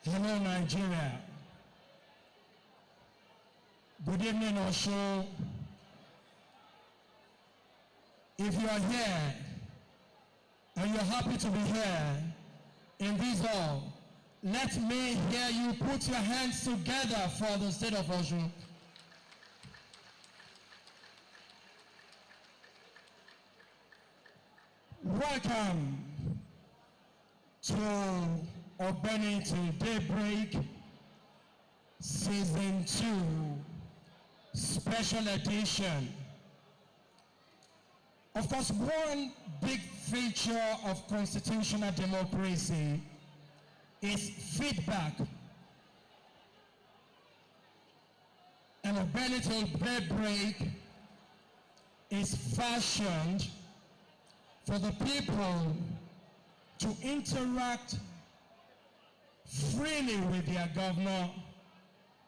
Hello, Nigeria. Good evening, Osun. If you are here and you're happy to be here in this hall, let me hear you put your hands together for the State of Osun. Welcome to Ogbeni to Daybreak Season 2 Special Edition. Of course, one big feature of constitutional democracy is feedback. And Ogbeni to Daybreak is fashioned for the people to interact freely with their governor,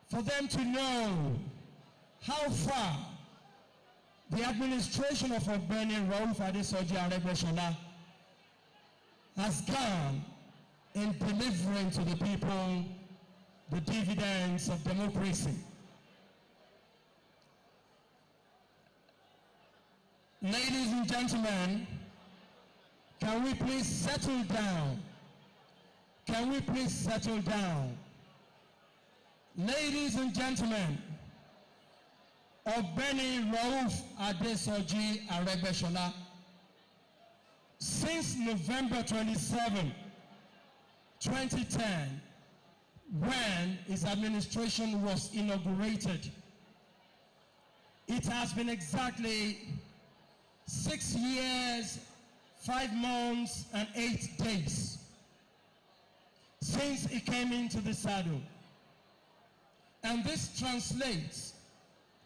for them to know how far the administration of Ogbeni Rauf Aregbesola has gone in delivering to the people the dividends of democracy. Ladies and gentlemen, can we please settle down? Can we please settle down? Ladies and gentlemen, Ogbeni Rauf Aregbesola, since November 27, 2010, when his administration was inaugurated, it has been exactly 6 years, 5 months, and 8 days since he came into the saddle. And this translates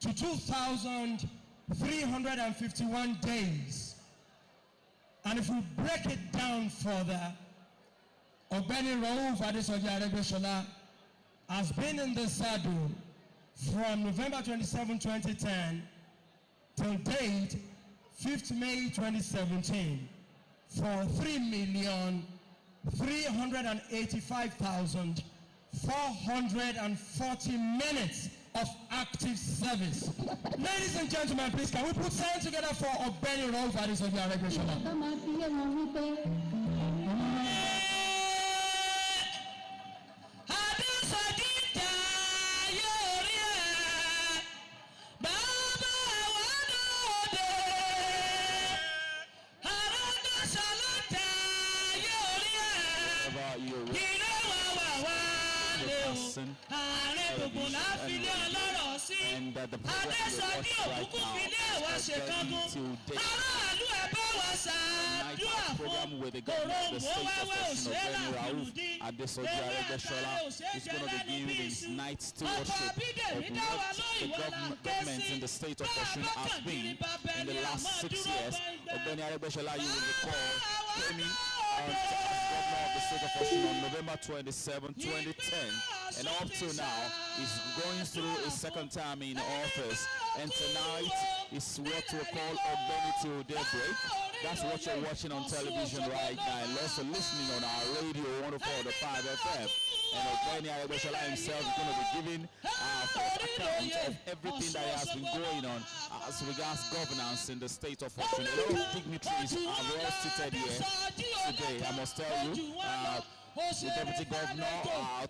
to 2,351 days. And if we break it down further, Ogbeni Rauf Aregbesola has been in the saddle from November 27, 2010 till date, 5th May 2017, for 3,385,440 minutes of active service. Ladies and gentlemen, please, can we put hands together for Ogbeni Rauf Aregbesola? And that the program you're watching right now is Ogbeni till date. Tonight's program with the governor of the state of Osun, Ogbeni Rauf Aregbesola, is going to be giving his night stewardship of what the government in the state of Osun has been in the last 6 years. Ogbeni Aregbesola, you will recall, came in as governor of the state of Osun on November 27, 2010, and up to now is going through his second time in office. And tonight is what we call Ogbeni till daybreak. That's what you're watching on television right now, and also listening on our radio 104.5 FM. And Ogbeni Aregbesola himself is going to be giving account of everything that has been going on as regards governance in the state of Osun. A lot of dignitaries are well seated here today, I must tell you. The Deputy Governor,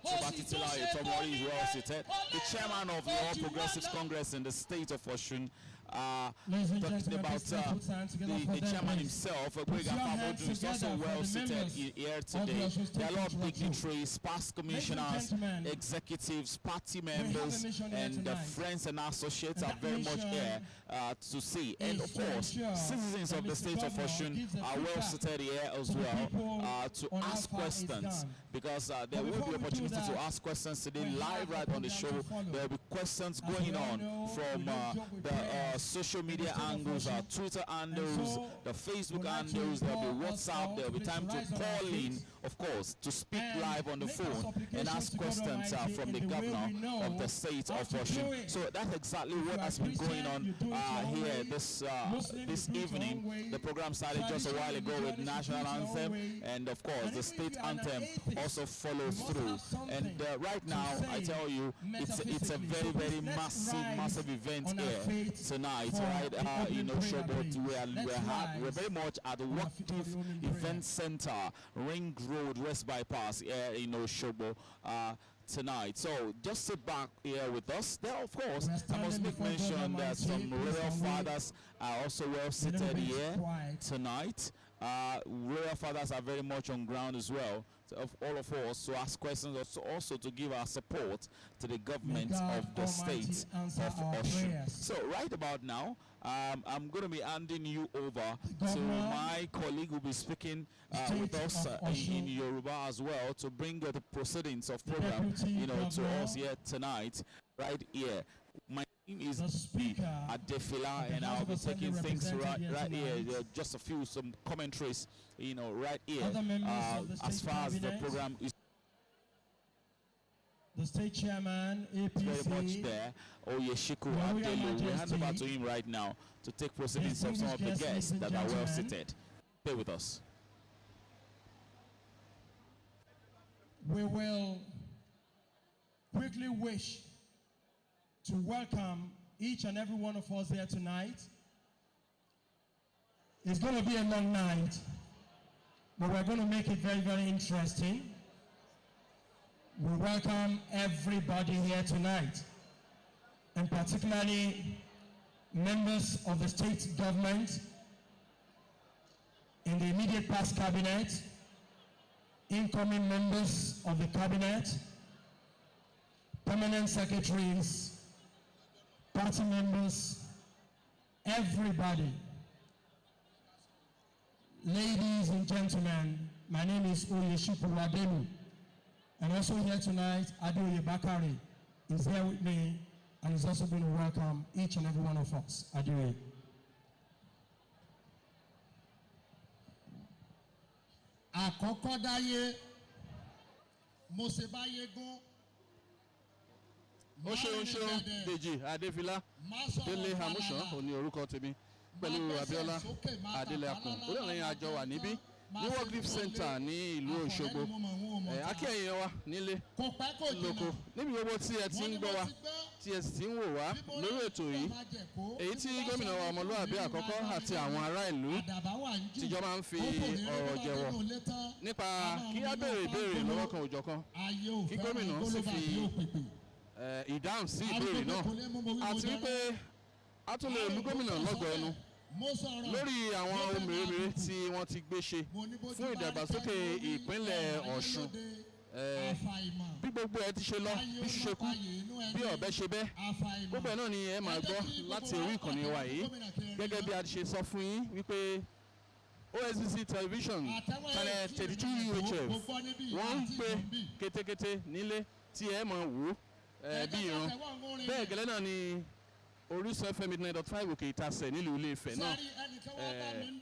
Tobatitila Etomori, is well seated. The Chairman of the All Progressives Congress in the state of Osun, talking about the chairman himself, Ogbeni Rauf Aregbesola, is also well seated here today. There are a lot of dignitaries, past commissioners, executives, party members, and friends and associates are very much here to see. And of course, citizens of the state of Osun are well seated here as well to ask questions, because there will be opportunity to ask questions today live right on the show. There will be questions going on from the social media angles, our Twitter handles, the Facebook handles, there will be WhatsApp, there will be time to call in, of course, to speak live on the phone and ask questions from the governor of the state of Osun. So that's exactly what has been going on here this evening. The program started just a while ago with national anthem, and of course the state anthem also follows through. And right now, I tell you, it's a very, very massive event here tonight, right? Showboat, we're very much at the Wakif Event Center, Ring Road, West Bypass, here in Showboat tonight. So just sit back here with us. There, of course, I must make mention that some royal fathers are also well seated here tonight. Royal fathers are very much on ground as well, of all of us to ask questions, also to give our support to the government of the state of Osun. So right about now, I'm going to be handing you over to my colleague who will be speaking with us in Yoruba as well, to bring the proceedings of program to us here tonight, right here. My name is Adefila, and I'll be taking things right here, just some commentaries, right here, as far as the program is. The state chairman, APC, very much there. Oyeshiku Adelu, we hand over to him right now to take proceedings of some of the guests that are well seated. Stay with us. We will quickly wish to welcome each and every one of us here tonight. It's going to be a long night, but we're going to make it very, very interesting. We welcome everybody here tonight, and particularly members of the state government, in the immediate past cabinet, incoming members of the cabinet, permanent secretaries, party members, everybody. Ladies and gentlemen, my name is Oyeshiku Adelu, and also here tonight, Adeoye Bakari is here with me, and is also going to welcome each and every one of us. Adeoye. Àkọ́kọ́ dáyé, mo ṣe báyé gún. Ó ṣeun Dèjì Adéfilá Délé Hamusan òní orúkọ tèmi pẹ̀lú Abíọ́lá Adélẹ́kùn orílẹ̀-èdè àjọ wà níbí ní World Gift Center ní ìlú Òṣogbo. Akẹ́yìn wa nílé lóko níbi gbogbo tí ẹ ti ń gbọ́ wa tí ẹ sì ti ń wò wá lórí ètò yìí, èyí tí gómìnà wa ọmọlúwàbí àkọ́kọ́ àti àwọn ará ìlú tíjọ máa ń fi ọ̀rọ̀ jẹ̀wọ̀ nípa kí á béèrè ìbéèrè lọ́wọ́ kan òjọ̀kan kí gómìnà sì fi ìdáhùn sí ìbéèrè náà, àti wípé a tún lè lu gómìnà lọ́gọ̀ọ́ ẹnu lórí àwọn ohun mèremère tí wọ́n ti gbé ṣe fún ìdàgbàsókè ìpínlẹ̀ Ọ̀ṣun àfàìmọ̀ bí gbogbo ẹ ti ṣe lọ bí ṣe kú bí ọ̀bẹ ṣe bẹ́ gbogbo ẹ̀ náà ni ẹ máa gbọ́ láti orí ìkànnì wa yìí gẹ́gẹ́ bí a ti ṣe sọ fún yín wípé OSBC television channel 32 UHF wọ́n ń pè kétékété nílé tí ẹ máa wò bí ìran bẹ́ẹ̀ gẹ́lẹ́ náà ni Orísun FM 89.5 òkè ìtasẹ̀ nílùú Ilé-Ifẹ̀ náà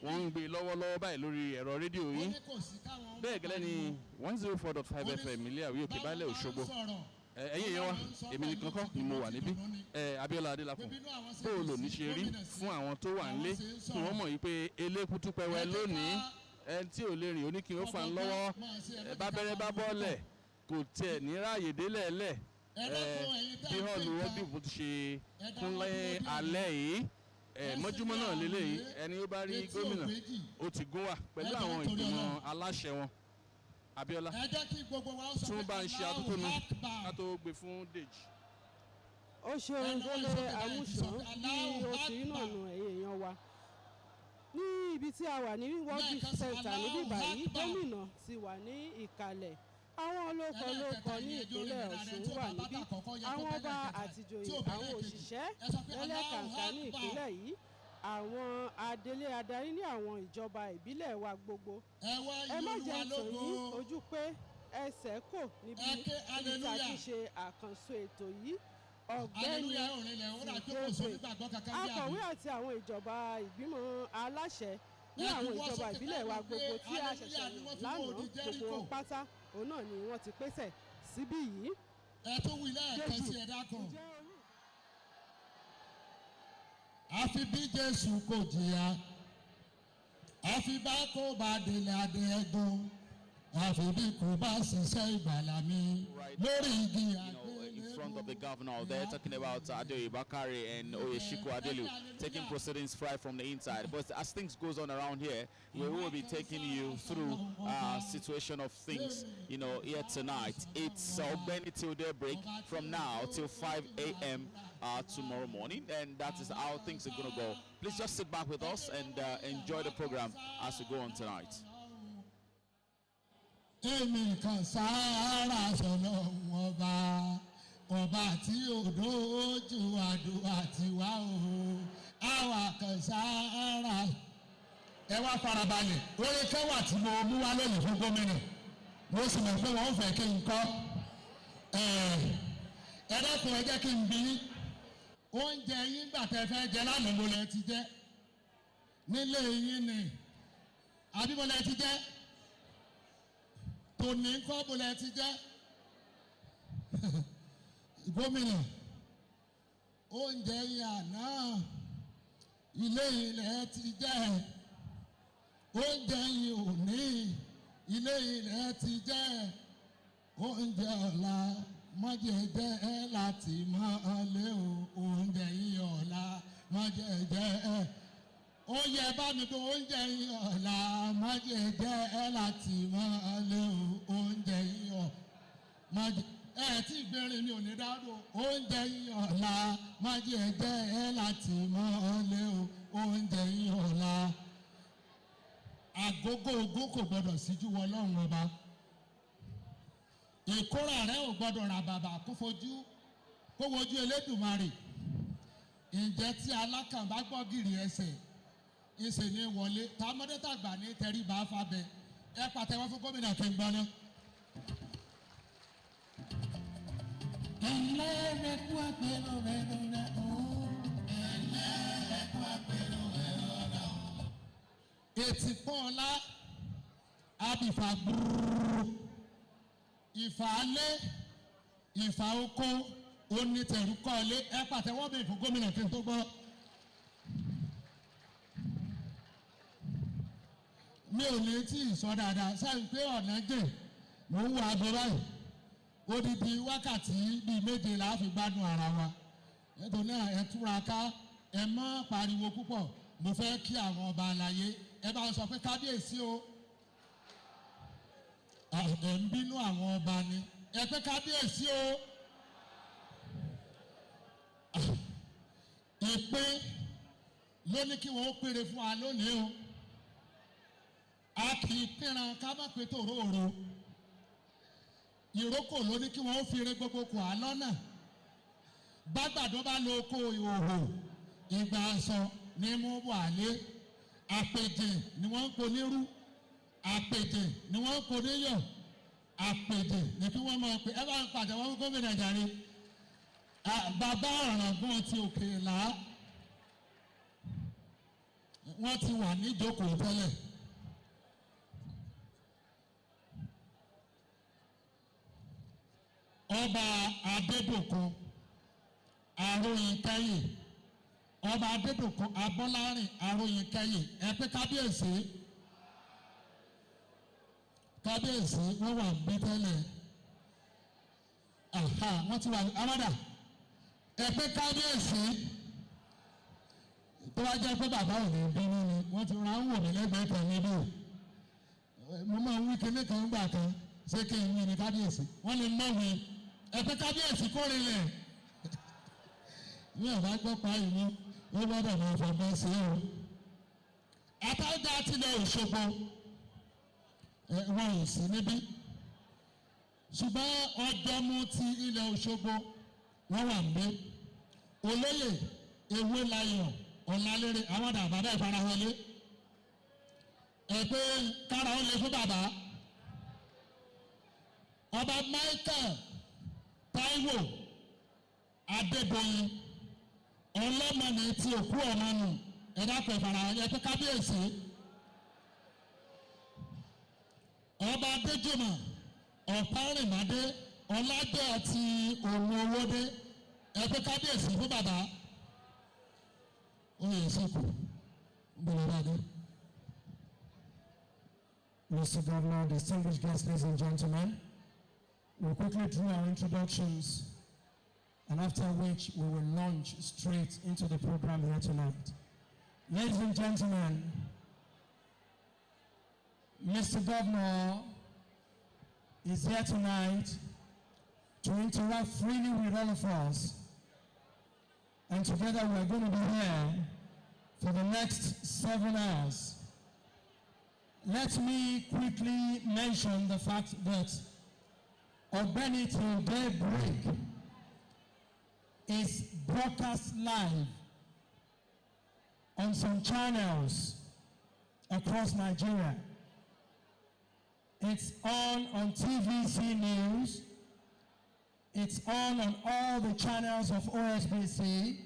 wọ́n ń gbé lọ́wọ́lọ́wọ́ báyìí lórí ẹ̀rọ rédíò yín bẹ́ẹ̀ gẹ́lẹ́ ni 104.5 FM ilé àwí òkè Baálẹ̀ Òṣogbo ẹ̀yin èèyàn wa èmi nìkan kọ́ ni mo wà níbí Abíọ́lá Adélakùn bó o lò ní ṣe rí fún àwọn tó wà nílé kí wọ́n mọ̀ yìí pé elékùtù pẹ̀wẹ́ lónìí ẹni tí ò lè rìn oníkì ó fà ń lọ́wọ́ bá bẹ́rẹ́ bá bọ́ọ̀lẹ̀ kò tiẹ̀ ní ráàyè délẹ̀ẹ́lẹ̀ bí họ́ọ̀lù rọ́bì bó ti ṣe kúnlẹ̀ alẹ́ yìí mọ́júmọ́ náà lélẹ́yìí ẹni ó bá rí gómìnà ó ti gún wà pẹ̀lú àwọn ìgbìmọ̀ aláṣẹ wọn Abíọ́lá tí wọ́n bá ń ṣe àtúntò náà ká tó gbé fún Dèjì. ó ṣeun Délé Àmúṣàn bí o ti rí náà nù ẹ̀yìn èèyàn wa ní ibi tí a wà ní World Gift Center níbí báyìí gómìnà ti wà ní ìkàlẹ̀ àwọn olóko ní ìpínlẹ̀ Ọ̀ṣun wà níbí àwọn ọba àtìjòyè àwọn òṣìṣẹ́ lẹ́lẹ́kàǹkà ní ìpínlẹ̀ yìí àwọn adelé adarí ní àwọn ìjọba ìbílẹ̀ wa gbogbo ẹ má jẹ́ tòyí ojú pé ẹsẹ̀ kò níbi tí a ti ṣe àkànṣe ètò yìí Ọ̀gbẹ́ni akọ̀wé àti àwọn ìjọba ìgbìmọ̀ aláṣẹ ní àwọn ìjọba ìbílẹ̀ wa gbogbo tí a ṣẹ̀ṣẹ̀ yàn lánàá gbogbo pátá òun náà ni wọ́n ti pèsè síbí yìí. ẹ tó wí lẹ́ẹ̀kan sí ẹ̀dá kan. àfi bí Jésù kò jìyà àfi bá kó bá délé adé ẹ̀gbọ́n àfi bí kò bá ṣiṣẹ́ ìgbàlà mi lórí igi àgbélébùú. In front of the governor, they're talking about Adeoye Bakare and Oyeshiko Adelu taking proceedings right from the inside. But as things goes on around here, we will be taking you through situation of things, here tonight. It's Ogbeni till daybreak from now till 5 a.m. Tomorrow morning, and that is how things are going to go. Please just sit back with us and enjoy the program as we go on tonight. Èmi kan sáárà sọ̀nà ọba tí òdòjú àdúrà ti wá o àwa kan sáárà. ẹ wá farabalẹ̀ orí kẹwàá tí mo mú wá lónìí fún gómìnà mo sì mọ̀ pé wọ́n fẹ́ kí n kọ́ ẹ dákun ẹ jẹ́ kí n bí oúnjẹ yín gbà tẹ́ fẹ́ jẹ lánàá mo lẹ ti jẹ nílé yín ni àbí mo lẹ ti jẹ tòní ńkọ́ mo lẹ ti jẹ gómìnà oúnjẹ yín àná ilé ilẹ̀ ti jẹ oúnjẹ yín òní ilé ilẹ̀ ti jẹ oúnjẹ ọ̀la mọ́jẹ̀jẹ́ láti máa lé o oúnjẹ yín ọ̀la mọ́jẹ̀jẹ́ oúnjẹ bá mi tó oúnjẹ yín ọ̀la mọ́jẹ̀jẹ́ láti máa lé o oúnjẹ yín ọ̀la tí ìgbẹ́rin mi ò ní dáadọ́ oúnjẹ yín ọ̀la mọ́jẹ̀jẹ́ láti máa lé o oúnjẹ yín ọ̀la àgógó ogún kò gbọdọ̀ síjú wọ Ọlọ́run ọba. Ìkórà rẹ ò gbọdọ̀ rà bàbà kó wojú Elédùmarè. Ǹjẹ́ tí alákàn bá gbọ́ gìrì ẹsẹ̀ ìṣe ní wọlé tàmọ́dé tàgbà ní tẹríba fábẹ́ ẹ pàtẹ́wọ́ fún gómìnà kí n gbọ́ ná. ẹlẹ́rẹ̀kú àpérò rẹ̀ lọ́la ẹlẹ́rẹ̀kú àpérò rẹ̀ lọ́la. Ètì pọ́ọ̀lá abìfà gbúrúrú. Ìfàálé ìfà oko onítẹ̀rúkọ́lé ẹ pàtẹ́wọ́ bẹ́ẹ̀ fún gómìnà kí n tó gbọ́. Mi ò ní tí ì sọ dáadáa sáyẹn pé ọ̀nà jè mò ń wo aago báyìí odidi wákàtí bíi méje la fi gbádùn ara wa nítorí náà ẹ túra ká ẹ má pariwo púpọ̀ mo fẹ́ kí àwọn ọba àlàyé ẹ bá sọ pé kábíyèsí o. Ẹ ń bínú àwọn ọba ni ẹ pé kábíyèsí o. Ìpín ló ní kí wọ́n péré fún wa lónìí o. A kì í pínran ká má pé tòróòrò. ìrókò ló ní kí wọ́n fi re gbogbo kò á lọ́nà bágbàdo bá lo oko ìhòhò ìgbà aṣọ ní mú wàlé àpèjè ni wọ́n ń ponírú àpèjè ni wọ́n ń poníyọ̀ àpèjè ni kí wọ́n máa pè ẹ bá ń pàdé wọn gómìnà jàre bàbá ọ̀ràngún ti òkè là wọ́n ti wà níjókòó tẹ́lẹ̀. Ọba Adédòkun Aróyinkẹ́yè Ọba Adédòkun Abọ́lárìn Aróyinkẹ́yè ẹ pé kábíyèsí wọ́n wà bí tẹ́lẹ̀ wọ́n ti wà amádà ẹ pé kábíyèsí tó bá jẹ́ pé bàbá ò ní bínú ni wọ́n ti rán wò mí lẹ́gbẹ̀ẹ́ kan níbí mo máa ń wí kíní kan gbà kan ṣé kí n wí ní kábíyèsí wọ́n lè mọ̀ wí ẹ pé kábíyèsí kórè rẹ̀ ní ọ̀bá gbọ́ pa ìlú ó gbọ́dọ̀ máa fọgbọ́n sí i o. Àtàgbà tilẹ̀ Òṣogbo wọn ò sí níbí ṣùgbọ́n ọjọ́mú ti ilẹ̀ Òṣogbo wọ́n wà níbí olóyè ewé layọ̀ ọ̀làlérè àwọn àbádá ìfarahànlé ẹgbẹ́ kára ó lè fún bàbá ọba Michael Táíwò Adédoyin ọlọ́mọdé tí òkú ọmọ nù ẹ̀dá pẹ̀ ìfarahànlé ẹgbẹ́ kábíyèsí ọba Adéjùmọ̀ Ọ̀párìmádé Ọládé àti òun owódé ẹgbẹ́ kábíyèsí fún bàbá. Mr. Governor, distinguished guests, ladies and gentlemen, we'll quickly do our introductions, and after which we will launch straight into the program here tonight. Ladies and gentlemen, Mr. Governor is here tonight to interact freely with all of us. And together we are going to be here for the next 7 hours. Let me quickly mention the fact that Ogbeni till daybreak is broadcast live on some channels across Nigeria. It's on TVC News. It's on all the channels of OSBC.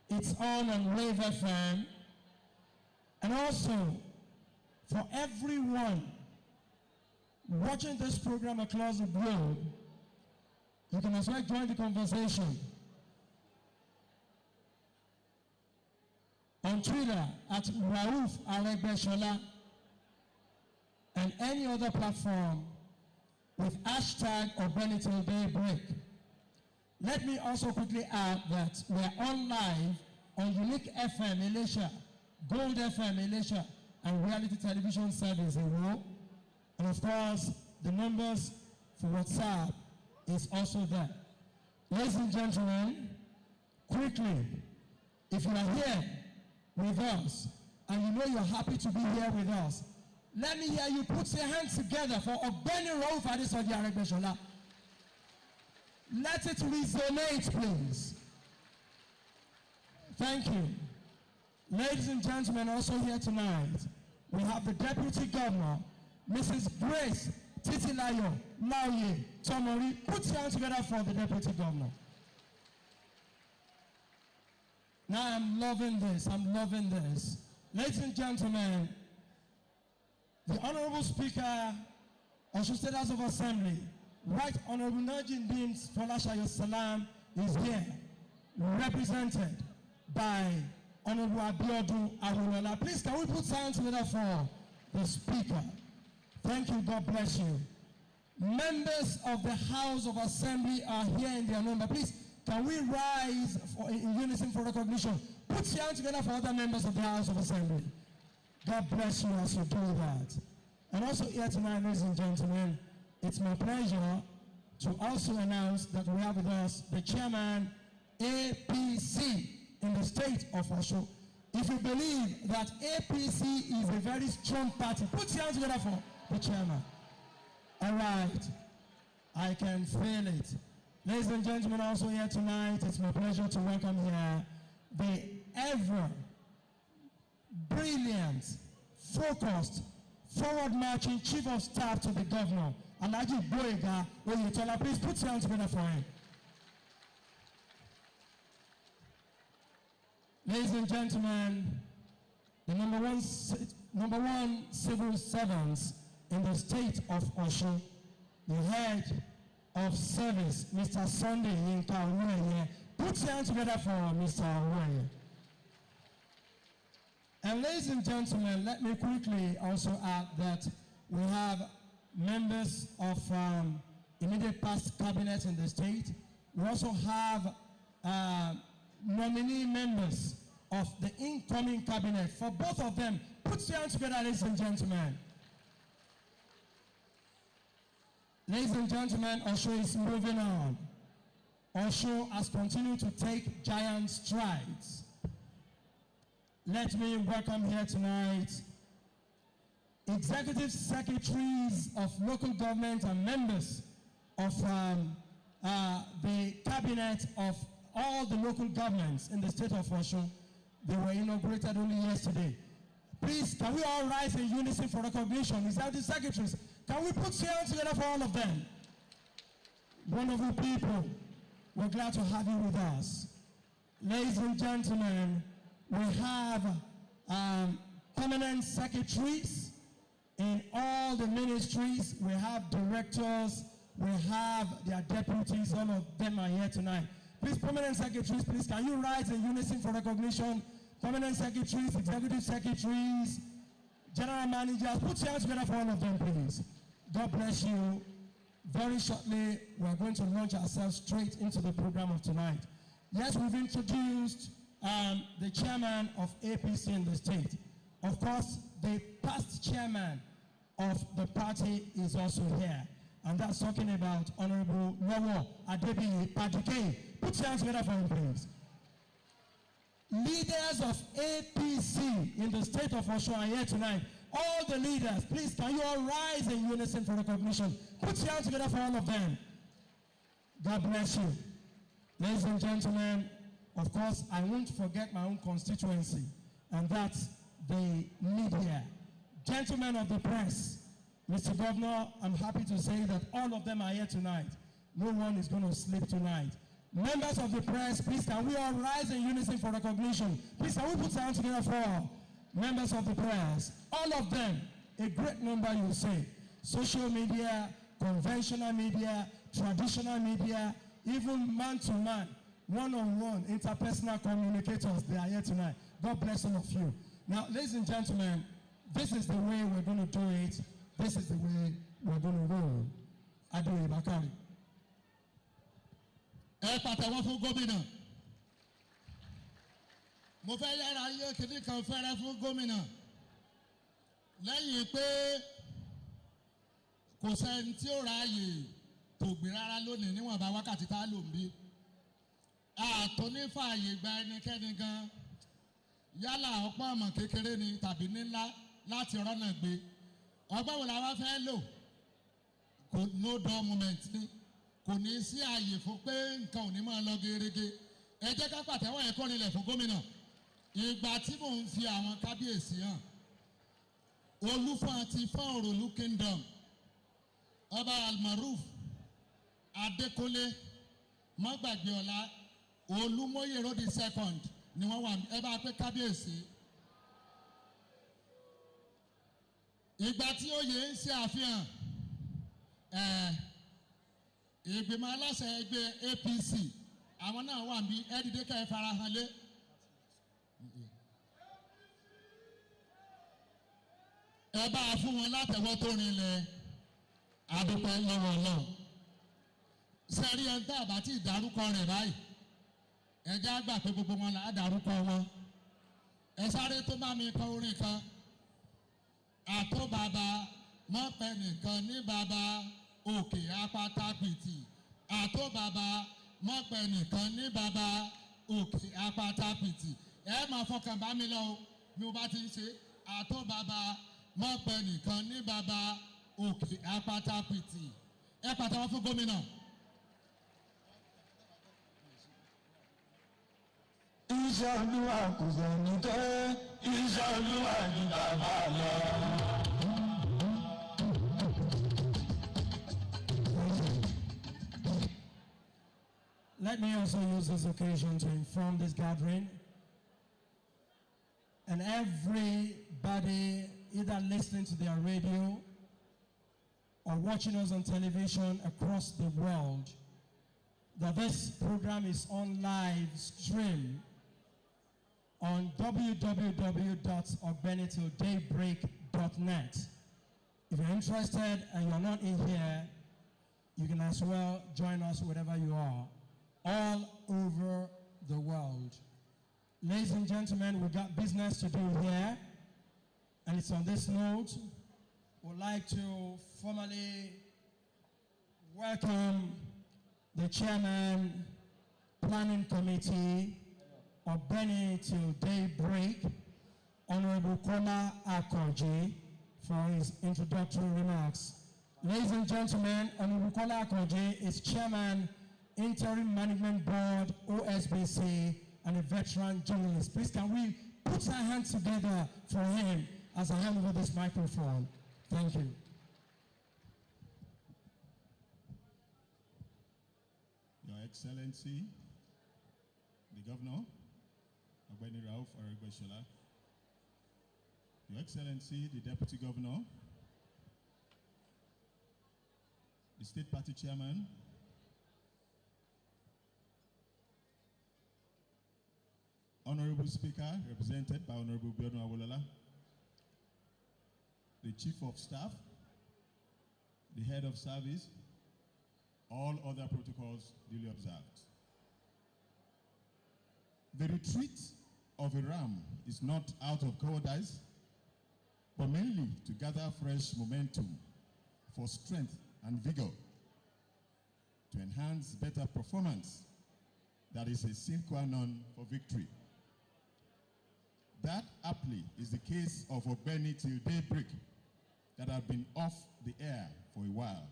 It's on Wave FM. And also, for everyone watching this program across the globe, you can as well join the conversation on Twitter at Rauf Aregbesola and any other platform with hashtag Ogbeni till daybreak. Let me also quickly add that we are on live on Unique FM Elisha, Gold FM Elisha, and Reality Television Service in Ro. And of course, the numbers for WhatsApp is also there. Ladies and gentlemen, quickly, if you are here with us and you know you're happy to be here with us, let me hear you put your hands together for Ogbeni Rauf Aregbesola. Let it resonate, please. Thank you. Ladies and gentlemen, also here tonight, we have the Deputy Governor, Mrs. Grace Titilayo Lauye Tomori. Put your hands together for the Deputy Governor. Now I'm loving this. Ladies and gentlemen, the Honorable Speaker of the State House of Assembly, Right Honorable Najin Folashayo Salam, is here, represented by Honorable Abiodun Awolola. Please, can we put hands together for the Speaker? Thank you, God bless you. Members of the House of Assembly are here in their number. Please, can we rise in unison for recognition? Put your hands together for other members of the House of Assembly. God bless you as you do that. And also here tonight, ladies and gentlemen, it's my pleasure to also announce that we have with us the Chairman, APC, in the State of Osun. If you believe that APC is a very strong party, put your hands together for the Chairman. All right. I can feel it. Ladies and gentlemen, also here tonight, it's my pleasure to welcome here the ever brilliant, focused, forward-marching Chief of Staff to the Governor, Alhaji Boyega Oyetola. Please put your hands together for him. Ladies and gentlemen, the number one civil servants in the state of Osun, the head of service, Mr. Sunday Yinka Oweye. Put your hands together for Mr. Oweye. And ladies and gentlemen, let me quickly also add that we have members of immediate past cabinet in the state. We also have nominee members of the incoming cabinet. For both of them, put your hands together, ladies and gentlemen. Ladies and gentlemen, Osun is moving on. Osun has continued to take giant strides. Let me welcome here tonight executive secretaries of local government and members of the cabinet of all the local governments in the state of Osun. They were inaugurated only yesterday. Please, can we all rise in unison for recognition? Executive secretaries, can we put your hands together for all of them? Wonderful people, we're glad to have you with us. Ladies and gentlemen, we have permanent secretaries in all the ministries. We have directors, we have their deputies, all of them are here tonight. Please, permanent secretaries, please, can you rise in unison for recognition? Permanent secretaries, executive secretaries, general managers, put your hands together for all of them, please. God bless you. Very shortly, we're going to launch ourselves straight into the program of tonight. Yes, we've introduced the chairman of APC in the state. Of course, the past chairman of the party is also here. And that's talking about Honorable Nowo Adebiyi Padike. Put your hands together for him, please. Leaders of APC in the state of Osun are here tonight. All the leaders, please, can you all rise in unison for recognition? Put your hands together for all of them. God bless you. Ladies and gentlemen, of course, I won't forget my own constituency, and that's the media. Gentlemen of the press, Mr. Governor, I'm happy to say that all of them are here tonight. No one is going to sleep tonight. Members of the press, please, can we all rise in unison for recognition? Please, can we put our hands together for members of the press? All of them, a great number, you say. Social media, conventional media, traditional media, even man-to-man, one-on-one, interpersonal communicators, they are here tonight. God bless all of you. Now, ladies and gentlemen, this is the way we're going to do it. This is the way we're going to roll. Adoye Bakari. Ẹ pàtẹ́wọ́ fún gómìnà. Mo fẹ́ yára yé kìíní kan fẹ́rẹ́ fún gómìnà. Lẹ́yìn pé kò sẹ́ni tí ó ráàyè tó gbé rárá lónìí níwọ̀nba wákàtí tá a lò ń bí. Àtúnífààyè gba ẹnikẹ́ni gan. Yálà ọ̀pọ̀ ọmọ kékeré ni tàbí nílá láti rọ́nà gbé. Ọgbọ́n wo la wá fẹ́ lò? Kò no dull moment ni. Kò ní sí ààyè fún pé nǹkan ò ní máa lọ gerege. Ẹ jẹ́ ká pàtẹ́wọ́ ẹ̀kọ́ nílẹ̀ fún gómìnà. Ìgbà tí mò ń fi àwọn kábíyèsí hàn. Olúfọ̀n ti fọ́n Òròlú Kingdom. Ọba Almaruf Adékúnlé Mọ́gbàgbéọlá Olúmóyè Rodi second ni wọ́n wà ẹ bá pé kábíyèsí. Ìgbà tí oyè ń ṣe àfihàn ìgbìmọ̀ aláṣẹ ẹgbẹ́ APC àwọn náà wà bí ẹ́dídé ká ẹ farahàn lé. Ẹ bá a fún wọn látẹ̀wọ́ tó rinlẹ̀ adúpẹ́ lọ́wọ́ náà. Sẹ́rí ẹ̀ ń tẹ́ àbá tí ìdárúkọ rẹ̀ báyìí. Ẹ jẹ́ àgbà pé gbogbo wọn là á dárúkọ wọn. Ẹ sáré tó bá mi kọ orin kan. Àtó bàbá mọ́pẹ́ nìkan ní bàbá òkè apáta pìtì. Àtó bàbá mọ́pẹ́ nìkan ní bàbá òkè apáta pìtì. Ẹ máa fọkàn bá mi lọ bí mo bá ti ń ṣe. Àtó bàbá mọ́pẹ́ nìkan ní bàbá òkè apáta pìtì. Ẹ pàtàkì fún gómìnà. Iṣẹ́ Olúwa kò sẹ́ni tẹ́, iṣẹ́ Olúwa ní bàbá lọ. Let me also use this occasion to inform this gathering and everybody either listening to their radio or watching us on television across the world that this program is on live stream on www.ogbenitilldaybreak.net. If you're interested and you're not in here, you can as well join us wherever you are, all over the world. Ladies and gentlemen, we've got business to do here, and it's on this note. We'd like to formally welcome the Chairman, Planning Committee, Ogbeni Till Daybreak, Honorable Koma Akoji, for his introductory remarks. Ladies and gentlemen, Honorable Koma Akoji is Chairman, Interim Management Board, OSBC, and a veteran journalist. Please can we put our hands together for him as I hand over this microphone. Thank you. Your Excellency, the Governor, Ogbeni Rauf Aregbesola, Your Excellency, the Deputy Governor, the State Party Chairman, Honorable Speaker, represented by Honorable Biodun Awolola, the Chief of Staff, the Head of Service, all other protocols duly observed. The retreat of a ram is not out of cowardice, but mainly to gather fresh momentum for strength and vigor, to enhance better performance that is a sine qua non for victory. That aptly is the case of Ogbeni Till Daybreak that have been off the air for a while.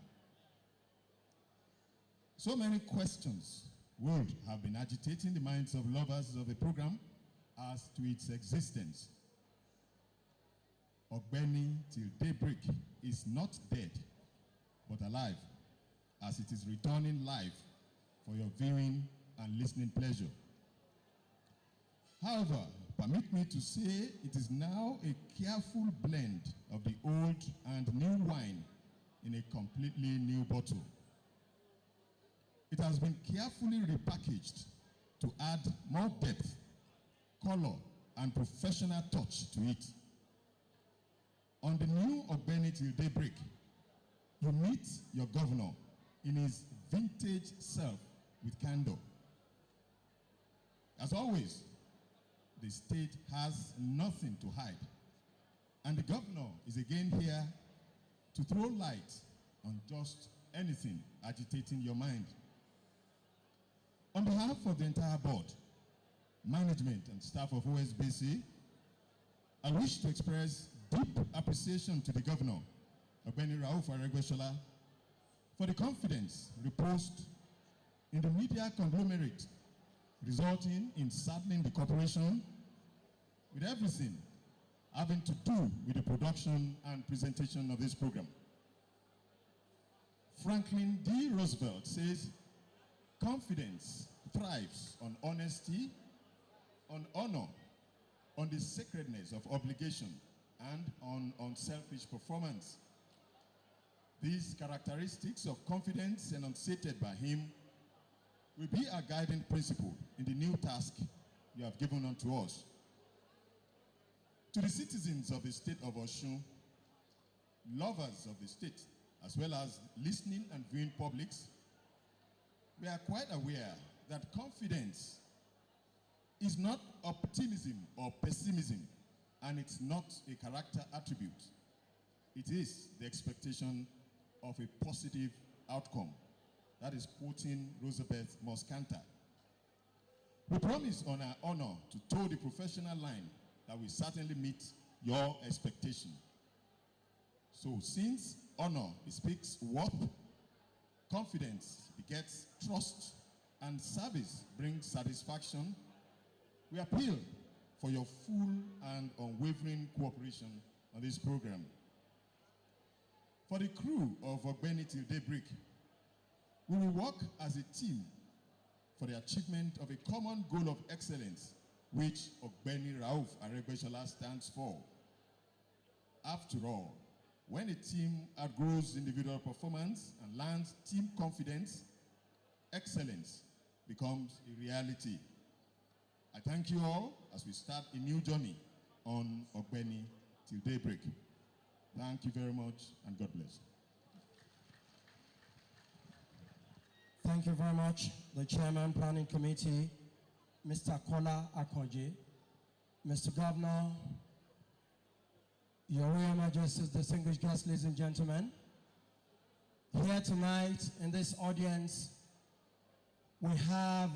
So many questions would have been agitating the minds of lovers of the program as to its existence. Ogbeni Till Daybreak is not dead, but alive, as it is returning live for your viewing and listening pleasure. However, permit me to say it is now a careful blend of the old and new wine in a completely new bottle. It has been carefully repackaged to add more depth, color, and professional touch to it. On the new Ogbeni Till Daybreak, you meet your governor in his vintage self with candor. As always, the state has nothing to hide, and the governor is again here to throw light on just anything agitating your mind. On behalf of the entire board, management, and staff of OSBC, I wish to express deep appreciation to the governor, Ogbeni Rauf Aregbesola, for the confidence reposed in the media conglomerate, resulting in saddling the corporation with everything having to do with the production and presentation of this program. Franklin D. Roosevelt says, confidence thrives on honesty, on honor, on the sacredness of obligation, and on unselfish performance. These characteristics of confidence enunciated by him will be our guiding principle in the new task you have given unto us. To the citizens of the state of Osun, lovers of the state, as well as listening and viewing publics, we are quite aware that confidence is not optimism or pessimism, and it's not a character attribute. It is the expectation of a positive outcome. That is quoting Roosevelt Moscanta. We promise on our honor to toe the professional line that will certainly meet your expectation. So since honor speaks worth, confidence begets trust, and service brings satisfaction, we appeal for your full and unwavering cooperation on this program. For the crew of Ogbeni till daybreak, we will work as a team for the achievement of a common goal of excellence, which Ogbeni Rauf Aregbesola stands for. After all, when a team outgrows individual performance and lands team confidence, excellence becomes a reality. I thank you all as we start a new journey on Ogbeni till daybreak. Thank you very much, and God bless. Thank you very much, the Chairman, Planning Committee, Mr. Kola Akonji, Mr. Governor, Your Royal Majesty's distinguished guests, ladies and gentlemen. Here tonight in this audience, we have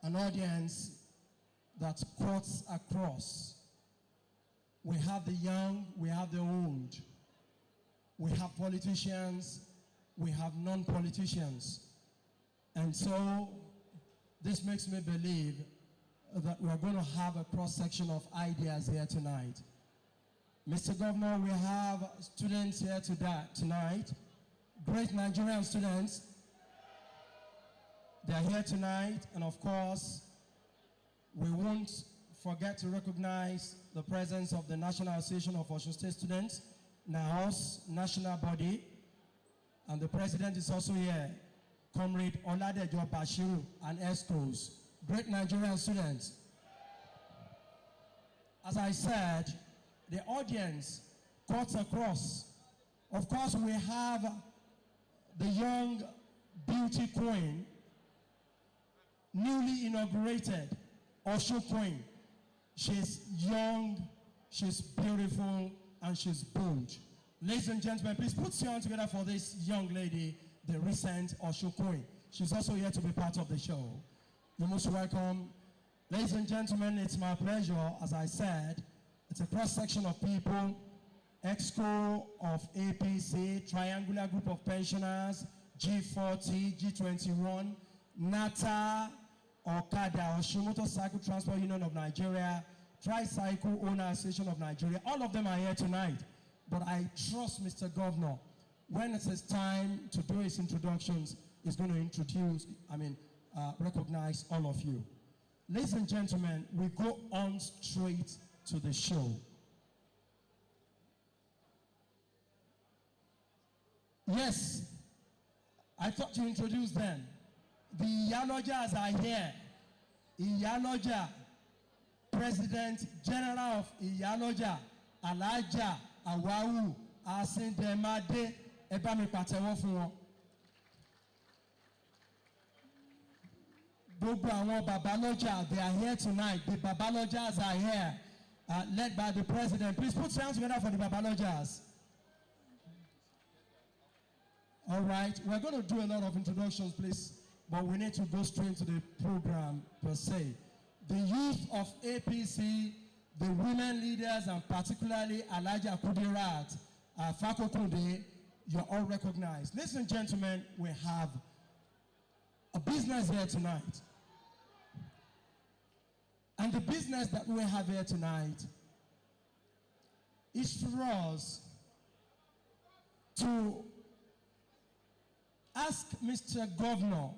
an audience that cuts across. We have the young, we have the old. We have politicians, we have non-politicians. And so this makes me believe that we're going to have a cross-section of ideas here tonight. Mr. Governor, we have students here tonight, great Nigerian students. They're here tonight, and of course, we won't forget to recognize the presence of the National Association of Osun State Students, NAOS, national body, and the president is also here, Comrade Oladejo Bashiru and ESCOs, great Nigerian students. As I said, the audience cuts across. Of course, we have the young beauty queen, newly inaugurated Osun Queen. She's young, she's beautiful, and she's bold. Ladies and gentlemen, please put your hands together for this young lady, the recent Osun Queen. She's also here to be part of the show. You're most welcome. Ladies and gentlemen, it's my pleasure, as I said, it's a cross-section of people, EXCO of APC, Triangular Group of Pensioners, G40, G21, NATA, Okada, Osun Motorcycle Transport Union of Nigeria, Tricycle Owner Association of Nigeria. All of them are here tonight. But I trust Mr. Governor, when it's his time to do his introductions, he's going to recognize all of you. Ladies and gentlemen, we go on straight to the show. Yes, I thought to introduce them. The Iyalojas are here. Iyaloja, President General of Iyaloja, Alaja Awawu Asindemade, ẹ bá mi pàtẹ́wọ́ fún wọn. Gbogbo àwọn Babaloja, they are here tonight. The Babalojas are here, led by the president. Please put your hands together for the Babalojas. All right, we're going to do a lot of introductions, please, but we need to go straight to the program per se. The youth of APC, the women leaders, and particularly Alaja Kudirat, Fako Kunde, you're all recognized. Ladies and gentlemen, we have a business here tonight. And the business that we have here tonight is for us to ask Mr. Governor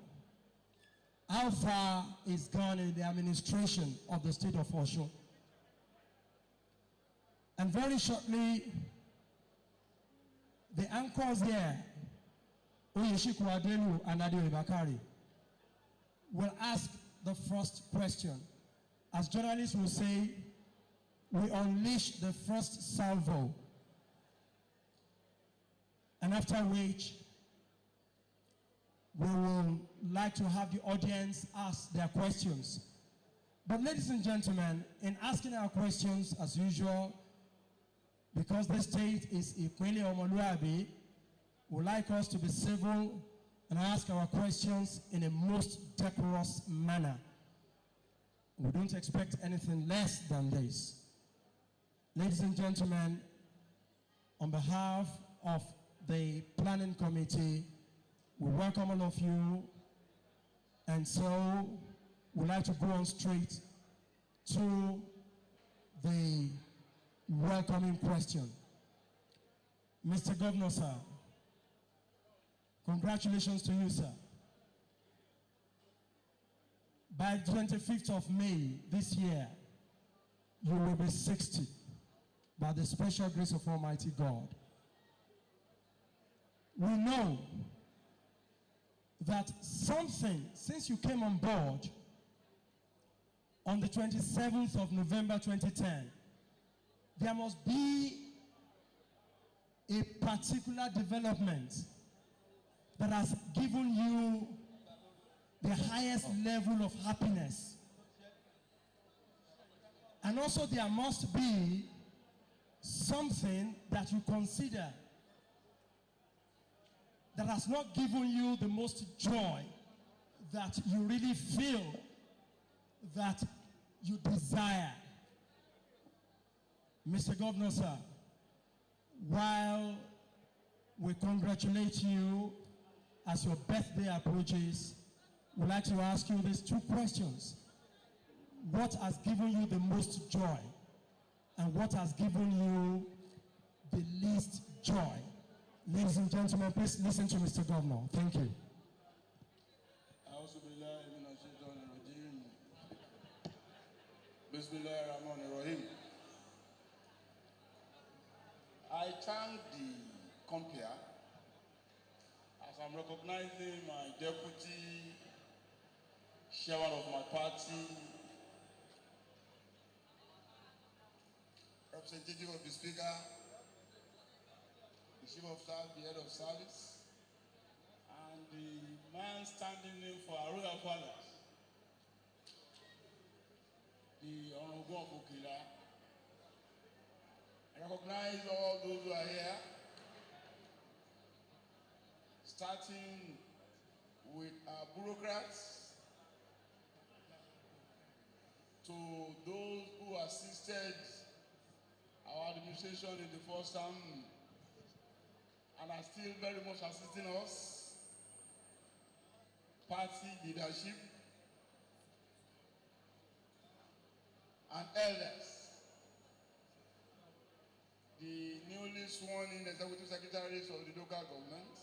how far is gone in the administration of the state of Osun. And very shortly, the anchors here, Oyeshiku Adelu and Adeoye Bakari, will ask the first question. As journalists will say, we unleash the first salvo. And after which, we will like to have the audience ask their questions. But ladies and gentlemen, in asking our questions, as usual, because the state is Ìpínlẹ̀ Ọmọlúàbí, would like us to be civil and ask our questions in a most decorous manner. We don't expect anything less than this. Ladies and gentlemen, on behalf of the Planning Committee, We welcome all of you, and so we'd like to go on straight to the welcoming question. Mr. Governor, sir, congratulations to you, sir. By the 25th of May this year, you will be 60 by the special grace of Almighty God. We know that something, since you came on board on the 27th of November 2010, there must be a particular development that has given you the highest level of happiness. And also there must be something that you consider that has not given you the most joy, that you really feel that you desire. Mr. Governor, sir, while we congratulate you as your birthday approaches, we'd like to ask you these two questions. What has given you the most joy? And what has given you the least joy? Ladies and gentlemen, please listen to Mr. Governor. Thank you. I thank the compere as I'm recognizing my deputy chairman of my party, representative of the speaker, the chief of staff, the head of service, and the man standing in for our royal fathers, the Honorable Okila. I recognize all those who are here, starting with our bureaucrats, to those who assisted our administration in the first term and are still very much assisting us, party leadership, and elders, the newly sworn in executive secretaries of the local government,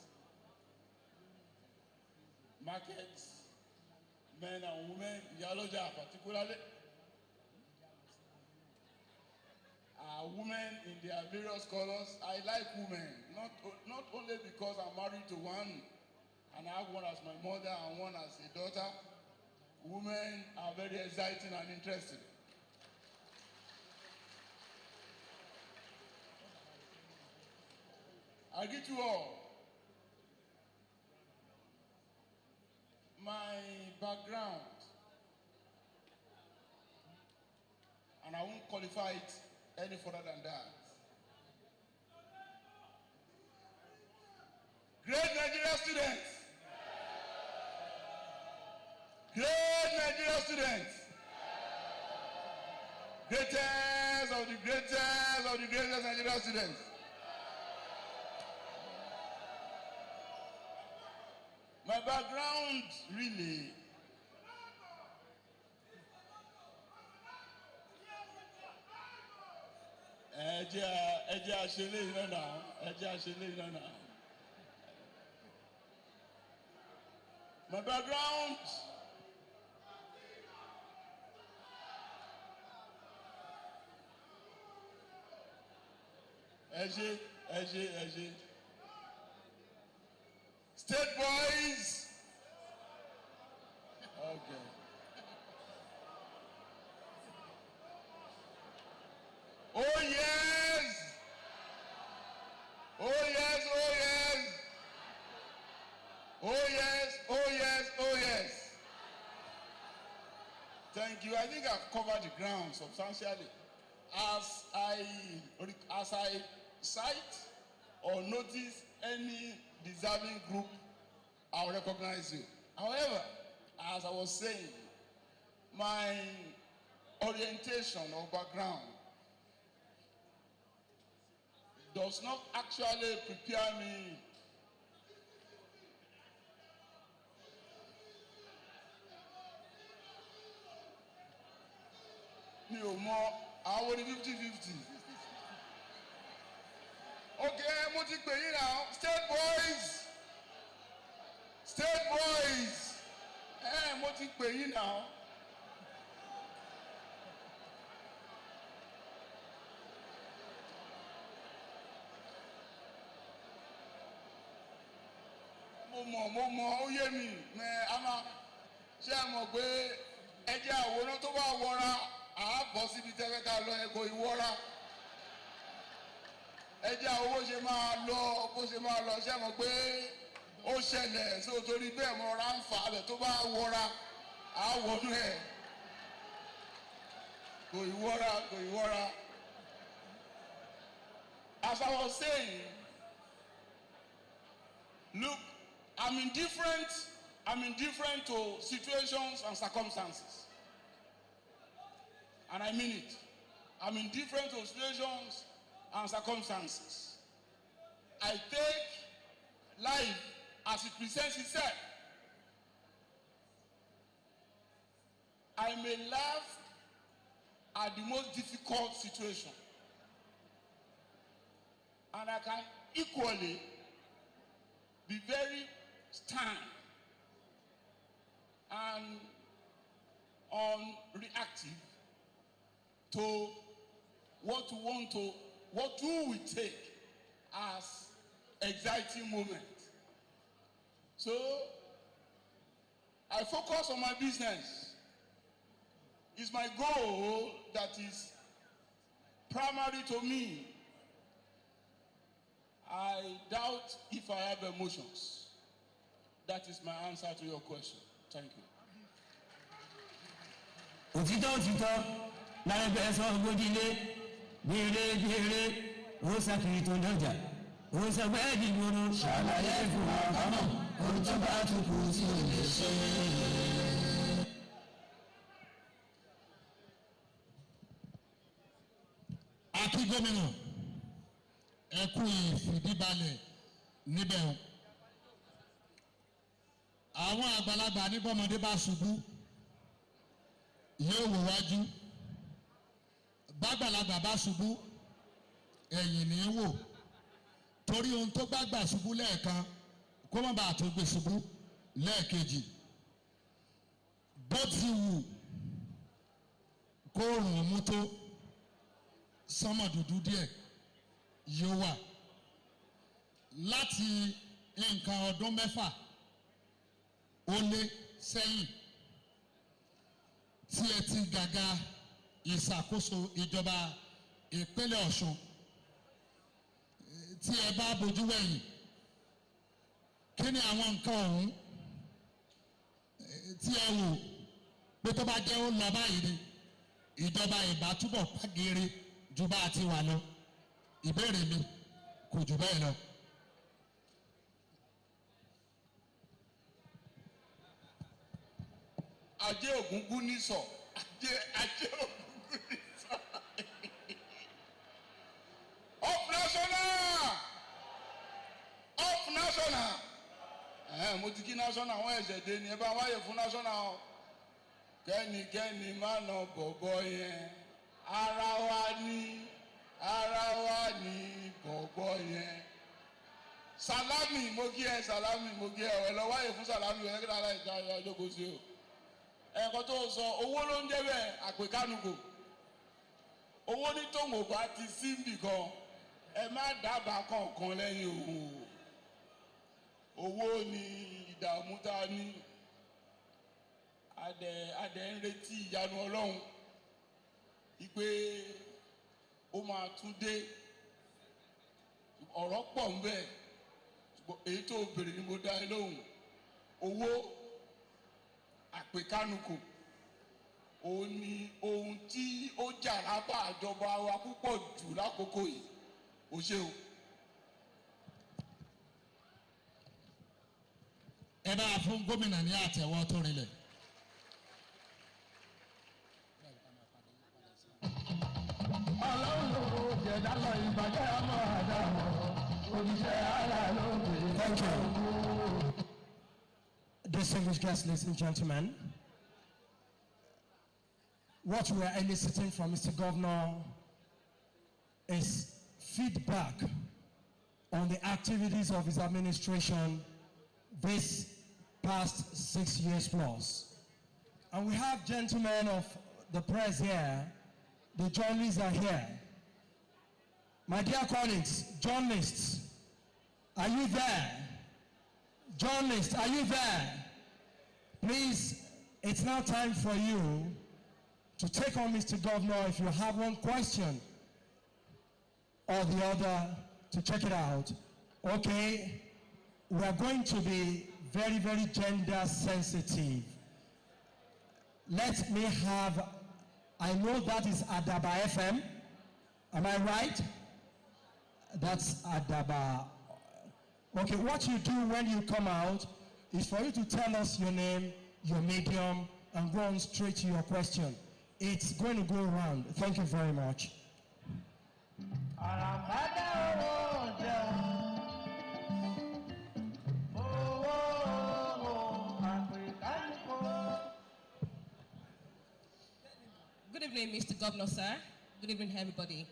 markets, men and women, Yaloja particularly, women in their various colors. I like women, not only because I'm married to one and I have one as my mother and one as a daughter. Women are very exciting and interesting. I greet you all. My background, and I won't qualify it any further than that. Great Nigerian students. Great Nigerian students. Greatest of the greatest of the greatest Nigerian students. My background really my background State boys. Okay. Oh yes. Oh yes, oh yes. Oh yes, oh yes, oh yes. Thank you. I think I've covered the ground substantially. As I cite or notice any deserving group, I'll recognize you. However, as I was saying, my orientation or background does not actually prepare me mi ò mọ àwọn ní 50-50. Okay, mo ti pè yín now. State boys. State boys. Mo ti pè yín now. Mo mọ̀ ó yé mi ṣé ẹ mọ̀ pé ẹjẹ́ àwòrán tó bá wọra àábọ̀ síbi tẹ́fẹ́ ká lọ ẹ̀kọ́ ìwọ́ra ẹjẹ́ àwọn bó ṣe máa lọ ṣé ẹ mọ̀ pé ó ṣẹlẹ̀ sí òtórí bẹ́ẹ̀ mọ́ ra ń fà á bẹ̀ tó bá wọra àáwọ̀nú ẹ̀ kò ìwọ́ra. As I was saying, look, I'm indifferent to situations and circumstances. And I mean it. I'm indifferent to situations and circumstances. I take life as it presents itself. I may laugh at the most difficult situation. And I can equally be very stern and unreactive to what you will take as exciting moment. So I focus on my business. It's my goal that is primary to me. I doubt if I have emotions. That is my answer to your question. Thank you. Òtítọ́ lára ẹgbẹ́ sọ gbódìlé gbére ó sàkiri tó lọ́jà ó sọgbẹ́ ìdìbòrò ṣàlàyé fún àkámọ̀ ohun tó bá tún kù tí ò lè ṣe. Akí gómìnà ẹ kú ìfìdíbalẹ̀ níbẹ̀ o. Àwọn àgbàlagbà ní bọ́mọdé bá ṣubú yóò wò wájú, bàgbàlagbà bá ṣubú ẹ̀yìn ní wò, torí ohun tó gbàgbà ṣubú lẹ́ẹ̀kan kó má bàa tó gbé ṣubú lẹ́ẹ̀kejì. Bó ti wù kó rùn mú tó sánmọ̀ dúdú díẹ̀ yóò wà láti nǹkan ọdún 6 ó lé sẹ́yìn tí ẹ ti gàgà ìṣàkóso ìjọba ìpínlẹ̀ Ọ̀ṣun, tí ẹ bá bojú wẹ̀yìn kí ni àwọn nǹkan ọ̀hún tí ẹ wò pé tó bá jẹ́ ó lọ báyìí ni ìjọba ìbá túbọ̀ pàgẹ́rẹ́ ju bá a ti wà lọ? Ìbéèrè mi kò jù bẹ́ẹ̀ lọ. Ajé Ògúngún ní sọ. Ajé Ògúngún ní sọ. Up national. Mo ti kí national wọ́n ẹ̀ṣẹ̀ dé ni ẹ bá wáyé fún national. Kẹ́nikẹ́ni má nà bọ̀bọ̀ yẹn. Ara wa ní bọ̀bọ̀ yẹn. Salami mo kí ẹ ẹ lọ wáyé fún Salami ẹ kí lára ìjà ìjókòó sí o. Ẹ̀kọ́ tó sọ owó ló ń jẹ́ bẹ́ẹ̀ àpèkánukò. Owó ní tòun ò bá ti sí nìkan ẹ má dábàá kọ̀ọ̀kan lẹ́yìn òun. Owó ni ìdààmú tá a ní. Adẹ̀ ń retí ìyanu Ọlọ́run ìpè ó máa tún dé. Ọ̀rọ̀ pọ̀ ń bẹ ṣùgbọ́n èyí tó béèrè ni mo dá ẹ lóhùn. Owó àpèkánukò òun ni ohun tí ó jà lábà àjọba wa púpọ̀ jù lákòókò yìí. Ó ṣe o. Ẹ bá a fún gómìnà ní àtẹ̀wọ́ tó rinlẹ̀. Ọlọ́run ló jẹ̀dá lọ ìbàjẹ́ ọmọ àdàmọ̀ òṣìṣẹ́ ara ló gbé. Thank you. Distinguished guests, ladies and gentlemen, what we are eliciting from Mr. Governor is feedback on the activities of his administration this past 6 years plus. And we have gentlemen of the press here, the journalists are here. My dear colleagues, journalists, are you there? Journalists, are you there? Please, it's now time for you to take on Mr. Governor if you have one question or the other to check it out. Okay, we are going to be very, very gender sensitive. Let me have, I know that is Adaba FM. Am I right? That's Adaba. Okay, what you do when you come out is for you to tell us your name, your medium, and go on straight to your question. It's going to go around. Thank you very much. Good evening, Mr. Governor, sir. Good evening, everybody.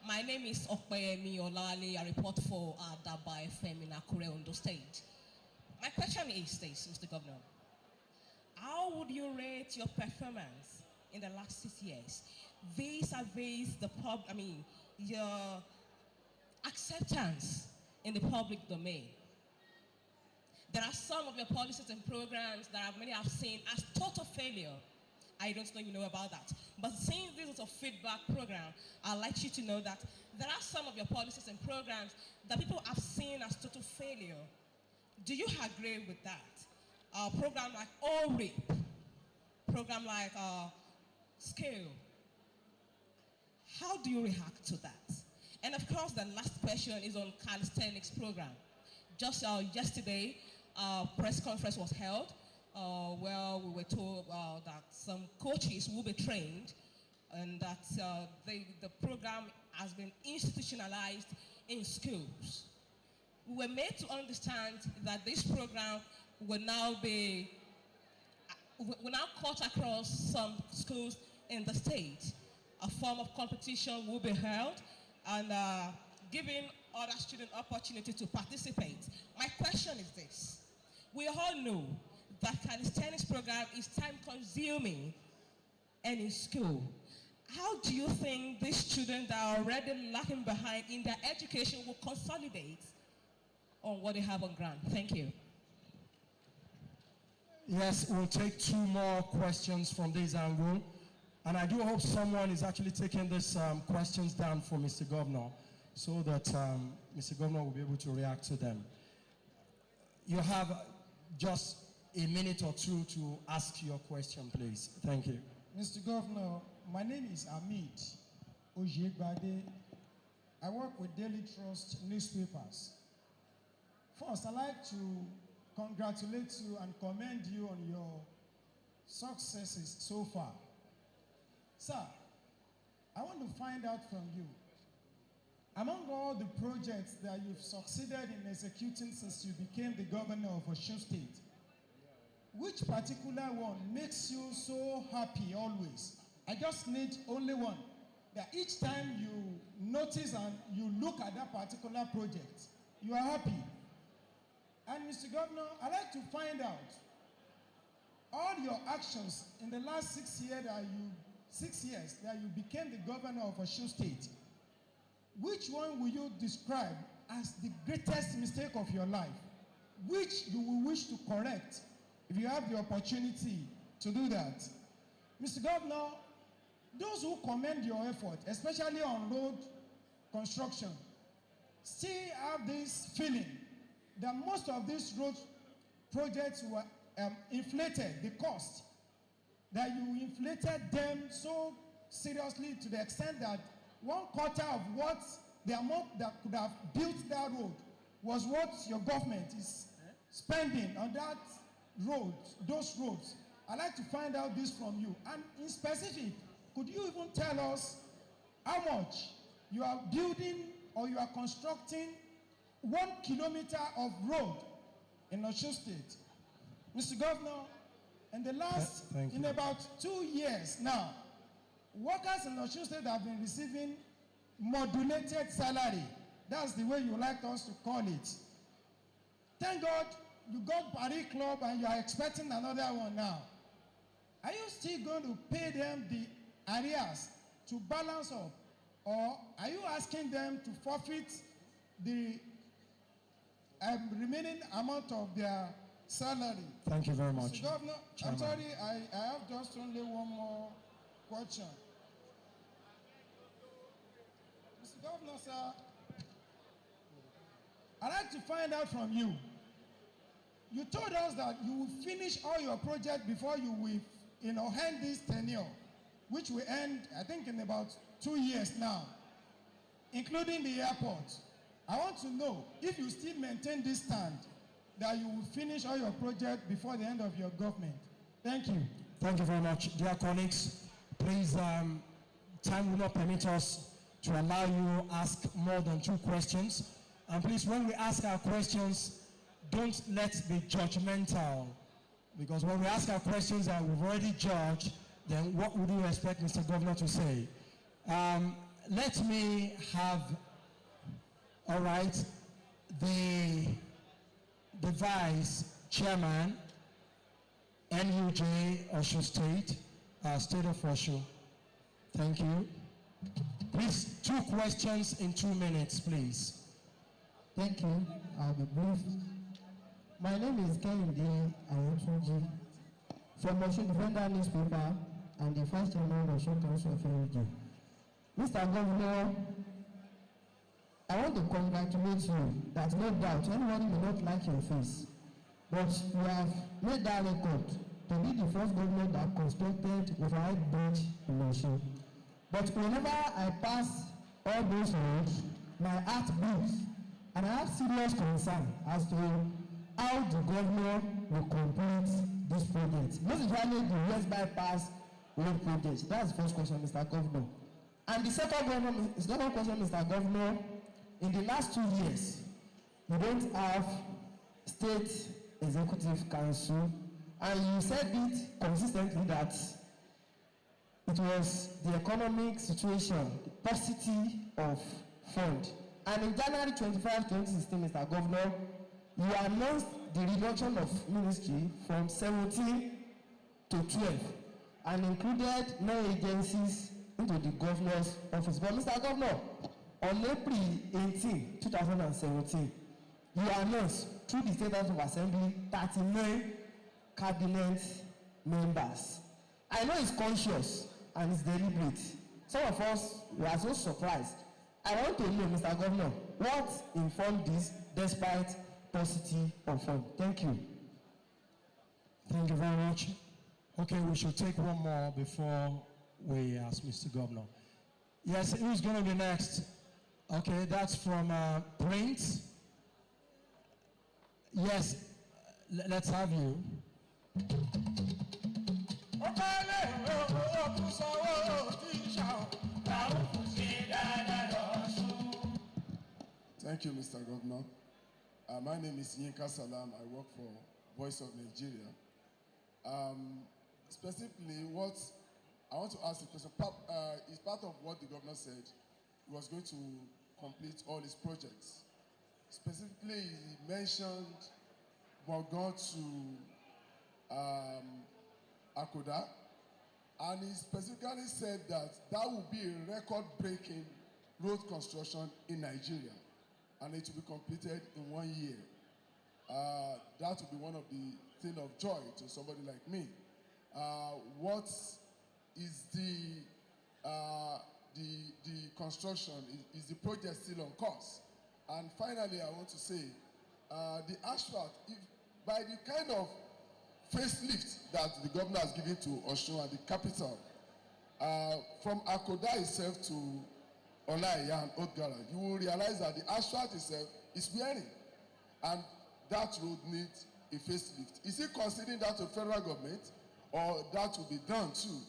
My name is Ogbeni Rauf. I report for Adaba FM in Akure, Ondo State. My question is this, Mr. Governor. How would you rate your performance in the last 6 years vis-a-vis your acceptance in the public domain? There are some of your policies and programs that many have seen as total failure. I don't know you know about that. But since this is a feedback program, I'd like you to know that there are some of your policies and programs that people have seen as total failure. Do you agree with that? Program like ORIP, program like Scale. How do you react to that? And of course, the last question is on calisthenics program. Just yesterday, press conference was held where we were told that some coaches will be trained and that the program has been institutionalized in schools. We were made to understand that this program will now cut across some schools in the state. A form of competition will be held and giving other students opportunity to participate. My question is this. We all know that calisthenics program is time-consuming and in school. How do you think these students that are already lagging behind in their education will consolidate on what they have on ground? Thank you. Yes, we'll take 2 more questions from this angle. And I do hope someone is actually taking these questions down for Mr. Governor so that Mr. Governor will be able to react to them. You have just a minute or 2 to ask your question, please. Thank you. Mr. Governor, my name is Amit Ojegbade. I work with Daily Trust newspapers. First, I'd like to congratulate you and commend you on your successes so far. Sir, I want to find out from you, among all the projects that you've succeeded in executing since you became the governor of Osun State, which particular one makes you so happy always? I just need only one. That each time you notice and you look at that particular project, you are happy. And Mr. Governor, I'd like to find out all your actions in the last 6 years that you became the governor of Osun State. Which one will you describe as the greatest mistake of your life? Which you will wish to correct if you have the opportunity to do that? Mr. Governor, those who commend your effort, especially on road construction, still have this feeling that most of these road projects were inflated, the cost, that you inflated them so seriously to the extent that 1/4 of what the amount that could have built that road was what your government is spending on that road, those roads. I'd like to find out this from you. And in specific, could you even tell us how much you are building or you are constructing 1 kilometer of road in Osun State? Mr. Governor, in the last, in about 2 years now, workers in Osun State have been receiving modulated salary. That's the way you like us to call it. Thank God you got Paris Club and you are expecting another one now. Are you still going to pay them the arrears to balance up? Or are you asking them to forfeit the remaining amount of their salary? Thank you very much. Mr. Governor, Chairman. I'm sorry, I have just only one more question. Mr. Governor, sir, I'd like to find out from you. You told us that you will finish all your projects before you will, end this tenure, which will end, I think, in about 2 years now, including the airport. I want to know if you still maintain this stand that you will finish all your projects before the end of your government. Thank you. Thank you very much. Dear colleagues, please, time will not permit us to allow you to ask more than 2 questions. And please, when we ask our questions, don't let's be judgmental. Because when we ask our questions that we've already judged, then what would you expect Mr. Governor to say? Let me have, all right, the Vice Chairman, NUJ Osun State, State of Osun. Thank you. Please, 2 questions in 2 minutes, please. Thank you. I'll be brief. My name is Kehinde Ayotunji from Osun Defender newspaper and the Vice Chairman of Osun Council of NUJ. Mr. Governor, I want to congratulate you that no doubt anybody may not like your face, but you have made that record to be the first governor that constructed overhead bridge in Osun. But whenever I pass all those roads, my heart beats, and I have serious concern as to how the governor will complete this project, most especially the West Bypass road project. That's the first question, Mr. Governor. And the second question, Mr. Governor, in the last 2 years, we don't have State Executive Council, and you said it consistently that it was the economic situation, the paucity of fund. And in January 25, 2016, Mr. Governor, you announced the reduction of ministry from 17 to 12 and included 9 agencies into the governor's office. But Mr. Governor, on April 18, 2017, you announced through the State House of Assembly 39 cabinet members. I know it's conscious and it's deliberate. Some of us were so surprised. I want to know, Mr. Governor, what informed this despite paucity of fund? Thank you. Thank you very much. Okay, we should take one more before we ask Mr. Governor. Yes, who's going to be next? Okay, that's from Prince. Yes, let's have you. Thank you, Mr. Governor. My name is Yinka Salam. I work for Voice of Nigeria. Specifically, what I want to ask the question is part of what the governor said. He was going to complete all his projects. Specifically, he mentioned Bogon to Akoda, and he specifically said that that would be a record-breaking road construction in Nigeria, and it will be completed in 1 year. That would be one of the things of joy to somebody like me. What is the construction? Is the project still on course? And finally, I want to say, the asphalt, if by the kind of facelift that the governor has given to Osun and the capital, from Akoda itself to Olaiya and Old Garage, you will realize that the asphalt itself is wearing, and that road needs a facelift. Is he considering that to federal government, or that will be done too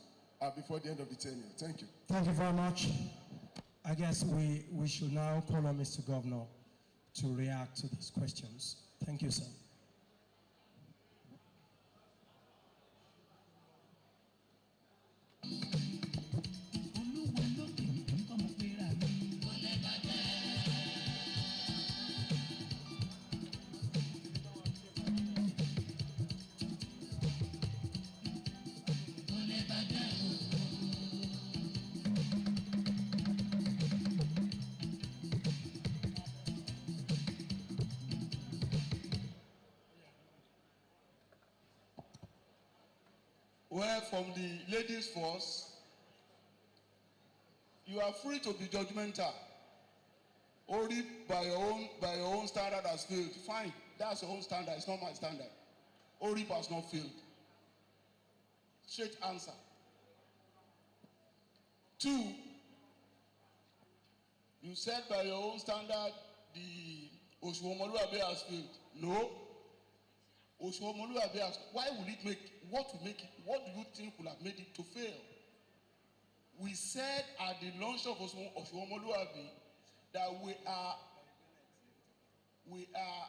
before the end of the tenure? Thank you. Thank you very much. I guess we should now call on Mr. Governor to react to these questions. Thank you, sir. Well, from the ladies first, you are free to be judgmental. Only by your own standard has failed. Fine, that's your own standard. It's not my standard. ORIP has not failed. Straight answer. 2, you said by your own standard the Osuomoluabe has failed. No. Osuomoluabe has. Why will it make? What do you think will have made it to fail? We said at the launch of Osuomoluabe that we are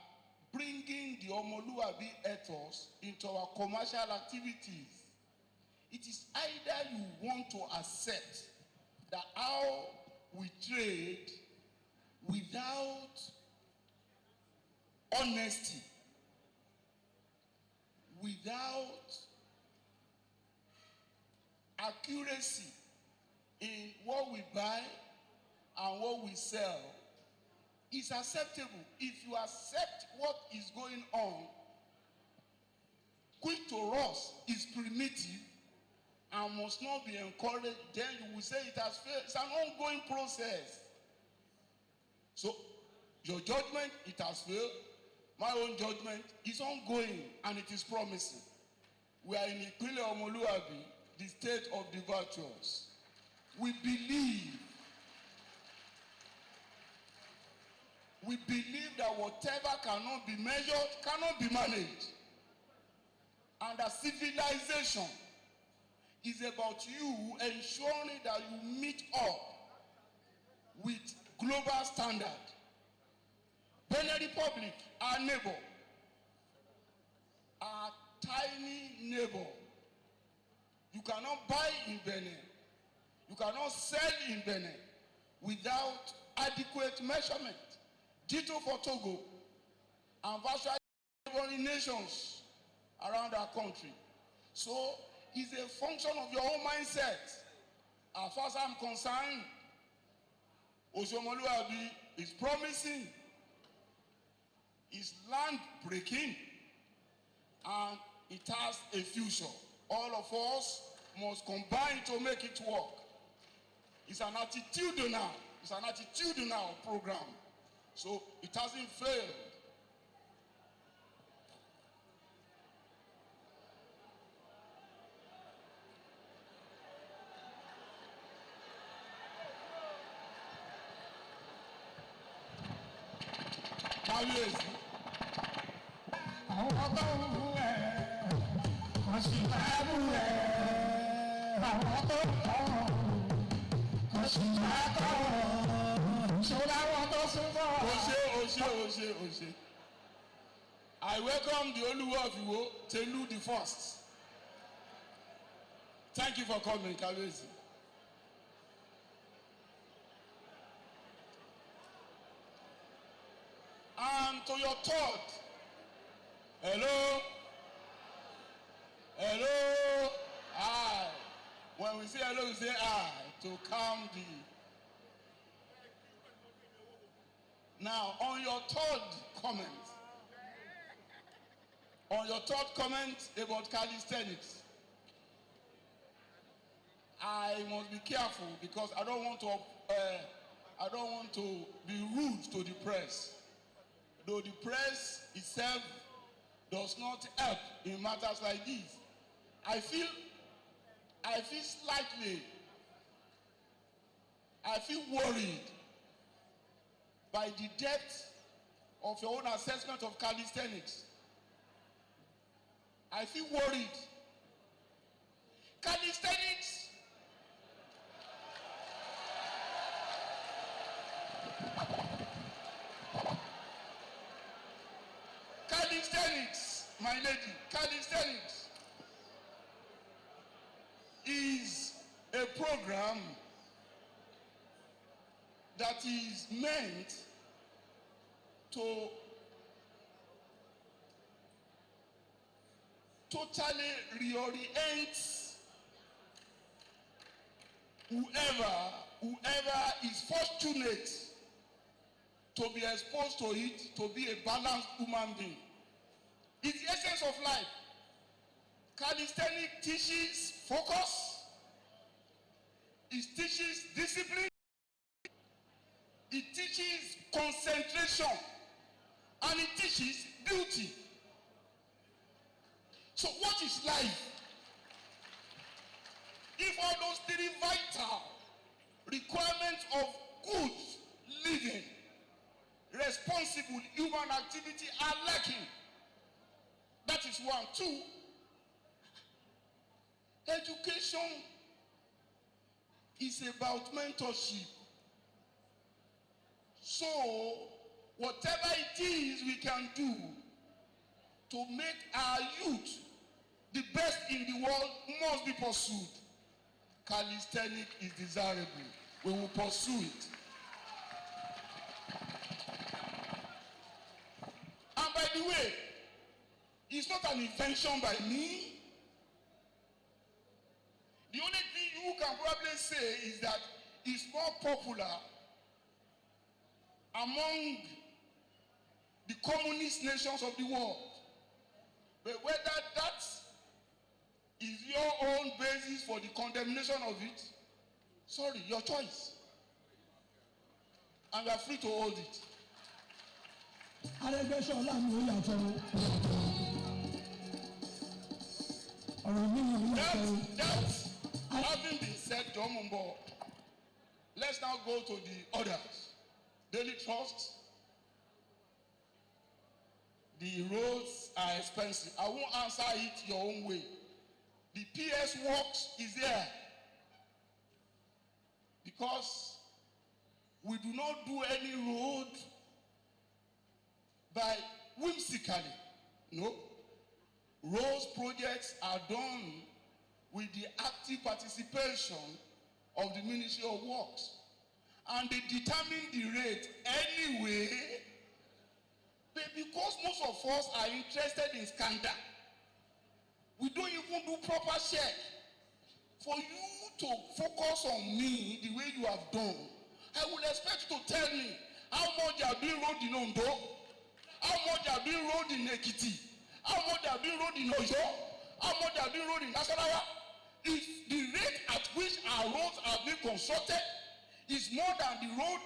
bringing the Omoluabe ethos into our commercial activities. It is either you want to accept that how we trade without honesty, without accuracy in what we buy and what we sell is acceptable. If you accept what is going on, quick to us is primitive and must not be encouraged, then you will say it has failed. It's an ongoing process. So, your judgment, it has failed. My own judgment is ongoing and it is promising. We are in Ipinle Omoluabe, the state of the virtuous. We believe that whatever cannot be measured cannot be managed. And that civilization is about you ensuring that you meet up with global standard. Benin Republic, our neighbor, our tiny neighbor. You cannot buy in Benin. You cannot sell in Benin without adequate measurement. Ditto for Togo and virtually nations around our country. So it's a function of your own mindset. As far as I'm concerned, Osuomoluabe is promising, is land breaking, and it has a future. All of us must combine to make it work. It's an attitudinal program. So it hasn't failed. I welcome the Oluwa of Iwo, Telu the First. Thank you for coming, Kabezi. And to your third, hello, I. When we say hello, we say I, to calm the. Now, on your third comment about calisthenics, I must be careful because I don't want to be rude to the press. Though the press itself does not help in matters like this. I feel worried by the depth of your own assessment of calisthenics. I feel worried. Calisthenics my lady, calisthenics is a program that is meant to totally reorient whoever is fortunate to be exposed to it, to be a balanced human being. It's the essence of life. Calisthenics teaches focus, it teaches discipline, it teaches concentration, and it teaches beauty. So what is life? If all those three vital requirements of good living, responsible human activity are lacking, that is one. Two, education is about mentorship. So, whatever it is we can do to make our youth the best in the world must be pursued. Calisthenics is desirable. We will pursue it. And by the way, it's not an invention by me. The only thing you can probably say is that it's more popular among the communist nations of the world. But whether that is your own basis for the condemnation of it, sorry, your choice. And you are free to hold it. Aregbesola mi ò yàtọ̀ ọ̀rọ̀ mi ò yàtọ̀. That having been said, John Mumbo, let's now go to the others. Daily Trust. The roads are expensive. I won't answer it your own way. The PS Works is there because we do not do any road by whimsically. No. Roads projects are done with the active participation of the Ministry of Works. And they determine the rate anyway. But because most of us are interested in scandal, we don't even do proper check. For you to focus on me the way you have done, I would expect you to tell me how much you are doing road in Ondo, how much you are doing road in Ekiti, how much you are doing road in Oyo, how much you are doing road in Nasarawa. If the rate at which our roads are being constructed is more than the road,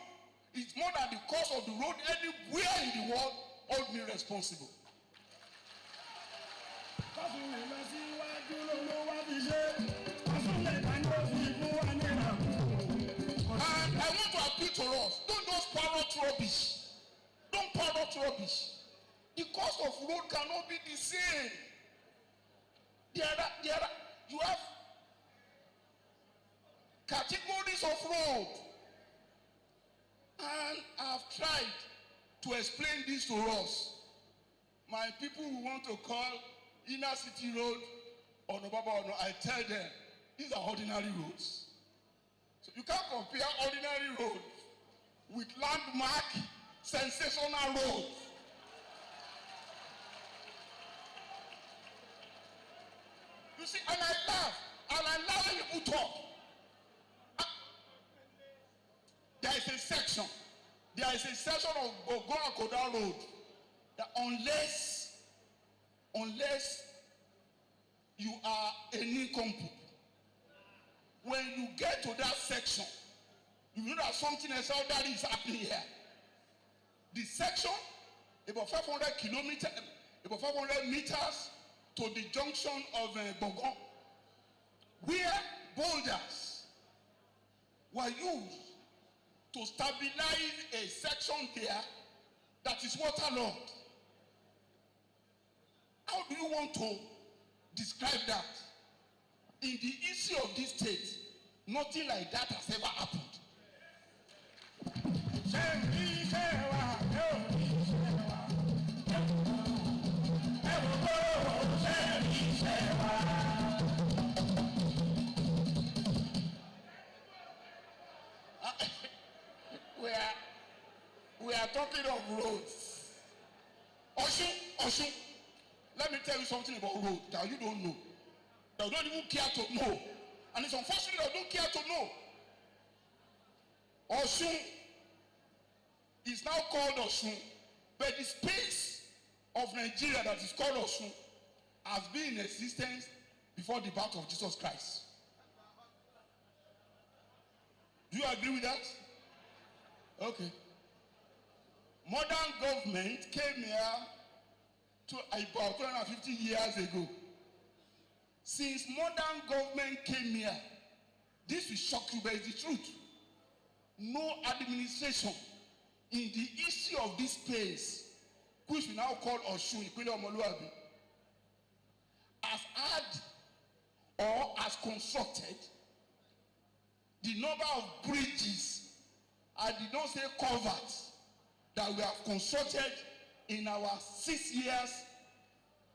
it's more than the cost of the road anywhere in the world, hold me responsible. And I want to appeal to us, don't just parrot rubbish. Don't parrot rubbish. The cost of road cannot be the same. You have categories of road. And I've tried to explain this to us. My people who want to call inner city road or Nobaba, I tell them, these are ordinary roads. So you can't compare ordinary road with landmark, sensational road. You see, and I laugh when people talk. There is a section of Ogoakoda Road that unless you are a nincompoop, when you get to that section, you know that something else out there is happening here. The section, about 500 kilometers, about 500 meters to the junction of Bogon, where boulders were used to stabilize a section there that is waterlogged. How do you want to describe that? In the history of this state, nothing like that has ever happened. We are talking of roads. Osun, let me tell you something about road that you don't know. That you don't even care to know. And it's unfortunate that you don't care to know. Osun is now called Osun, but the space of Nigeria that is called Osun has been in existence before the birth of Jesus Christ. Do you agree with that? Okay. Modern government came here to about 250 years ago. Since modern government came here, this will shock you, but it's the truth. No administration in the history of this place, which we now call Osun, Ìpínlẹ̀ Ọmọlúwàbí, has had or has constructed the number of bridges, I did not say culverts, that we have constructed in our 6 years,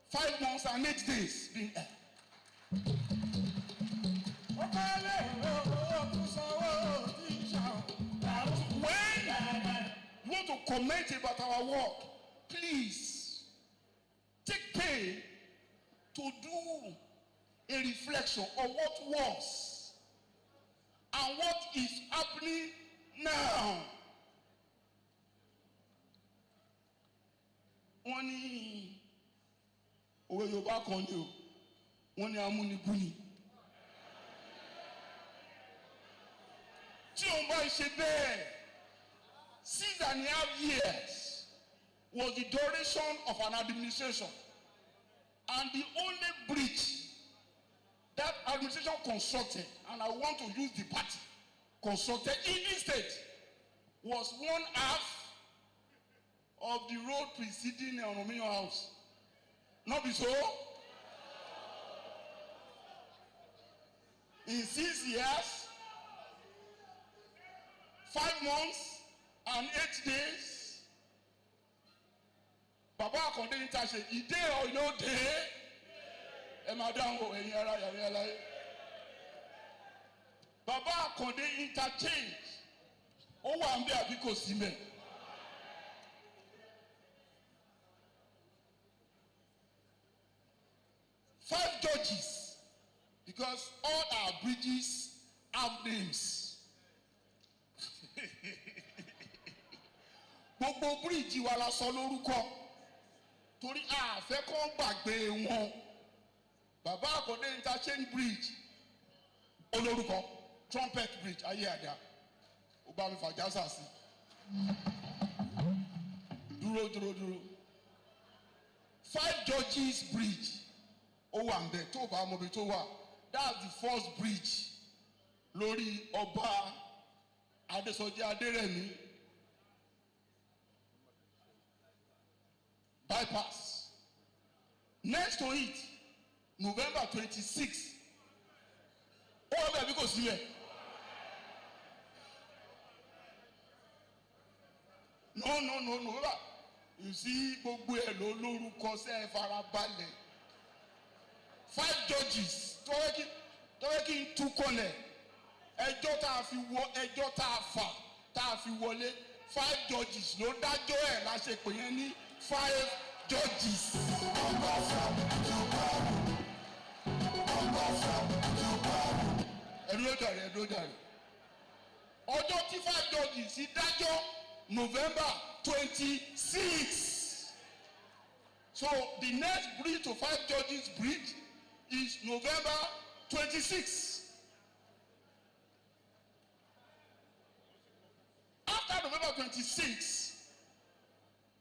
5 months and 8 days being here. When you want to comment about our work, please take pain to do a reflection of what was and what is happening now. Wọ́n ní òwe Yorùbá kan ní o, wọ́n ní amúnibúni. Tí òun bá ṣe bẹ́ẹ̀, 6.5 years was the duration of an administration, and the only bridge that administration constructed, and I want to use the party, constructed in this state, was 1/2 of the road preceding Onomio House. Not be so? In 6 years, 5 months and 8 days, Baba Akonde Intashe, Ide or no day, and Madam Oyenyara. Baba Akonde interchange. Oh, I'm there because he may. Five judges, because all our bridges have names. Gbogbo bridge wa la sọ lórúkọ torí a fẹ́ kó gbàgbé wọn. Baba Akonde interchange bridge olórúkọ trumpet bridge ayé àdá ó bá mi fàjà sàsì. Dúró. 5 judges bridge ó wà ńbẹ̀ tó bá mọ̀ bí tó wà. That's the first bridge lórí Ọba Adésọjí Adérẹ̀mí bypass. Next to it, November 26. Ó wà bẹ́ẹ̀ bí kò sílẹ̀. No. You see, gbogbo ẹ̀ ló lórúkọ sẹ́ farabalẹ̀. 5 judges tọ́wẹ́ kí n tú kọ́lẹ̀. Ẹjọ́ tá a fi wọ ẹjọ́ tá a fi wọlé 5 judges ló dájọ́ ẹ̀ la ṣe pè yẹn ní 5 judges. Ẹ̀rú ló jàre. Ọjọ́ tí 5 judges sí dájọ́ November 26. So the next bridge to 5 judges bridge is November 26. After November 26,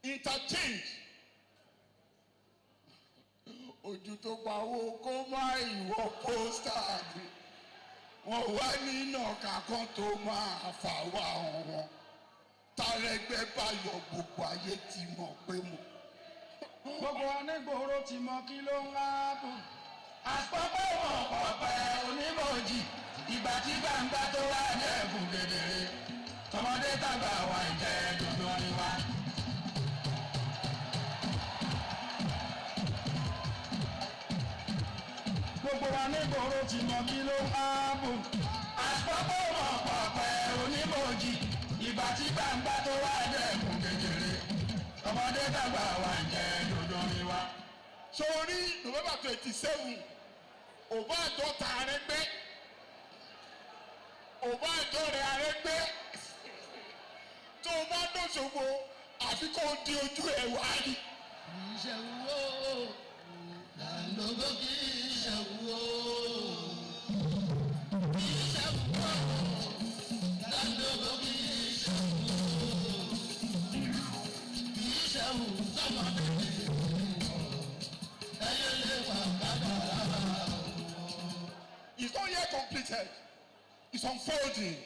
interchange. Ojú tó pa owó kó má ìwọ pósítà ni. Wọ́n wá nínú ọ̀kà kan tó máa fà wá wọn. Tàrẹgbẹ́ báyọ̀ gbogbo ayé ti mọ̀ pé mo. Gbogbo anígboro ti mọ kí ló ń hábù. Àpapọ̀ wọn ọ̀pẹ onímọ̀jì. Ìgbà tí gbangba tó wà ní ẹ̀bùn kedere. Tọmọdé tàgbà wà ń jẹ dúdú ni wá. Gbogbo anígboro ti mọ kí ló ń hábù. Àpapọ̀ wọn ọ̀pẹ onímọ̀jì. Ìgbà tí gbangba tó wà ní ẹ̀bùn kedere. Tọmọdé tàgbà wà ń jẹ dúdú ni wá. Sórí November 27, òbá àjọta Arẹ́gbẹ́, òbá àjọrẹ̀ Arẹ́gbẹ́, tó o bá dòṣogbo àfi kó o di ojú ẹ̀ wá rí. Ìṣẹ̀wó It's not yet completed. It's unfolding.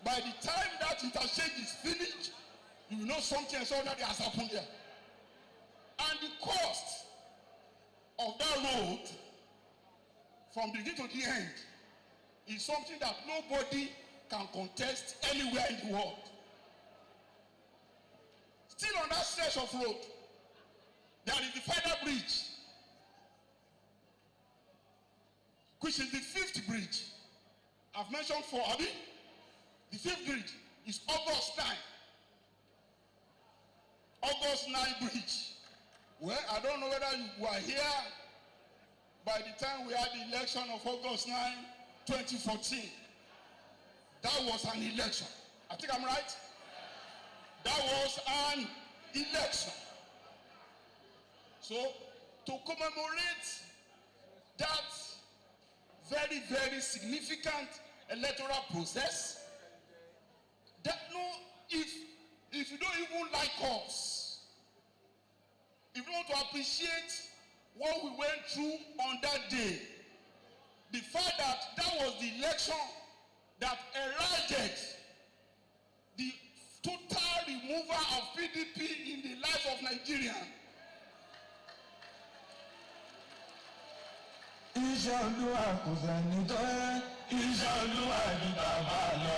By the time that interchange is finished, you will know something else already has happened there. And the cost of that road from the beginning to the end is something that nobody can contest anywhere in the world. Still on that stretch of road, there is the Feather Bridge, which is the 5th bridge. I've mentioned 4, Abi. The 5th bridge is August 9. August 9 bridge. Well, I don't know whether you were here by the time we had the election of August 9, 2014. That was an election. I think I'm right? That was an election. So, to commemorate that very, very significant electoral process, that if you don't even like us, if you want to appreciate what we went through on that day, the fact that that was the election that eradicted the total removal of PDP in the lives of Nigerians. Iṣẹ́ Olúwa kò sẹ́ni tó yẹ, iṣẹ́ Olúwa ju bàbá lọ.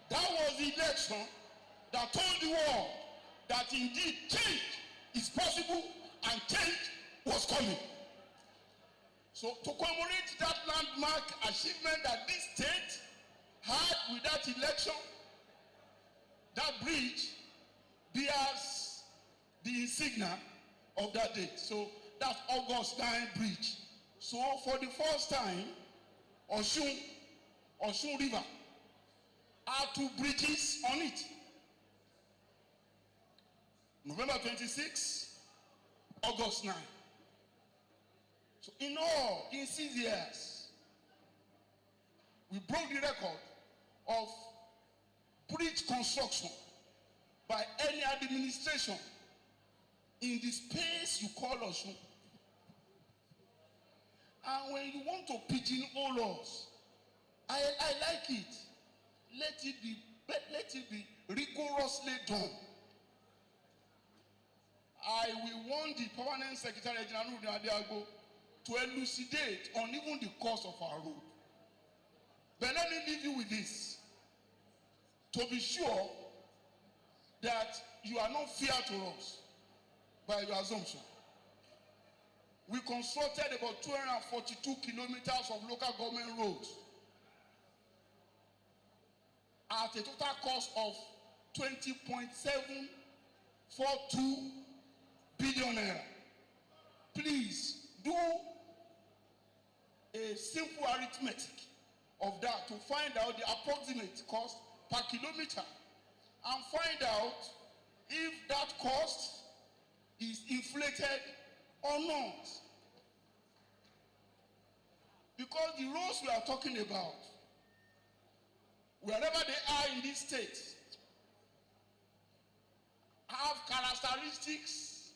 That was the election that told the world that indeed change is possible and change was coming. So to commemorate that landmark achievement that this state had with that election, that bridge bears the insignia of that date. So that's August 9 bridge. So for the first time, Osun River had 2 bridges on it. November 26, August 9. So in all, in 6 years, we broke the record of bridge construction by any administration in the space you call Osun. And when you want to pigeonhole us, I like it. Let it be rigorously done. I will want the permanent Secretary General to elucidate on even the cost of our road. But let me leave you with this. To be sure that you are not fair to us by your assumption. We constructed about 242 kilometers of local government roads at a total cost of 20.742 billion naira. Please do a simple arithmetic of that to find out the approximate cost per kilometer and find out if that cost is inflated or not. Because the roads we are talking about, wherever they are in this state, have characteristics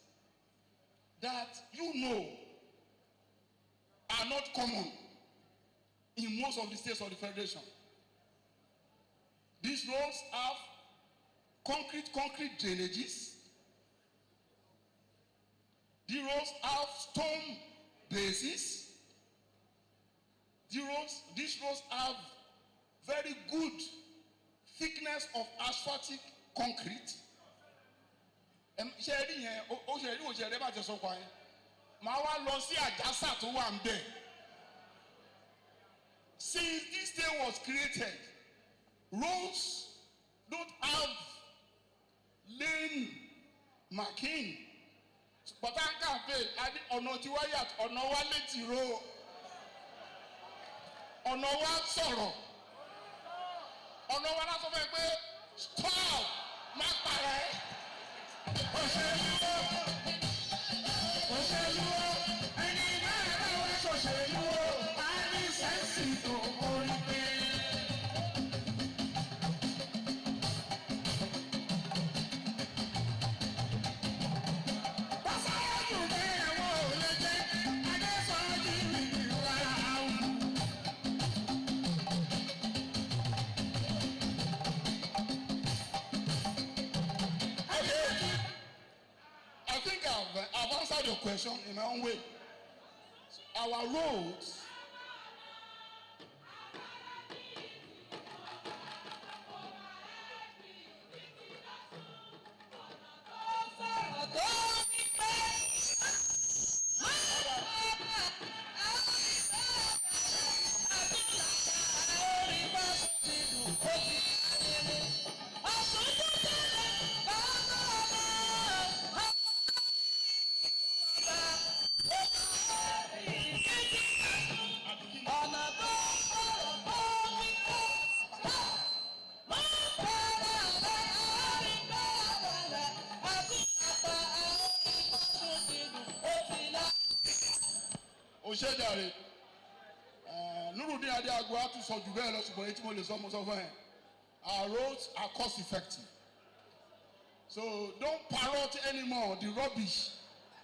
that are not common in most of the states of the Federation. These roads have concrete drainages. The roads have stone bases. These roads have very good thickness of asphaltic concrete. Since this day was created, roads don't have lane marking. But I can't fail. Ọ̀nà tí wá yàtọ̀, ọ̀nà wa létí ro, ọ̀nà wa sọ̀rọ̀, ọ̀nà wa lásán fẹ́ pé stop má parẹ́. òṣèlú ẹni náà bá wá ṣòṣèlú á ní sẹ́ǹsì tó orí pé. I've answered your question in my own way. Our roads Oshedare, Nurudin Adiago had to solve the loss of it. Our roads are cost effective. So don't parrot anymore the rubbish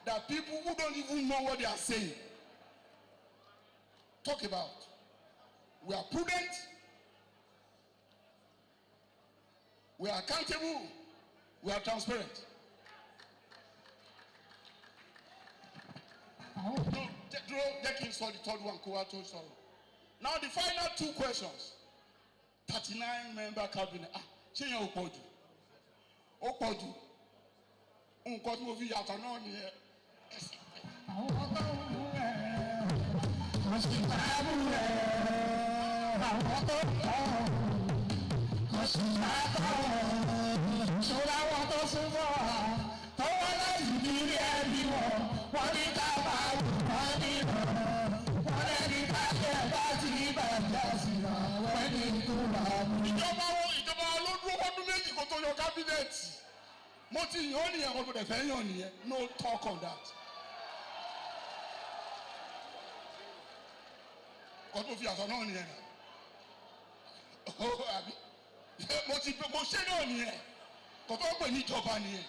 that people who don't even know what they are saying talk about. We are prudent, we are accountable, we are transparent. They can solve the third one. Now the final two questions. 39 member cabinet. Ṣé yẹn ò pọ̀ jù? Ó pọ̀ jù. Nǹkan tí mo fi yàtọ̀ náà nìyẹn. Àwọn tó ń mú ẹ̀ kò sì máa mú ẹ̀. Àwọn tó ń tọ̀ kò sì máa tọ̀. Ṣọlá wọn tó súnmọ́ wa tó wá láti ní ilé ẹbí wọn. Wọ́n ní ká máa wù wọ́n ní ìrọ̀. Wọ́n lẹ́ni ká ṣe bá ti bàjẹ́ sí i. Wọ́n ní tó máa mú. Ìjọba ló dúró ọdún méjì kó tó yọ kábínẹ̀tì. Mo ti yàn ó nìyẹn, mo dẹ̀ fẹ́ yàn nìyẹn. No talk on that. Kọ́ tó fi àṣọ náà nìyẹn. Mo ṣe náà nìyẹn. Kọ́ tó pè ní ìjọba nìyẹn.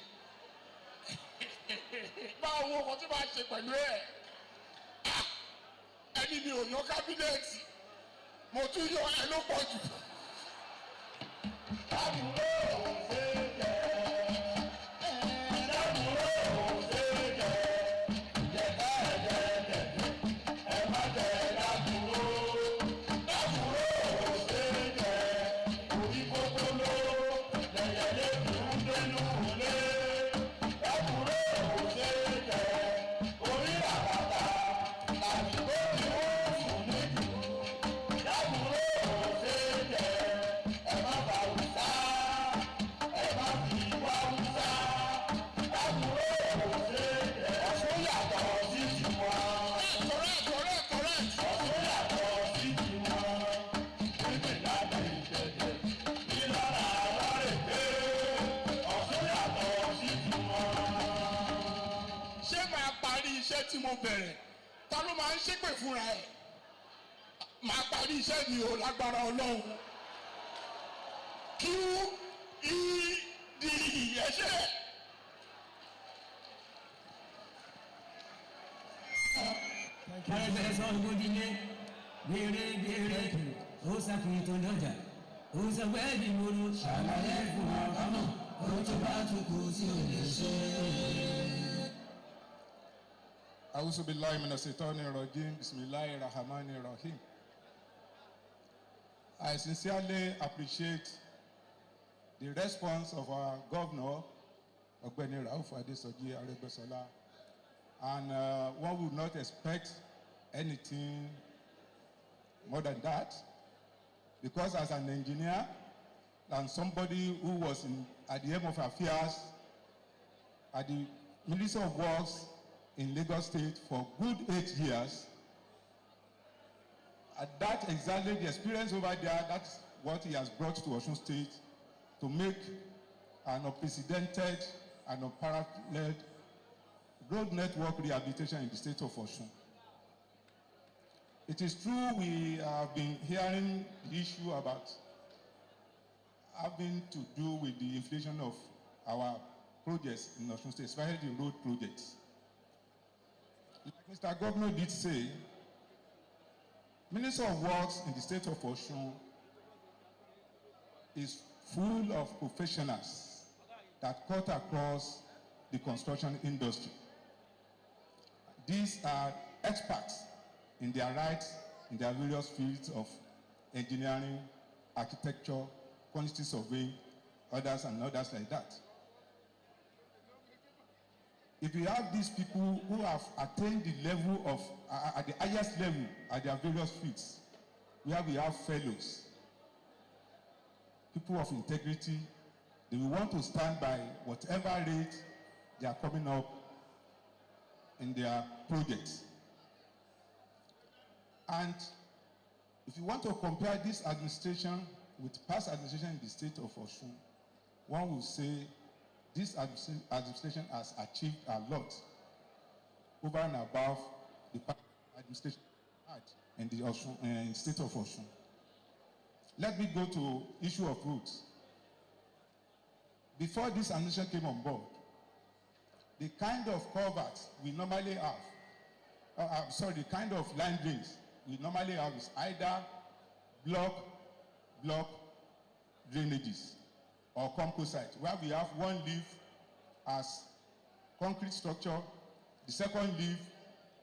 Báwo ọkọ̀ tí máa ṣe pẹ̀lú ẹ̀? Ẹni mi ò yan kábínẹ̀tì. Mo tún yọ ẹ ló pọ̀ jù. Tí mo bẹ̀rẹ̀ ta ló máa ń ṣépè fúnra ẹ̀ máa parí iṣẹ́ mi ò lágbára Ọlọ́run QED ẹ̀ṣẹ̀. Ẹ̀ẹ́dẹ̀ sọ gbòdìlé gbèrègbèrè ó sàkùnrin tó lọ́jà ó sọ pé ẹ̀dì mo lu ṣàlàyé fún ọ̀gámọ̀ ó tó bá tó kù tí ò lè ṣe é. A'udhu billahi minash shaitanir rajim. Bismillahir rahmanir rahim. I sincerely appreciate the response of our governor, Ogbeni Rauf Aregbesola, and one would not expect anything more than that, because as an engineer and somebody who was at the helm of affairs at the Ministry of Works in Lagos State for good 8 years. That exactly the experience over there, that's what he has brought to Osun State to make an unprecedented and unparalleled road network rehabilitation in the state of Osun. It is true we have been hearing the issue about having to do with the inflation of our projects in Osun State, especially the road projects. Like Mr. Governor did say, Minister of Works in the state of Osun is full of professionals that cut across the construction industry. These are experts in their rights, in their various fields of engineering, architecture, quantity surveying, others and others like that. If you have these people who have attained the level of, at the highest level at their various fields, where we have fellows, people of integrity, they will want to stand by whatever rate they are coming up in their projects. And if you want to compare this administration with past administration in the state of Osun, one will say this administration has achieved a lot over and above the past administration had in the Osun, state of Osun. Let me go to issue of roads. Before this administration came on board, the kind of culverts we normally have, the kind of line drains we normally have is either block drainages or composite, where we have one leaf as concrete structure, the second leaf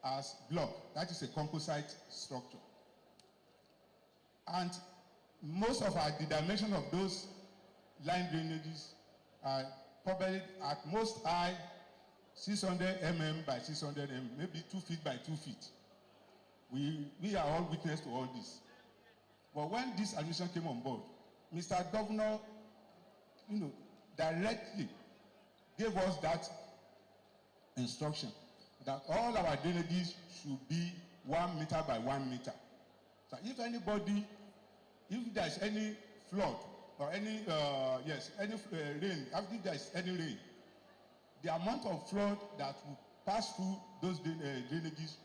as block. That is a composite structure. And most of the dimension of those line drainages are probably at most high 600 mm by 600 mm, maybe 2 feet by 2 feet. We are all witness to all this. But when this administration came on board, Mr. Governor, directly gave us that instruction that all our drainages should be 1 meter by 1 meter. So if there is any flood or any rain, if there is any rain, the amount of flood that will pass through those drainages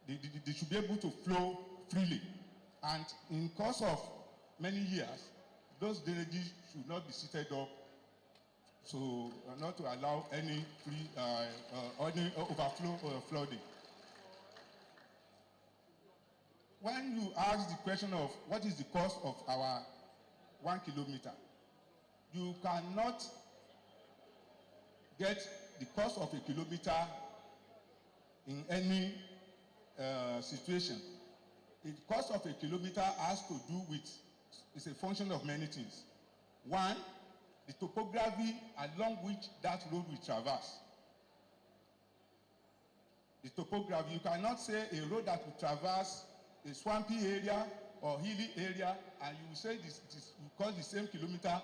they should be able to flow freely. And in course of many years, those drainages should not be seated up, so not to allow any any overflow or flooding. When you ask the question of what is the cost of our 1 kilometer, you cannot get the cost of a kilometer in any situation. The cost of a kilometer has to do with, it's a function of many things. One, the topography along which that road will traverse. The topography, you cannot say a road that will traverse a swampy area or hilly area, and you will say this will cost the same kilometer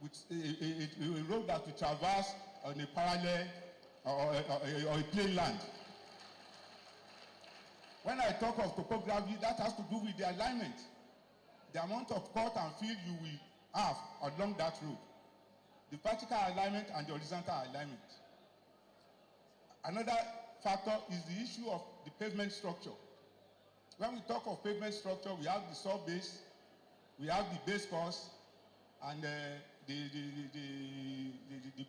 with a road that will traverse on a parallel or a plain land. When I talk of topography, that has to do with the alignment, the amount of cut and fill you will have along that road, the vertical alignment and the horizontal alignment. Another factor is the issue of the pavement structure. When we talk of pavement structure, we have the sub-base, we have the base course, and the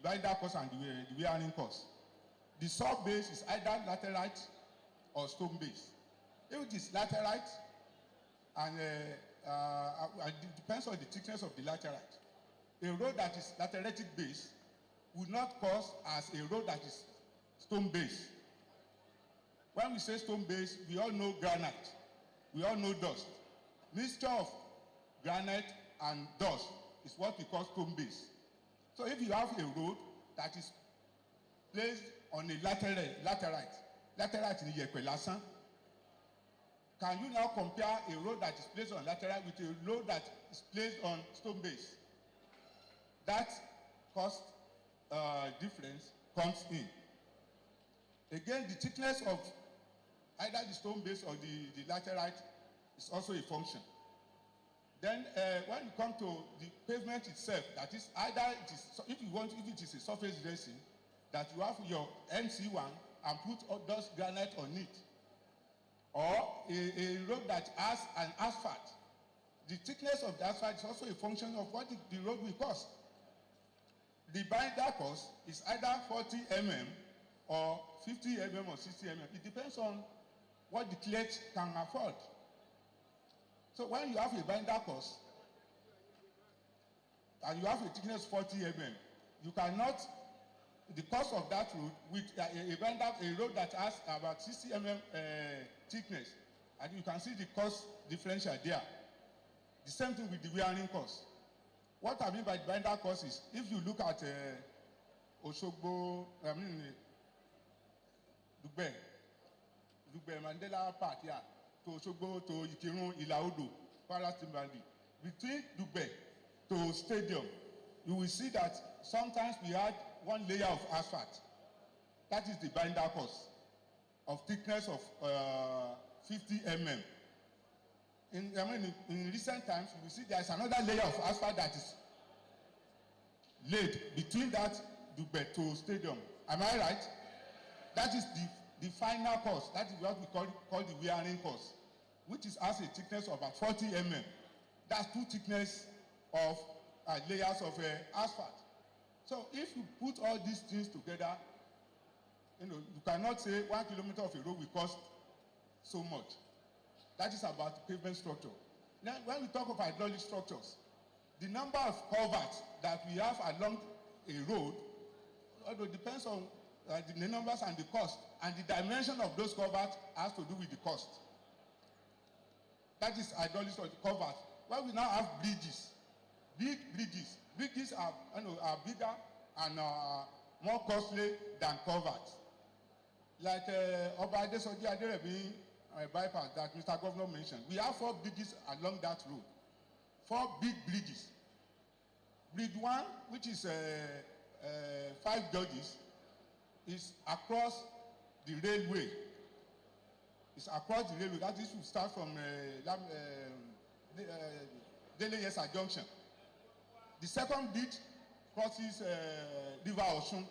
binder course and the wearing course. The sub-base is either laterite or stone base. If it is laterite, and it depends on the thickness of the laterite. A road that is lateritic base would not cost as a road that is stone base. When we say stone base, we all know granite, we all know dust. Mixture of granite and dust is what we call stone base. So if you have a road that is placed on a laterite in Yekwe Lasan, can you now compare a road that is placed on laterite with a road that is placed on stone base? That cost difference comes in. Again, the thickness of either the stone base or the laterite is also a function. Then when you come to the pavement itself, that is either it is, if it is a surface dressing, that you have your MC1 and put all those granite on it, or a road that has an asphalt. The thickness of the asphalt is also a function of what the road will cost. The binder cost is either 40 mm or 50 mm or 60 mm. It depends on what the clerks can afford. So when you have a binder cost and you have a thickness 40 mm, you cannot, the cost of that road with a road that has about 60 mm thickness, and you can see the cost differential there. The same thing with the wearing cost. What I mean by the binder cost is, if you look at Osogbo, Dugbe Mandela Park here, to Osogbo, to Ikirun, Ilaodo, Kwara Timbandi, between Dugbe to Stadium, you will see that sometimes we had one layer of asphalt. That is the binder cost of thickness of 50 mm. In recent times, we see there is another layer of asphalt that is laid between that Dugbe to Stadium. Am I right? That is the final cost. That is what we call the wearing cost, which is as a thickness of about 40 mm. That's two thickness of layers of asphalt. So if you put all these things together, you cannot say 1 kilometer of a road will cost so much. That is about pavement structure. Now, when we talk of hydraulic structures, the number of culverts that we have along a road, although it depends on the numbers and the cost, and the dimension of those culverts has to do with the cost. That is hydraulic structure, culverts. When we now have bridges, big bridges. Bridges are bigger and more costly than culverts. Like Oba Adesoji Aderebi bypass that Mr. Governor mentioned. We have 4 bridges along that road. 4 big bridges. Bridge 1, which is 5 judges, is across the railway. It's across the railway. That is, we start from Dele Yesa Junction. The second bridge crosses River Osun.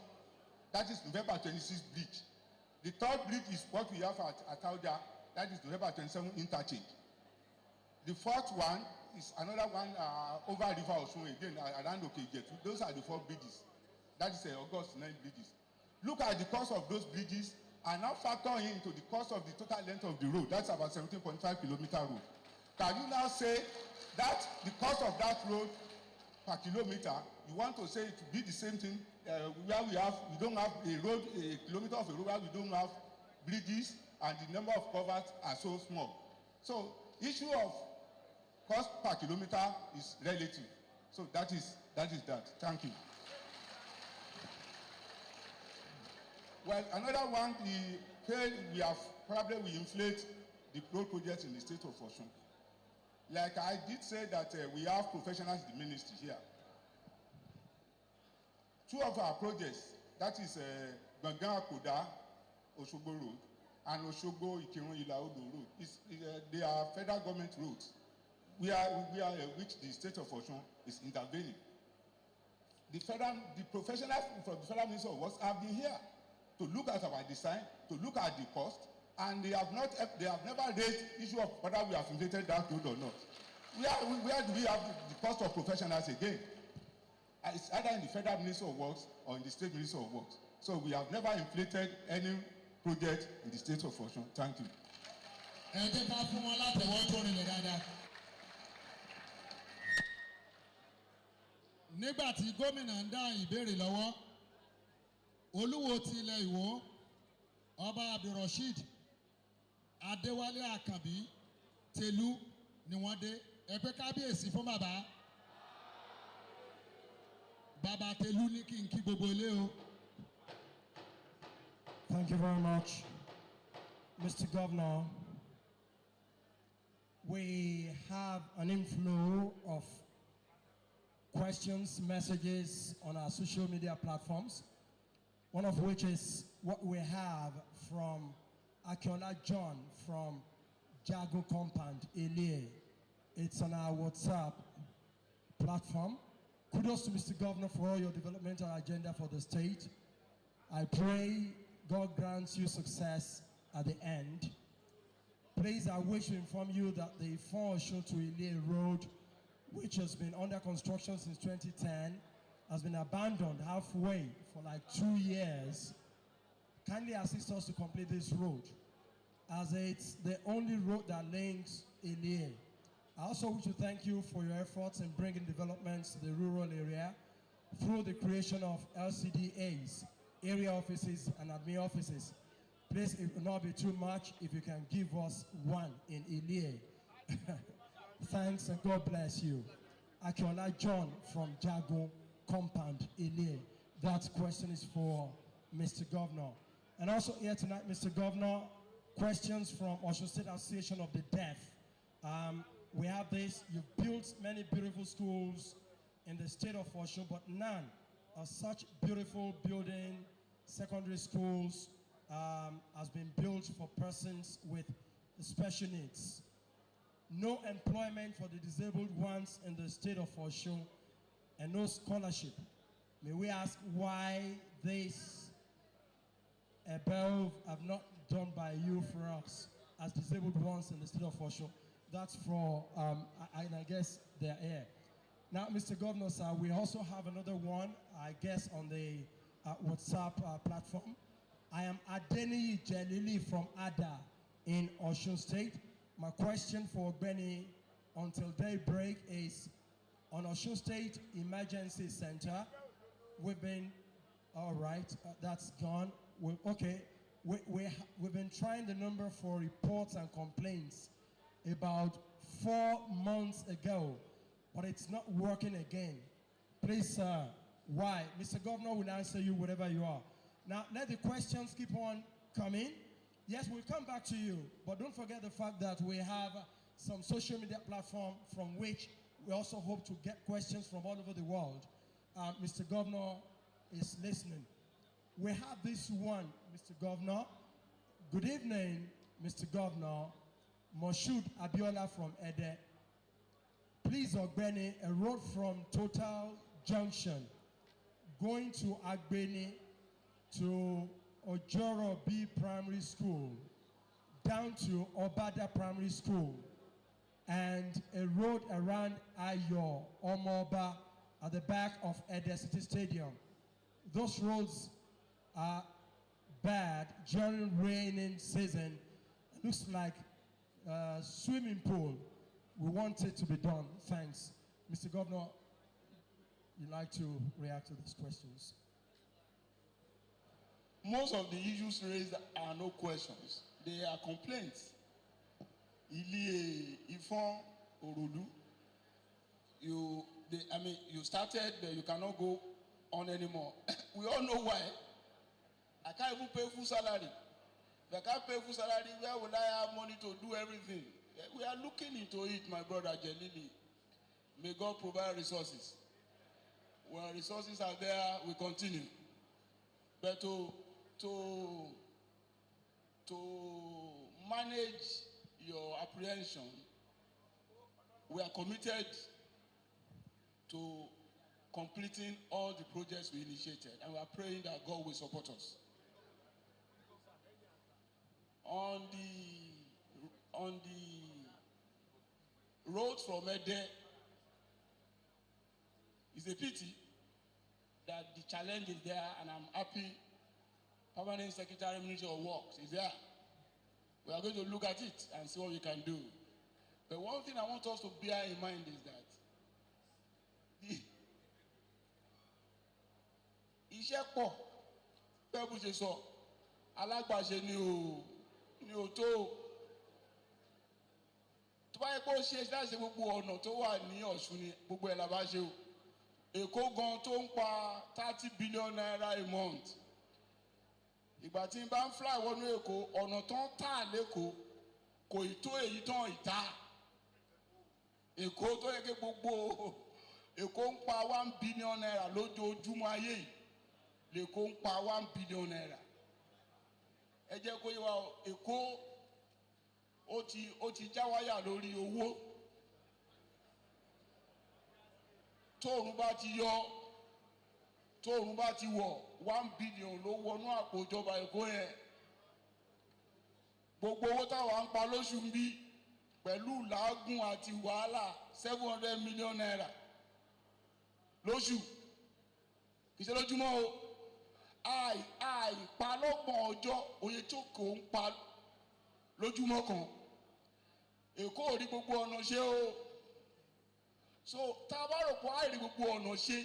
That is November 26 bridge. The third bridge is what we have at Atauja. That is November 27 interchange. The fourth one is another one over River Osun again around Okejet. Those are the 4 bridges. That is August 9 bridges. Look at the cost of those bridges and now factor into the cost of the total length of the road. That's about 17.5 kilometer road. Can you now say that the cost of that road per kilometer, you want to say it to be the same thing where we don't have a kilometer of a road where we don't have bridges and the number of culverts are so small. So issue of cost per kilometer is relative. So that is that. Thank you. Well, another one, we inflate the road projects in the state of Osun. Like I did say that we have professionals in the ministry here. 2 of our projects, that is Gangan Akoda, Osogbo Road, and Osogbo Ikirun Ilaodo Road. They are federal government roads which the state of Osun is intervening. The professionals from the federal ministry of works have been here to look at our design, to look at the cost, and they have never raised issue of whether we have inflated that road or not. Where do we have the cost of professionals again? It's either in the federal ministry of works or in the state ministry of works. So we have never inflated any project in the state of Osun. Thank you. Nígbà tí gómìnà ń dá ìbéèrè lọ́wọ́, olúwo ti ilẹ̀ Ìwó, ọba Abdulrasheed Adéwálé Àkànbí Tẹ̀lú ni wọ́n dé. Ẹ pé kábíyèsí fún bàbá. Bàbá Tẹ̀lú ní kí n kí gbogbo ilé o. Thank you very much, Mr. Governor. We have an inflow of questions, messages on our social media platforms, one of which is what we have from Akiola John from Jago Compound, Elie. It's on our WhatsApp platform. Kudos to Mr. Governor for all your developmental agenda for the state. I pray God grants you success at the end. Please, I wish to inform you that the Osun to Ile Road, which has been under construction since 2010, has been abandoned halfway for like 2 years. Kindly assist us to complete this road, as it's the only road that links Ile. I also wish to thank you for your efforts in bringing developments to the rural area through the creation of LCDAs, area offices, and admin offices. Please, it will not be too much if you can give us one in Ile. Thanks and God bless you. Akiola John from Jago Compound, Ile. That question is for Mr. Governor. And also here tonight, Mr. Governor, questions from Osun State Association of the Deaf. We have this, you've built many beautiful schools in the state of Osun, but none of such beautiful building secondary schools has been built for persons with special needs. No employment for the disabled ones in the state of Osun, and no scholarship. May we ask why this above have not done by you for us as disabled ones in the state of Osun? That's for, I guess they're here. Now, Mr. Governor, sir, we also have another one, I guess, on the WhatsApp platform. I am Adeni Jelili from Ada in Osun State. My question for Ogbeni until daybreak is, on Osun State Emergency Center, we've been, all right, that's gone. We've been trying the number for reports and complaints about 4 months ago, but it's not working again. Please, sir, why? Mr. Governor will answer you wherever you are. Now, let the questions keep on coming. Yes, we'll come back to you, but don't forget the fact that we have some social media platform from which we also hope to get questions from all over the world. Mr. Governor is listening. We have this one, Mr. Governor. Good evening, Mr. Governor. Moshood Abiola from Ede. Please, Ogbeni, a road from Total Junction going to Ogbeni to Ojoro B Primary School, down to Obada Primary School, and a road around Ayo Omoba at the back of Ede City Stadium. Those roads are bad during raining season. It looks like a swimming pool. We want it to be done. Thanks. Mr. Governor, you'd like to react to these questions? Most of the issues raised are no questions. They are complaints. Ilie, Ifon, Orulu. You started, but you cannot go on anymore. We all know why. I can't even pay full salary. If I can't pay full salary, where will I have money to do everything? We are looking into it, my brother Jelili. May God provide resources. When resources are there, we continue. But to manage your apprehension, we are committed to completing all the projects we initiated, and we are praying that God will support us. On the road from Ede, it's a pity that the challenge is there, and I'm happy Permanent Secretary Ministry of Works is there. We are going to look at it and see what we can do. But one thing I want us to bear in mind is that iṣẹ́ pọ̀ bẹ́ẹ̀ bó ṣe sọ alágbàṣe ni ò tó bá yẹ kó ṣe láti ṣe gbogbo ọ̀nà tó wà ní Ọ̀ṣun ni gbogbo ẹ̀ la bá ṣe o. Èkó gan tó ń pa 30 billion naira a month. Ìgbà tí n bá ń fly wọnú Èkó, ọ̀nà tó ń tà lÉkòó kò ì tó èyí tán ìta. Èkó tó yẹ kí gbogbo Èkó ń pa 1 billion naira lójoojúmọ́ ayé yìí. L'Èkó ń pa 1 billion naira. Ẹ jẹ́ kó yé wa Èkó ó ti já wáyà lórí owó. tóòrùn bá ti yọ tóòrùn bá ti wọ̀ 1 billion ló wọnú àpò ìjọba Èkó yẹn gbogbo owó táwa ń pa lóṣù ń bí pẹ̀lú làágùn àti wàhálà 700 million naira lóṣù kì í ṣe lójúmọ́ o àìpalọ́gbọ̀n ọjọ́ oye tó kò ń pa lójúmọ́ kan Èkó ò rí gbogbo ọ̀nà ṣe o so tá a bá rò pé àìrí gbogbo ọ̀nà ṣe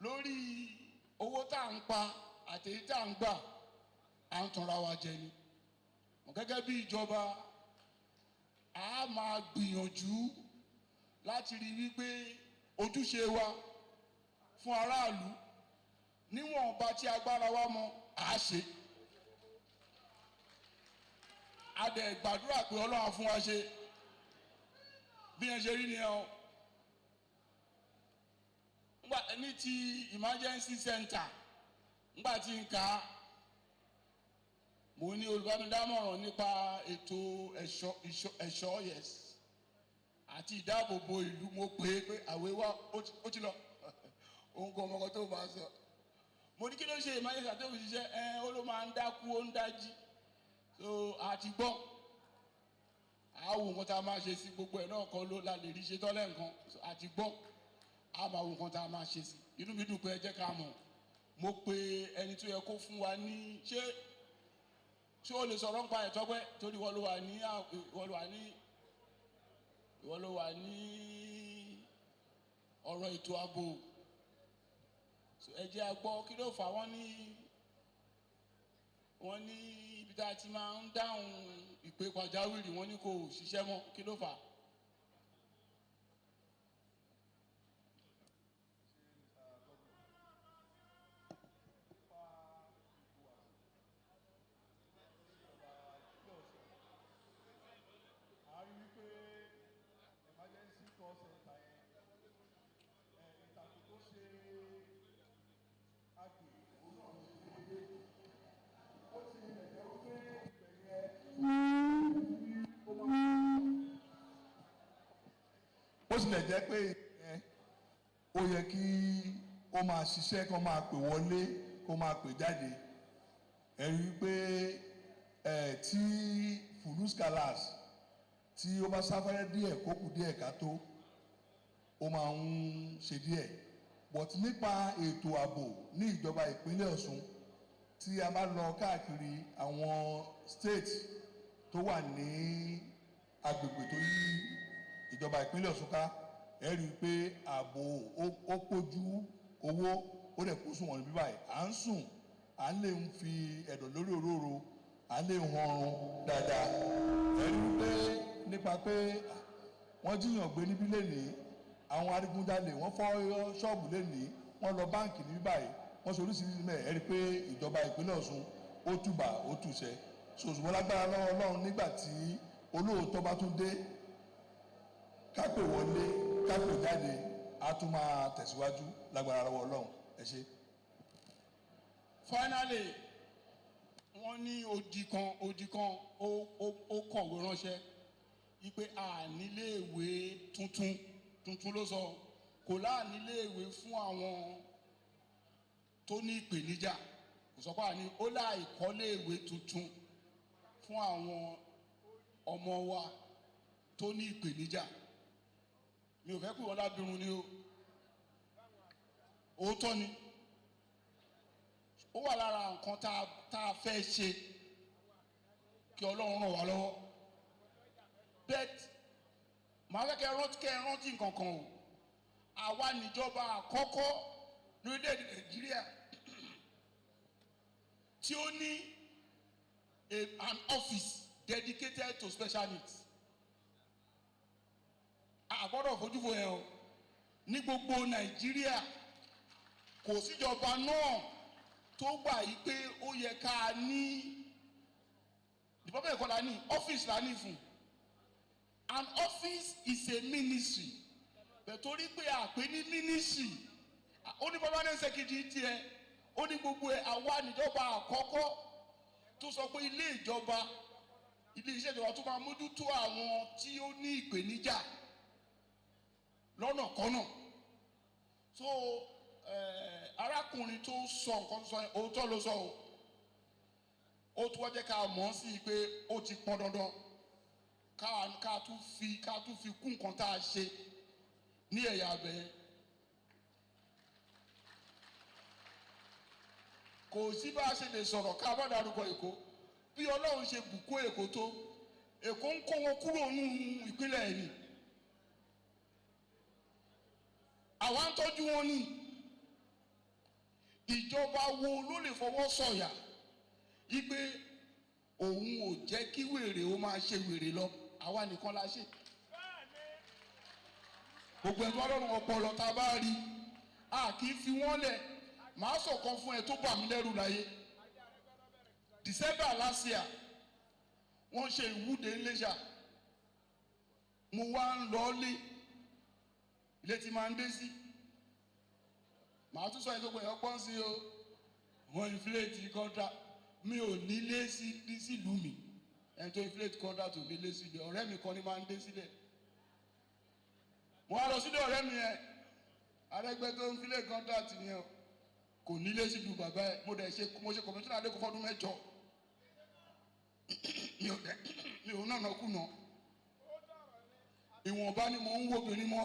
lórí owó tá à ń pa àtèyí tá à ń gbà à ń tanra wa jẹ ni gẹ́gẹ́ bí ìjọba a máa gbìyànjú láti rí wípé ojúṣe wa fún aráàlú níwọ̀nba tí agbára wa mọ à ṣe a dẹ̀ gbàdúrà pé Ọlọ́run fún wa ṣe bí yẹn ṣe rí ni ẹ o ní ti emergency center ngbà tí n kà á mo ní olùbámidámọ̀ràn nípa ètò ẹ̀ṣọ́ yes àti ìdáàbòbò ìlú mo pè é pé àwẹ̀ wa ó ti lọ òun kò mọ̀kàn tó bá sọ mo ní kí ló ń ṣe emergency àti òun ṣiṣẹ́ ó ló máa ń dákú ó ń dájí so àti gbọ́ àwọn nǹkan tá a máa ṣe sí gbogbo ẹ̀ náà kọ́ ló la lè rí ṣe tọ́lẹ̀ nǹkan àti gbọ́ àmọ́ àwọn nǹkan tá a máa ṣe sí inú mi dùn pé ẹ jẹ́ ká mọ̀ mo pe ẹni tó yẹ kó fún wa ní ṣé o lè sọ̀rọ̀ nípa ẹ̀ tọ́pẹ́ torí ìwọ ló wà ní ọ̀rọ̀ ètò ààbò ẹ jẹ́ a gbọ́ kí ló fà wọ́n ní ibi tá a ti máa ń dáhùn ìpè pàjáwìrì wọ́n ní kò ṣiṣẹ́ mọ́ kí ló fà. ó sì lè jẹ́ pé ó yẹ kí ó máa ṣiṣẹ́ kó máa pè wọlé kó máa pè jáde ẹ rí i pé tí fuluskalas tí ó bá sáfẹ́rẹ́ díẹ̀ kó kù díẹ̀ ká tó ó máa ń ṣe díẹ̀ but nípa ètò ààbò ní ìjọba ìpínlẹ̀ Ọ̀ṣun tí a bá lọ káàkiri àwọn state tó wà ní agbègbè tó yí ìjọba ìpínlẹ̀ Ọ̀ṣun ká ẹ rí i pé ààbò ó pójú owó ó dẹ̀ kó sùn wọ̀n níbí báyìí à ń sùn à ń lè ń fi ẹ̀dọ̀ lórí òróró à ń lè ń hanrun dáadáa ẹ rí i pé nípa pé wọ́n jíyàn gbé níbí lénìí àwọn adigunjalè wọ́n fọ́ ṣọ́ọ̀bù lénìí wọ́n lọ báǹkì níbí báyìí wọ́n ṣe oríṣiríṣi mẹ́ẹ̀ ẹ rí i pé ìjọba ìpínlẹ̀ Ọ̀ṣun ó túbà ó túṣẹ ṣòṣùwọ́n lágbára lọ́wọ́ Ọlọ́run nígbà tí olóòótọ́ bá tún dé kápè wọlé kápè jáde a tún máa tẹ̀síwájú lágbára lọ́wọ́ Ọlọ́run ẹ ṣé. finally wọ́n ní odi kan ó kọ̀wé ránṣẹ́ wípé a níléèwé tuntun ló sọ kò láà níléèwé fún àwọn tó ní ìpèníjà kò sọ pé àní ó láà ìkọ́léèwé tuntun fún àwọn ọmọ wa tó ní ìpèníjà mi ò fẹ́ pè wọ́n lábírun ni o òótọ́ ni ó wà lára nǹkan tá a fẹ́ ṣe kí Ọlọ́run ràn wá lọ́wọ́ bet màá fẹ́ kẹ́ ẹ rántí nǹkan kan o àwa níjọba àkọ́kọ́ lórílẹ̀‐èdè Nàìjíríà tí ó ní an office dedicated to special needs àgbọ́dọ̀ fojú fo yẹn o ní gbogbo Nàìjíríà kò síjọba náà tó gbà yí pé ó yẹ ká ní department ẹ̀kọ́ la ní office la ní fún an office is a ministry bẹ̀ torí pé àpè ní ministry ó ní permanent secretary tiẹ̀ ó ní gbogbo ẹ̀ àwa níjọba àkọ́kọ́ tó sọ pé ilé iṣẹ́ ìjọba tó máa mójútó àwọn tí ó ní ìpèníjà lọ́nà kọ́nà so arákùnrin tó sọ nǹkan tó sọ yẹn òótọ́ ló sọ o ó tún wá jẹ́ ká mọ̀ sí i pé ó ti pọn dandan ká tún fi kún nǹkan tá a ṣe ní ẹ̀yà abẹ́ kò sí bá a ṣe lè sọ̀rọ̀ ká bá dárúkọ Èkó bí Ọlọ́run ṣe bùkún Èkó tó Èkó ń kó wọn kúrò nínú ìpínlẹ̀ ẹ̀ ni àwa ń tọ́jú wọn ní ìjọba wo ló lè fọwọ́ sọ̀yà wípé òun ò jẹ́ kí wèrè ó máa ṣe wèrè lọ àwa nìkan la ṣe gbogbo ẹ̀tọ́ Ọlọ́run ọpọlọ tá a bá rí a kì í fi wọ́n lẹ̀ màá sọ̀kan fún ẹ tó bà mí lẹ́rù láyé December last year wọ́n ṣe ìwúde ńlẹ́ṣà mo wá ń lọ lé ilé tí máa ń dé sí màá tún sọ ẹ̀ tó pé ọgbọ́n sí o wọ́n inflate contract mi ò nílé sílùú mi ẹni tó inflate contract ò nílé sílẹ̀ ọ̀rẹ́ mi kan ní máa ń dé sílẹ̀ mo wá lọ sílẹ̀ ọ̀rẹ́ mi yẹn Arẹ́gbẹ́ tó ń inflate contract yẹn kò nílé sílùú bàbá ẹ̀ mo ṣe kọ̀míṣánná lẹ́kọ̀ọ́ fọ́dún 8 mi ò nànà kùnà ìwọ̀nba ni mo ń wo obìnrin mọ́.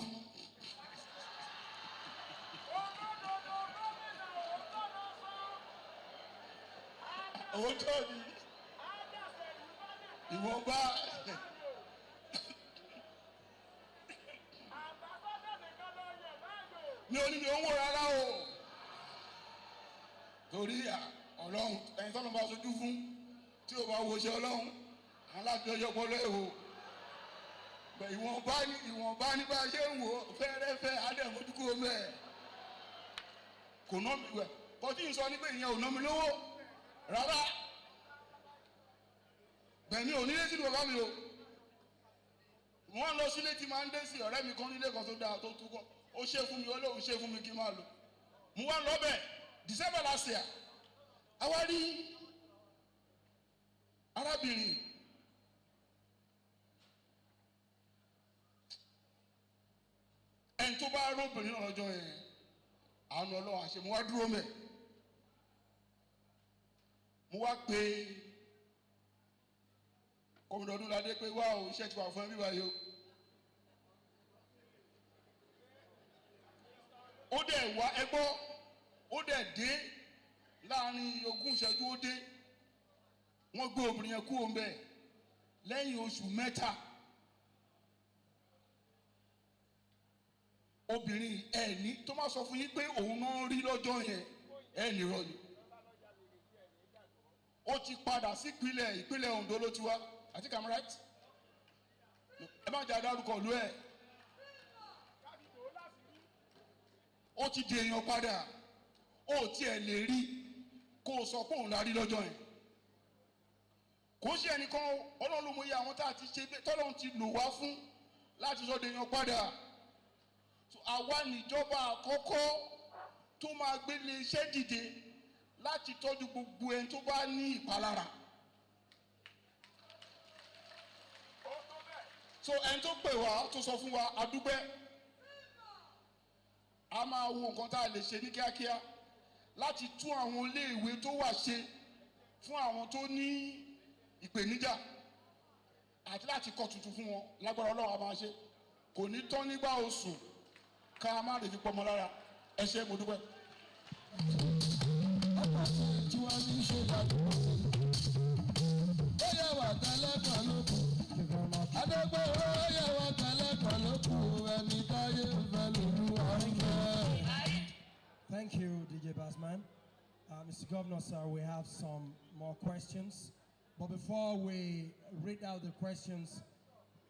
òótọ́ ni ìwọ̀nba mi ò ní mi ò ń wò rárá o torí Ọlọ́run ẹni tọ́lọ́ bá sojú fún tí o bá wo ṣe Ọlọ́run alájọyọ̀ pọ̀lọ́ èho ìwọ̀nba ní bá a ṣe ń wò fẹ́rẹ́fẹ́ adẹ́mójúkúrò mẹ́ẹ̀ kò ná mi wẹ̀ kọjú ìsọ ní pé ìyẹn ò ná mi lówó rárá bẹ̀ẹ̀ni ò nílé sínú ọ̀gá mi o wọ́n lọ sílé tí máa ń dé sí ọ̀rẹ́ mi kan nílé kan tó dáa tó túkọ̀ ó ṣe fún mi Ọlọ́run ṣe fún mi kí n máa lò mo wá lọ bẹ̀ December last year àwa rí arábìnrin ẹni tó bá róbìnrin náà lọ́jọ́ yẹn àánú Ọlọ́run àṣẹ mo wá dúró mẹ́ mo wá pé kọ́mọdé Ọdúnládé pé wá o iṣẹ́ ti wà fún ẹ bíbá yìí ó dẹ̀ wá ẹgbọ́ ó dẹ̀ dé láàrin 20 ìṣẹ́jú ó dé wọ́n gbé obìnrin yẹn kúrò ńbẹ̀ lẹ́yìn oṣù 3 obìnrin ẹni tó máa sọ fún yín pé òun náà rí lọ́jọ́ yẹn ẹni rọlù ó ti padà sí ìpínlẹ̀ Ondo ló ti wá I think I'm right ẹ má jà dárúkọ ìlú ẹ̀ ó ti di èèyàn padà ó tiẹ̀ lè rí kó o sọ pé òun la rí lọ́jọ́ yẹn kò ṣe ẹnìkan Ọlọ́run ló mọ iye àwọn tá a ti ṣe tọ́lọ́run ti lò wá fún láti sọ dèèyàn padà àwa níjọba àkọ́kọ́ tó máa gbélé iṣẹ́ dìde láti tọ́jú gbogbo ẹni tó bá ní ìpalára. so ẹni tó pè wá tó sọ fún wa adúpẹ́ a máa wo nǹkan tá a lè ṣe ní kíákíá láti tún àwọn iléèwé tó wà ṣe fún àwọn tó ní ìpèníjà àti láti kọ́ tuntun fún wọn lágbára Ọlọ́run a máa ṣe kò ní tán nígbà oṣù ká má lè fi pọmọ lára ẹ ṣé mo dúpẹ́. tí wọ́n ní ṣe dàgbà ó yẹ wà tẹ́lẹ̀ kan ló kù adégbò ó yẹ wà tẹ́lẹ̀ kan ló kù ẹni táyé fẹ́ lójú ọ̀rẹ́. Thank you, DJ Bassman. Mr. Governor, sir, we have some more questions. But before we read out the questions,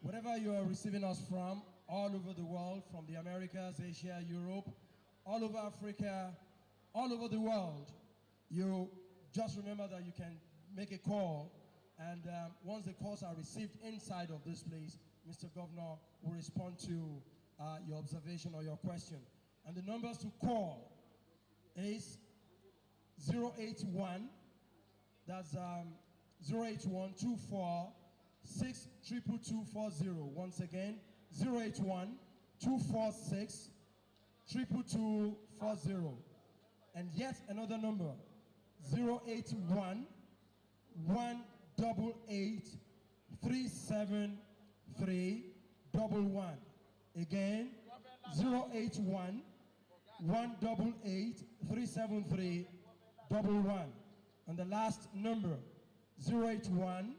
wherever you are receiving us from, all over the world, from the Americas, Asia, Europe, all over Africa, all over the world, you just remember that you can make a call, and once the calls are received inside of this place, Mr. Governor will respond to your observation or your question. And the numbers to call is 081, that's 081-24-62240. Once again, 081-246-62240. 22240. And yet another number, 081 188 37311. Again, 081 188 37311. And the last number, 081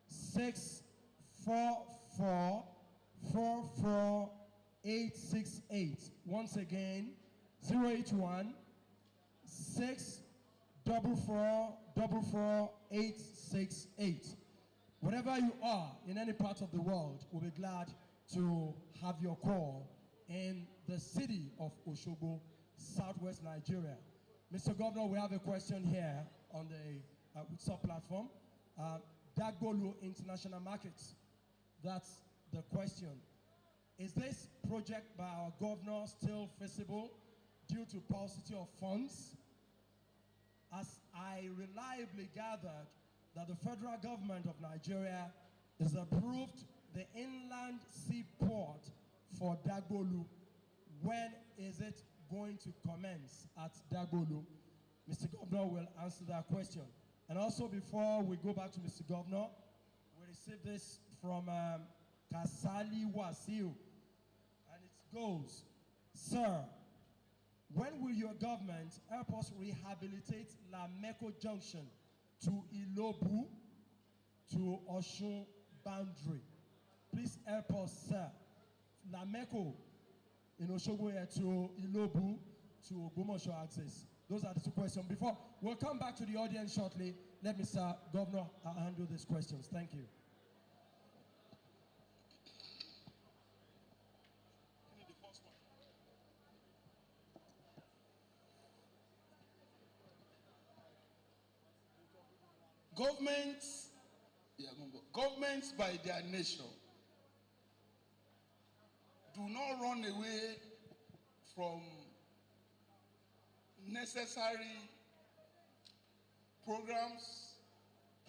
644 44868. Once again, 081 644 44868. Wherever you are in any part of the world, we'll be glad to have your call in the city of Osogbo, southwest Nigeria. Mr. Governor, we have a question here on the sub-platform. Dagbolu International Markets, that's the question. Is this project by our governor still feasible due to paucity of funds? As I reliably gathered that the federal government of Nigeria has approved the inland seaport for Dagbolu. When is it going to commence at Dagbolu? Mr. Governor will answer that question. And also, before we go back to Mr. Governor, we received this from Kasali Wasiu, and it goes, Sir, when will your government help us rehabilitate Lameko Junction to Ilobu to Osun boundary? Please help us, sir. Lameko in Osogbo to Ilobu to Ogbomoso access. Those are the two questions. Before, we'll come back to the audience shortly. Let Mr. Governor handle these questions. Thank you. Governments by their nature do not run away from necessary programs,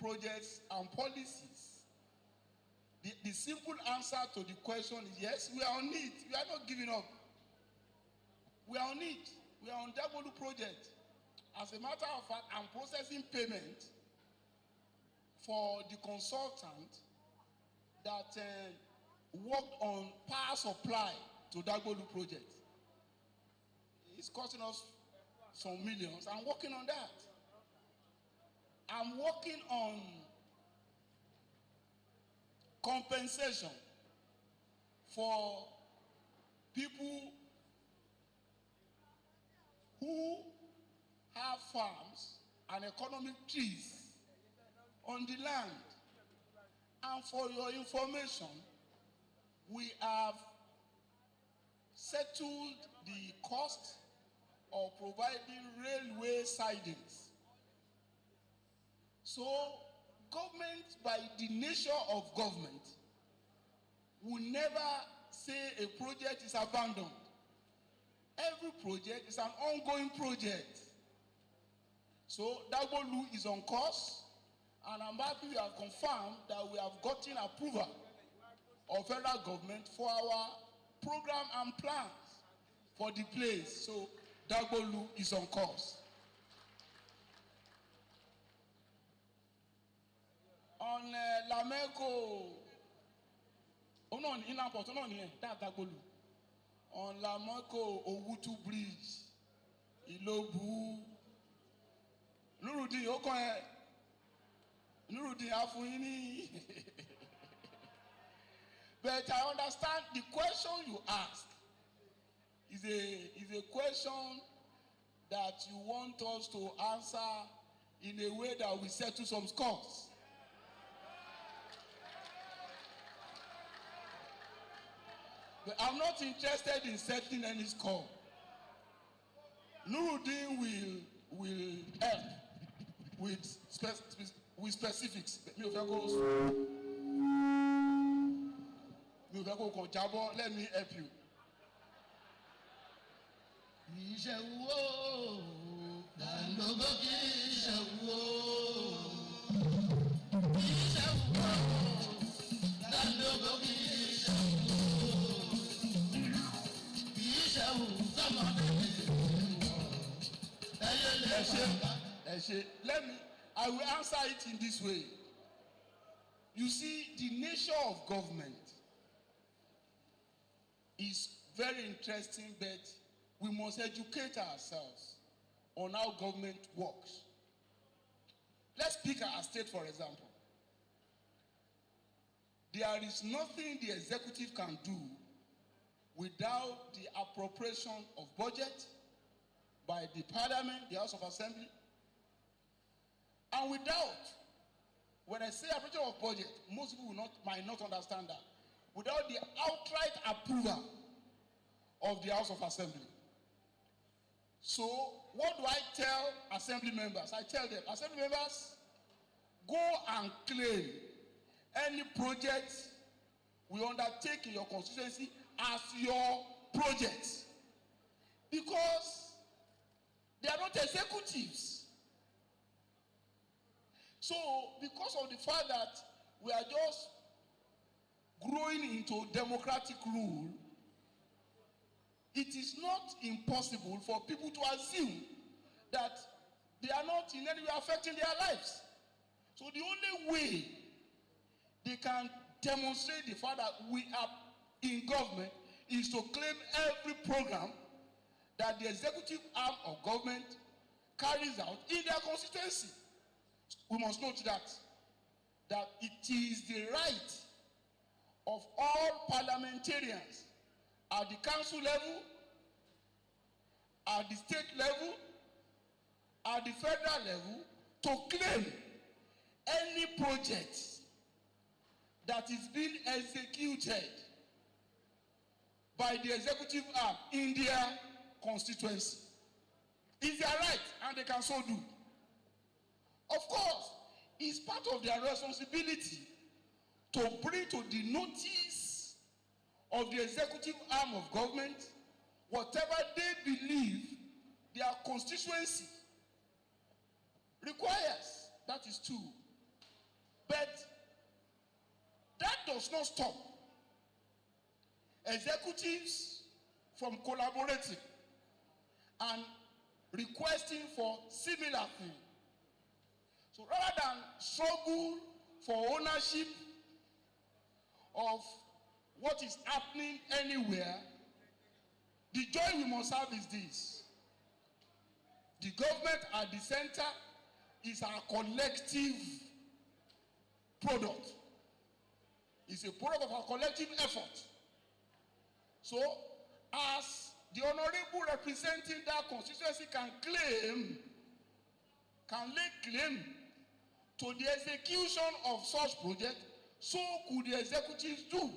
projects, and policies. The simple answer to the question is yes, we are on it. We are not giving up. We are on it. We are on Dagbolu project. As a matter of fact, I'm processing payment for the consultant that worked on power supply to Dagbolu project. It's costing us some millions. I'm working on that. I'm working on compensation for people who have farms and economic trees on the land. And for your information, we have settled the cost of providing railway sidings. So, government, by the nature of government, will never say a project is abandoned. Every project is an ongoing project. So, Dagbolu is on course, and I'm happy we have confirmed that we have gotten approval of federal government for our program and plans for the place. So, Dagbolu is on course. On Lameko, that's Dagbolu. On Lameko Owutu Bridge, Ilobu, Nurudi Okoye, Nurudi Afuini. But I understand the question you ask is a question that you want us to answer in a way that we settle some scores. But I'm not interested in settling any score. Nuruddin will help with specifics. Let me help you. I will answer it in this way. You see, the nature of government is very interesting, but we must educate ourselves on how government works. Let's pick our state, for example. There is nothing the executive can do without the appropriation of budget by the parliament, the House of Assembly, and without, when I say appropriation of budget, most people might not understand that, without the outright approval of the House of Assembly. So, what do I tell Assembly members? I tell them, Assembly members, go and claim any project we undertake in your constituency as your project. Because they are not executives. So, because of the fact that we are just growing into democratic rule, it is not impossible for people to assume that they are not in any way affecting their lives. So the only way they can demonstrate the fact that we are in government is to claim every program that the executive arm of government carries out in their constituency. We must note that it is the right of all parliamentarians at the council level, at the state level, at the federal level, to claim any project that is being executed by the executive arm in their constituency. It's their right, and they can so do. Of course, it's part of their responsibility to bring to the notice of the executive arm of government whatever they believe their constituency requires. That is true. But that does not stop executives from collaborating and requesting for similar things. So rather than struggle for ownership of what is happening anywhere, the joy we must have is this. The government at the center is our collective product. It's a product of our collective effort. So, as the honorable representing that constituency can lay claim to the execution of such project, so could the executives do.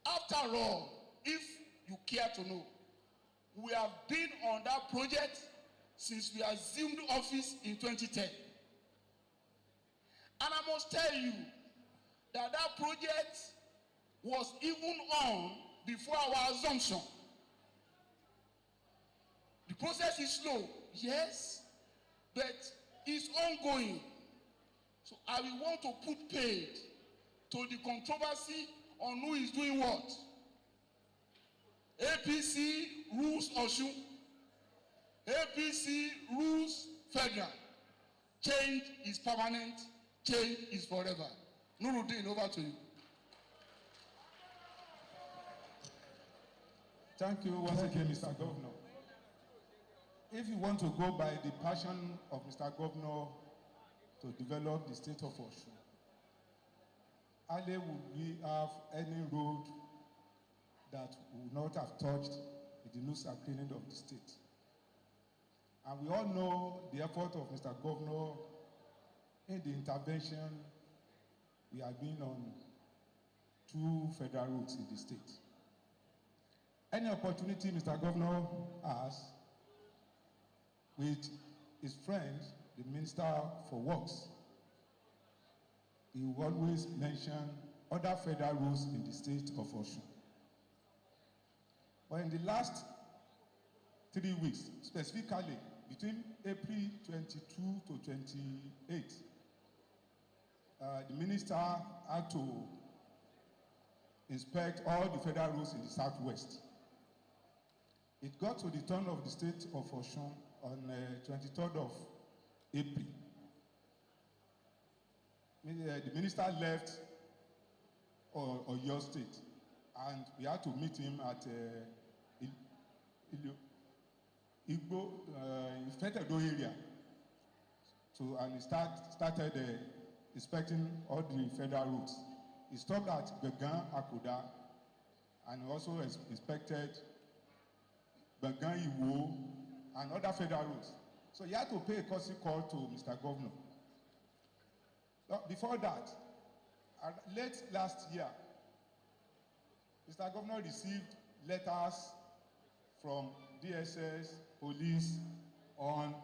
After all, if you care to know, we have been on that project since we assumed office in 2010. And I must tell you that that project was even on before our assumption. The process is slow, yes, but it's ongoing. So I will want to put paid to the controversy on who is doing what. APC rules Osun. APC rules federal. Change is permanent. Change is forever. Nuruddin, over to you. Thank you once again, Mr. Governor. If you want to go by the passion of Mr. Governor to develop the state of Osun, hardly would we have any road that would not have touched the nooks and crannies of the state. And we all know the effort of Mr. Governor in the intervention we have been on 2 federal roads in the state. Any opportunity Mr. Governor has with his friend, the Minister for Works, he will always mention other federal roads in the state of Osun. But in the last 3 weeks, specifically between April 22 to 28, the minister had to inspect all the federal roads in the southwest. It got to the turn of the state of Osun on 23rd of April. The minister left Oyo State, and we had to meet him at Igbo, Ifetedo area. So, and he started inspecting all the federal routes. He stopped at Began Akuda, and also inspected Began Iwo and other federal routes. So he had to pay a courtesy call to Mr. Governor. Before that, late last year, Mr. Governor received letters from DSS, police, on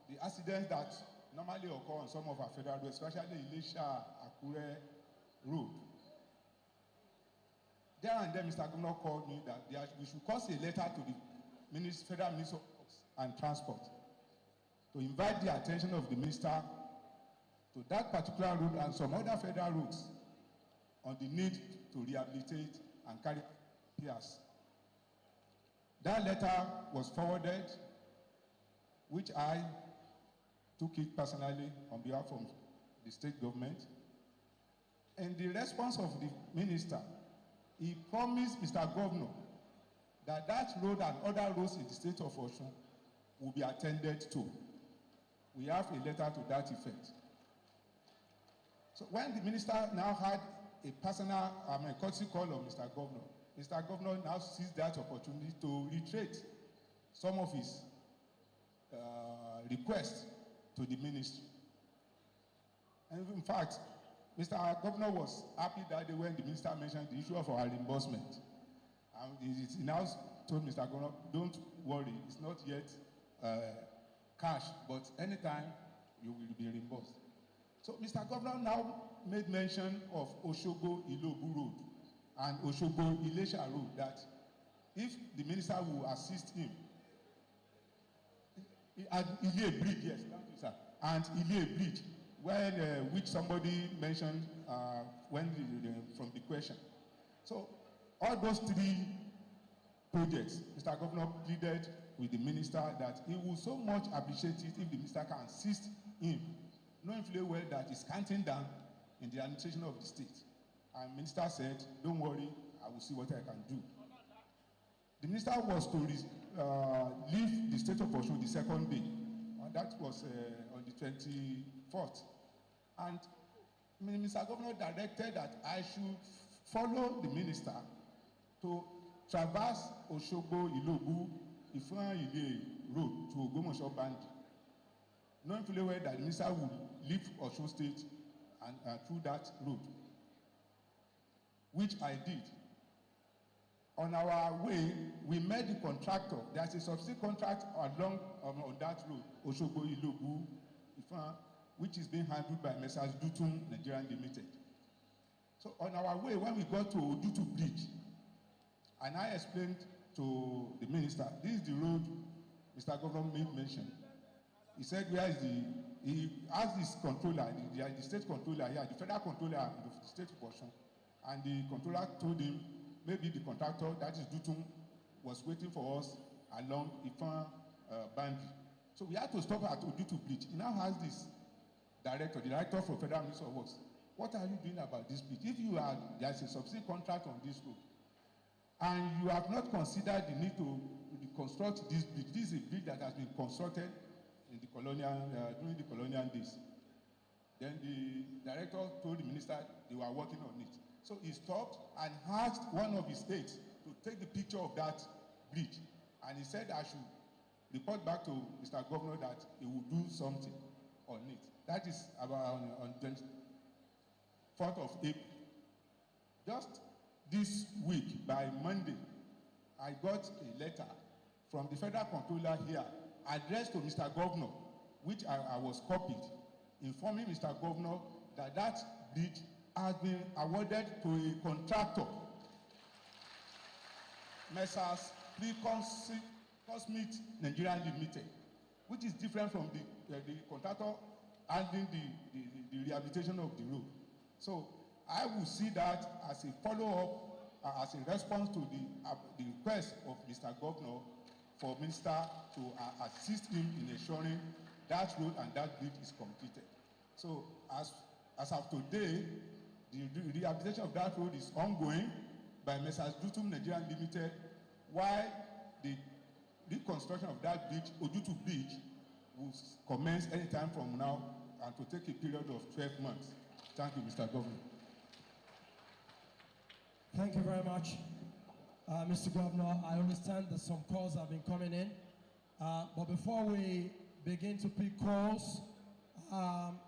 the accidents that normally occur on some of our federal roads, especially Ilesha, Akure Road. There and then, Mr. Governor called me that we should cause a letter to the Federal Minister of Works and Transport to invite the attention of the minister to that particular road and some other federal roads on the need to rehabilitate and carry out repairs. That letter was forwarded, which I took it personally on behalf of the state government. And the response of the minister, he promised Mr. Governor that that road and other roads in the state of Osun will be attended to. We have a letter to that effect. So when the minister now had a personal, courtesy call on Mr. Governor now seized that opportunity to reiterate some of his requests to the ministry. And in fact, Mr. Governor was happy that day when the minister mentioned the issue of our reimbursement. And he now told Mr. Governor, don't worry, it's not yet cash, but anytime you will be reimbursed. So Mr. Governor now made mention of Osogbo Ilobu Road and Osogbo Ilesha Road, that if the minister will assist him, and Ilie Bridge, yes, thank you, sir, and Ilie Bridge, when, which somebody mentioned from the question. So all those three projects, Mr. Governor pleaded with the minister that he will so much appreciate it if the minister can assist him, knowing fully well that he's counting down in the administration of the state. And the minister said, don't worry, I will see what I can do. The minister was to leave the state of Osun the second day, and that was on the 24th. And Mr. Governor directed that I should follow the minister to traverse Osogbo Ilobu Ifeanyi Road to Ogbomoso Band, knowing fully well that the minister would leave Osun State and through that road, which I did. On our way, we met the contractor. There's a subsidy contract along on that road, Osogbo Ilobu Ifeanyi, which is being handled by Messrs. Dutun Nigeria Limited. So on our way, when we got to Odutu Bridge, and I explained to the minister, this is the road Mr. Governor made mention. He said, where is he asked his controller, the state controller here, the federal controller of the state of Osun, and the controller told him, maybe the contractor, that is Dutun, was waiting for us along Ifan boundary. So we had to stop at Odutu Bridge. He now has this director, the director for Federal Ministry of Works. What are you doing about this bridge? If you are, there's a subsidy contract on this road, and you have not considered the need to reconstruct this bridge. This is a bridge that has been constructed in the colonial, during the colonial days. Then the director told the minister they were working on it. So he stopped and asked one of his aides to take the picture of that bridge. And he said I should report back to Mr. Governor that he will do something on it. That is about on 24th of April. Just this week, by Monday, I got a letter from the federal controller here addressed to Mr. Governor, which I was copied, informing Mr. Governor that that bridge has been awarded to a contractor, Messrs. Cosmic Nigeria Limited, which is different from the contractor handling the rehabilitation of the road. So I will see that as a follow-up, as a response to the request of Mr. Governor for Minister to assist him in ensuring that road and that bridge is completed. So as of today, the rehabilitation of that road is ongoing by Messrs. Dutum Nigeria Limited, while the reconstruction of that bridge, Ojutu Bridge, will commence anytime from now and to take a period of 12 months. Thank you, Mr. Governor. Thank you very much, Mr. Governor. I understand that some calls have been coming in, but before we begin to pick calls,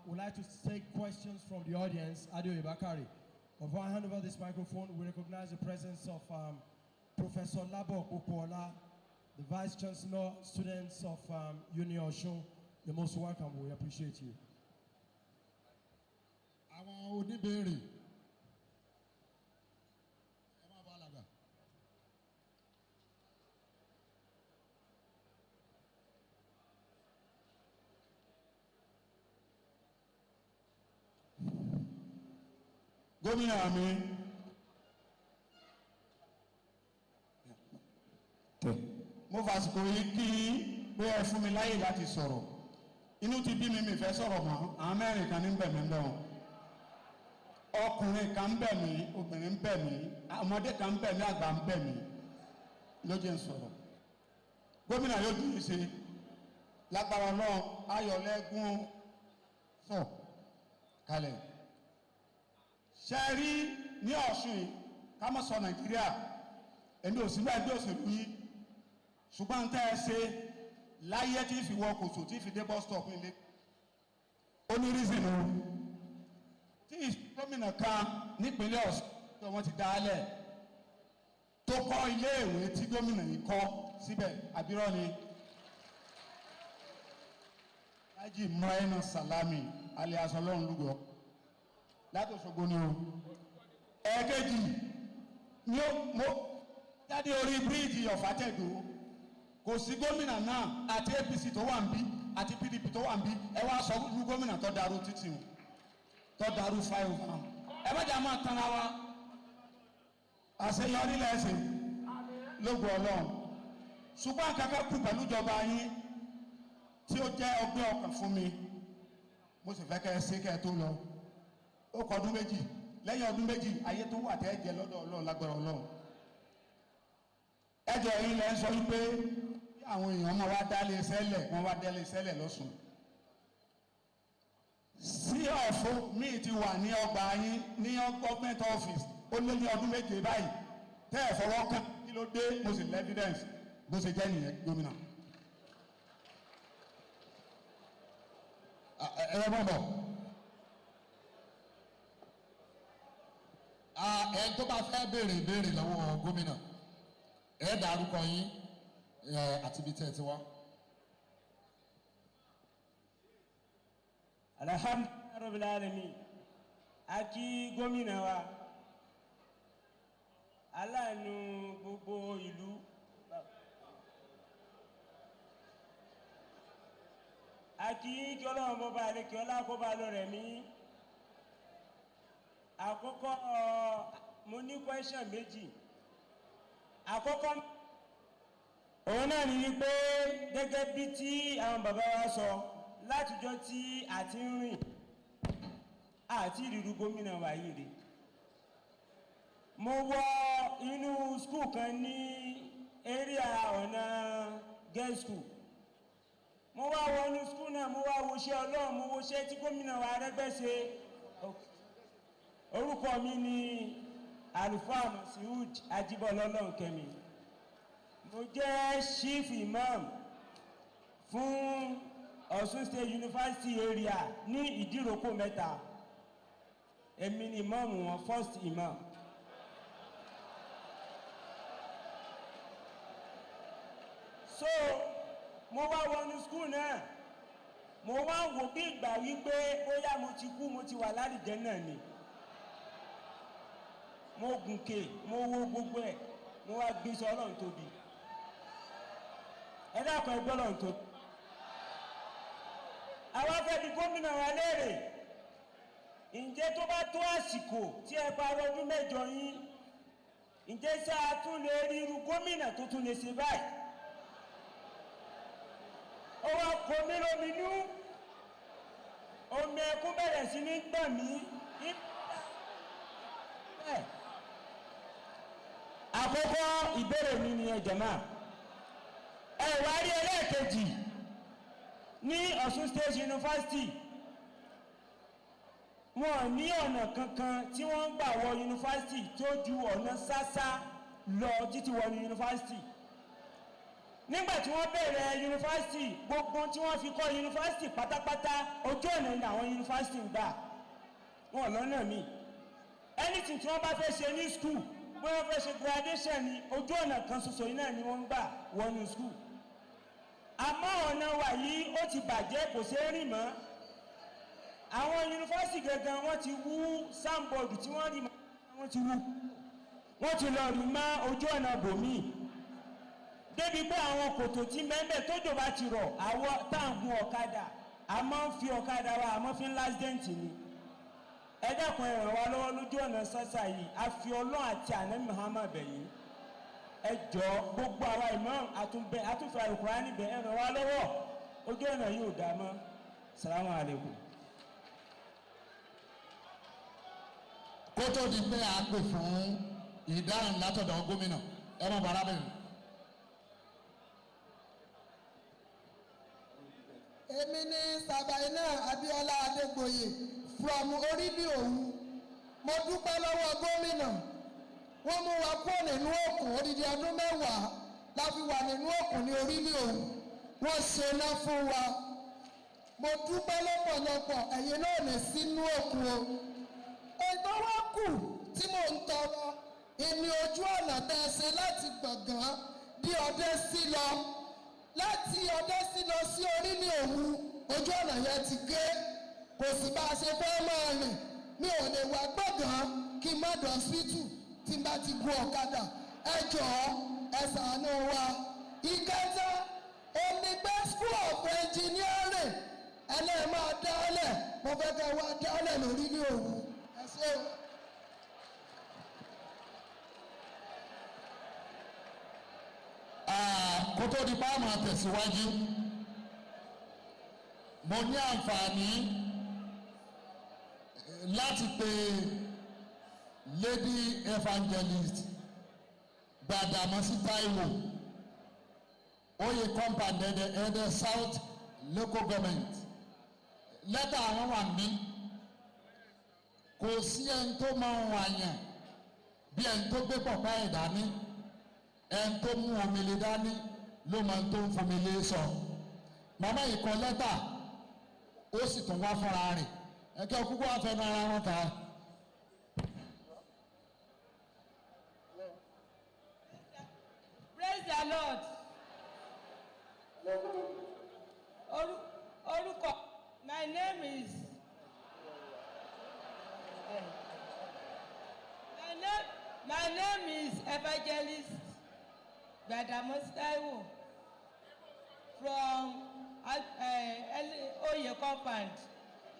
we'd like to take questions from the audience. Adio Ibakari. Before I hand over this microphone, we recognize the presence of Professor Labo Okuola, the Vice Chancellor, students of Uni Osun. You're most welcome. We appreciate you. Àwọn oníbèrè. Gómìnà mi. Mo fàsìkò yìí kí pé ẹ fún mi láyè láti sọ̀rọ̀. Inú ti bí mi fẹ́ sọ̀rọ̀ mọ́. Àwọn mẹ́rin kan ní ń bẹ̀ mí ń bẹ̀ wọn. Ọkùnrin kan ń bẹ̀ mí, obìnrin ń bẹ̀ mí, ọmọdé kan ń bẹ̀ mí, àgbà ń bẹ̀ mí. Ló jẹ́ ń sọ̀rọ̀. Gómìnà yóò dùn í ṣe. Lágbára náà, Ayọ̀lẹ́gún sọ̀ kalẹ̀. Ṣé rí ní Ọ̀ṣun yìí, ká má sọ Nàìjíríà, èmi ò sí ní ẹgbẹ́ òṣèlú yìí, ṣùgbọ́n tẹ́ ẹ ṣe láyé tí fi wọ kòtò tí fi dé bus stop nílé. Ó ní reason o. Tí gómìnà kan nípínlẹ̀ Ọ̀ṣun tí wọ́n ti dálẹ̀ tó kọ́ iléèwé tí gómìnà yìí kọ́ síbẹ̀ àbírọ́ ni. Lájì Mọ́ẹ́nà Sàlámì alias Ọlọ́run lúgọ láti Òṣogbo ni o. Ẹ̀ẹ́kejì ni mo jáde orí bíríìjì Ọ̀fàtẹ̀dó, kò sí gómìnà náà àti APC tó wà ń bí àti PDP tó wà ń bí, ẹ wá sọ ní gómìnà tó darú títì o, tó darú flyover. Ẹ bá jà máa tanra wa, àṣeyọrí lẹ́sìn lógo Ọlọ́run. Ṣùgbọ́n kankan kú pẹ̀lú ìjọba yín tí ó jẹ́ ọgbẹ́ ọkàn fún mi, mo sì fẹ́ kẹ́ ẹ ṣe kẹ́ ẹ tó lọ. Ó kọ ọdún méjì, lẹ́yìn ọdún méjì ayé tó wà tẹ́ ẹ jẹ lọ́dọ̀ Ọlọ́run lágbára Ọlọ́run. Ẹjọ́ yìí lẹ́ ń sọ wípé bí àwọn èèyàn máa wá dálé sẹ́lẹ̀, wọ́n wá dálé sẹ́lẹ̀ lọ́sùn. Sí ọ̀fọ̀ míì ti wà ní ọgbà yín ní government office, ó lé ní ọdún méje báyìí, tẹ́ ẹ̀ fọwọ́ kàn, kí ló dé? Mo sì lẹ́ evidence bó ṣe jẹ́ nìyẹn gómìnà. Ẹ bọ̀ bọ̀. Ẹ tó bá fẹ́ béèrè ìbéèrè lọ́wọ́ gómìnà, ẹ dárúkọ yín àti ibi tẹ́ ẹ ti wá. Alhamdulilayi rabbil alamin, a kí gómìnà wa, aláàánú gbogbo ìlú. A kí kí Ọlọ́run bọ́ bá lè kí ọlá kó bá lọ rẹ̀ mí. Àkọ́kọ́ mo ní question méjì. Àkọ́kọ́ òun náà ní wípé gẹ́gẹ́ bí tí àwọn bàbá wa sọ látijọ́ tí a ti ń rìn àti ìrírú gómìnà wa yìí rè. Mo wọ inú school kan ní area ọ̀nà girls school. Mo wá wọnú school náà, mo wá wo iṣẹ́ Ọlọ́run, mo wo iṣẹ́ tí gómìnà wa Arẹ́gbẹ́ ṣe. Orúkọ mi ni Àlùfáà Masiud Ajíbọ́lá Ọlọ́runkẹ́mi. Mo jẹ́ chief imam fún Osun State University area ní Ìdíròkò Mẹ́ta. Èmi ni imam wọn, first imam. So mo wá wọnú school náà, mo wá wò bí ìgbà wípé bóyá mo ti kú, mo ti wà lálìjẹ́ náà ni. Mo gùnkè, mo wo gbogbo ẹ̀, mo wá gbé sọ Ọlọ́run tóbi. Ẹ dákun ẹgbẹ́ Ọlọ́run tóbi. Àwa fẹ́ di gómìnà wa léèrè, ǹjẹ́ tó bá tó àsìkò tí ẹ parí ọdún mẹ́jọ yín, ǹjẹ́ sáà tún lè rí irú gómìnà tó tún lè ṣe báyìí? ó wá kó mi lóminú omi ẹkún bẹ̀rẹ̀ sí ní gbọ̀n mí. Àkọ́kọ́ ìbéèrè mi ni ẹ̀jẹ̀má ẹ wá rí ẹlẹ́ẹ̀kejì ní Ọ̀ṣun State University wọn ní ọ̀nà kankan tí wọ́n ń gbà wọ yunifásitì tó ju ọ̀nà sásá lọ títí wọ yunifásitì. Nígbà tí wọ́n bẹ̀rẹ̀ yunifásitì gbogbo tí wọ́n fi kọ́ yunifásitì pátápátá ojú ọ̀nà ní àwọn yunifásitì ń gbà wọn lọ́nà míì. Anything tí wọ́n bá fẹ́ ṣe ní school bí wọ́n fẹ́ ṣe graduation ní ojú ọ̀nà kan ṣoṣo yìí náà ni wọ́n ń gbà wọnú school. Àmọ́ ọ̀nà wa yìí ó ti bàjẹ́ kò ṣeé rìn mọ́. Àwọn yunifásitì gangan wọ́n ti wú sáńbọ̀dù tí wọ́n rí mọ́ wọ́n ti wú wọ́n ti lọ rí mọ́ ojú ọ̀nà bòmíì débi pé àwọn kòtò tí mẹ́ńbẹ̀ tójò bá ti rọ̀ àwọ̀ táǹgùn ọ̀kadà a máa ń fi ọ̀kadà wa a máa fi ń lásìdẹ́ǹtì ni. Ẹ dákun ẹ ràn wá lọ́wọ́ lójú ọ̀nà sọ́sà yìí a fi Ọlọ́run àti àná Muhammad bẹ̀yìn ẹ jọ gbogbo àwa imam àtúnfẹ́ Al-Qur'ani bẹ̀ ẹ ràn wá lọ́wọ́ ojú ọ̀nà yìí ò dá mọ́. Salamu alaikum. Kó tó di pé a pè fún ìdáhùn látọ̀dọ̀ gómìnà ẹ mọ̀ bàrà bẹ̀rẹ̀. Èmi ni Sàbàínà Abíọ́lá Adégbòye from Oríbi Òwu. Mo dúpẹ́ lọ́wọ́ gómìnà. Wọ́n mú wa kúrò nínú òkun odidi ọdún mẹ́wàá la fi wà nínú òkun ní Oríbi Òwu. Wọ́n ṣe iná fún wa. Mo dúpẹ́ lọ́pọ̀lọpọ̀ ẹ̀yin náà ní sínú òkun o. Ètò wa kù tí mò ń tọrọ ìní ojú ọ̀nà tá a ṣe láti Gbọ̀ngán bí ọdẹ sí lọ. Láti ọdẹ sí lọ sí Oríbi Òwu ojú ọ̀nà yẹn ti gé kò sì bá a ṣe fẹ́ máa rìn mi ò lè wá Gbọ̀ngán kí n má dọ̀ síìtù tí n bá ti gun ọ̀kadà ẹ jọ̀ọ́ ẹ ṣàánú wa. Ìkẹta onígbẹ́ school of engineering ẹlẹ́ẹ̀ máa dálẹ̀ mo fẹ́ kẹ́ wá dálẹ̀ lórí ní Òwu ẹ ṣé o. Kó tó di pa máa tẹ̀síwájú mo ní àǹfààní láti pe Lady Evangelist Gbàdàmọ́sí Táíwò Oyè compound Ẹdẹ South Local Government lẹ́tà àwọn wà ní kò sí ẹni tó máa ń wàyàn bí ẹni tó gbé pọ̀pá ẹ̀ dání ẹni tó mú omele dání ló máa tó ń fomele sọ màmá yìí kọ lẹ́tà ó sì tún wá fúnra rẹ̀ ẹ̀kẹ́ kúkú wá fẹ́ nára wọn kà á. Praise the Lord. Orúkọ my name is my name is Evangelist Gbàdàmọ́sí Táíwò from Oyè compound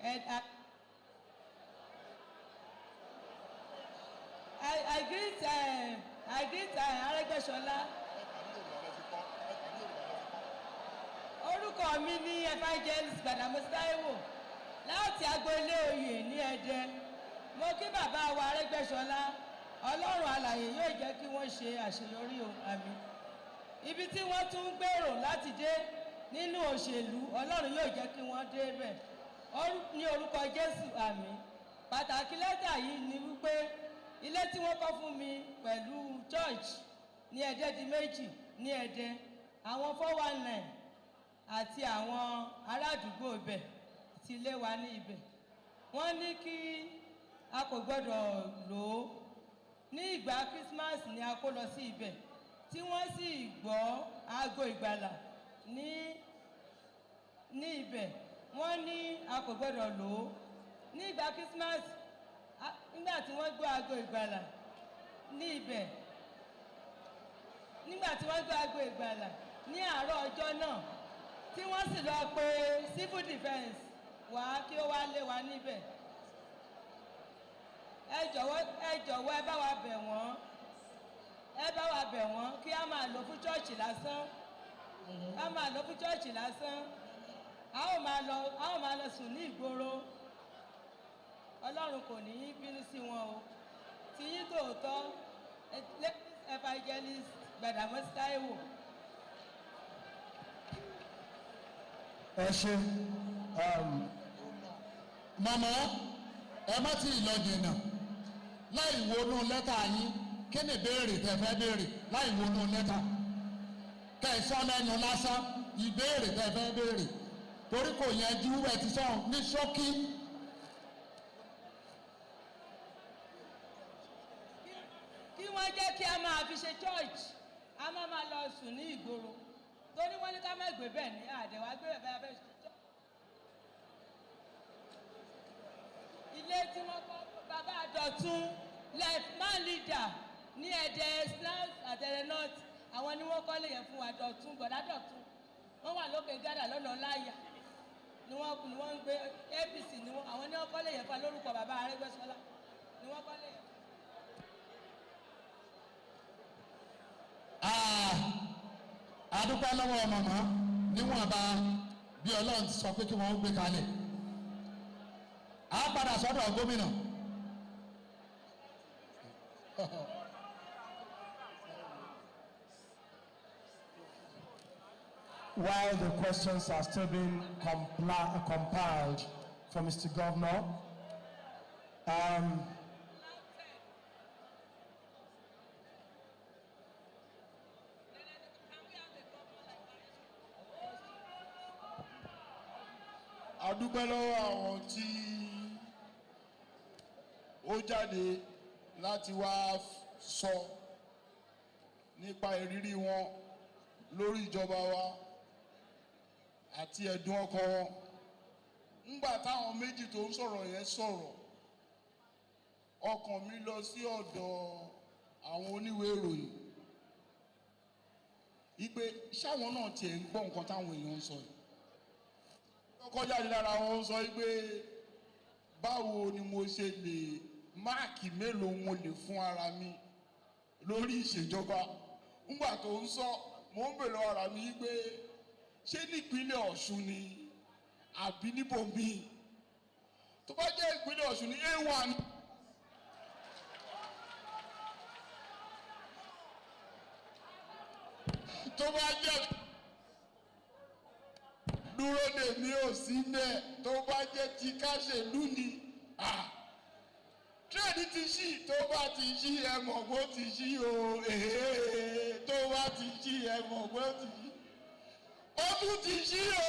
and I greet Aregbesola. Orúkọ mi ní Evangelist Gbàdàmọ́sí Táíwò láti agboolé Oyè ní Ẹdẹ. Mo kí bàbá wa Aregbesola Ọlọ́run alààyè yóò jẹ́ kí wọ́n ṣe àṣeyọrí o àmín. Ibi tí wọ́n tún gbèrò láti dé nínú òṣèlú Ọlọ́run yóò jẹ́ kí wọ́n dé bẹ̀ ní orúkọ Jésù àmín. Pàtàkì lẹ́tà yìí ni wípé ilé tí wọ́n kọ́ fún mi pẹ̀lú church ní Ẹdẹ di méjì ní Ẹdẹ àwọn 419 àti àwọn ará àdúgbò ibẹ̀ ti lé wa ní ibẹ̀ wọ́n ní kí a kò gbọ́dọ̀ lò ó ní ìgbà Christmas ni a kó lọ sí ibẹ̀ tí wọ́n sì gbọ́ aago ìgbàlà ní ibẹ̀ wọ́n ní a kò gbọ́dọ̀ lò ó ní ìgbà Christmas nígbà tí wọ́n gbọ́ aago ìgbàlà ní ibẹ̀ nígbà tí wọ́n gbọ́ aago ìgbàlà ní àárọ̀ ọjọ́ náà tí wọ́n sì lọ pe civil defence wá kí ó wá lé wa níbẹ̀ ẹ jọ̀wọ́ ẹ bá wa bẹ̀ wọ́n kí a máa lò fún chọ́ọ̀chì lásán ká máa lọ fún chọ́ọ̀chì lásán a ó máa lọ sùn ní ìgboro ọlọ́run kò ní í bínú sí wọn o tí yín tòótọ́ evangelist Gbàdámọ́sí Táíwò. ẹ ṣe màmá ẹ má tí ì lọ jìnnà láì wọnú lẹ́tà yín kí ni ìbéèrè tẹ́ fẹ́ béèrè láì wọnú lẹ́tà kẹsàn lẹ́nu lásán ìbéèrè tẹ́ fẹ́ béèrè torí kò yanjú ẹ ti sọ ní ṣókí. kí wọ́n jẹ́ kí a máa fi ṣe church a máa lọ sùn ní ìgboro torí wọ́n ní ká má gbé bẹ́ẹ̀ ní àdẹ̀wà gbé bẹ́ẹ̀ bẹ́ẹ̀ ṣe church. ilé tí wọ́n kọ́ bàbá Dọ̀tun man leader ní Ẹ̀dẹ̀ South àtẹ̀rẹ̀ North àwọn ni wọ́n kọ́lé yẹn fún wa Dọ̀tun gbọ̀dá Dọ̀tun wọ́n wà lókè gádà lọ́nà láyà ni wọ́n ń gbé APC ni wọ́n àwọn ni wọ́n kọ́lé yẹn fún wa lórúkọ bàbá Arẹ́gbẹ́ṣọlá ni wọ́n kọ́lé yẹn. adúpẹ́ lọ́wọ́ màmá níwọ̀n bá bí Ọlọ́run ti sọ pé kí wọ́n gbé kalẹ̀ á padà sọ́dọ̀ gómìnà. While the questions are still being compiled for Mr. Governor, a dúpẹ́ lọ́wọ́ àwọn tí ó jáde láti wá sọ nípa ìrírí wọn lórí ìjọba wa àti ẹ̀dùn ọkàn wọn. Ńgbà táwọn méjì tó ń sọ̀rọ̀ yẹn sọ̀rọ̀ ọkàn mi lọ sí ọ̀dọ̀ àwọn oníwèé ìròyìn ìpè ṣáwọn náà tiẹ̀ ń gbọ́ nǹkan táwọn èèyàn ń sọ yìí. Ọkọ̀ jáde lára wọn sọ pé báwo ni mo ṣe lè máàkì mélòó mo lè fún ara mi lórí ìṣèjọba. Ńgbà tó ń sọ mo ń bèèrè ara mi pé ṣé nípínlẹ̀ Ọ̀ṣun ni àbí níbòmí tó bá jẹ́ ìpínlẹ̀ Ọ̀ṣun ní A1 tó bá jẹ́ dúró dè mí ò sí bẹ́ẹ̀ tó bá jẹ́ ti káṣèlú ni tírẹ̀dì ti ṣí tó bá ti ṣí ẹ mọ̀ pé ó ti ṣí o tó bá ti ṣí ẹ mọ̀ pé ó ti ṣí ó tún ti ṣí o.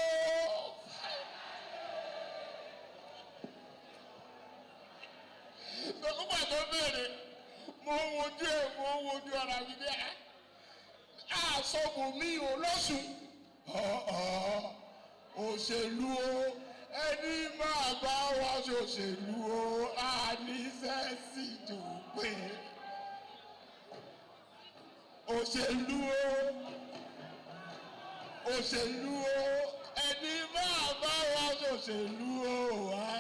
Nígbà tó béèrè mo ń wojú ara mi bí àsọ̀bù mi ò lọ́sùn òṣèlú o ẹni máa bá wa ṣòṣèlú o àníṣẹ́sì dùpẹ́ òṣèlú o ẹni máa bá wa ṣòṣèlú o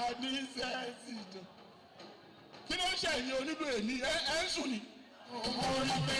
àníṣẹ́sì dùpẹ́. Kí ló ń ṣe ẹ̀yin onílù èmi ẹ̀ ń sùn ni. Orí pé.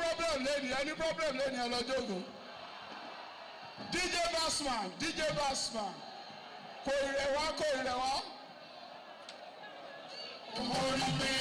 problem lẹ́ni ẹni problem lẹ́ni ọlọ́jọ́gùn. DJ Bassman kò rẹ̀ wá. Mo rí pé.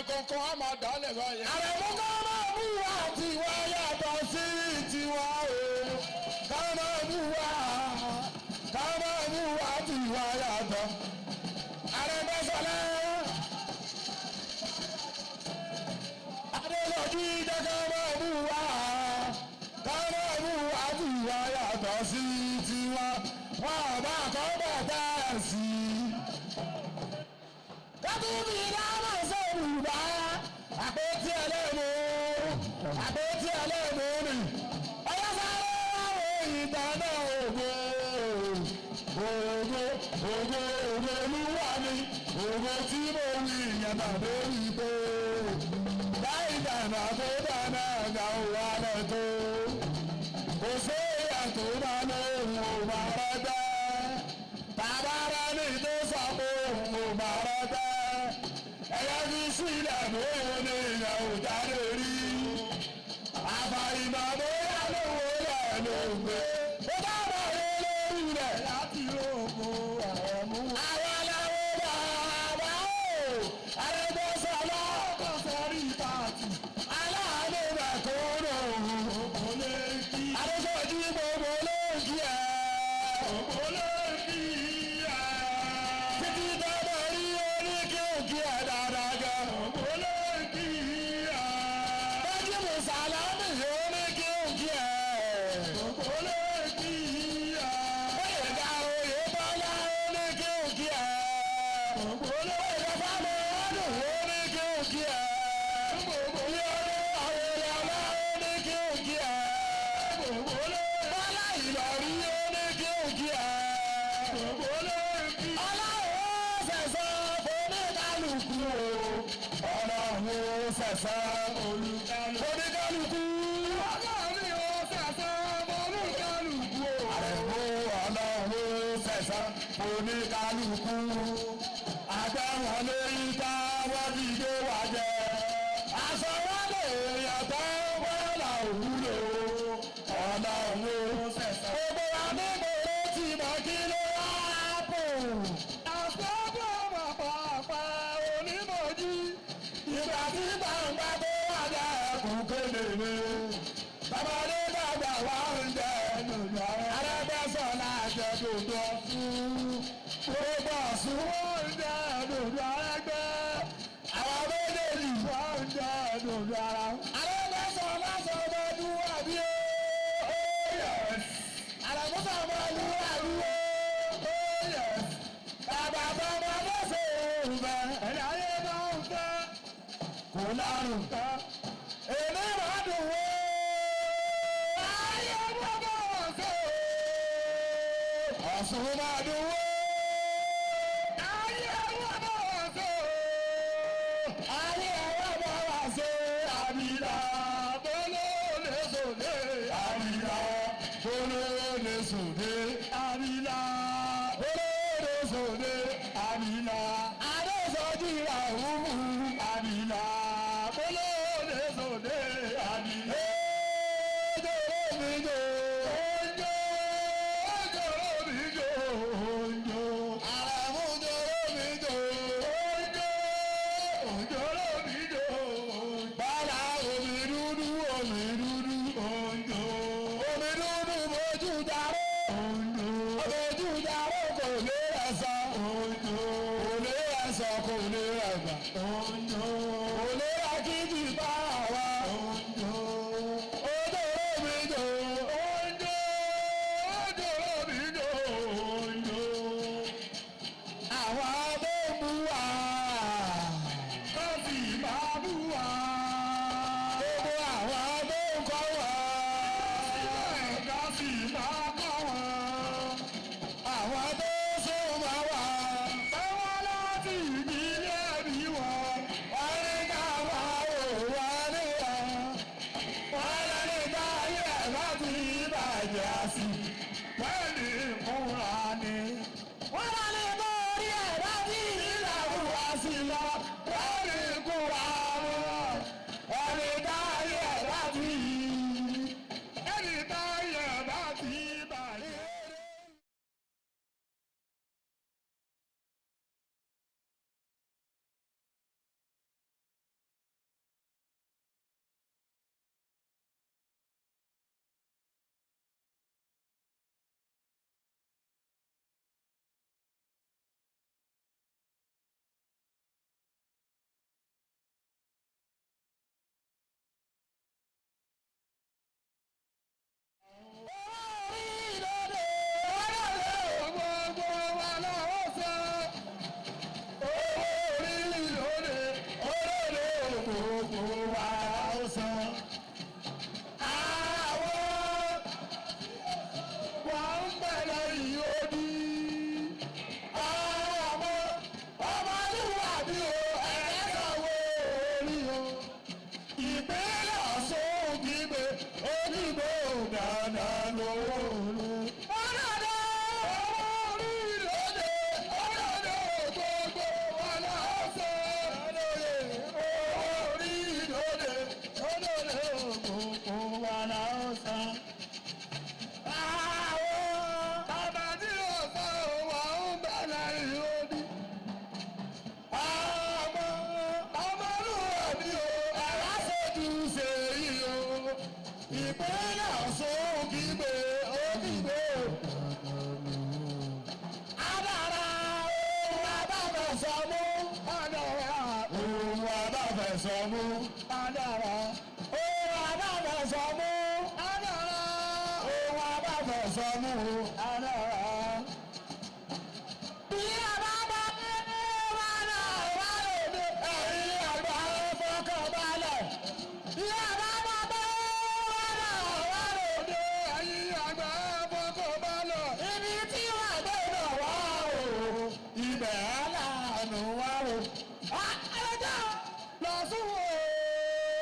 Kankan á máa dálẹ̀ báyìí. Àrẹ̀mú ká máa bú wa tiwa yàtọ̀ sí tiwa o. Ká máa bú wa tiwa yàtọ̀. Aregbesola. Adélọ́jú jẹ́ ká máa bú wa tiwa yàtọ̀ sí tiwa. Wọ́n bá kọ́ bọ̀ tá a sí. Kátúbí dáná sọ̀rùbá àpótí ẹlẹ́nu ni ọyọ́ sáré àwọn ìdáná ògo olúwa ni ògo tí mo wí ìyànà lórí pé láì dáná tó dáná ga òwà rẹ̀ tó kò sí ìyàtọ̀ máa lóhùn òwà rẹ̀ bẹ́ẹ̀ bàbá rẹ̀ ní tó sọ pé òun òwà rẹ̀ bẹ́ẹ̀. Ẹ̀yà fi sílẹ̀ lóhùn ní ìyàwó jáde rí. Àfàìmọ̀ bóyá lówó rẹ̀ ló ń gbé. Ó bá bọ̀ wọ lórí rẹ̀ láti rògbò ẹ̀mú. Àwọn aláwọ̀ bàbá o, Aregbesola kò sẹ́rí pàtì. Aláàánú rẹ̀ kò rò ó. Adéṣọ́jú gbogbo ló ń kí ẹ. Gbogbo ló ń kí ẹ. Títí tọ́lọ̀ rí oníkí òkí ẹ̀ dáadáa gan. Gbogbo ló ń kí ẹ. sẹ̀sán oníkálukú. Ọlọ́run ó sẹ̀sán oníkálukú. Àrẹ̀mú ọlọ́run ó sẹ̀sán oníkálukú. Àgbẹ̀wọ̀n lórí ká wọ́n ti gbé wa jẹ. Aṣọ wọn lè yàtọ̀ wọ́n là òwúlò. Ọlọ́run ó sẹ̀sán. Gbogbo wa ní gbòòrò tí mọ̀ kí ló wá pò. Àṣọ́gbó pàpàpà onímọ̀jú. Ìgbà tí gbàǹgbà tó wà jẹ́ ẹkùn kéde mi. Bàbáde dàgbà wá ń jẹ dòdò. Arẹ́gbẹ́sọ̀lá jẹ dòdò fún. Gbogbo ọ̀sùn wọ́n ń jẹ dòdò Arẹ́gbẹ́. Àwọn méjèèjì wọ́n ń jẹ dòdò ara. Arẹ́gbẹ́sọ̀lá sọ ọdún àbí ó. Àrẹ̀músà máa lù àlù ó. Bàbá bàbá ló ṣe òǹbẹ. Ẹ̀dá ayé máa ń fẹ́. Kò lárùn tán. Èmi máa dùn wó. Ayé gbọ́dọ̀ ṣe. Ọ̀sùn máa dùn wó. Ayé gbọ́dọ̀ ṣe. Ayé gbọ́dọ̀ ṣe. Àbílà bọ́lá lè sòdè. Àbílà bọ́lá lè sòdè. Àbílà bọ́lá lè sòdè. Àbílà adéṣọ́jú ìlà òwú. Àbílà bọ́lá lè sòdè. Àbílà ojoro mi jò. Ojo ojoro mi jò. Ojo Àrẹ̀mú ojoro mi jò. Ojo ojoro mi jò. Bàlá omi dúdú omi dúdú. Ojo omi dúdú mojú jaró. Ojo mojú jaró kò lè ẹ̀sán. Ojo kò lè ẹ̀sán kò lè ẹ̀gbà. Ojo kò lè akíjì bá wa. Ojo ojoro mi jò. Ojo ojoro mi jò. Ojo àwọn tó ń bú wa kó sì máa bú wa. Gbogbo àwọn tó ń kọ́ wa kó sì máa kọ́ wa. Àwọn tó súnmọ́ wa táwọn láti ìdílé bí wọn. Wọ́n ní ká máa wò wá níwà. Wọ́n lẹ́ni táyé láti ìbàjẹ́ àsì. Wọ́n ní ìmúra ni. Wọ́n lẹ́ni bórí ẹ̀ láti ìlàwù àsì lọ. Wọ́n ní ìkúra wọn. Ẹni táyé láti ẹni táyé láti ìbàjẹ́.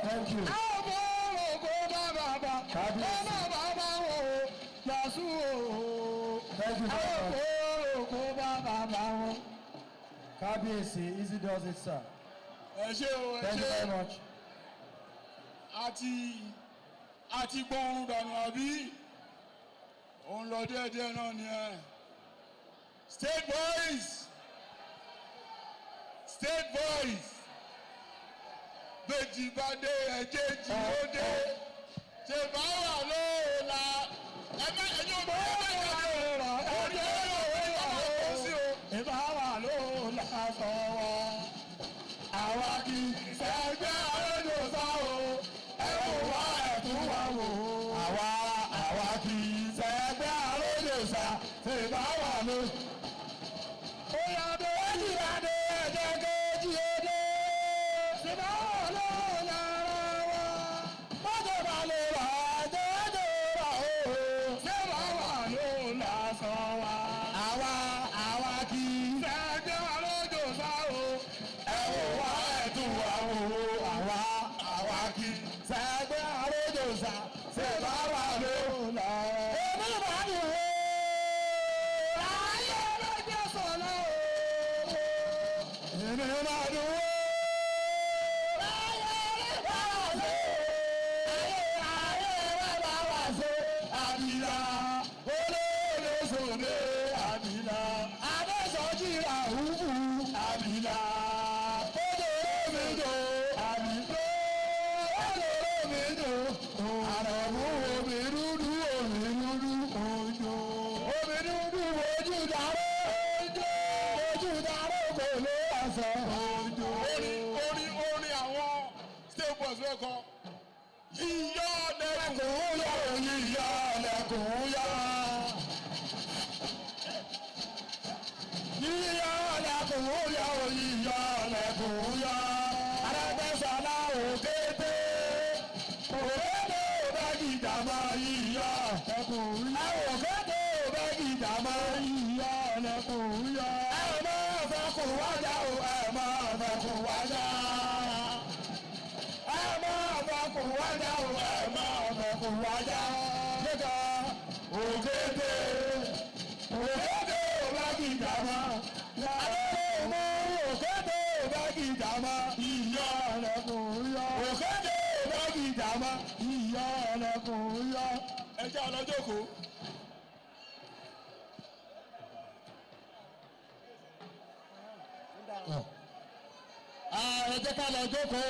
Thank you. Thank you very much. Kábíyèsí, easy does it, sir. Thank you very much. Àti gbọ́run dànù àbí òun lọ díẹ̀díẹ̀ náà ni ẹ. State boys, bèjì bá dé ẹ̀jẹ̀jì ó dé ṣe bá wà lóòlà ẹ̀yin ò bá wà lóòlà orí ọ̀rọ̀ kò sí o. Ìbá wà lóòlà sọ̀wọ́, àwa kì í ṣẹgbẹ́ àrẹ́jọ sá o, ẹ wò wá ẹ̀tún wá wò. Àwa kì í ṣẹgbẹ́ àrẹ́jọ sá, ìbá wà lóòlà. Ó yá dé ẹ̀jì bá dé ẹ̀jẹ̀ kejì ó dé, ìbá wà lóòlà wa. Mọ́tò bá lè wà ẹ̀jẹ̀ rà o, ìbá wà lóòlà sọ wa. Àwa kì í ṣẹgbẹ́ àrẹ́jọ sá o, ẹ wò wá ẹ̀tún wá wò. Àwa kì í ṣẹgbẹ́ àrẹ́jọ sá, ìbá wà lóòlà. Èmi bá ní o. Ẹ jẹ́ ká lọ jókòó.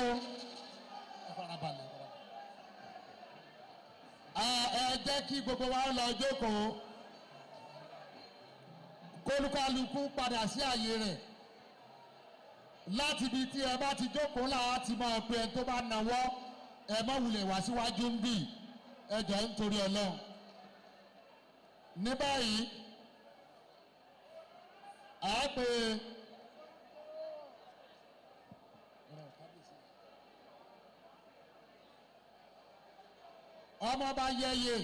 Ẹ jẹ́ kí gbogbo wa lọ jókòó. Kólúkálukú padà sí àyè rẹ̀. Láti ibi tí ẹ bá ti jókòó láwa ti máa pe ẹni tó bá nawọ́ ẹ má wulẹ̀ wá síwájú ń bì ẹ jọ̀ọ́ nítorí Ọlọ́run. Ní báyìí à á pe ọmọọba Yẹyẹ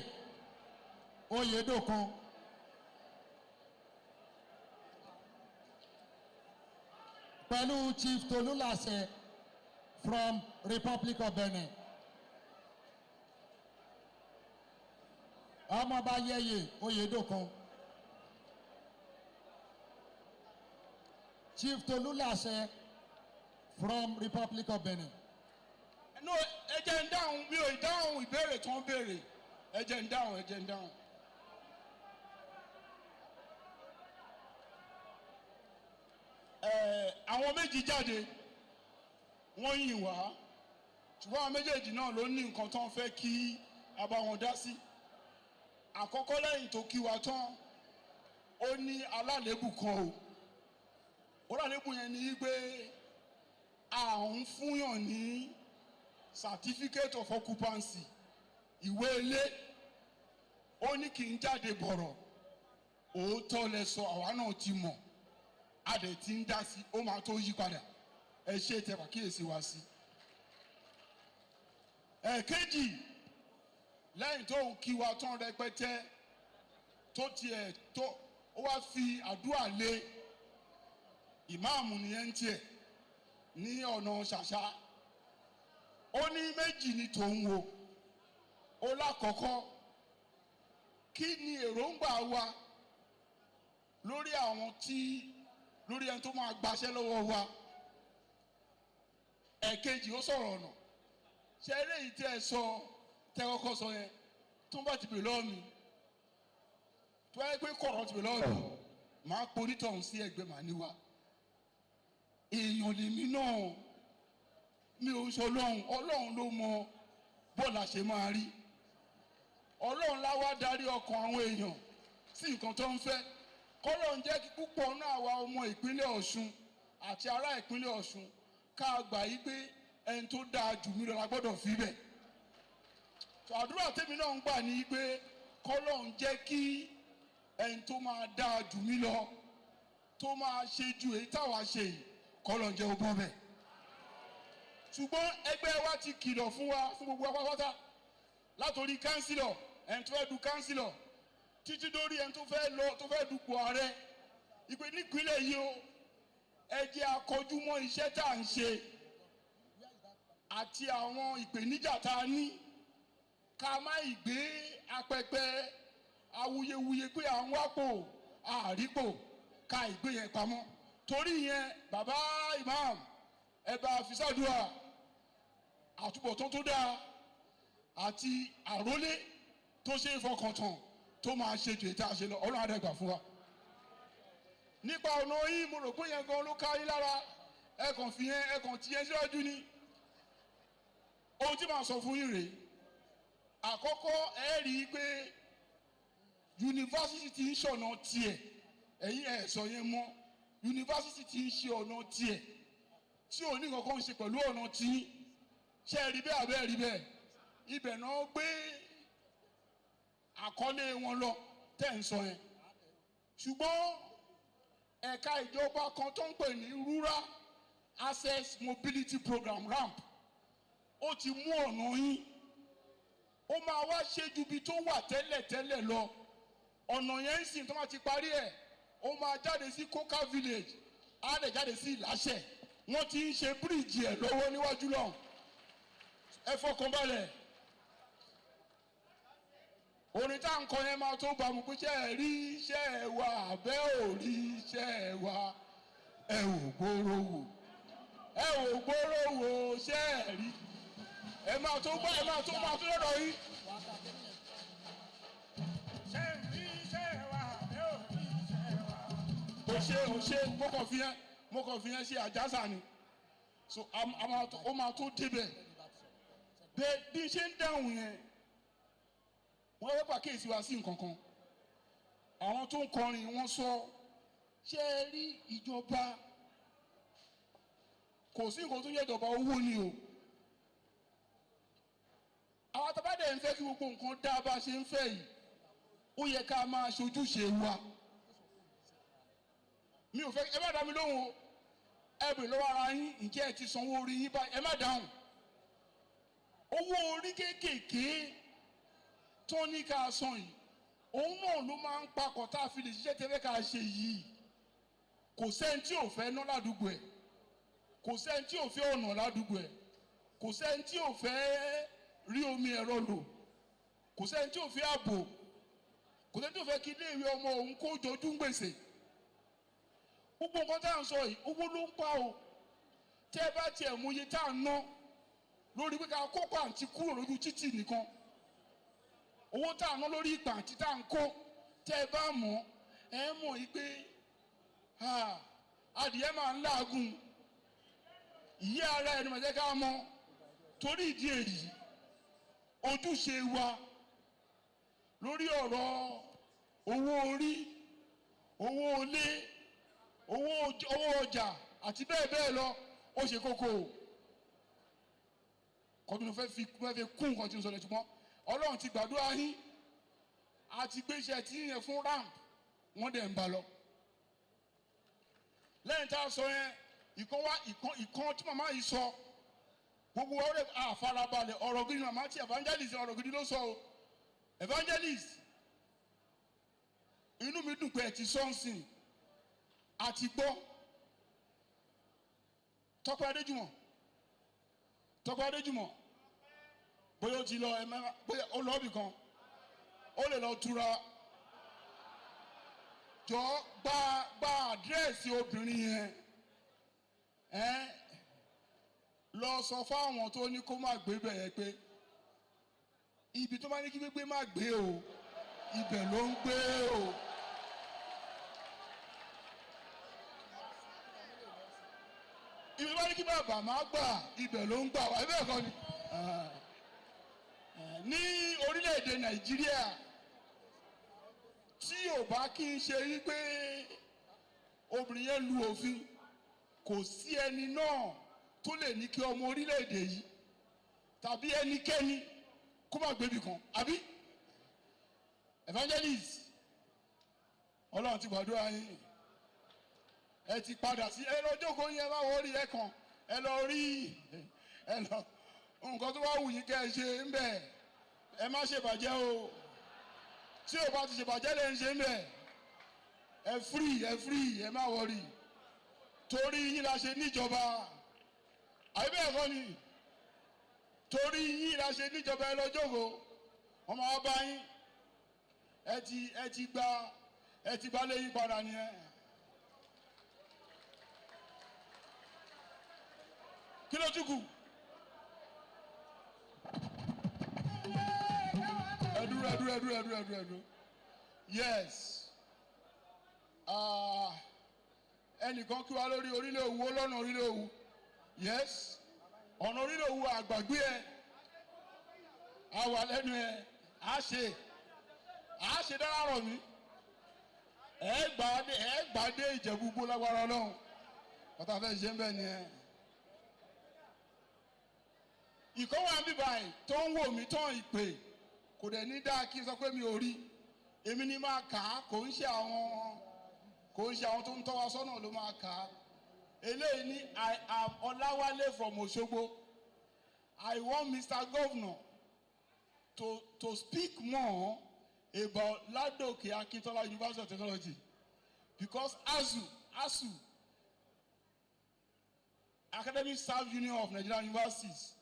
Oyèdòkun pẹ̀lú Chief Tolúlàṣẹ from Republic of Benin. Ọmọọba Yẹyẹ Oyèdòkun. Chief Tolúlàṣẹ from Republic of Benin. No, ẹ jẹ́ ń dáhùn mi ò dáhùn ìbéèrè tó ń béèrè ẹ jẹ́ ń dáhùn. Àwọn méjì jáde wọ́n yìn wá ṣùgbọ́n àwọn méjèèjì náà ló ní nǹkan tó ń fẹ́ kí a bá wọn dá sí. Àkọ́kọ́ lẹ́yìn tó kí wa tán ó ní alálébù kan o alálébù yẹn ni pé à ń fúnyàn ní certificate of occupancy ìwé ilé ó ní kí n jáde bọ̀rọ̀ òótọ́ lẹ sọ àwa náà ti mọ̀ a dẹ̀ ti ń dá sí ó máa tó yí padà ẹ ṣe tẹ pàkíyèsí wa sí. Ẹ̀kejì lẹ́yìn tó ń kí wa tán rẹpẹtẹ tó tiẹ̀ tó ó wá fi àdúrà lé ìmáàmù nìyẹn tiẹ̀ ní ọ̀nà ṣàṣà ó ní méjì ní tòun o. Ó lákọ̀ọ́kọ́ kí ni èròǹgbà wa lórí àwọn lórí ẹni tó máa gbaṣẹ́ lọ́wọ́ wa. Ẹ̀kejì ó sọ̀rọ̀ ọ̀nà. Ṣé eléyìí tí ẹ sọ tẹ́ kọ́kọ́ sọ yẹn tó bá ti bèrè lọ́wọ́ mi tó wáyé pé kọ̀rọ̀ ti bèrè lọ́wọ́ mi máa porí tọ̀hún sí ẹgbẹ́ màá níwá. Èèyàn lèmi náà mi ò sọ Ọlọ́run ló mọ bọ́ọ̀lù àṣẹ máa rí. Ọlọ́run láwá darí ọkàn àwọn èèyàn sí nǹkan tó ń fẹ́. Kọ́lọ́run jẹ́ kí púpọ̀ náà wá ọmọ ìpínlẹ̀ Ọ̀ṣun àti ará ìpínlẹ̀ Ọ̀ṣun ká gbà yí pé ẹni tó dáa jù mí lọ la gbọ́dọ̀ fi bẹ̀. Àdúrà tèmi náà ń gbà ní pé kọ́lọ́run jẹ́ kí ẹni tó máa dáa jù mí lọ tó máa ṣe ju èyí táwa ṣe yìí kọ́lọ́run jẹ́ ó bọ́ bẹ̀. Ṣùgbọ́n ẹgbẹ́ wa ti kìlọ̀ fún wa fún gbogbo apápátá látòrí kánsílọ̀ ẹni tó fẹ́ du kánsílọ̀ títí dórí ẹni tó fẹ́ dupò ààrẹ ìpè nípínlẹ̀ yìí o ẹ jẹ́ akọjú mọ́ iṣẹ́ tá à ń ṣe àti àwọn ìpèníjà tá a ní ká má ìgbé apẹpẹ awuyewuye pé à ń wápò àrípò ká ìgbé yẹn pamọ́ torí yẹn bàbá imam ẹ bá fisádùá àtúbọ̀tán tó dáa àti àrólé tó ṣe é fọkàn tán tó máa ṣe jù ètò àṣẹ lọ Ọlọ́run àdẹ́gbà fún wa. Nípa ọ̀nà yìí mo rò pé yẹn gan ló kárí lára ẹ̀kàn fi yẹn ẹ̀kàn tí yẹn síwájú ni. Ohun tí màá sọ fún yín rèé àkọ́kọ́ ẹ rí i pé yunifásitì ti ń ṣọ̀nà tiẹ̀ ẹ̀yin ẹ̀ sọ yẹn mọ́ yunifásitì ti ń ṣe ọ̀nà tiẹ̀ tí ò ní kankan ṣe pẹ̀lú ọ̀nà tí ṣe rí bẹ́ẹ̀ abẹ́ rí bẹ́ẹ̀ ibẹ̀ náà gbé àkọlé wọn lọ tẹ̀ ń sọ yẹn ṣùgbọ́n ẹ̀ka ìjọba kan tó ń pè ní Rural Access Mobility Program RAMP ó ti mú ọ̀nà yín ó máa wá ṣe ju ibi tó wà tẹ́lẹ̀ lọ ọ̀nà yẹn ń sìn tó máa ti parí ẹ̀ ó máa jáde sí Coca Village á lè jáde sí Ìláṣẹ wọ́n ti ń ṣe bíríìjì ẹ̀ lọ́wọ́ níwájú lọ ẹ fọkàn balẹ̀ orin tá à ń kọ yẹn máa tó bá mu pé ṣe ẹ rí iṣẹ́ ẹ wá àbẹ́ ò rí iṣẹ́ ẹ wá ẹ ò gbóró wò ṣe ẹ rí ẹ máa tó gbọ́ ẹ máa tó lọ́dọ̀ yín. ṣe ẹ rí iṣẹ́ ẹ wá àbẹ́ ò rí iṣẹ́ ẹ wá. o ṣe mo kàn fi yẹn ṣe àjàsà ni so ó máa tó débẹ̀ bẹ́ẹ̀ bí n ṣe ń dáhùn yẹn wọ́n fẹ́ pàkíyèsí wa sí nǹkan kan àwọn tó ń kọrin wọ́n sọ ṣé ẹ rí ìjọba kò sí nǹkan tó yẹ ìjọba owó ni o àwọn àtàbádẹ́ ń fẹ́ kí gbogbo nǹkan dá bá ṣe ń fẹ́ yìí ó yẹ ká máa ṣojúṣe wa mi ò fẹ́ ẹ má dá mi lóhùn o ẹ bèrè lọ́wọ́ ara yín ǹjẹ́ ẹ ti sanwó orí yín báyìí ẹ má dáhùn owó orí kéékèèké tó ní ká san yìí òun náà ló máa ń pakọ̀ tá a fi lè ṣiṣẹ́ tẹ́lẹ̀ ká ṣe yìí kò sẹ́ni tí ò fẹ́ ná ládùúgbò ẹ̀ kò sẹ́ni tí ò fẹ́ ọ̀nà ládùúgbò ẹ̀ kò sẹ́ni tí ò fẹ́ rí omi ẹ̀rọ lò kò sẹ́ni tí ò fẹ́ ààbò kò sẹ́ni tí ò fẹ́ kí ilé ìwé ọmọ òun kó jojú ń gbèsè gbogbo nǹkan tá à ń sọ yìí owó ló ń pa o tẹ́ ẹ bá tiẹ̀ mú iye tá à ń ná lórí pé ká kó pàǹtí kúrò lójú títì nìkan owó tá à ń ná lórí pàǹtí tá à ń kó tẹ́ ẹ bá mọ̀ ẹ mọ̀ yìí pé adìyẹ máa ń láàgùn ìyá ara ẹni máa jẹ́ ká mọ̀ torí ìdí èyí ojúṣe wa lórí ọ̀rọ̀ owó orí owó ilé owó ọjà àti bẹ́ẹ̀ bẹ́ẹ̀ lọ ó ṣe kókó kọ́tún fẹ́ fi kún nǹkan tí ń sọ lẹ́tí mọ́ ọlọ́run ti gbàdúrà yín àti gbéṣẹ́ tí yẹn fún ramp wọ́n dẹ̀ ń bá lọ lẹ́yìn tá a sọ yẹn ìkan tí màmá yìí sọ gbogbo ọ̀rẹ́ àfarabalẹ̀ ọ̀rọ̀ gidi màmá tí evangelist ọ̀rọ̀ gidi ló sọ o evangelist inú mi dùn pé ẹ ti sọ́nsìn àti gbọ́ Tọ́pẹ́ Adéjùmọ̀ bóyá ó ti lọ bóyá ó lọ bì kan ó lè lọ túra jọ gba àdírẹ́sì obìnrin yẹn lọ sọ fáwọn tó ní kó má gbé bẹ̀ yẹn pé ibi tó bá ní kí gbégbé má gbé o ibẹ̀ ló ń gbé o. ibi tó bá ní kí bàbá má gbà ibẹ̀ ló ń gbà wá ibẹ̀ kọ́ ni. ní orílẹ̀-èdè Nàìjíríà tí ò bá kí n ṣe rí pé obìnrin yẹn lu òfin kò sí ẹni náà tó lè ní kí ọmọ orílẹ̀-èdè yìí tàbí ẹnikẹ́ni kó má gbébì kan àbí evangelist Ọlọ́run ti gbàdúrà yín ẹ ti padà sí ẹ lọ jókòó yín ẹ má wọrí ẹ kàn ẹ lọ rí ẹ lọ nǹkan tó bá wù yín kẹ́ ẹ ṣe ń bẹ̀ ẹ má ṣe bàjẹ́ o tí o bá ti ṣe bàjẹ́ lè ń ṣe ń bẹ̀ ẹ free ẹ má wọrí torí yín la ṣe níjọba àbí bẹ́ẹ̀ kọ́ ni torí yín la ṣe níjọba ẹ lọ jókòó ọmọ wa bá yín ẹ ti gba léyìn padà nìyẹn. kí ló tún kù? ẹdúró yes ẹnìkan kí wa lórí orílẹ̀ òwú ọlọ́nà orílẹ̀ òwú yes ọ̀nà orílẹ̀ òwú àgbàgbé ẹ àwà lẹ́nu ẹ á ṣe dára rọ̀ mí ẹ gbàdé Ìjẹ̀bú gbó lágbára Ọlọ́run pátá fẹ́ ṣe ń bẹ̀ ni ẹ. ìkọ́wé àbíbáyé tó ń wò mí tán ìpè kò dẹ̀ ní dáa kí n sọ pé mi ò rí èmi ni máa kà á kò ń ṣe àwọn tó ń tọ́ wa sọ́nà ló máa kà á eléyìí ní I am Ọláwálé from Òṣogbo. I want Mr. Governor to speak more about Ladoke Akintola University of Technology because ASU Academic Staff Union of Nigerian Universities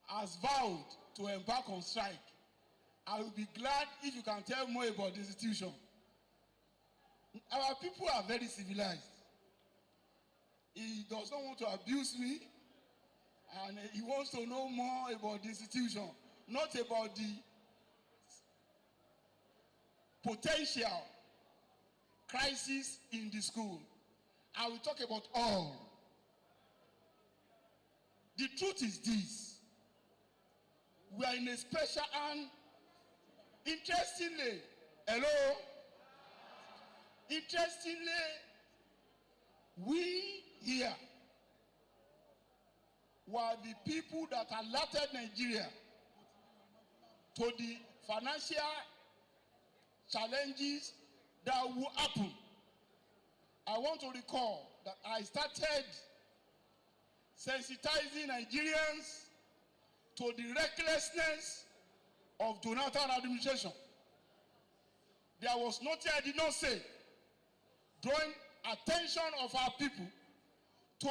has vowed to embark on strike. I will be glad if you can tell more about the institution. Our people are very civilized. He does not want to abuse me, and he wants to know more about the institution, not about the potential crisis in the school. I will talk about all. The truth is this. We are in a special and interestingly, we here were the people that alerted Nigeria to the financial challenges that will happen. I want to recall that I started sensitizing Nigerians to the recklessness of Jonathan administration. There was nothing I did not say, drawing attention of our people to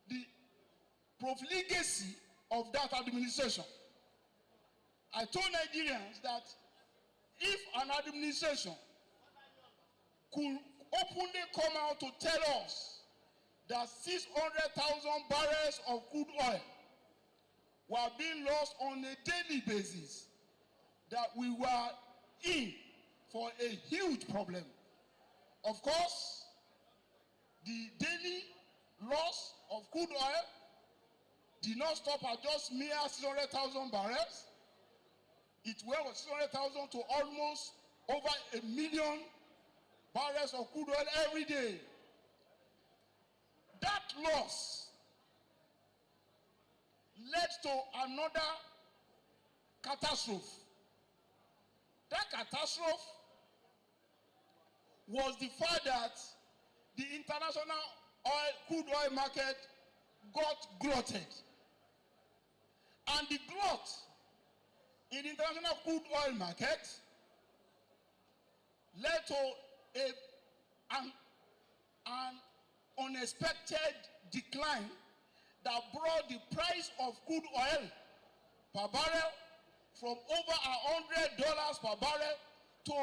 the profligacy of that administration. I told Nigerians that if an administration could openly come out to tell us that 600,000 barrels of crude oil were being lost on a daily basis, that we were in for a huge problem. Of course, the daily loss of crude oil did not stop at just mere 600,000 barrels. It went from 600,000 to almost over 1 million barrels of crude oil every day. That loss led to another catastrophe. That catastrophe was the fact that the international crude oil market got glutted. And the glut in the international crude oil market led to an unexpected decline that brought the price of crude oil per barrel from over $100 per barrel to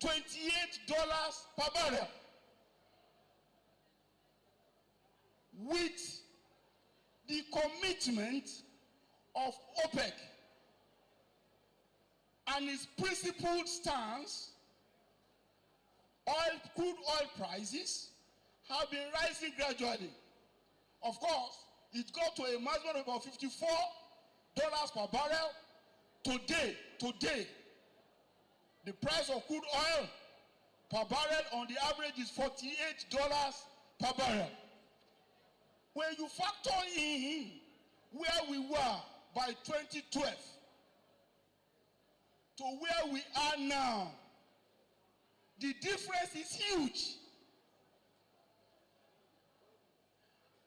$28 per barrel. With the commitment of OPEC and its principled stance, crude oil prices have been rising gradually. Of course, it got to a maximum of about $54 per barrel. Today, the price of crude oil per barrel on the average is $48 per barrel. When you factor in where we were by 2012 to where we are now, the difference is huge.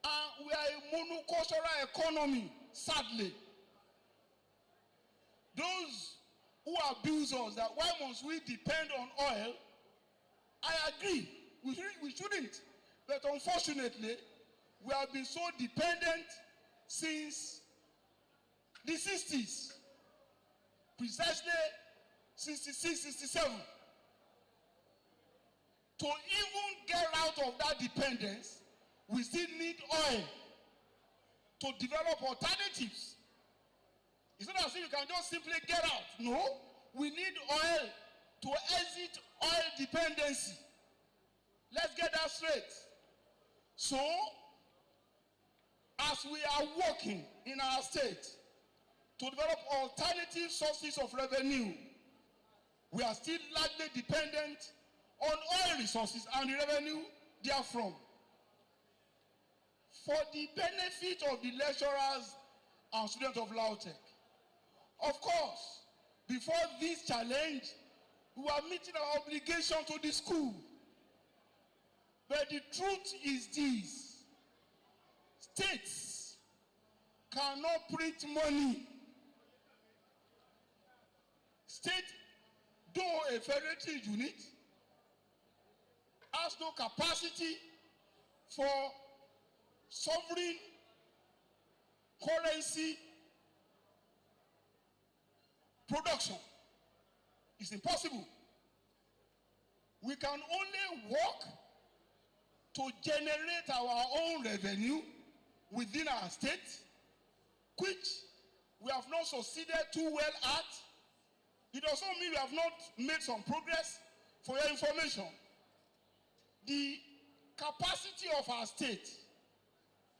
And we are a monocultural economy, sadly. Those who abuse us, that why must we depend on oil, I agree, we shouldn't. But unfortunately, we have been so dependent since the 60s, precisely 66, 67. To even get out of that dependence, we still need oil to develop alternatives. It's not as if you can just simply get out. No, we need oil to exit oil dependency. Let's get that straight. So, as we are working in our state to develop alternative sources of revenue, we are still largely dependent on oil resources and the revenue therefrom. For the benefit of the lecturers and students of LAUTECH, of course, before this challenge, we are meeting our obligation to the school. But the truth is this: states cannot print money. State, though a federative unit, has no capacity for sovereign currency production. It's impossible. We can only work to generate our own revenue within our state, which we have not succeeded too well at. It also means we have not made some progress. For your information, the capacity of our state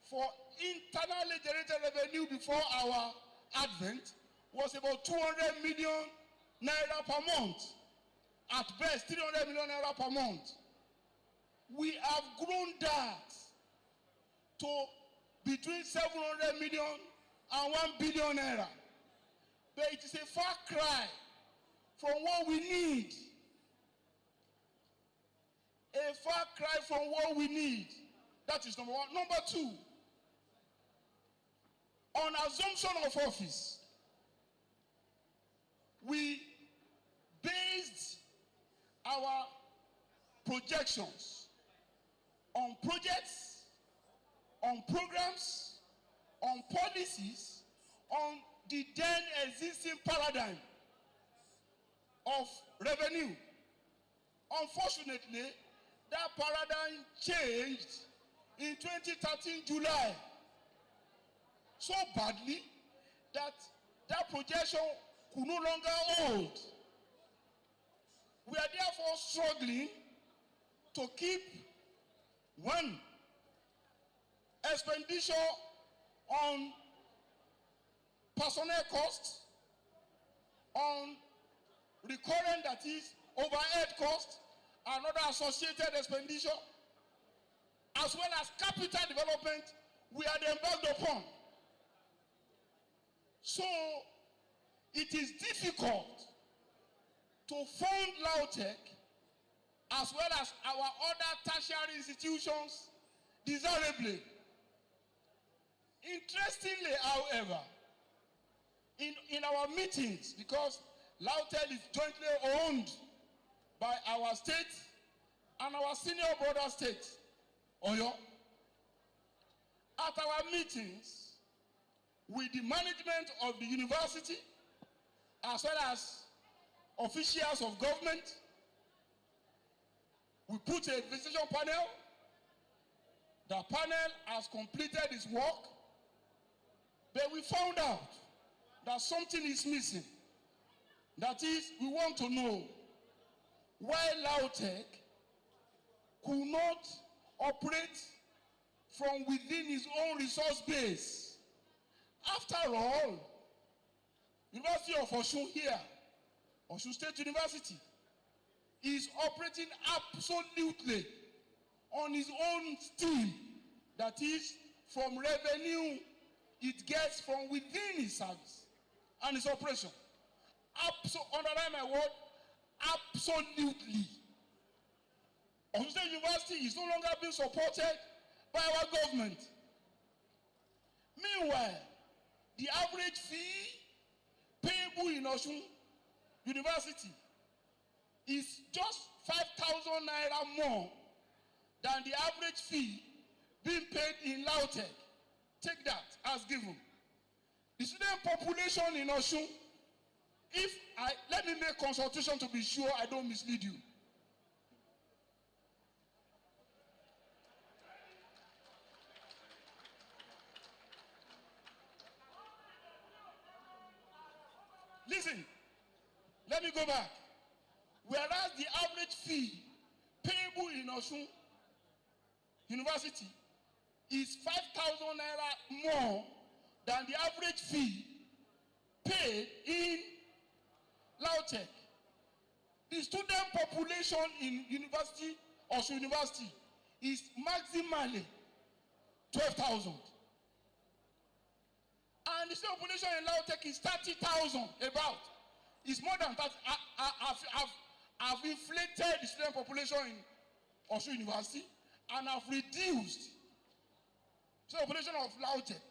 for internally generated revenue before our advent was about 200 million naira per month. At best, 300 million naira per month. We have grown that to between 700 million and 1 billion naira. But it is a far cry from what we need. A far cry from what we need. That is number one. Number two, on assumption of office, we based our projections on projects, on programs, on policies, on the then existing paradigm of revenue. Unfortunately, that paradigm changed in 2013 July so badly that that projection could no longer hold. We are therefore struggling to keep one, expenditure on personnel costs, on recurrent, that is overhead costs, and other associated expenditure, as well as capital development we are embarked upon. So it is difficult to fund LAUTECH as well as our other tertiary institutions desirably. Interestingly, however, in our meetings, because LAUTECH is jointly owned by our state and our senior brother state, Oyo. At our meetings, with the management of the university, as well as officials of government. We put a visitation panel. The panel has completed its work, but we found out that something is missing. That is, we want to know why Lautech could not operate from within its own resource base. After all, University of Osun here, Osun State University, is operating absolutely on its own steam. That is, from revenue it gets from within its service and its operation. Underline my word, absolutely. Osun State University is no longer being supported by our government. Meanwhile, the average fee payable in Osun University is just 5,000 naira more than the average fee being paid in Lautech. Take that as given. The student population in Osun, let me make consultation to be sure I don't mislead you. Listen, let me go back. Whereas the average fee payable in Osun University is 5,000 naira more than the average fee paid in Lautech. The student population in Osun University is maximally 12,000. And the student population in Lautech is 30,000 about. It's more than that. I've inflated the student population in Osun University and I've reduced the population of Lautech.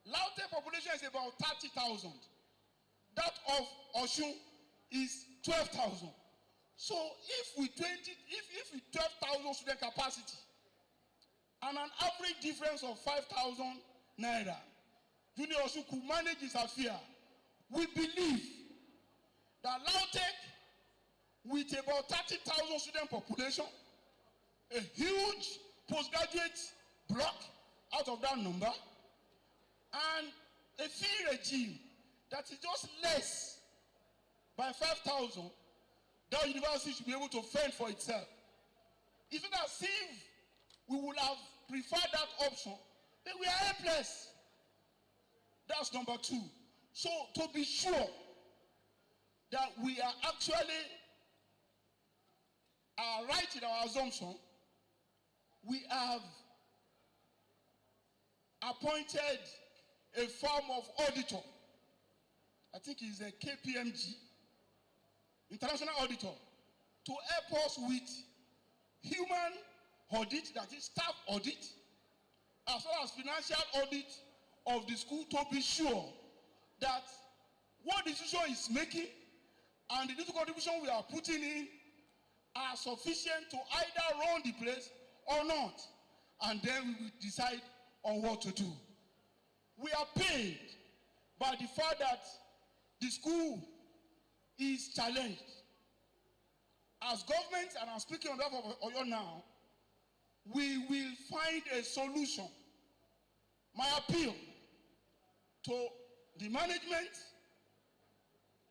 Lautech population is about 30,000. That of Osun is 12,000. So if with 12,000 student capacity and an average difference of 5,000 naira, Junior Osun could manage his affair. We believe that Lautech, with about 30,000 student population, a huge postgraduate block out of that number, and a fee regime that is just less by 5,000, that university should be able to fend for itself. It's not as if we would have preferred that option, but we are helpless. That's number two. So to be sure that we are actually right in our assumption, we have appointed a firm of auditor. I think it's a KPMG, international auditor, to help us with human audit, that is staff audit, as well as financial audit of the school, to be sure that what the institution is making and the little contribution we are putting in are sufficient to either run the place or not. And then we will decide on what to do. We are paid by the fact that the school is challenged. As government, and I'm speaking on behalf of Oyo now, we will find a solution. My appeal to the management,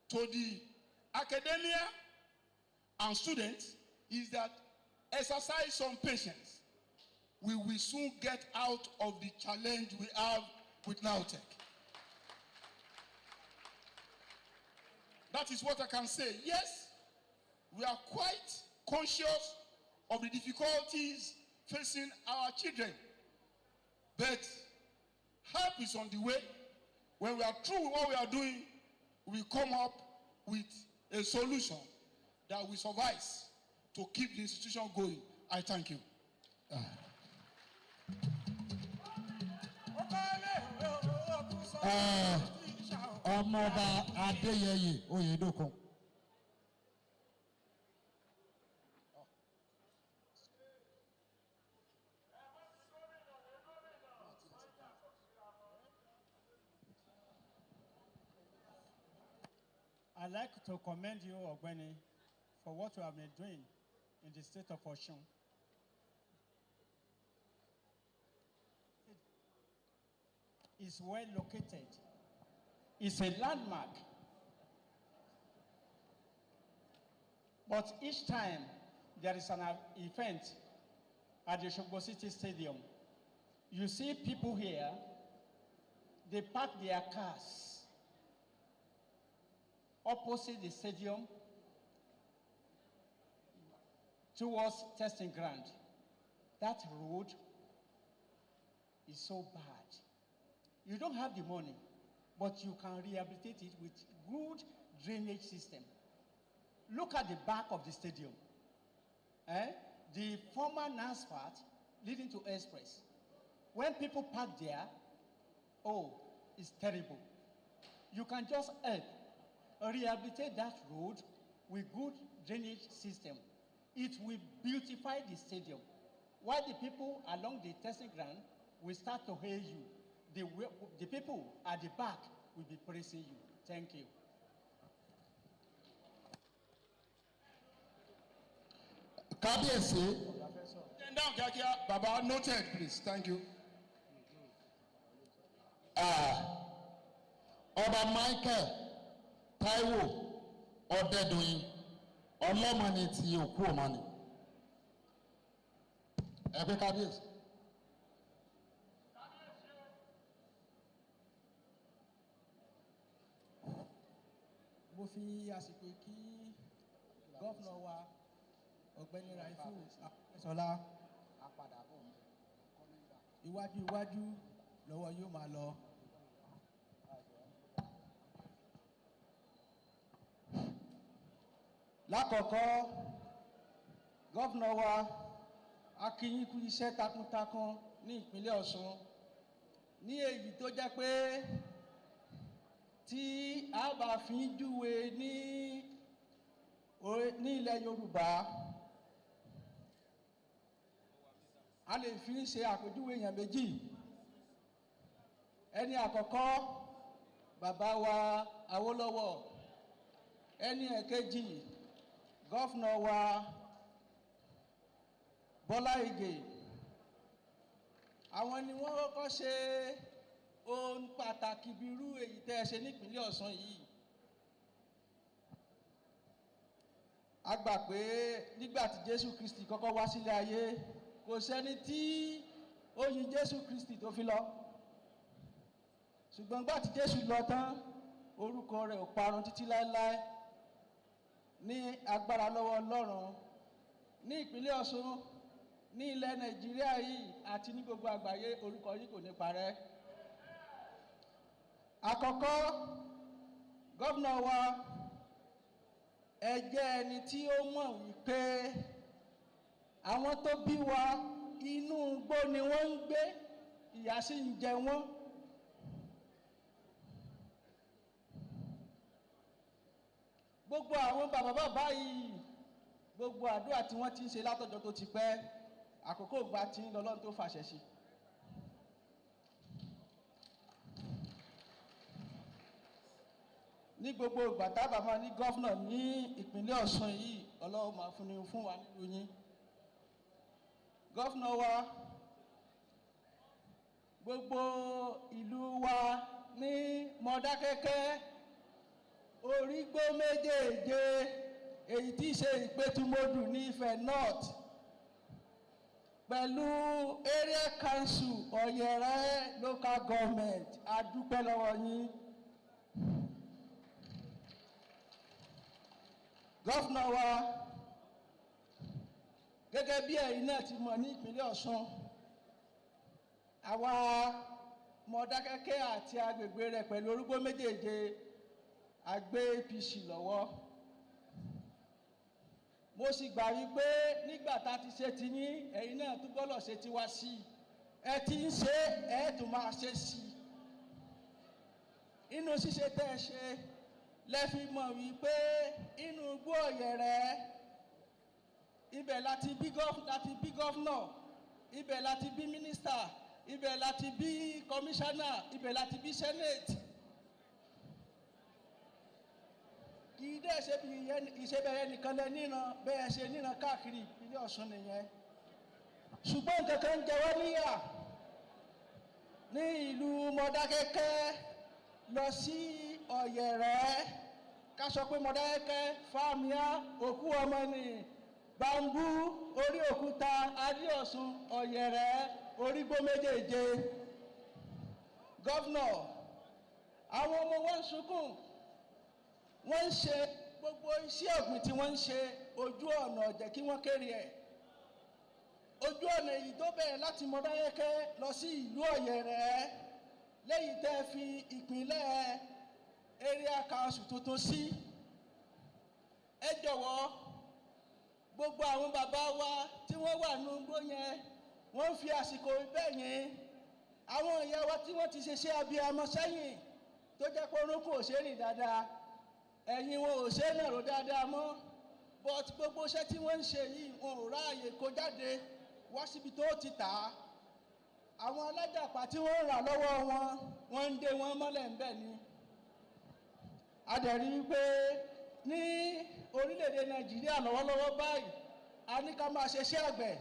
to the academia and students is that exercise some patience. We will soon get out of the challenge we have with Lautech. That is what I can say. Yes, we are quite conscious of the difficulties facing our children, but help is on the way. When we are through with what we are doing, we come up with a solution that will suffice to keep the institution going. I thank you. Ọmọọba Adéyẹyè Oyèdókun. I'd like to commend you, Ogbeni, for what you have been doing in the state of Osun. It's well located. It's a landmark. But each time there is an event at the Osogbo City Stadium, you see people here, they park their cars opposite the stadium towards testing ground. That road is so bad. You don't have the money, but you can rehabilitate it with good drainage system. Look at the back of the stadium. The former NASFAT leading to Express. When people park there, oh, it's terrible. You can just help rehabilitate that road with good drainage system. It will beautify the stadium. While the people along the testing ground will start to hail you, the people at the back will be praising you. Thank you. Kábíyèsí. Down, Gagia. Baba, noted, please. Thank you. Ọba Michael Taiwo Ọ̀dẹ́dọ̀yìn ọlọ́mọni ti òkú ọmọni. Ẹ pé kábíyèsí. Mo fi àsìkò kí gọ́fúnà wa Ogbeni Rauf Aregbesola iwájú lọ́wọ́ yóò máa lọ. Lákọ̀ọ́kọ́ gọ́fúnà wa a kí yín kú iṣẹ́ takuntakun ní ìpínlẹ̀ Ọ̀ṣun ní èyí tó jẹ́ pé tí a bá fi ń júwe ní ilẹ̀ Yorùbá a lè fi ń ṣe àpèjúwe èèyàn méjì. Ẹni àkọ́kọ́ bàbá wa Awólọ́wọ̀, ẹni ẹ̀kejì gọ́fúnà wa Bọ́lá Ìgè. Àwọn ni wọ́n kọ́kọ́ ṣe ohun pàtàkì bírú èyí tẹ́ ẹ ṣe nípínlẹ̀ Ọ̀ṣun yìí. A gbà pé nígbà tí Jésù Kristi kọ́kọ́ wá sílé ayé kò sẹ́ni tí ó yin Jésù Kristi tó fi lọ. Ṣùgbọ́n nígbà tí Jésù lọ tán orúkọ rẹ̀ ò parun títí láéláé. Ní agbára lọ́wọ́ Ọlọ́run ní ìpínlẹ̀ Ọ̀ṣun ní ilẹ̀ Nàìjíríà yìí àti ní gbogbo àgbáyé orúkọ yìí kò ní parẹ́. Àkọ́kọ́ gómìnà wa ẹ jẹ́ ẹni tí ó mọ̀ wípé àwọn tó bí wa inú igbó ni wọ́n ń gbé, ìyà sì ń jẹ wọ́n. Gbogbo àwọn bàbá yìí gbogbo àdúrà tí wọ́n ti ń ṣe látọjọ́ tó ti pẹ́ àkókò ìgbà tí ń lọ́lọ́run tó fàṣẹ sí. Ní gbogbo ìgbà tábà máa ní gọ́fúnà ní ìpínlẹ̀ Ọ̀ṣun yìí Ọlọ́run máa fún wa nílùú yín. Gọ́fúnà wa gbogbo ìlú wa ní Mọdákẹ́kẹ́ orígbó méjèèje èyí tí í ṣe Ìpẹ́tùmọ́dù ní Ifẹ̀ North pẹ̀lú area council Ọ̀yẹ̀rẹ̀ local government a dúpẹ́ lọ́wọ́ yín. Gọ́fúnà wa gẹ́gẹ́ bí ẹ̀yin náà ti mọ̀ ní ìpínlẹ̀ Ọ̀ṣun àwa Mọdákẹ́kẹ́ àti agbègbè rẹ̀ pẹ̀lú orígbó méjèèje a gbé APC lọ́wọ́. Mo sì gbà wípé nígbà tá a ti ṣe ti yín ẹ̀yin náà tún gbọ́dọ̀ ṣe tiwa sí i. Ẹ ti ń ṣe ẹ tún máa ṣe sí i. Inú ṣíṣe tẹ́ ẹ ṣe lẹ fi mọ̀ wípé inú igbó Ọ̀yẹ̀rẹ̀ ibẹ̀ láti bí gọ́fúnà, ibẹ̀ láti bí mínísítà, ibẹ̀ láti bí kọmíṣánná, ibẹ̀ láti bí sẹ́nẹ̀tì. kì í dẹ́ ṣe bí ìṣebẹ̀rẹ̀ nìkan lẹ níran bẹ́ẹ̀ ṣe níran káàkiri ìpínlẹ̀ Ọ̀ṣun nìyẹn ṣùgbọ́n nǹkan kan ń jẹ wá níyà ní ìlú Mọdákẹ́kẹ́ lọ sí Ọ̀yẹ̀rẹ̀ ká sọ pé Mọdákẹ́kẹ́ Fámíà òkú ọmọ ni Bambú orí òkúta Adéọ̀sùn Ọ̀yẹ̀rẹ̀ orígbó méjèèje gọ́vnọ̀ àwọn ọmọ wọn ń sunkún wọ́n ń ṣe gbogbo iṣẹ́ ọ̀gbìn tí wọ́n ń ṣe ojú ọ̀nà ọ̀jẹ̀ kí wọ́n kéré ẹ̀ ojú ọ̀nà èyí tó bẹ̀rẹ̀ láti Mọdákẹ́kẹ́ lọ sí ìlú Ọ̀yẹ̀rẹ̀ lẹ́yìn tẹ́ fi ìpínlẹ̀ area council tuntun sí ẹ jọ̀wọ́ gbogbo àwọn bàbá wa tí wọ́n wà ní igbó yẹn wọ́n fi àsìkò bẹ́ẹ̀ yẹn àwọn ìyá wa tí wọ́n ti ṣiṣẹ́ abiyamọ sẹ́yìn tó jẹ́ pé orúnkún ò ṣe é rìn dáadáa ẹ̀yìn wọn ò ṣe é nàró dáadáa mọ́ but gbogbo iṣẹ́ tí wọ́n ń ṣe yìí wọn ò ráàyè kó jáde wá síbi tó ti tà á àwọn alájàpá tí wọ́n rà lọ́wọ́ wọn wọ́n ń dé wọn mọ́lẹ̀ ń bẹ̀ ni a dẹ̀ rí i pé ní orílẹ̀-èdè Nàìjíríà lọ́wọ́lọ́wọ́ báyìí a ní ká máa ṣe iṣẹ́ àgbẹ̀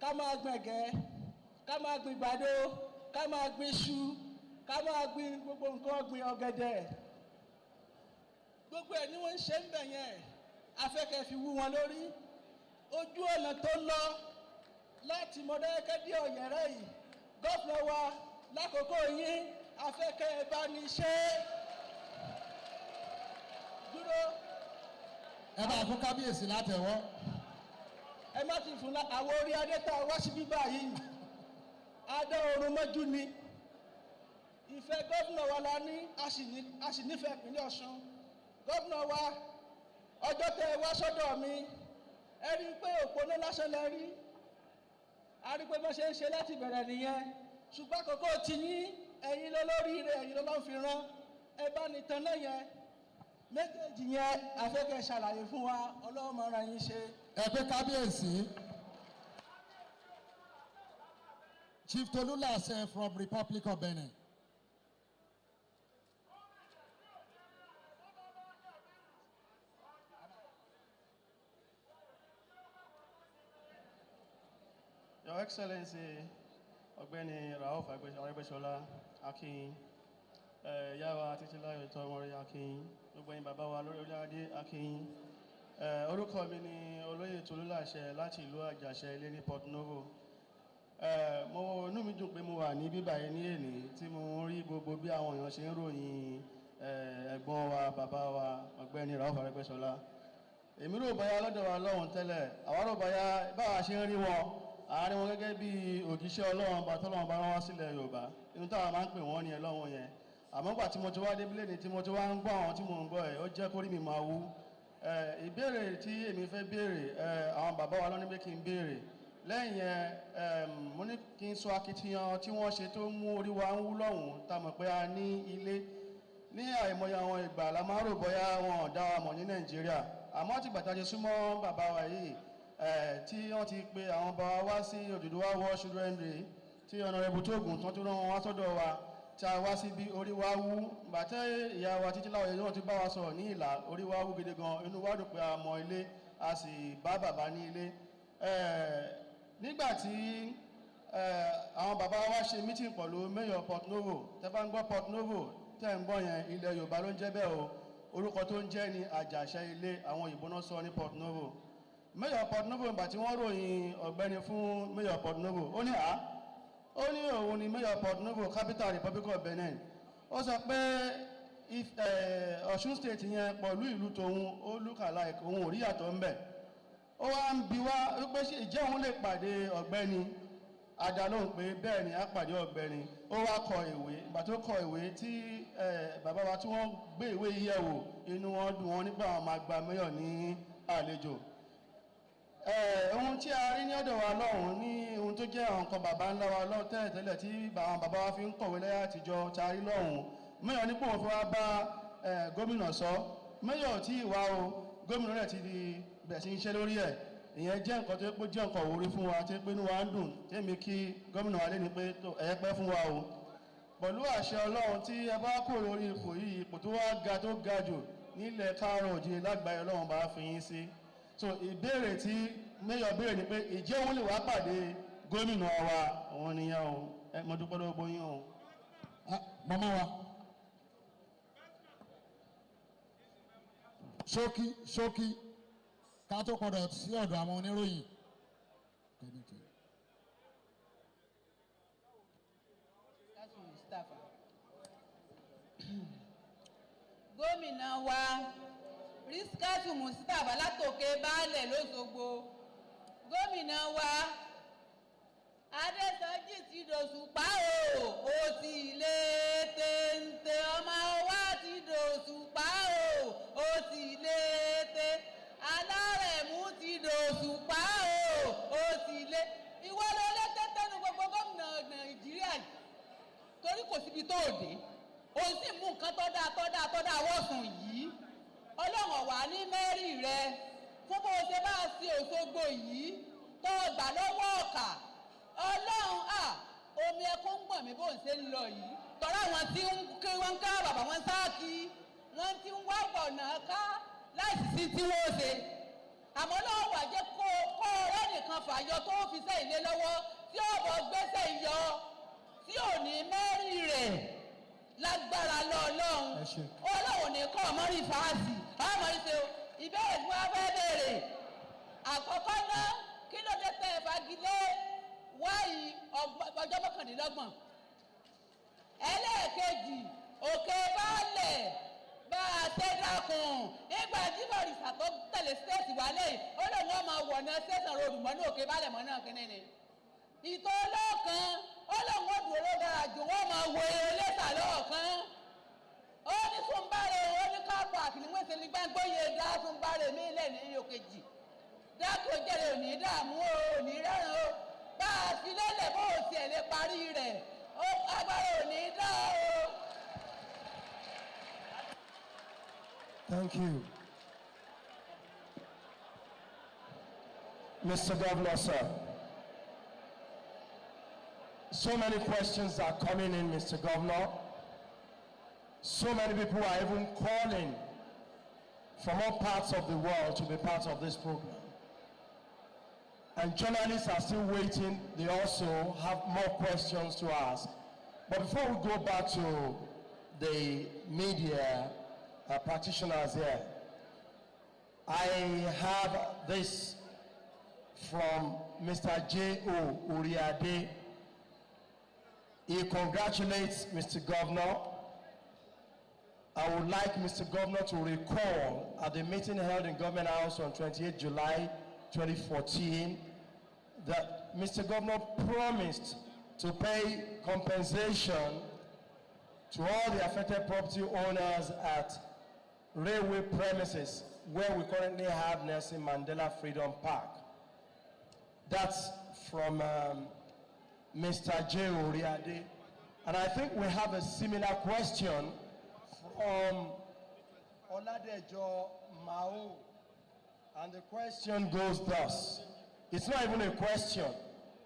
ká máa gbẹ̀gẹ́ ká máa gbin gbàdo ká máa gbin iṣu ká máa gbin gbogbo nǹkan ọ̀gbìn ọ̀gẹ̀dẹ̀ gbogbo ẹ̀ ni wọ́n ń ṣe ń bẹ̀ yẹn afẹ́kẹ́ fi wú wọn lórí ojú ọ̀nà tó lọ láti Mọdákẹ́kẹ́ dé Ọ̀yẹ̀rẹ̀ yìí gọ́fúnà wa lákòókò yín afẹ́kẹ́ bá ní ṣe dúró. ẹ bá fún kábíyèsí látẹ̀wọ́. ẹ má ti fún àwọn orí adé tá a wá sí bíbá yìí adé oorun mọ́jú ni ìfẹ́ gọ́fúnà wa la ní a sì nífẹ̀ẹ́ ìpínlẹ̀ Ọ̀ṣun gọ́fúnà wa ọjọ́ tẹ ẹ wá sọ́dọ̀ mi ẹ rí i pé òpónà lásán lẹ rí a rí i pé bó ṣe ń ṣe láti bẹ̀rẹ̀ nìyẹn ṣùgbọ́n àkókò tí yín ẹ̀yin lólórí rẹ̀ ẹ̀yin lọ́lọ́ fi rán ẹ bá ní tan náà yẹn méjèèjì yẹn afẹ́kẹ́ ṣàlàyé fún wa Ọlọ́run máa ràn yín ṣe. ẹ pé kábíyèsí Chief Tolúlàṣẹ from Republic of Benin. Your Excellency Ogbeni Rauf Aregbesola akin Yàwá Títílayọ̀ Tọ́mọrí akin gbogbo ẹ̀yin bàbá wa lórí orílẹ̀-èdè akin orúkọ mi ni olóyè Tolúlàṣẹ láti ìlú Àjàṣẹ ilé ní Port Novo. Mo inú mi dùn pé mo wà ní bíbá yìí ní èní tí mo rí gbogbo bí àwọn èèyàn ṣe ń ròyìn ẹ̀gbọ́n wa bàbá wa Ogbeni Rauf Aregbesola. Èmi rò báyà lọ́dọ̀ wa lọ́hùn tẹ́lẹ̀ àwa rò báyà báwa ṣe ń rí wọn àárín wọn gẹ́gẹ́ bí òjíṣẹ́ Ọlọ́run bá tọ́lọ́run bá rán wá sílẹ̀ Yorùbá inú táwa máa ń pè wọ́n ní ẹlọ́run yẹn àmọ́ gbà tí mo ti wá débílẹ̀ ní tí mo ti wá ń gbọ́ àwọn tí mo ń gbọ́ ẹ̀ ó jẹ́ kórìí mi máa wú ìbéèrè tí èmi fẹ́ béèrè àwọn bàbá wa lọ́ní pé kí n béèrè lẹ́yìn yẹn mo ní kí n sọ akitiyan tí wọ́n ṣe tó mú orí wa ń wú lọ́hùn tá mọ̀ pé a ní ilé ní àìmọye àwọn ìgbà la máa rò bóyá wọn ò dá wa mọ̀ ní Nàìjíríà àmọ́ tí gbàtà ṣe súnmọ́ bàbá wa yìí tí wọ́n ti pe àwọn bàbá wa sí Odùduwà World Children Day tí Honorable Tóògùn tán tó rán wọn wá sọ́dọ̀ wa tí a wá síbi orí wa wú bàtẹ́ ìyá wa Títílayọ̀ yìí wọ́n ti bá wa sọ̀rọ̀ ní ìlà orí wa wú gidi gan inú wa dùn pé a mọ ilé a sì bá bàbá ní ilé nígbà tí àwọn bàbá wa ṣe meeting pẹ̀lú Mayor Port Novo tẹ́ bá ń gbọ́ Port Novo tẹ́ ń gbọ́ yẹn ilẹ̀ Yorùbá ló ń jẹ́ bẹ́ẹ̀ o orúkọ tó ń jẹ́ ní Àjàṣẹ ilé àwọn òyìnbó náà sọ ní Port Novo Mayor Port Novo ìgbà tí wọ́n ròyìn ọ̀gbẹ́ni fún Mayor Port Novo ó ní òun ni Mayor Port Novo capital Republic of Benin ó sọ pé Ọ̀ṣun state yẹn pẹ̀lú ìlú tòun ó look alike òun ò rí yàtọ̀ ń bẹ̀ ó wá ń bi wá wípé ìjẹ́ òun lè pàdé ọ̀gbẹ́ni adalóhùn pé bẹ́ẹ̀ ni á pàdé ọ̀gbẹ́ni ó wá kọ ìwé ìgbà tó kọ ìwé tí bàbá wa tí wọ́n gbé ìwé yìí yẹ̀ wò inú wọn dùn wọn nígbà wọn máa gba Mayor ní àlejò ohun tí a rí ní ọ̀dọ̀ wa lọ́hùn ní ohun tó jẹ́ àwọn nǹkan bàbá ńlá wa lọ́hùn tẹ́lẹ̀tẹ́lẹ̀ tí àwọn bàbá wa fi ń kọ̀wé láyé àtijọ́ tí a rí lọ́hùn Mayor nípò wọn fi wá bá gómìnà sọ Mayor tí ìwà o gómìnà rẹ̀ ti di bẹ̀rẹ̀ sí ń ṣe lórí ẹ̀ ìyẹn jẹ́ nǹkan tó pé jẹ́ nǹkan òwúrí fún wa tí pé inú wa ń dùn tèmi kí gómìnà wa lé ní pé ẹ pẹ́ fún wa o pẹ̀lú àṣẹ Ọlọ́run tí ẹ bá kó lórí ipò yìí ipò tó wá ga tó ga jù nílẹ̀ káàárọ̀ òjì lágbàáyé ọlọ́run bá fi yín sí. So ìbéèrè tí mayor béèrè ni pé ìjẹ́ òun lè wá pàdé gómìnà wa òun nìyẹn o mo dúpẹ́ lọ́wọ́ bóyá o. mama wa ṣókí ká tó padà sí ọ̀dọ̀ àwọn oníròyìn. gómìnà wa Rísíkátù Mustapha látòkè baálẹ̀ lọ́sọ̀gbọ̀ gómìnà wa Adésọjí ti dòṣùpá ó ti lé téńté ọmọ wa ti dòṣùpá ó ti lé té Alárẹ̀mú ti dòṣùpá ó ti lé ìwọ ló lé tẹ́tẹ́nu gbogbo gómìnà Nàìjíríà torí kò síbi tó dé ó sì mú nǹkan tọ́dá wọ́sùn yìí ọlọ́run wà ní mẹ́rì rẹ fún bó ṣe bá ṣe Òṣogbo yìí tó gbà lọ́wọ́ ọ̀kà ọlọ́run omi ẹkún ń gbọ̀n mí bó ń ṣe ń lọ yìí tọ́ra wọn tí wọ́n ń ká bàbá wọn sáàkì wọ́n ti ń wá ọ̀nà ká láìsí sí tí wọ́n ṣe àmọ́ lọ́wọ́ wà jẹ́ kó ọ̀rẹ́ nìkan fàyọ tó fi ṣe ilé lọ́wọ́ tí ọ̀bọ̀ gbẹ́sẹ̀ yọ tí ò ní mẹ́rì rẹ̀ lágbára lọ́ọ̀lọ́hún ọlọ́run nìkan ọmọrí fàásì ọmọrí ṣe ìbéèrè tí wọ́n fẹ́ béèrè àkọ́kọ́ náà kí ló dé tẹ́ ẹ fagilé wáyé ọjọ́ mọ́kànlélọ́gbọ̀n ẹlẹ́ẹ̀kejì òkè baálẹ̀ bá a ṣe dákun nígbà tí bọ̀rìṣà tó tẹ̀lé stéètì wálé ó lóun ọmọ wọ̀nà ṣẹ́sàn ròdù mọ́ ní òkè baálẹ̀ mọ́ náà kínní ni ìtò ọlọ́kan ó lóun ó dúró dára jù wọ́n máa wo eléta lọ́ọ̀kan ó ní súnbàrè ó ní káàpọ̀ àkìníwọ̀n ṣe ní gbàgbóyè dá súnbàrè mí lẹ̀ ní òkèjì dákò jẹ́rẹ̀ òní dààmú o òní rẹ́ràn o bá a fi lélẹ̀ bó o tiẹ̀ lè parí rẹ̀ ó agbára òní dá o. Thank you. Mr. Governor, sir. So many questions are coming in, Mr. Governor. So many people are even calling from all parts of the world to be part of this program. And journalists are still waiting. They also have more questions to ask. But before we go back to the media practitioners here, I have this from Mr. J.O. Uriade. He congratulates Mr. Governor. I would like Mr. Governor to recall at the meeting held in Government House on 28 July 2014 that Mr. Governor promised to pay compensation to all the affected property owners at railway premises where we currently have Nelson Mandela Freedom Park. That's from Mr. J. Oriade. And I think we have a similar question from Oladejo Mao. And the question goes thus. It's not even a question.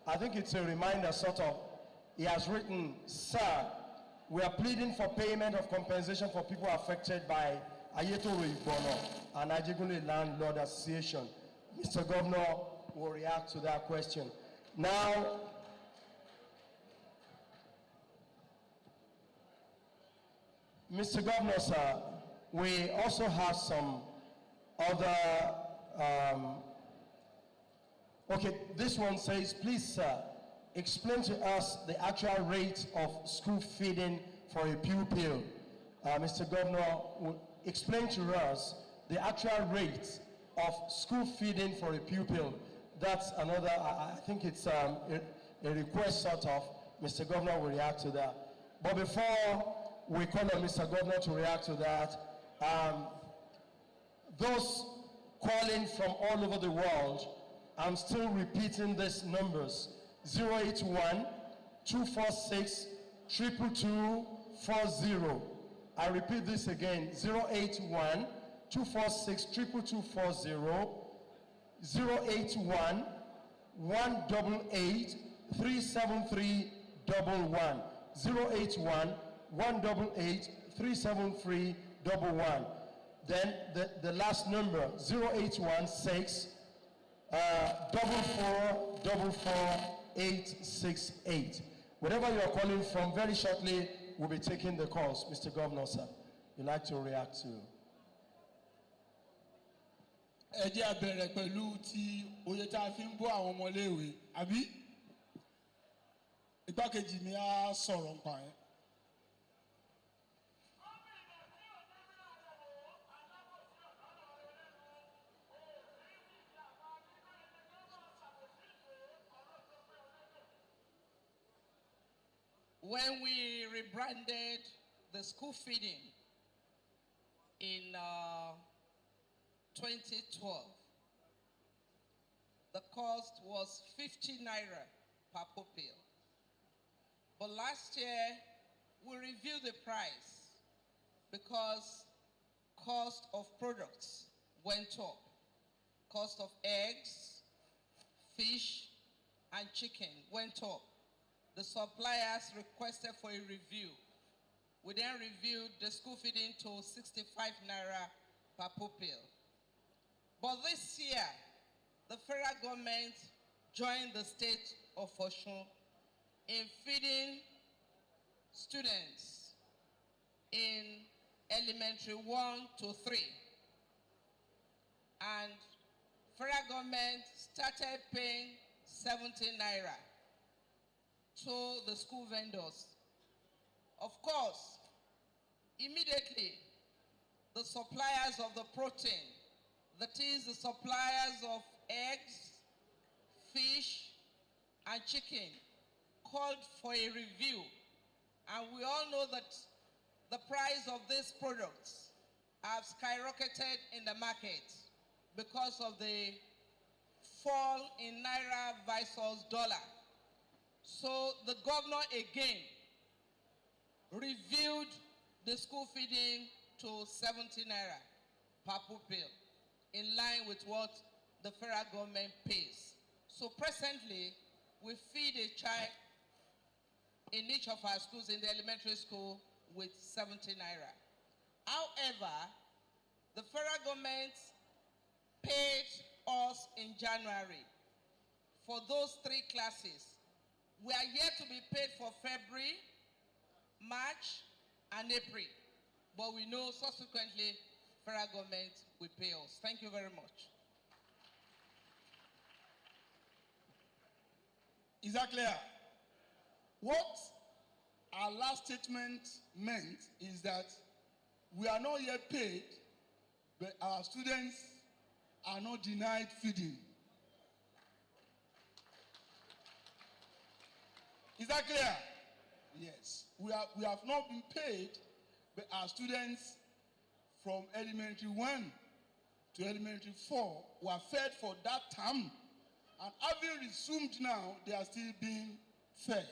I think it's a reminder, sort of. He has written, "Sir, we are pleading for payment of compensation for people affected by Ayetoro Igbono and Ajegunle Landlord Association." Mr. Governor will react to that question. Now, Mr. Governor, sir, we also have some other, okay, this one says, "Please, sir, explain to us the actual rate of school feeding for a pupil." Mr. Governor, will explain to us the actual rate of school feeding for a pupil. That's another, I think it's a request, sort of. Mr. Governor will react to that. But before we call on Mr. Governor to react to that, those calling from all over the world, I'm still repeating these numbers: 081-246-22240. I repeat this again: 081-246-22240, 081-188-37311, 081-188-37311. Then the last number, 0816 4444868. Whatever you are calling from, very shortly we'll be taking the calls. Mr. Governor, sir, you'd like to react to? Ẹ jẹ́ a bẹ̀rẹ̀ pẹ̀lú ti oyè tá a fi ń bọ́ àwọn ọmọléèwé, àbí? Igbákejì mi á sọ̀rọ̀ nípa ẹ̀. When we rebranded the school feeding in 2012, the cost was 50 naira per pupil. But last year, we reviewed the price because cost of products went up. Cost of eggs, fish, and chicken went up. The suppliers requested for a review. We then reviewed the school feeding to 65 naira per pupil. But this year, the federal government joined the State of Osun in feeding students in elementary 1 to 3. And federal government started paying 70 naira to the school vendors. Of course, immediately, the suppliers of the protein, that is the suppliers of eggs, fish, and chicken, called for a review. And we all know that the price of these products have skyrocketed in the market because of the fall in Naira versus dollar. So the governor again reviewed the school feeding to 70 naira per pupil, in line with what the federal government pays. So presently, we feed a child in each of our schools in the elementary school with 70 naira. However, the federal government paid us in January for those 3 classes. We are yet to be paid for February, March, and April. But we know subsequently, federal government will pay us. Thank you very much. Is that clear? What our last statement meant is that we are not yet paid, but our students are not denied feeding. Is that clear? Yes. We have not been paid, but our students from elementary 1 to elementary 4 were fed for that term. And having resumed now, they are still being fed.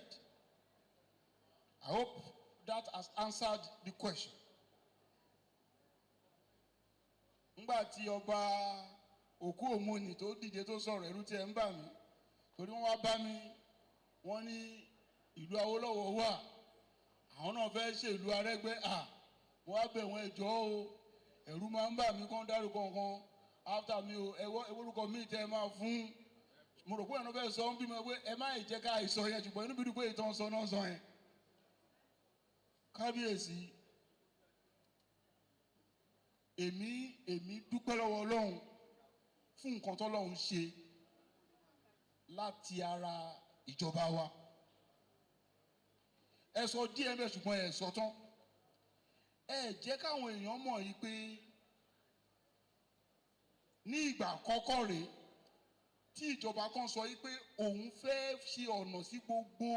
I hope that has answered the question. Nígbà tí ọba òkú òmùnì tó dìde tó sọ̀rọ̀ ẹ̀rù tí ẹ ń bà mí, torí wọ́n wá bá mi, wọ́n ní ìlú Awólọ́wọ̀ wà, àwọn náà fẹ́ ṣe ìlú Arẹ́gbẹ́, wọ́n á bẹ̀ wọ́n ẹjọ́ o, ẹ̀rù máa ń bà mí kán dárúkọ nǹkan after mi o, ẹwọ́rúkọ mi tẹ́ ẹ máa fún, mo rò pé ẹ̀nà fẹ́ sọ ń bí mi pé ẹ má jẹ́ ká ìsọ yẹn, ṣùgbọ́n inú bí dùn pé ìtàn sọ náà sọ yẹn. Kábíyèsí, èmi dúpẹ́ lọ́wọ́ Ọlọ́run fún nǹkan tọ́lọ́run ṣe láti ara ìjọba wa. Ẹ sọ díẹ̀ bẹ́ẹ̀ ṣùgbọ́n ẹ sọ tán. Ẹ jẹ́ káwọn èèyàn mọ̀ yìí pé ní ìgbà àkọ́kọ́ rèé tí ìjọba kan sọ yìí pé òun fẹ́ ṣe ọ̀nà sí gbogbo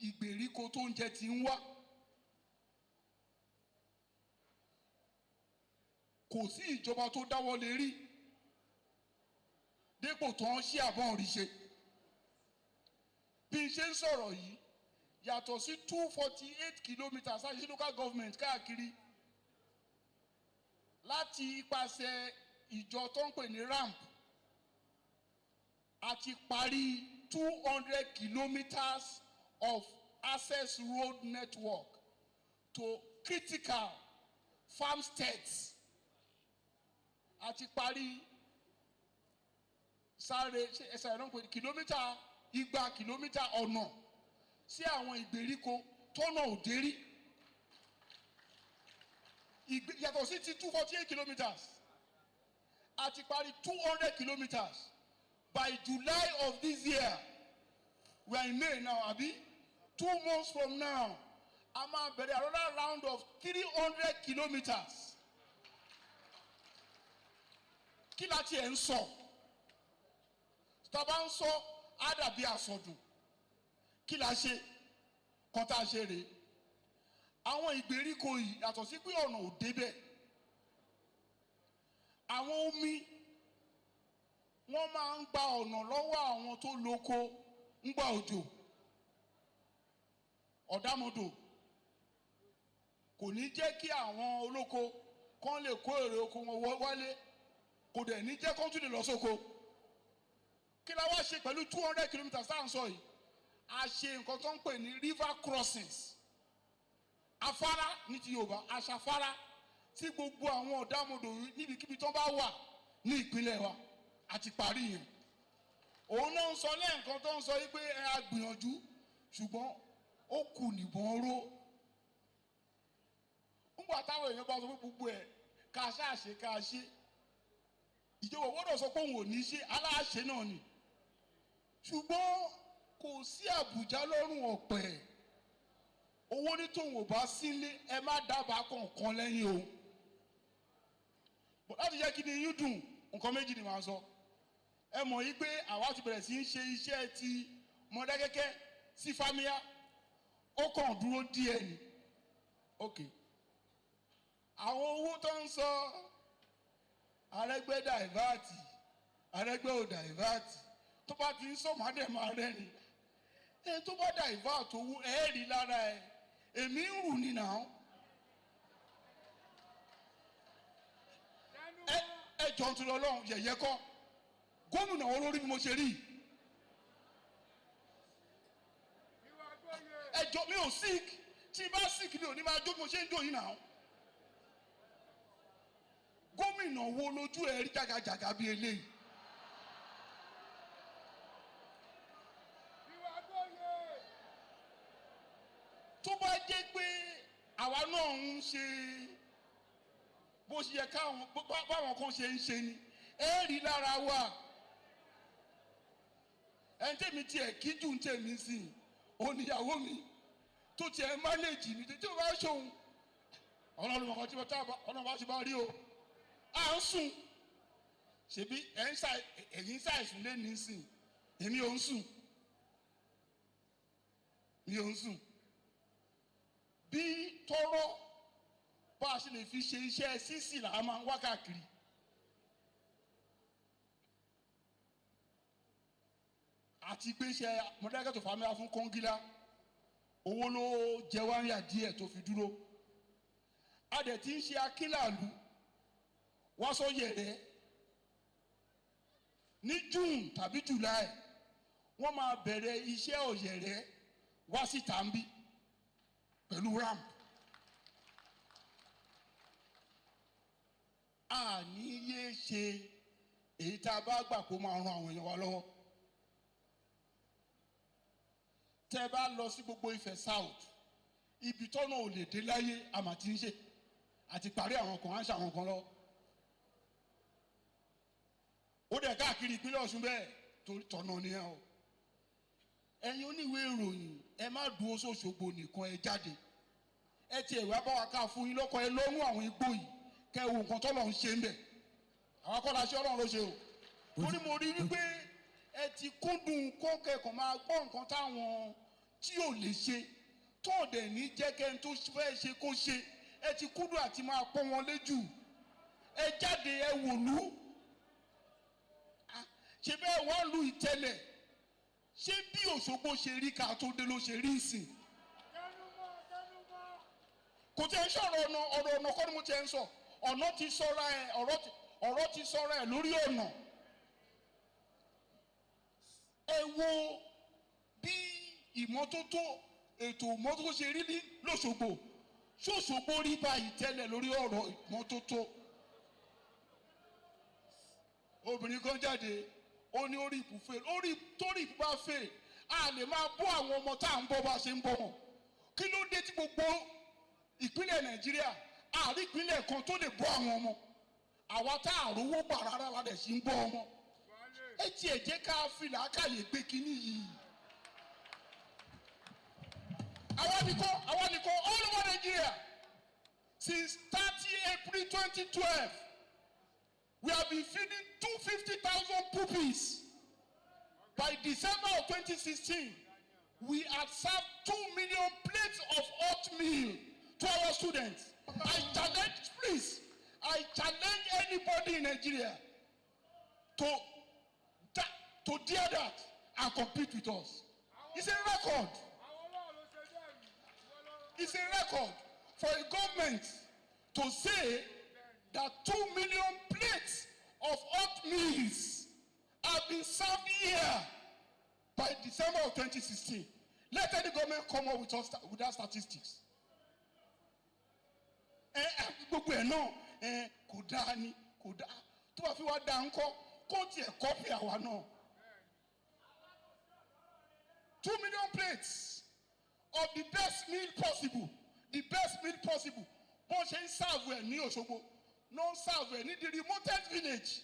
ìgbèríko tó ń jẹ ti ń wá. Kò sí ìjọba tó dáwọ́ lé rí dépò tó ń ṣe àbọ̀n rí ṣe. Bí n ṣe ń sọ̀rọ̀ yìí, yàtọ̀ sí 248 kilometres láti local government káàkiri láti ipasẹ̀ ìjọ tó ń pè ní ramp àti parí 200 kilometres of access road network to critical farmsteads àti parí sáré ẹsẹ̀ ìrànwọ́ pé kìlómítà 200 kìlómítà ọ̀nà sí àwọn ìgbèríko tọ́nà òdérí yàtọ̀ sí ti 248 kilometers àti parí 200 kilometers by July of this year. We are in May now, Abi. 2 months from now, I'm going to another round of 300 kilometers. Kí la ti ẹ̀ ń sọ? Tàbá ń sọ, á dàbí àsọdùn. Kí la ṣe? Kan tá a ṣe rèé. Àwọn ìgbèríko yìí yàtọ̀ sí pé ọ̀nà ò débẹ̀. Àwọn omi wọ́n máa ń gba ọ̀nà lọ́wọ́ àwọn tó lóko ń gba òjò. Ọ̀dàmọ̀dò kò ní jẹ́ kí àwọn olóko kán lè kó èrè oko wọn wálé, kò dẹ̀ ní jẹ́ kán tún lè lọ sóko. Kí la wá ṣe pẹ̀lú 200 kilometers tá à ń sọ yìí? A ṣe nǹkan tó ń pè ní river crossings. Afárá ní ti Yorùbá, aṣafárá tí gbogbo àwọn ọ̀dàmọ̀dò níbikíbi tó bá wà ní ìpínlẹ̀ wa àti parí yẹn. Òun náà ń sọ lẹ́ẹ̀kan tó ń sọ wípé ẹ á gbìyànjú ṣùgbọ́n ó kù nìbọn ró. Nígbà táwọn èèyàn bá sọ pé gbogbo ẹ̀ ká ṣáàṣe ká ṣe, ìjọba gbọ́dọ̀ sọ pé òun ò ní ṣe, aláàṣẹ náà ni. Ṣùgbọ́n kò sí Àbújá lọ́rùn ọ̀pẹ̀. Owó ní tòun ò bá sílé ẹ má dábàá kọ̀ọ̀kan lẹ́yìn o. Láti jẹ́ kí ni yín dùn, nǹkan méjì ni màá sọ. Ẹ mọ̀ yí pé àwa ti bẹ̀rẹ̀ sí ń ṣe iṣẹ́ ti Mọdákẹ́kẹ́ sí Fámíyá. Ó kàn dúró díẹ̀ ni. Ok. Àwọn owó tó ń sọ Arẹ́gbẹ́ dàìváàtì, Arẹ́gbẹ́ ò dàìváàtì. Tó bá ti ń sọ màdẹ̀ máa rẹ́ ni. Ẹni tó bá dàìváàtì owó ẹ̀ẹ́rì lára ẹ̀. Èmi ń rù ní náà. Ẹ jọ ń tún Ọlọ́run yẹ̀yẹ́ kọ́. Gómìnà olórí bí mo ṣe rí. Ẹ jọ mi ò sick. Tí bá sick mi ò ní máa jó bí mo ṣe ń jó yìí náà. Gómìnà wo lójú ẹ rí jàgàjàgà bí eléyìí? Tó bá jẹ́ pé àwa náà ń ṣe bó ṣe yẹ káwọn báwọn kan ṣe ń ṣe ni ẹ rí lára wa. Ẹni tèmi tiẹ̀ kí jù ń tèmi sí i, oníyàwó mi tó tiẹ̀ mánéjì mi tí ó bá ṣòun ọlọ́run ọkọ̀ tí wọ́n tábà ọlọ́run bá ṣe bá rí o. À ń sùn ṣebí ẹ̀yin ṣàìsùn lé ní sìn, èmi ò ń sùn. Mi ò ń sùn. Bí tọrọ bá a ṣe lè fi ṣe iṣẹ́ sísì là á máa ń wá káàkiri. Àti pé iṣẹ́ Mọdákẹ́kẹ́ tó Fámíyá fún kọ́ngílá owó ló jẹ wá ń yà díẹ̀ tó fi dúró. A dẹ̀ ti ń ṣe akínlàlú wá sọ yẹ̀rẹ́ ní June tàbí July wọ́n máa bẹ̀rẹ̀ iṣẹ́ ọ̀yẹ̀rẹ́ wá sí tàǹbí pẹ̀lú ramp. A ní yé ṣe èyí tá a bá gbà kó máa ran àwọn èèyàn wa lọ́wọ́. Tẹ́ bá lọ sí gbogbo Ifẹ̀ South, ibi tọ́nà ò lè dé láyé àmà tí ń ṣe àti parí àwọn kan á ń ṣàwọn kan lọ. Ó dẹ̀ káàkiri ìpínlẹ̀ Ọ̀ṣun bẹ́ẹ̀ torí tọ̀nà nìyẹn o. Ẹ̀yin oníwèé ìròyìn ẹ má dúró sóṣogbo nìkan ẹ jáde. Ẹ ti ẹ̀wá bá wa ká fún yín lọ́kọ̀ ẹ lọ́rùn àwọn igbó yìí kẹ́ wo nǹkan tọ́lọ̀ ń ṣe ń bẹ̀. Àwọn akọ́lá ṣe Ọlọ́run ló ṣe o. Torí mo rí wípé ẹ ti kúndùn kó kẹ́kọ̀ọ́ máa gbọ́ nǹkan táwọn tí ò lè ṣe tó dẹ̀ ní jẹ́ kẹ́ni tó fẹ́ ṣe kó ṣe. Ẹ ti kúndùn àti máa pọ́n wọn léjù. Ẹ jáde ẹ wòlú. Ṣé bẹ́ẹ̀ wọ́n lu ìtẹ́lẹ̀? Ṣé bí Òṣogbo ṣe rí ká tó dé ló ṣe rí ìsìn? Kò tẹ́ ń sọ̀rọ̀ ọ̀nà kọ́ ni mo tẹ́ ń sọ. Ọ̀nà ti sọ̀rọ̀ ẹ̀ ọ̀rọ̀ ti sọ̀rọ̀ ẹ̀ lórí ọ̀nà. Ẹ wo bí ìmọ́tótó ètò ìmọ́tótó ṣe rí ní l'Óṣogbo. ṣòṣogbo rí báyìí tẹ́lẹ̀ lórí ọ̀rọ̀ ìmọ́tótó. Obìnrin kan jáde ó ní orí ìpù fail, orí torí ìpù bá fail a lè máa bọ́ àwọn ọmọ tá à ń bọ́ bá ṣe ń bọ́ wọn. Kí ló dé tí gbogbo ìpínlẹ̀ Nàìjíríà àrí ìpínlẹ̀ kan tó lè bọ́ àwọn ọmọ? Àwa tá à rówó gbà rárá la dẹ̀ sí ń bọ́ ọmọ. Ẹ tiẹ̀ jẹ́ ká fi làákàyè gbé kínní yìí. Àwa nìkan all over Nigeria since 30 April 2012 we have been feeding 250,000 puppies. By December of 2016 we had served 2 million plates of oatmeal to our students. I challenge anybody in Nigeria to dare that and compete with us. It's a record. It's a record for a government to say that 2 million plates of oatmeal have been served here by December of 2016. Let any government come up with that statistics. Gbogbo ẹ̀ náà kò dáa ni kò dáa tó bá fi wá dáa ńkọ́ kó tiẹ̀ kọ́pì àwa náà. 2 million plates of the best meal possible, bó ṣe ń serve ẹ̀ ní Òṣogbo no serve ẹ̀ ní the remotest village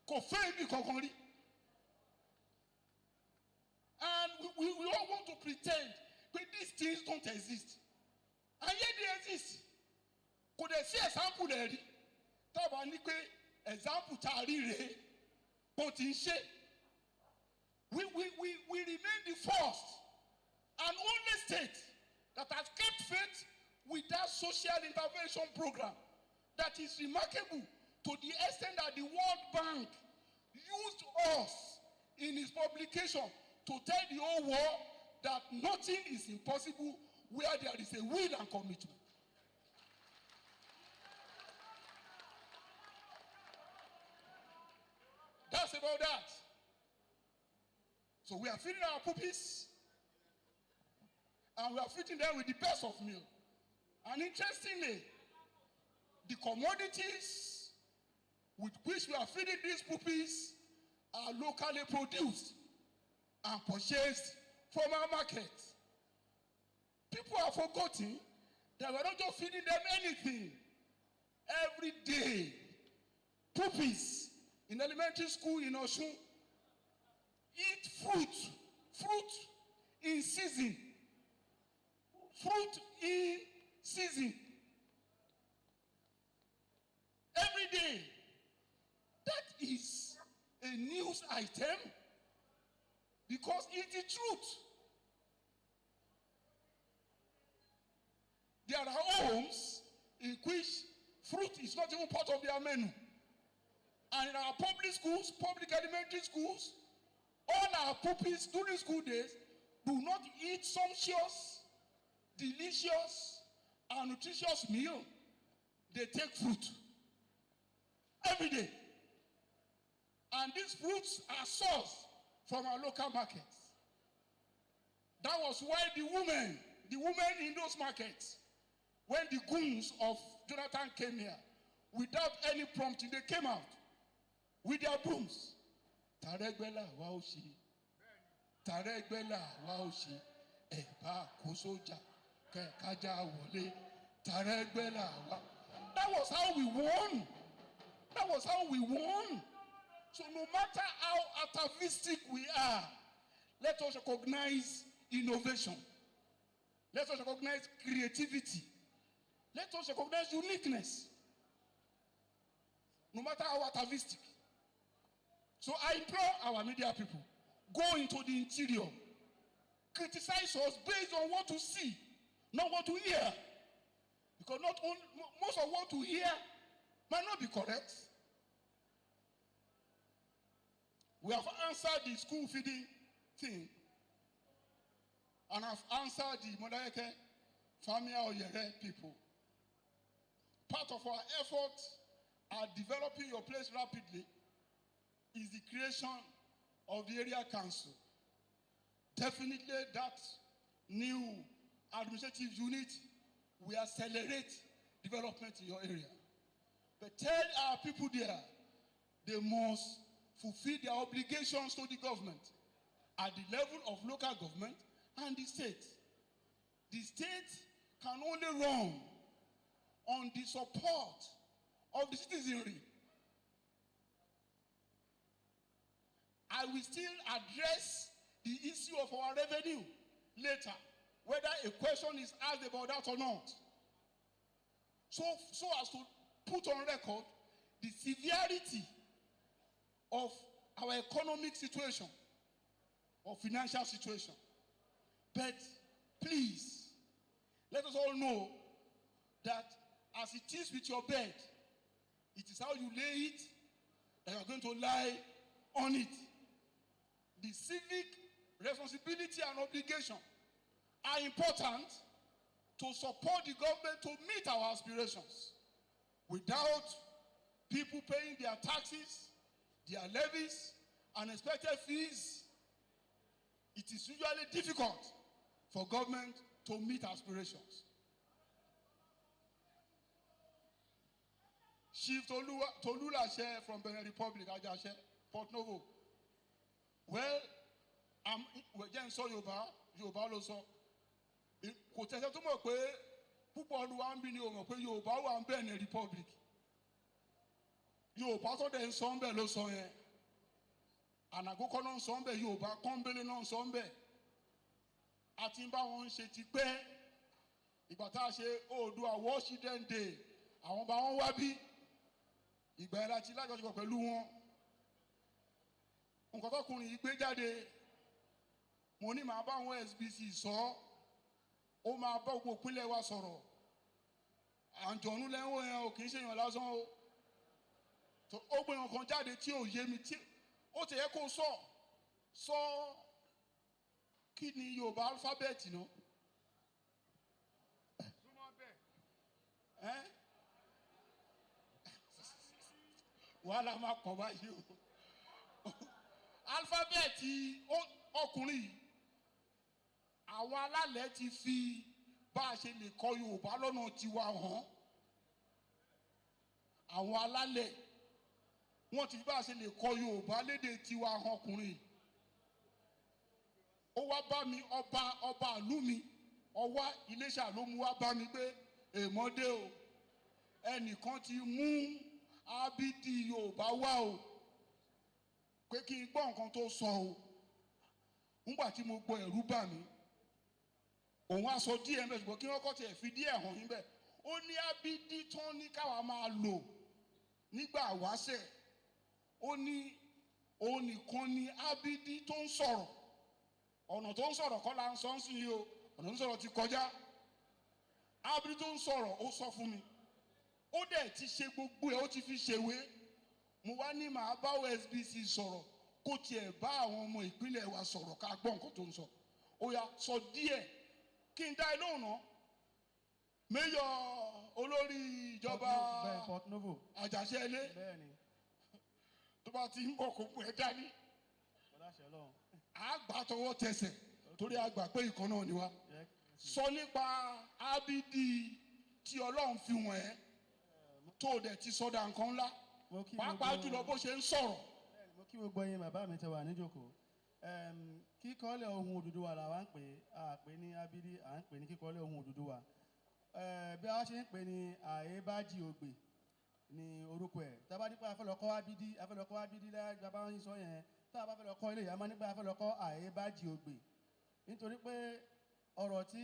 kò fẹ́ ibi kankan rí. And we all want to pretend that these things don't exist, and yet they exist. Kò dẹ̀ sí example rẹ̀ rí tábà ní pé example tá a rí rèé bó ti ń ṣe. We remain the first and only state that has kept faith with that social intervention program that is remarkable to the extent that the World Bank used us in its publication to tell the whole world that nothing is impossible where there is a will and commitment. That's about that. So we are feeding our puppies, and we are feeding them with the best of milk. And interestingly, the commodities with which we are feeding these puppies are locally produced and purchased from our market. People have forgotten that we're not just feeding them anything. Every day, puppies in elementary school in Osun eat fruit in season. Fruit in season. Every day. That is a news item because it's the truth. There are homes in which fruit is not even part of their menu. And in our public schools, public elementary schools, all our pupils during school days do not eat sumptuous, delicious, and nutritious meal. They take fruit every day. And these fruits are sourced from our local markets. That was why the women in those markets, when the goons of Jonathan came here, without any prompting, they came out with their brooms. Taregbela waoshi. Taregbela waoshi. Eba kosoja. Kaja wole. Taregbela wa. That was how we won. That was how we won. So no matter how atavistic we are, let us recognize innovation. Let us recognize creativity. Let us recognize uniqueness. No matter how atavistic. So I implore our media people, go into the interior. Criticize us based on what to see, not what to hear. Because most of what to hear might not be correct. We have answered the school feeding thing. And I've answered the Modayeke Famia Oyere people. Part of our effort at developing your place rapidly is the creation of the area council. Definitely that new administrative unit will accelerate development in your area. But tell our people there, they must fulfill their obligations to the government at the level of local government and the state. The state can only run on the support of the citizenry. I will still address the issue of our revenue later, whether a question is asked about that or not. So as to put on record the severity of our economic situation or financial situation. But please, let us all know that as it is with your bed, it is how you lay it that you are going to lie on it. The civic responsibility and obligation are important to support the government to meet our aspirations. Without people paying their taxes, their levies, and expected fees, it is usually difficult for government to meet aspirations. Chief Tolulashe from Benin Republic, Ajashe, Port Novo. Well, we're getting so Yoruba ló sọ. Kò tẹ̀sẹ̀ tó mọ̀ pé púpọ̀ ọdún wa ń bí ní òmò pé Yorùbá wà ń Benin Republic. Yorùbá tó dẹ̀ ń sọ ń bẹ̀ ló sọ yẹn. Ànàgókọ́ náà ń sọ ń bẹ̀, Yorùbá kọ́ńbélé náà ń sọ ń bẹ̀. A ti ń bá wọn ṣe ti pẹ́. Ìgbà tá a ṣe Oòduà Worship Day, àwọn bá wọn wá bí. Ìgbà yẹn láti lájọṣepọ̀ pẹ̀lú wọn. Nǹkan tọkùnrin yìí gbé jáde, mo ní màá bá àwọn SBC sọ, ó máa bá gbogbo ìpínlẹ̀ wa sọ̀rọ̀. Àǹjọ̀nú lẹ́wọ̀n yẹn ò kì í ṣèyàn lásán o. Ó gbé nǹkan jáde tí ò yé mi, tí ó ti yẹ kó sọ kí ni Yorùbá alifábẹ́ẹ̀tì náà. Wàhálà máa pọ̀ báyìí o. Alifábẹ́ẹ̀tì ọkùnrin yìí, àwọn alálẹ̀ ti fi bá a ṣe lè kọ Yorùbá lọ́nà tiwa hàn. Àwọn alálẹ̀ wọ́n ti fi bá a ṣe lè kọ Yorùbá lédè tiwa hàn ọkùnrin. Ó wá bá mi ọba ìlú mi, Ọwá Iléṣà ló mú wá bá mi pé èmọ́dé o, ẹnìkan ti mú ábídì Yorùbá wá o, pé kí n gbọ́ nǹkan tó sọ o. Nígbà tí mo gbọ́ ẹ̀rù bà mí, òun á sọ díẹ̀ mẹ́sàn-án, ṣùgbọ́n kí wọ́n kọ́ tiẹ̀ fi díẹ̀ hàn yín bẹ́ẹ̀. Ó ní ábídì tán ní káwa máa lò nígbà wáṣẹ̀. Ó ní òun nìkan ni ábídì tó ń sọ̀rọ̀. Ọ̀nà tó ń sọ̀rọ̀ kọ́ la ń sọ ń sìn yìí o, ọ̀nà tó ń sọ̀rọ̀ ti kọjá. Ábídì tó ń sọ̀rọ̀ ó sọ fún mi. Ó dẹ̀ ti ṣe gbogbo ẹ̀, ó ti fi ṣèwé. Mo wá ní màá bá OSBC sọ̀rọ̀ kó tiẹ̀ bá àwọn ọmọ ìpínlẹ̀ wa sọ̀rọ̀ ká gbọ́ nǹkan tó ń sọ. Ó yá sọ díẹ̀ kí n dá ẹ lóhùn náà. Mayor olórí ìjọba Àjàṣe ilé tó bá ti ń bọ̀ kó pẹ́ dání. Àgbà tọwọ́ tẹsẹ̀ torí àgbà pé ìkan náà ni wá. Sọ nípa ábídì tí Ọlọ́run fi wọ̀n ẹ́ tó dẹ̀ ti sọ́dà nǹkan ńlá. Pàápàá jùlọ bó ṣe ń sọ̀rọ̀. Mo kí gbogbo yín bàbá mi tẹ wà níjókòó. Kíkọ́lẹ̀ ohun Odùduwà là wá ń pè, à pè ní ábídì, à ń pè ní kíkọ́lẹ̀ ohun Odùduwà. Bí a ṣe ń pè ní àyébájì ògbè ní orúkọ ẹ̀. Tá bá nípa afẹ́lọ́kọ́ ábídì lágbà bá ń sọ yẹn. Tá bá fẹ́ lọ kọ́ ilé ìyá máa nípa afẹ́lọ́kọ́ àyébájì ògbè. Nítorí pé ọ̀rọ̀ tí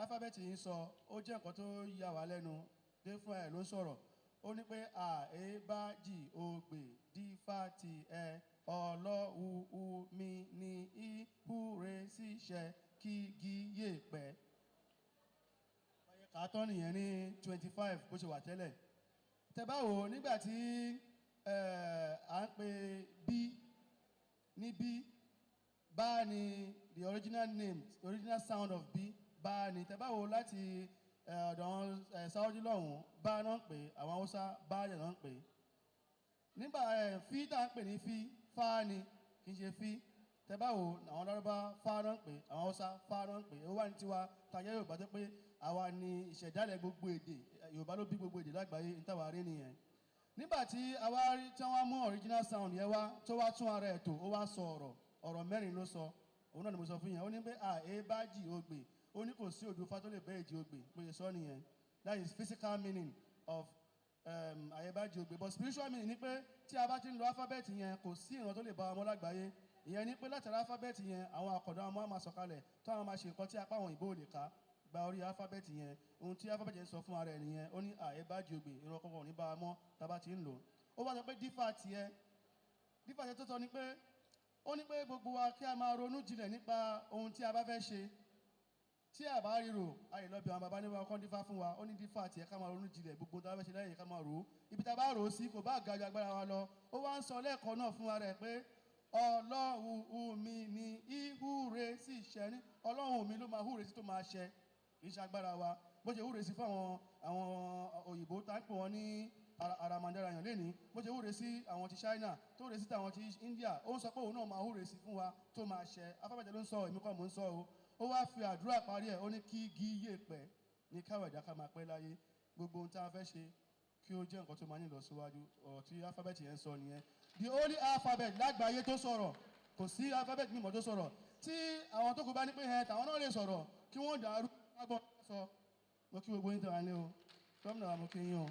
alifábẹ́ẹ̀tì yìí sọ ó jẹ́ nǹkan tó yà wá lẹ́nu dé fún ẹ̀ ló ń sọ̀rọ̀. Ó ní pé àyébájì ògbè dífàtì ẹ ọlọ́hu mi ní ìhúre síṣẹ́ kí gíyè pẹ́. Kàtọ́ nìyẹn ní 25 bó ṣe wà tẹ́lẹ̀. Tẹ́ bá wò nígbà tí à ń pè bí ní bí, bá ni the original name, the original sound of bí, bá ni. Tẹ́ bá wò láti ọ̀dọ̀ Saudi lọ́hùn, bá náà ń pè, àwọn Haúsá bá yẹ̀ náà ń pè. Nígbà fí tá à ń pè ní fí, fá ni kì í ṣe fí. Tẹ́ bá wò àwọn Lárúbá fá náà ń pè, àwọn Haúsá fá náà ń pè. Ó wà ní tiwa tàyẹ̀ Yorùbá tó pé àwa ni ìṣẹ̀dálẹ̀ gbogbo èdè Yorùbá ló bí gbogbo èdè lágbàáyé ní táwa rí nìyẹn nígbà tí àwa rí tí wọ́n mú original sound yẹn wá tó wá tún ara ẹ̀ tó ó wá sọ ọ̀rọ̀ mẹ́rin ló sọ òun náà ni mo sọ fún yẹn ó ní pé èébájì ogbè ó ní kò sí òdùfá tó lè bẹ́ èjì ogbè bó ṣe sọ nìyẹn that is physical meaning of àyèbájì ogbè but spiritual meaning ni pé tí a bá ti ń lo alphabet yẹn kò sí ìran tó lè bá ọmọ lágbàáyé ìyẹn ni pé látara alphabet yẹn àwọn àkọ́dọ̀ àwọn máa sọ̀kalẹ̀ tó àwọn máa ṣe nǹkan tí apá àwọn òyìnbó lè ká gba orí alphabet yẹn ohun tí alphabet yẹn sọ fún ara ẹ̀ nìyẹn ó ní àyèbájì ogbè ìran kankan ò ní bá a mọ́ tá a bá ti ń lò ó wá sọ pé dífà tiẹ̀ tó sọ ni pé ó ní pé gbogbo wa kí a máa ronú jinlẹ̀ nípa ohun tí a bá fẹ́ ṣe tí a bá ríro ayè lọ bí àwọn baba níwá ọkọ dífá fún wa ó ní dífá tiẹ̀ ká máa ronú jinlẹ̀ gbogbo tá a fẹ́ ṣe lẹ́yìn ká máa rò ó ibi tá a bá rò ó sí kò bá ga ju agbára wa lọ ó wá ń sọ lẹ́ẹ̀kan náà fún ara ẹ̀ pé ọlọ́run mi ni ìhúre sí ìṣẹ́ ní ọlọ́run mi ló máa húre sí tó máa ṣẹ kì í ṣe agbára wa bó ṣe húre sí fún àwọn òyìnbó tá ń pè wọ́n ní aramandara yàn lẹ́ni bó ṣe húre sí àwọn ti China tó húre sí tàwọn ti India ó ń sọ pé òun náà máa húre sí fún wa tó máa ṣẹ afẹ́fẹ́jẹ́ ló ń sọ èmi kọ́ mò ń sọ o ó wá fi àdúrà parí ẹ̀ ó ní kí igi yé pẹ́ ní káwọ̀ ẹ̀dá ká máa pẹ́ láyé gbogbo ohun tí a fẹ́ ṣe kí ó jẹ́ nǹkan tó máa ní ìlọsíwájú ọ̀rọ̀ tí alphabet yẹn ń sọ nìyẹn the only alphabet lágbàáyé tó sọ̀rọ̀ kò sí alphabet mímọ́ tó sọ̀rọ̀ tí àwọn tó kù bá ní pé ẹ̀ tàwọn náà lè sọ̀rọ̀ kí wọ́n dàrú lágbọ́n sọ mo kí gbogbo yín tẹ̀ wá ní o gómìnà wa mo kí yín o.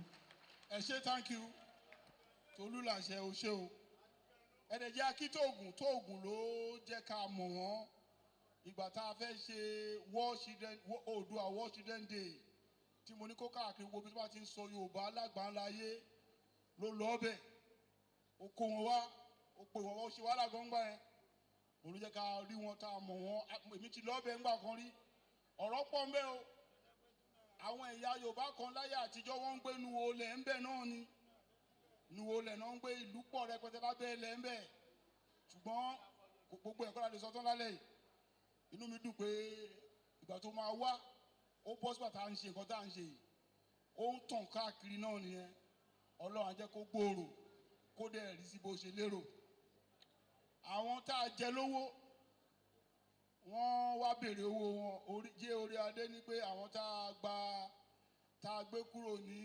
ẹ ṣe thank you Tolúlàṣẹ o ṣe o ẹ̀ẹ́dẹ̀jẹ́ akítóògùn tóògùn ló jẹ́ ká mọ̀ wọ́n ìgbà tá a fẹ́ ṣe Oòduà World Children Day tí mo ní kó káàkiri wo bí wọ́n ti ń sọ Yorùbá lágbàáláyé ló lọ ọbẹ̀ ó kó wọn wá ó pè wọn wá ó ṣe wàhálà gbọ́ngbà yẹn mo ló jẹ́ ká rí wọn tá a mọ̀ wọ́n èmi ti lọ ọbẹ̀ ńgbà kan rí ọ̀rọ̀ pọ̀ ń bẹ o àwọn ẹ̀yà Yorùbá kan láyé àtijọ́ wọ́n ń gbé nuwolẹ̀ ńbẹ̀ náà ni nuwolẹ̀ náà ń gbé ìlú pọ̀ rẹpẹtẹ lábẹ́ ilẹ̀ ńbẹ̀ ṣùgbọ́n gbogbo ẹ̀kọ́ la lè sọ tán lálẹ́ yìí inú mi dùn pé ìgbà tó máa wá ó bọ́ sígbà tá à ń ṣe nǹkan tá à ń ṣe yìí ó ń tàn káàkiri náà nìyẹn Ọlọ́run á jẹ́ kó gbòòrò kó dẹ̀ rí sí bó ṣe lérò àwọn tá a jẹ lówó wọ́n wá béèrè owó wọn jẹ́ orí adé ní pé àwọn tá a gbé kúrò ní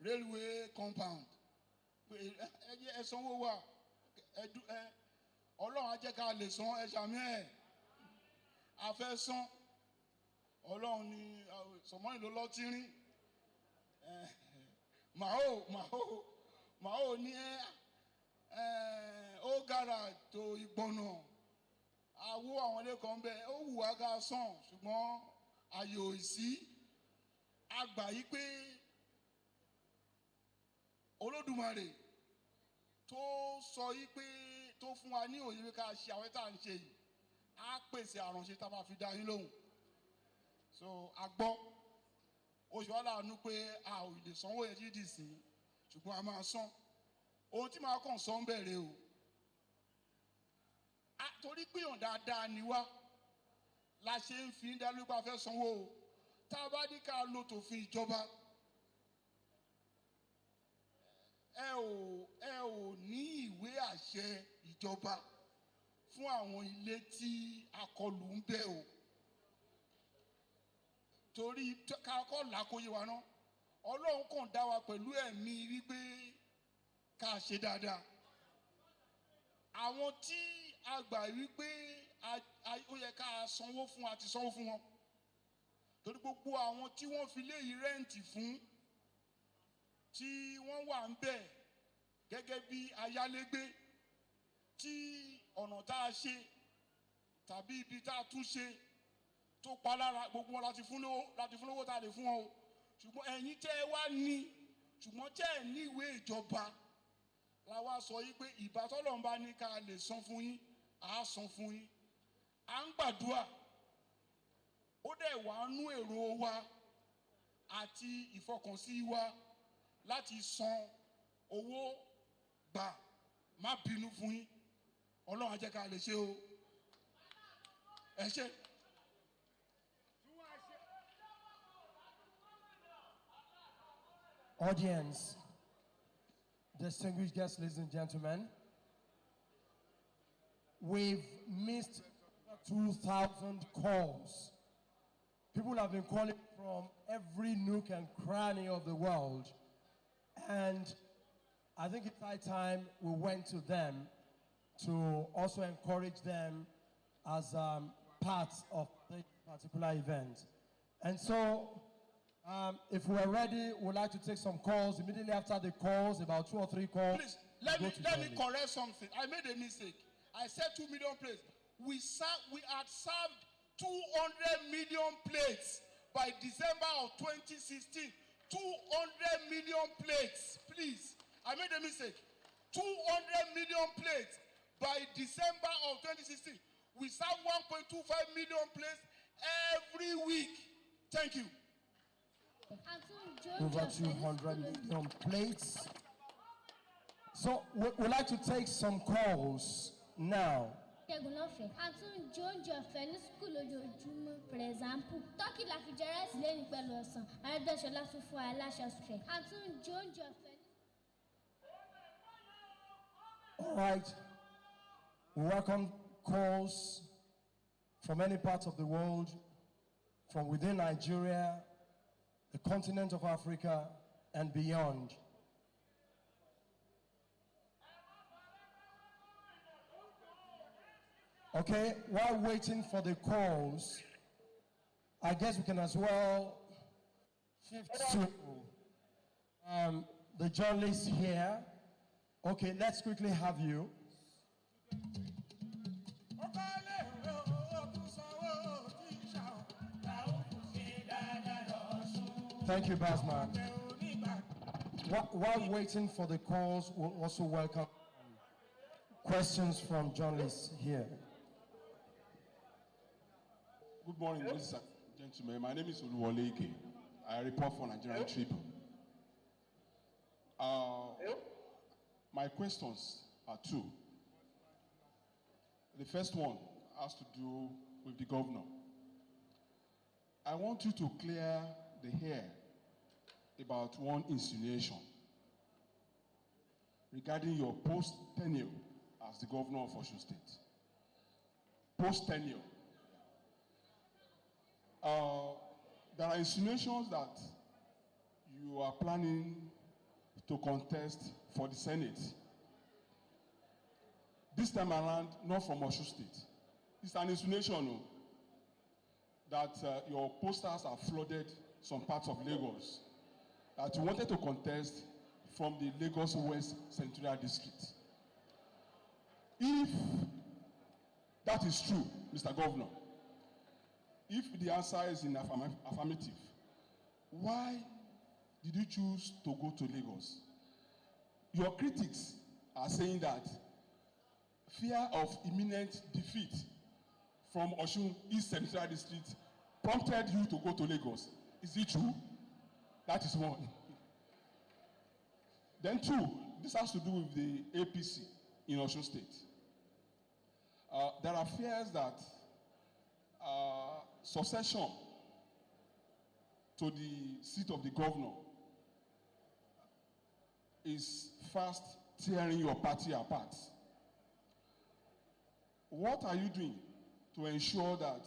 railway compound pé ẹ sanwó wa Ọlọ́run á jẹ́ ká lè san ẹ ṣàmì ẹ̀ a fẹ́ san Ọlọ́run ni sọmọ́nì ló lọ tírín màá ní ó gara tó ìgbọ̀nà àwọ àwọn ilé kan bẹ́ẹ̀ ó wù wá ká sàn ṣùgbọ́n àyè ò sí àgbà yìí pé Olódùmarè tó sọ yìí pé tó fún wa ní òye pé ká ṣe àwọn tá à ń ṣe yìí á pèsè àránṣe tá a máa fi dá yín lóhùn so a gbọ́ oṣù wa láàánú pé a ò lè sanwó yẹn dídì sí ṣùgbọ́n a máa san ohun tí màá kàn sọ ń bẹ̀rẹ̀ o torí píyàn dáadáa ni wá la ṣe ń fi ń dá lópa fẹ́ sanwó o tá a bá ní ká lo tòfin ìjọba ẹ ò ní ìwé àṣẹ ìjọba fún àwọn ilé tí akọlù ń bẹ o torí kakọ́ làkóyè wa náà Ọlọ́run kàn dá wa pẹ̀lú ẹ̀mí wípé ká ṣe dáadáa àwọn tí a gbà wípé ó yẹ ká sanwó fún àti sanwó fún wọn torí gbogbo àwọn tí wọ́n fi léyìí rẹ́ǹtì fún tí wọ́n wà ń bẹ̀ gẹ́gẹ́ bí ayálégbé tí ọ̀nà tá a ṣe tàbí ibi tá a tún ṣe tó pa lára gbogbo wọn láti fún lówó tá a lè fún wọn o ṣùgbọ́n ẹ̀yin tẹ́ ẹ wá ní ṣùgbọ́n tẹ́ ẹ ní ìwé ìjọba la wá sọ yìí pé ìbátọ́lọ́run bá ní ká lè san fún yín à á san fún yín à ń gbàdúrà ó dẹ̀ wá nú èrò wa àti ìfọkànsí wa láti san owó gbà má bínú fún yín Ọlọ́run á jẹ́ ká lè ṣe o ẹ ṣé. Audience, distinguished guests, ladies and gentlemen, we've missed 2,000 calls. People have been calling from every nook and cranny of the world. And I think it's high time we went to them to also encourage them as part of this particular event. And so, if we're ready, we'd like to take some calls. Immediately after the calls, about 2 or 3 calls. Please, let me correct something. I made a mistake. I said 2 million plates. We had served 200 million plates by December of 2016. 200 million plates, please. I made a mistake. 200 million plates by December of 2016. We serve 1.25 million plates every week. Thank you. Over 200 million plates. So we'd like to take some calls now. For example, talking like a generous lane person, and then shall last for a lashes fair. All right. We welcome calls from any part of the world, from within Nigeria, the continent of Africa, and beyond. Okay, while waiting for the calls, I guess we can as well shift to the journalists here. Okay, let's quickly have you. Thank you, Basman. While waiting for the calls, we'll also welcome questions from journalists here. Good morning, ladies and gentlemen. My name is Oluwole Ike. I report for Nigerian Tribune. My questions are 2. The first one has to do with the governor. I want you to clear the air about one insinuation regarding your post-tenure as the governor of Osun State. Post-tenure. There are insinuations that you are planning to contest for the Senate. This time around, not from Osun State. It's an insinuation that your posters have flooded some parts of Lagos, that you wanted to contest from the Lagos West Central District. If that is true, Mr. Governor, if the answer is in affirmative, why did you choose to go to Lagos? Your critics are saying that fear of imminent defeat from Osun East Central District prompted you to go to Lagos. Is it true? That is one. Then 2, this has to do with the APC in Osun State. There are fears that succession to the seat of the governor is fast tearing your party apart. What are you doing to ensure that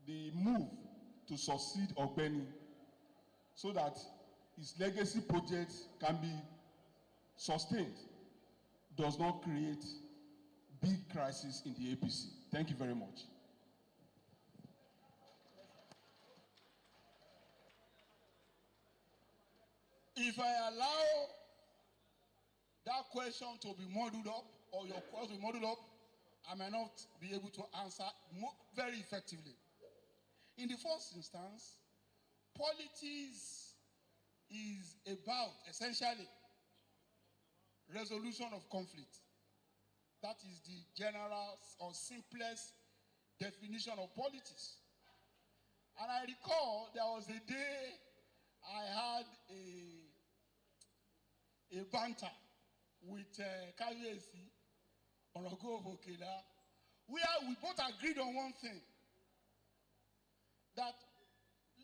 the move to succeed Ogbeni so that his legacy project can be sustained does not create big crisis in the APC? Thank you very much. If I allow that question to be modeled up, or your question to be modeled up, I may not be able to answer very effectively. In the first instance, politics is about, essentially, resolution of conflict. That is the general or simplest definition of politics. And I recall there was a day I had a banter with Kayesi Orogo of Okela, where we both agreed on one thing, that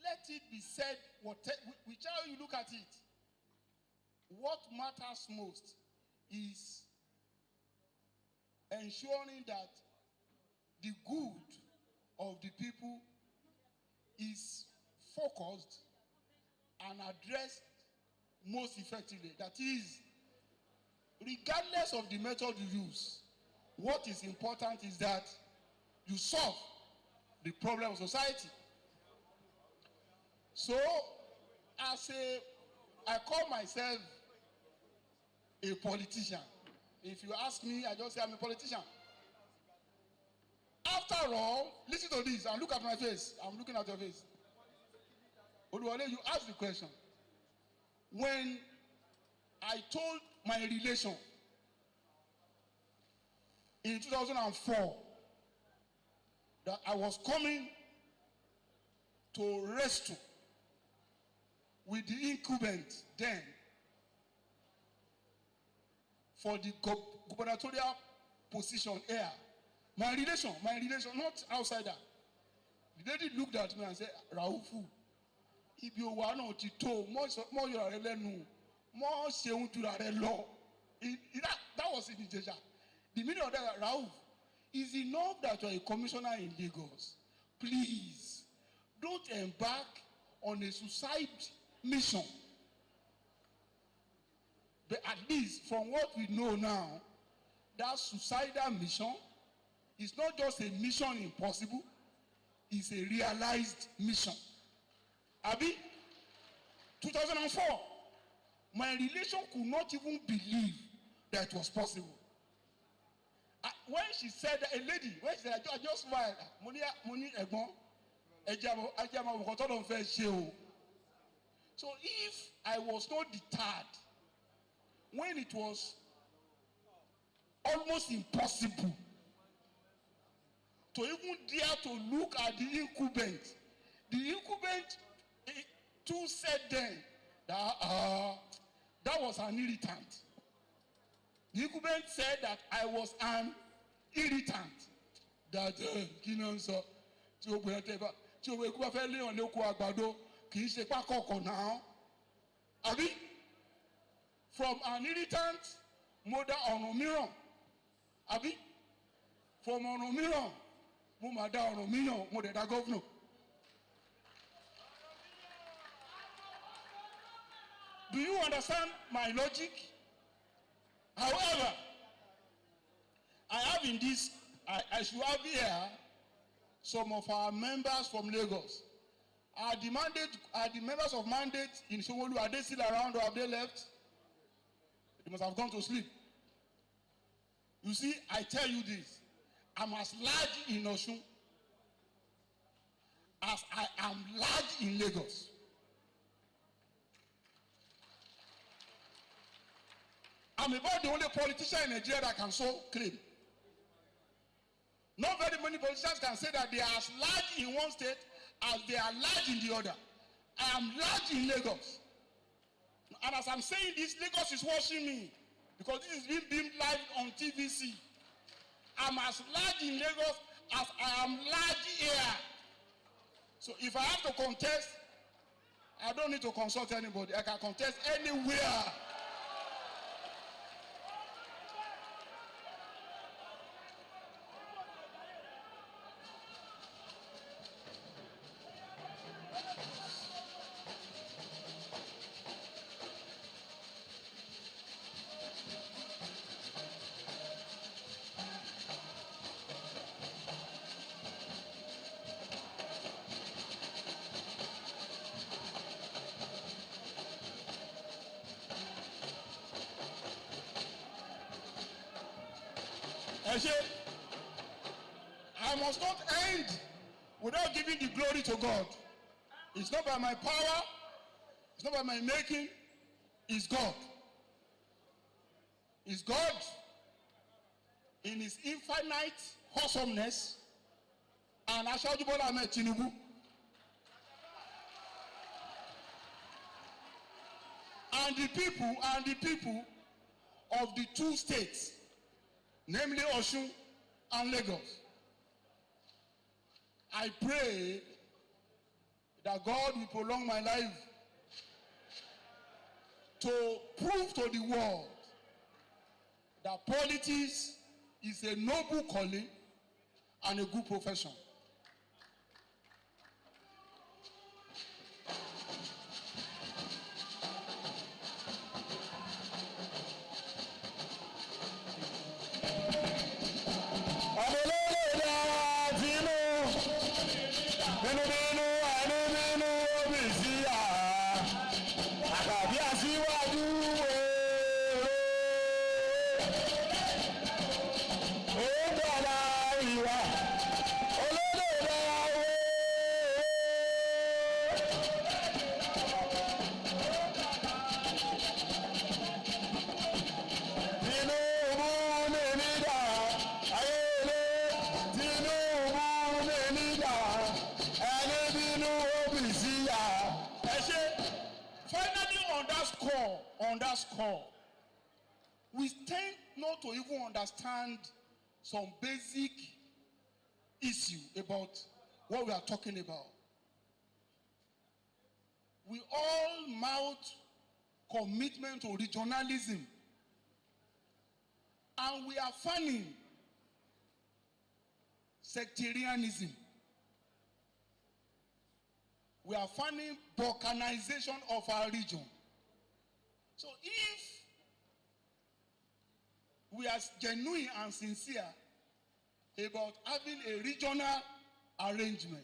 let it be said, whichever you look at it, what matters most is ensuring that the good of the people is focused and addressed most effectively. That is, regardless of the method you use, what is important is that you solve the problem of society. So, I call myself a politician. If you ask me, I just say I'm a politician. After all, listen to this and look at my face. I'm looking at your face. Oluwale, you asked the question. When I told my relation in 2004 that I was coming to rescue with the incumbent then for the gubernatorial position here. My relation, not outsider. The lady looked at me and said, Raufu, if you were not to told, more you are more seun to law. That was in the The meaning of that, Rauf, is enough that you are a commissioner in Lagos. Please, don't embark on a suicide mission. But at least from what we know now, that suicidal mission is not just a mission impossible, it's a realized mission. Abi, 2004, my relation could not even believe that it was possible. When she said, a lady, when she said, I just smiled, so if I was not deterred, when it was almost impossible to even dare to look at the incumbent too said then that was an irritant. The incumbent said that I was an irritant. That from an irritant, mother on a mirror. Abi, from on a mirror, mother on a mirror, mother da governor. Do you understand my logic? However, I have in this, I should have here some of our members from Lagos. Are the members of mandate in Shomolu, are they still around or have they left? They must have gone to sleep. You see, I tell you this. I'm as large in Osun as I am large in Lagos. I'm about the only politician in Nigeria that can so claim. Not very many politicians can say that they are as large in one state as they are large in the other. I am large in Lagos. And as I'm saying this, Lagos is watching me because this is being beamed live on TVC. I'm as large in Lagos as I am large here. So if I have to contest, I don't need to consult anybody. I can contest anywhere. I must not end without giving the glory to God. It's not by my power, it's not by my making, it's God. It's God in his infinite awesomeness and Aṣíwájú Bọ́lá Ahmed Tinubu. And the people of the two states, namely Osun and Lagos. I pray that God will prolong my life to prove to the world that politics is a noble calling and a good profession. On that score, we tend not to even understand some basic issue about what we are talking about. We all mouth commitment to regionalism, and we are fanning sectarianism. We are fanning balkanization of our region. So if we are genuine and sincere about having a regional arrangement,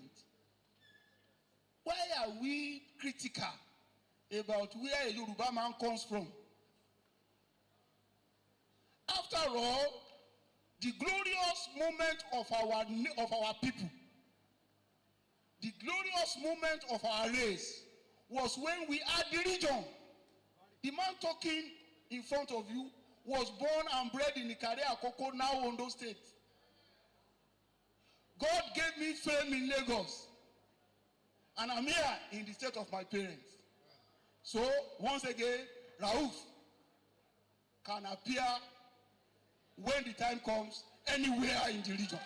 why are we critical about where a Yoruba man comes from? After all, the glorious moment of our people, the glorious moment of our race was when we had the region. The man talking in front of you was born and bred in Ikare Akoko, now Ondo State. God gave me fame in Lagos, and I'm here in the state of my parents. So, once again, Rauf can appear when the time comes anywhere in the region.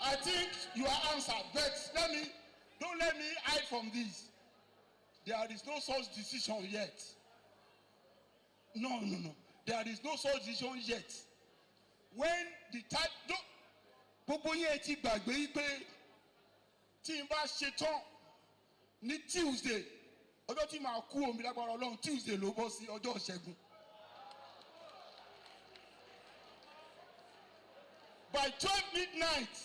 I think you are answered, but don't let me hide from this. There is no such decision yet. No. There is no such decision yet. When the time, gbogbo yẹn ti gbàgbé pé tí n bá ṣe tán ní Tuesday, ọjọ́ tí màá kú omi lágbára Ọlọ́run, Tuesday ló bọ́ sí ọjọ́ Ìṣẹ́gun. By 12 midnight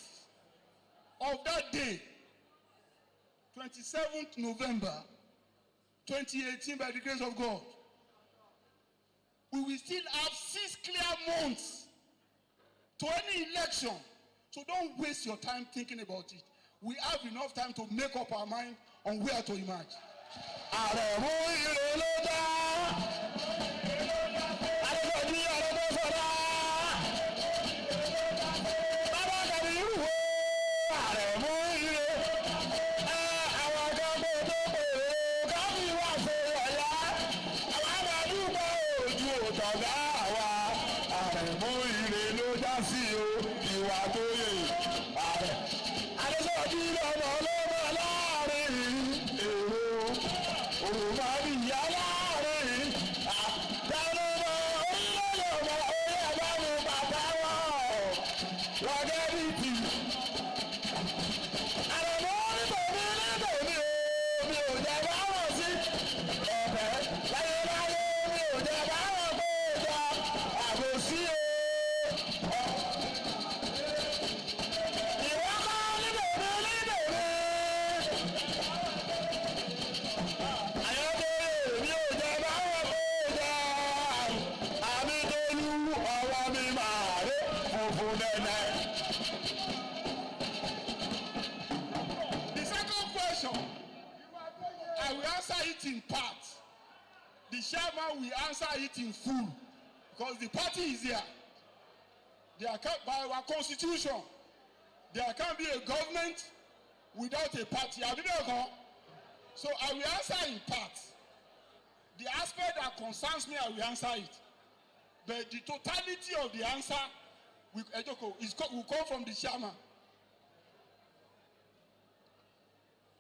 of that day, 27th November 2018, by the grace of God, we will still have 6 clear months to any election. So don't waste your time thinking about it. We have enough time to make up our mind on where to emerge. it in parts. The chairman will answer it in full because the party is here. There can't, by our constitution, there can't be a government without a party. So I will answer in parts. The aspect that concerns me, I will answer it. But the totality of the answer will come from the chairman.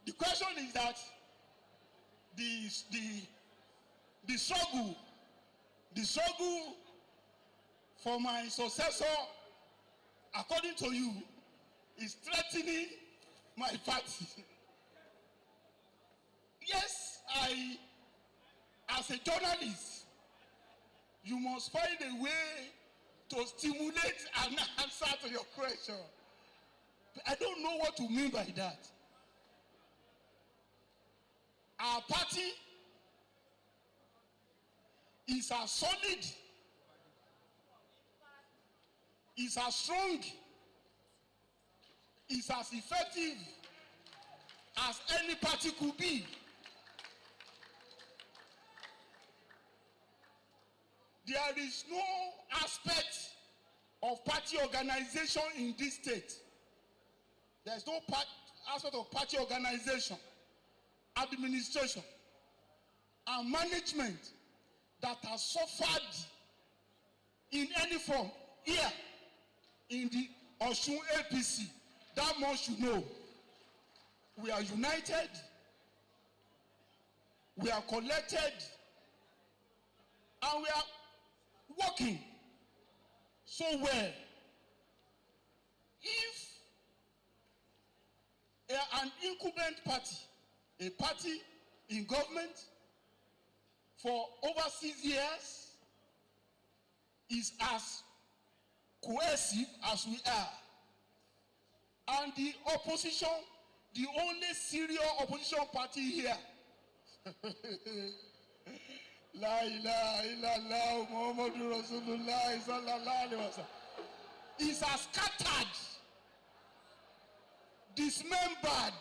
The question is that the struggle for my successor, according to you, is threatening my party. Yes, as a journalist, you must find a way to stimulate an answer to your question. I don't know what to mean by that. Our party is as solid, is as strong, is as effective as any party could be. There is no aspect of party organization in this state. There is no aspect of party organization, administration, and management that has suffered in any form here in the Osun APC. That much you know. We are united, we are collected, and we are working so well. If an incumbent party, a party in government for over 6 years, is as cohesive as we are, and the opposition, the only serious opposition party here, La ilaha illallah Muhammadur Rasulullah sallallahu alaihi wasallam, is as scattered, dismembered,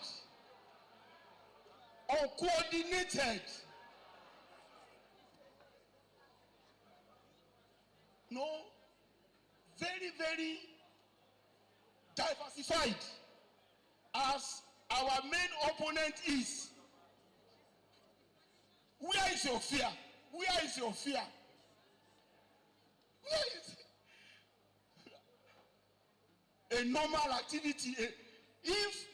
uncoordinated. No, very, very diversified as our main opponent is. Where is your fear? Where is your fear? Where is it? A normal activity. If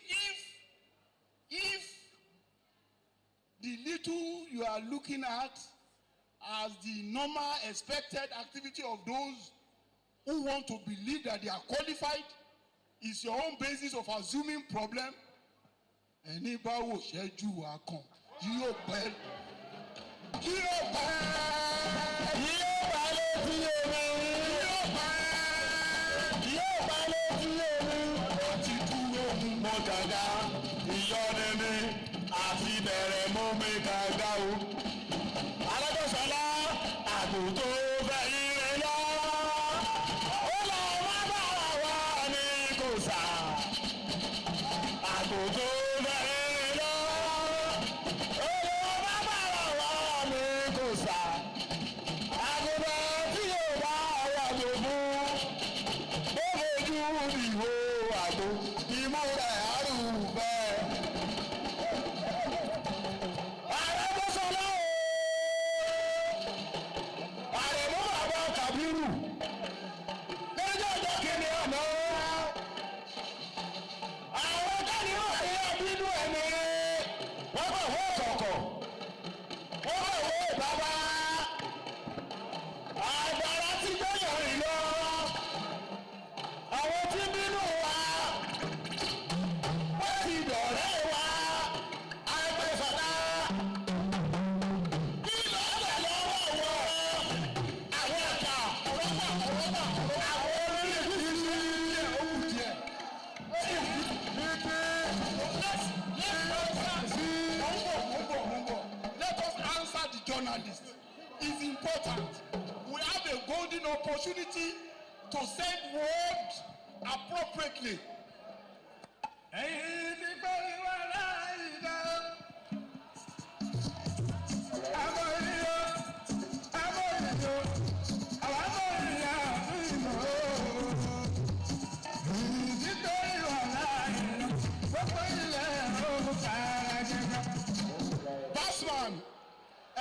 the little you are looking at as the normal expected activity of those who want to believe that they are qualified is your own basis of assuming problem, ẹni bá wò ṣẹ́jú wa kan yóò pẹ́ ti dúró mọ́ gàgà ìyọ́nẹ́ni àti bẹ̀rẹ̀ mọ́ mi gàgà o. Aregbesola àgùntò fẹ̀yìn rẹ̀ lọ. Ó lọ wá bára wá ní kòsà. Àgùntò fẹ̀yìn rẹ̀ lọ. Ó lọ wá bára wá ní kòsà. Àgùntàn tí yóò wá ọ̀rọ̀ tó fún. Ó fojú ìwò àgbo ìmú rẹ̀ àrùbẹ́. Aregbesola Kabiru lọ́jọ́ ọjọ́ kìíní ọ̀nà àwọn tẹ́lẹ̀ wà ní abínú ẹ̀mí wọ́n bọ̀ wọ́n kọ̀kọ̀ wọ́n bọ̀ wọ́n bàbá àgbàrá tí gbẹ̀yàn rìn lọ àwọn tí bínú wa wọ́n ti dọ̀rẹ́ wa Aregbesola kí lọ́ọ̀bẹ̀ lọ́wọ́ wọn. Let us answer the journalist. It's important. We have a golden opportunity to send word appropriately.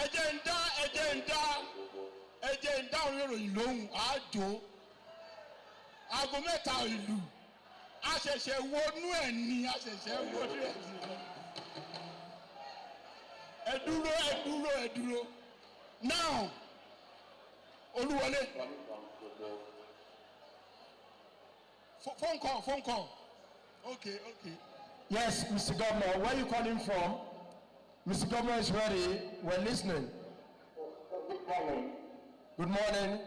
ẹjẹ ń dá orí ìròyìn lóhùn àjò aago mẹ́ta ìlú àṣẹ̀ṣẹ̀ wọnú ẹ̀ ní àṣẹ̀ṣẹ̀ wọnú ẹ̀ ní. ẹ dúró now Olúwọlé phone call okay. Yes, Mr. Governor, where are you calling from? Mr. Governor is ready. We're listening. Good morning. Good morning.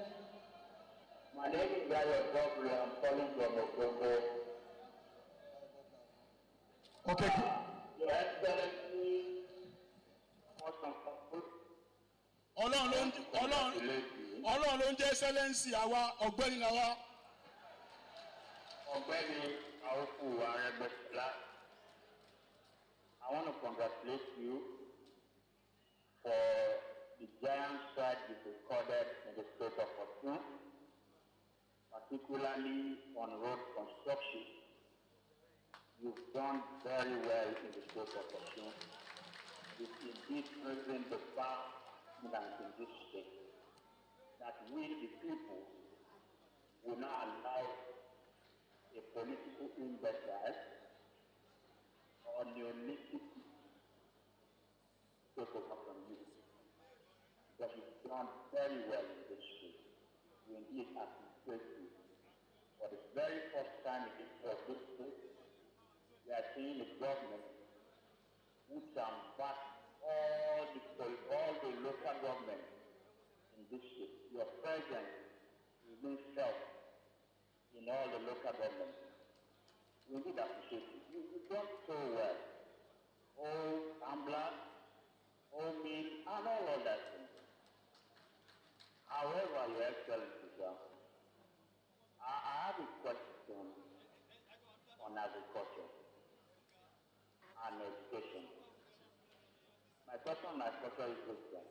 My name is Gabriel Godfrey. I'm calling from Ogbeni. Okay. Your Excellency, Ọlọ́run ló ń jẹ́ Excellency àwa ọ̀gbẹ́ni làwa. Ogbeni Rauf Aregbesola, I want to congratulate you for the giant stride you've recorded in the state of Osun, particularly on road construction. You've done very well in the state of Osun. You've indeed driven the bar in this state that we, the people, will not allow a political imbecile or neolithic take over from you. Because you've done very well in this state. You indeed appreciate you. For the very first time in the history of this state, we are seeing a government which can back all the local government in this state. Your presence is being felt in all the local governments. We did appreciate you. You've done so well. All Ambla, all me, and all of that things. However, Your Excellency, sir, I have a question on agriculture and education. My question on agriculture is this, sir.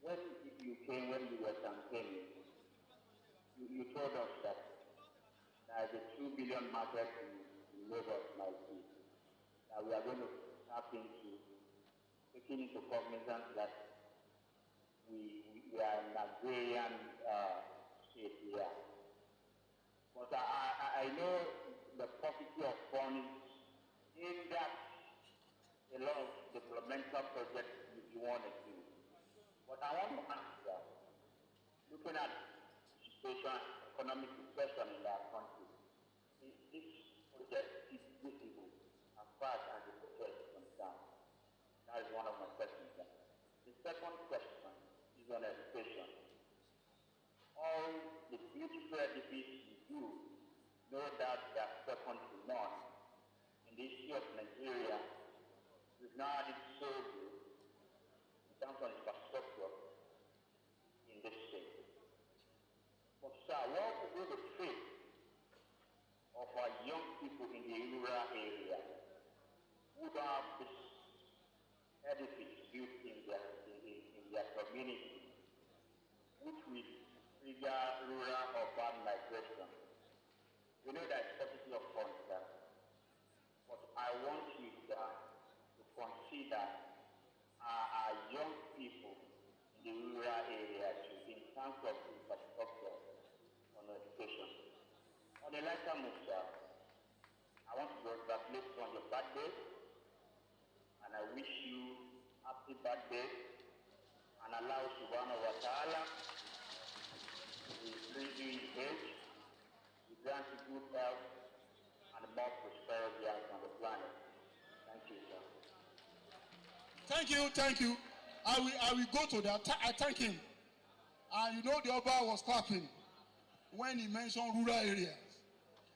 When you were campaigning, you told us that there is a 2 billion market in Lagos, that we are going to tap into, taking into cognizance that we are an agrarian state here. But I know the paucity of funds in that a lot of developmental projects you want to do. But I want to ask that, looking at economic situation in our country, this project is visible as far as the project is concerned. That is one of my questions. The second question is on education. All the beautiful edifices you do, no doubt they are second to none. In the history of Nigeria, we've now added so good in terms of infrastructure in this state. But sir, what to do the fate of our young people in the rural area who don't have this edifice built in their community, which will trigger rural urban migration? We know that it's scarcity of funds, sir. But I want you, sir, to consider our young people in the rural areas in terms of infrastructure on education. On a lighter note, sir, I want to congratulate you on your birthday, and I wish you happy birthday, and allow Subhanahu wa Ta'ala to increase you in age, to grant you good health, and more prosperity on the planet. Thank you, sir. Thank you. I will go to that. I thank him. And you know the Oba was clapping when he mentioned rural areas.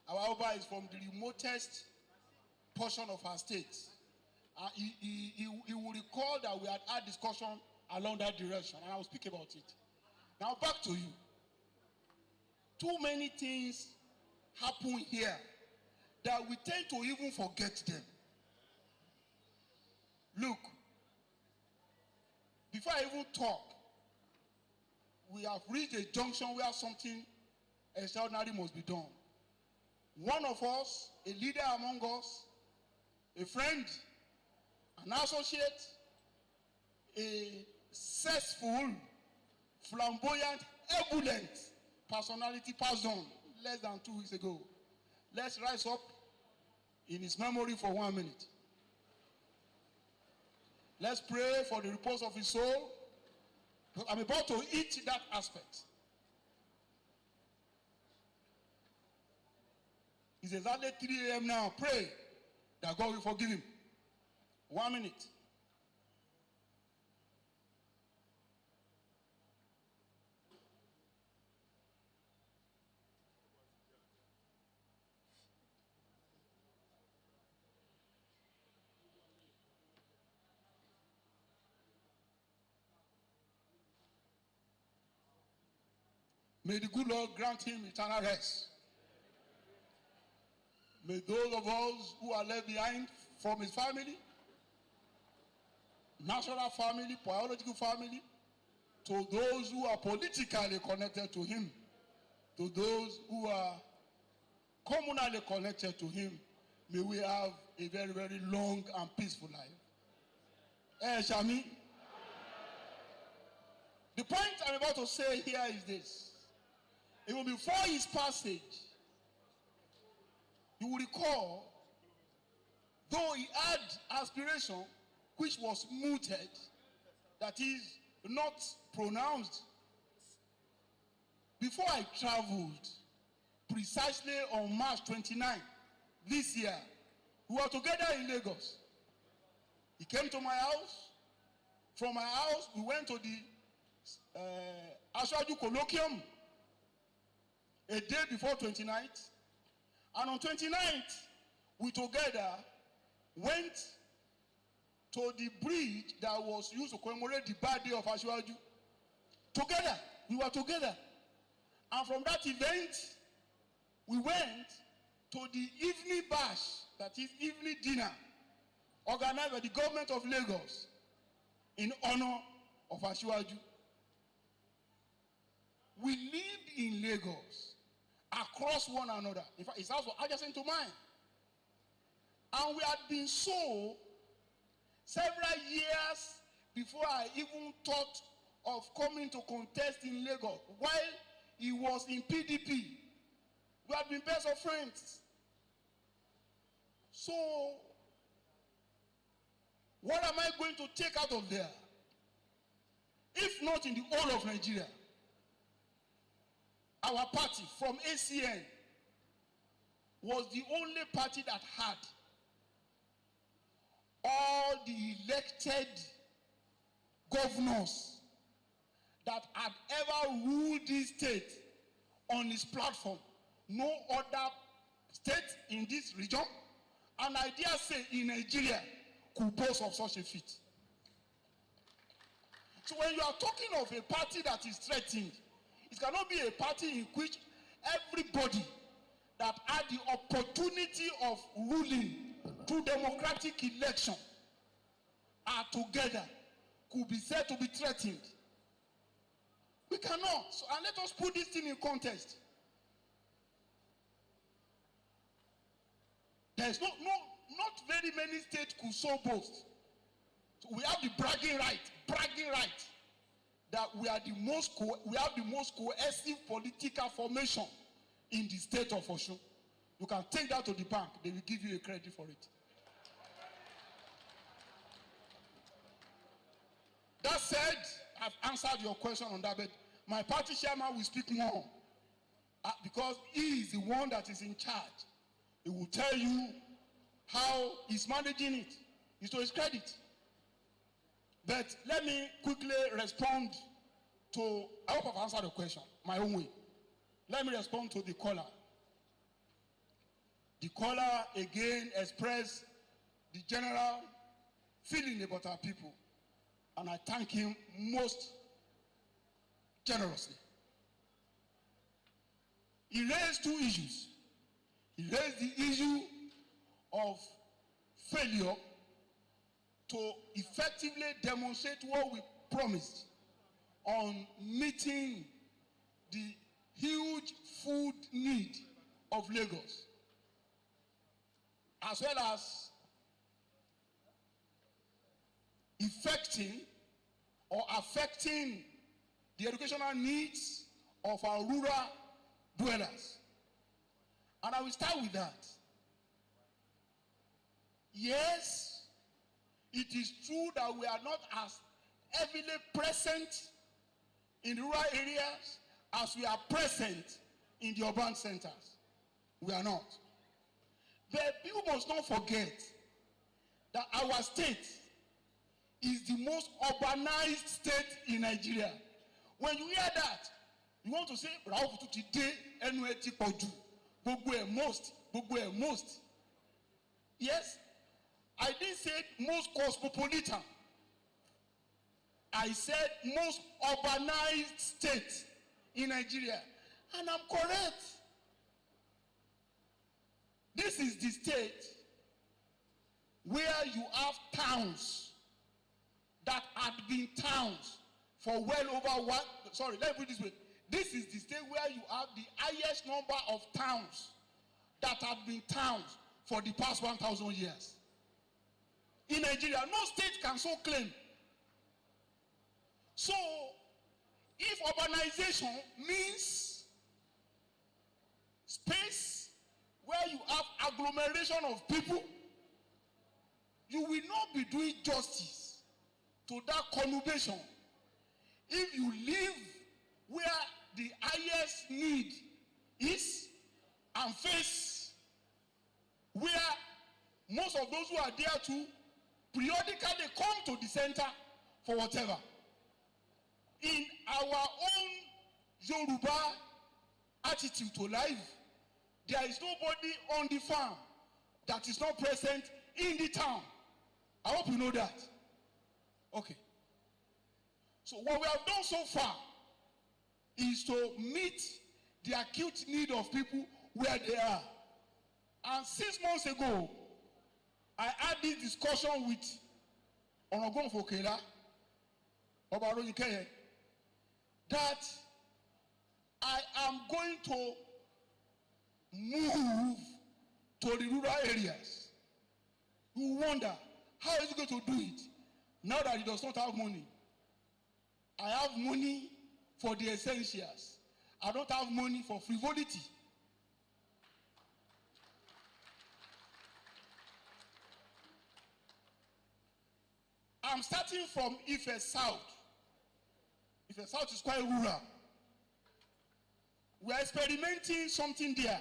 Our Oba is from the remotest portion of our state. He will recall that we had discussion along that direction, and I will speak about it. Now back to you. Too many things happen here that we tend to even forget them. Look, before I even talk, we have reached a junction where something extraordinary must be done. One of us, a leader among us, a friend, an associate, a zestful, flamboyant, ebullient personality passed on less than 2 weeks ago. Let's rise up in his memory for 1 minute. Let's pray for the repose of his soul. I'm about to eat that aspect. It's exactly 3 a.m. now. Pray that God will forgive him. 1 minute. May the good Lord grant him eternal rest. May those of us who are left behind from his family, natural family, biological family, to those who are politically connected to him, to those who are communally connected to him, may we have a very, very long and peaceful life. Shami? The point I'm about to say here is this. Even before his passage, you will recall, though he had aspiration which was mooted, that is, not pronounced, before I traveled, precisely on March 29 this year, we were together in Lagos. He came to my house. From my house, we went to the Ashwaju colloquium a day before 29th. And on 29th, we together went to the bridge that was used to commemorate the birthday of Ashwaju. Together, we were together. And from that event, we went to the evening bash, that is evening dinner, organized by the government of Lagos in honor of Ashwaju. We lived in Lagos, across one another. In fact, his house was adjacent to mine. And we had been so several years before I even thought of coming to contest in Lagos. While he was in PDP, we had been best of friends. So, what am I going to take out of there? If not in the whole of Nigeria, our party from ACN was the only party that had all the elected governors that had ever ruled this state on its platform. No other state in this region, and I dare say in Nigeria, could boast of such a feat. So when you are talking of a party that is threatened, it cannot be a party in which everybody that had the opportunity of ruling through democratic election are together could be said to be threatened. We cannot. So, and let us put this thing in context. There is not very many states could so boast. So we have the bragging right, that we have the most cohesive political formation in the state of Osun. You can take that to the bank, they will give you a credit for it. That said, I've answered your question on that, but my party chairman will speak more because he is the one that is in charge. He will tell you how he's managing it. It's to his credit. But let me quickly respond to, I hope I've answered the question my own way. Let me respond to the caller. The caller again expressed the general feeling about our people, and I thank him most generously. He raised two issues. He raised the issue of failure to effectively demonstrate what we promised on meeting the huge food need of Lagos, as well as effecting or affecting the educational needs of our rural dwellers. And I will start with that. Yes, it is true that we are not as heavily present in the rural areas as we are present in the urban centers. We are not. But people must not forget that our state is the most urbanized state in Nigeria. When you hear that, you want to say, Rauf today, NUT Podu, most. Yes, I didn't say most cosmopolitan. I said most urbanized state in Nigeria. And I'm correct. This is the state where you have towns that had been towns for well over one. Sorry, let me put it this way. This is the state where you have the highest number of towns that have been towns for the past 1,000 years. In Nigeria, no state can so claim. So, if urbanization means space where you have agglomeration of people, you will not be doing justice to that conurbation if you live where the highest need is and face where most of those who are there to periodically come to the center for whatever. In our own Yoruba attitude to life, there is nobody on the farm that is not present in the town. I hope you know that. Okay. So what we have done so far is to meet the acute need of people where they are. And 6 months ago, I had this discussion with Onogon Fokela, Obaronikeye, that I am going to move to the rural areas. You wonder, how is he going to do it now that he does not have money? I have money for the essentials. I don't have money for frivolity. I'm starting from Ife South. Ife South is quite rural. We are experimenting something there.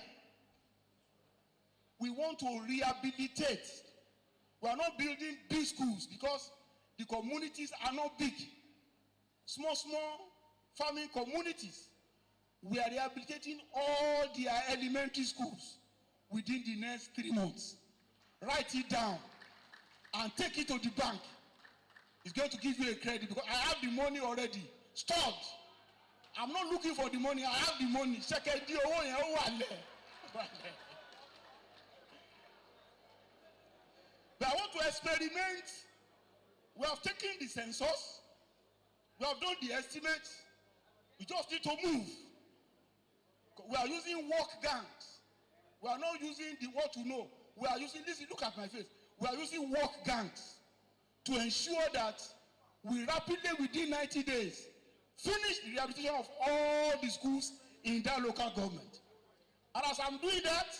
We want to rehabilitate. We are not building big schools because the communities are not big. Small farming communities. We are rehabilitating all their elementary schools within the next 3 months. Write it down and take it to the bank. It's going to give you a credit because I have the money already stored. I'm not looking for the money. I have the money. But I want to experiment. We have taken the census. We have done the estimates. We just need to move. We are using work gangs. We are not using the what to know. We are using, listen, look at my face. We are using work gangs to ensure that we rapidly, within 90 days, finish the rehabilitation of all the schools in that local government. And as I'm doing that,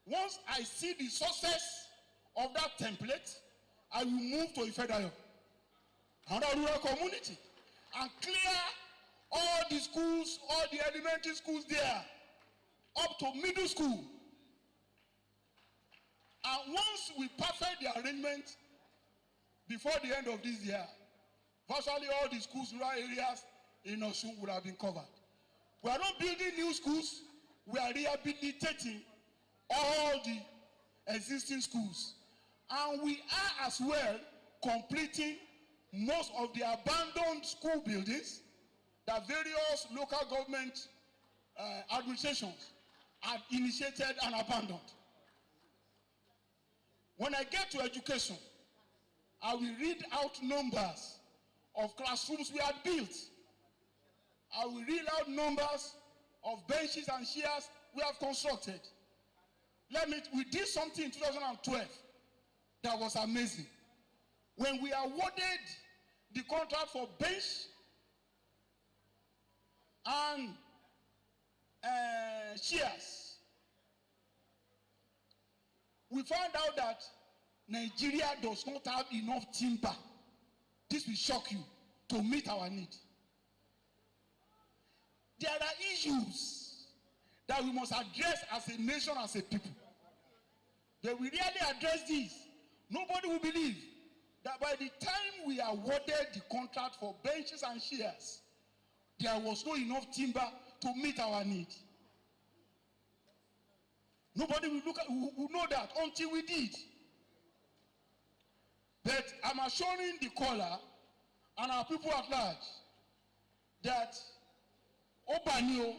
once I see the success of that template, I will move to Ifedayo, another rural community, and clear all the schools, all the elementary schools there, up to middle school. And once we perfect the arrangement before the end of this year, virtually all the schools, rural areas in Osun would have been covered. We are not building new schools, we are rehabilitating all the existing schools. And we are as well completing most of the abandoned school buildings that various local government administrations have initiated and abandoned. When I get to education, I will read out numbers of classrooms we had built. I will read out numbers of benches and chairs we have constructed. We did something in 2012 that was amazing. When we awarded the contract for bench and shares. We found out that Nigeria does not have enough timber. This will shock you, to meet our need. There are issues that we must address as a nation, as a people. That we really address this, nobody will believe that by the time we awarded the contract for benches and shares, there was not enough timber to meet our need. Nobody will know that until we did. But I'm assuring the caller and our people at large that Ogbeni o,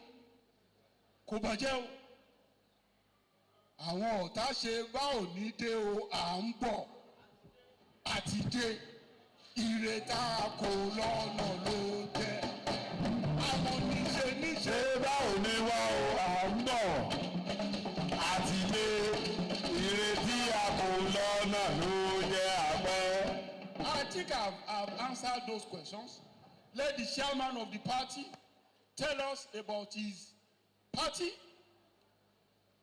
kò bàjẹ́ o, àwọn ọ̀tá ṣe bá òní dé o, à ń bọ̀ àti dé, ìrètà kò lọ́nà ló jẹ́. Àwọn níṣe bá òní wá o, à ń bọ̀ àti dé, ìrètí a kò lọ́nà ló jẹ́ àpẹ́. I think I've answered those questions. Let the chairman of the party tell us about his party,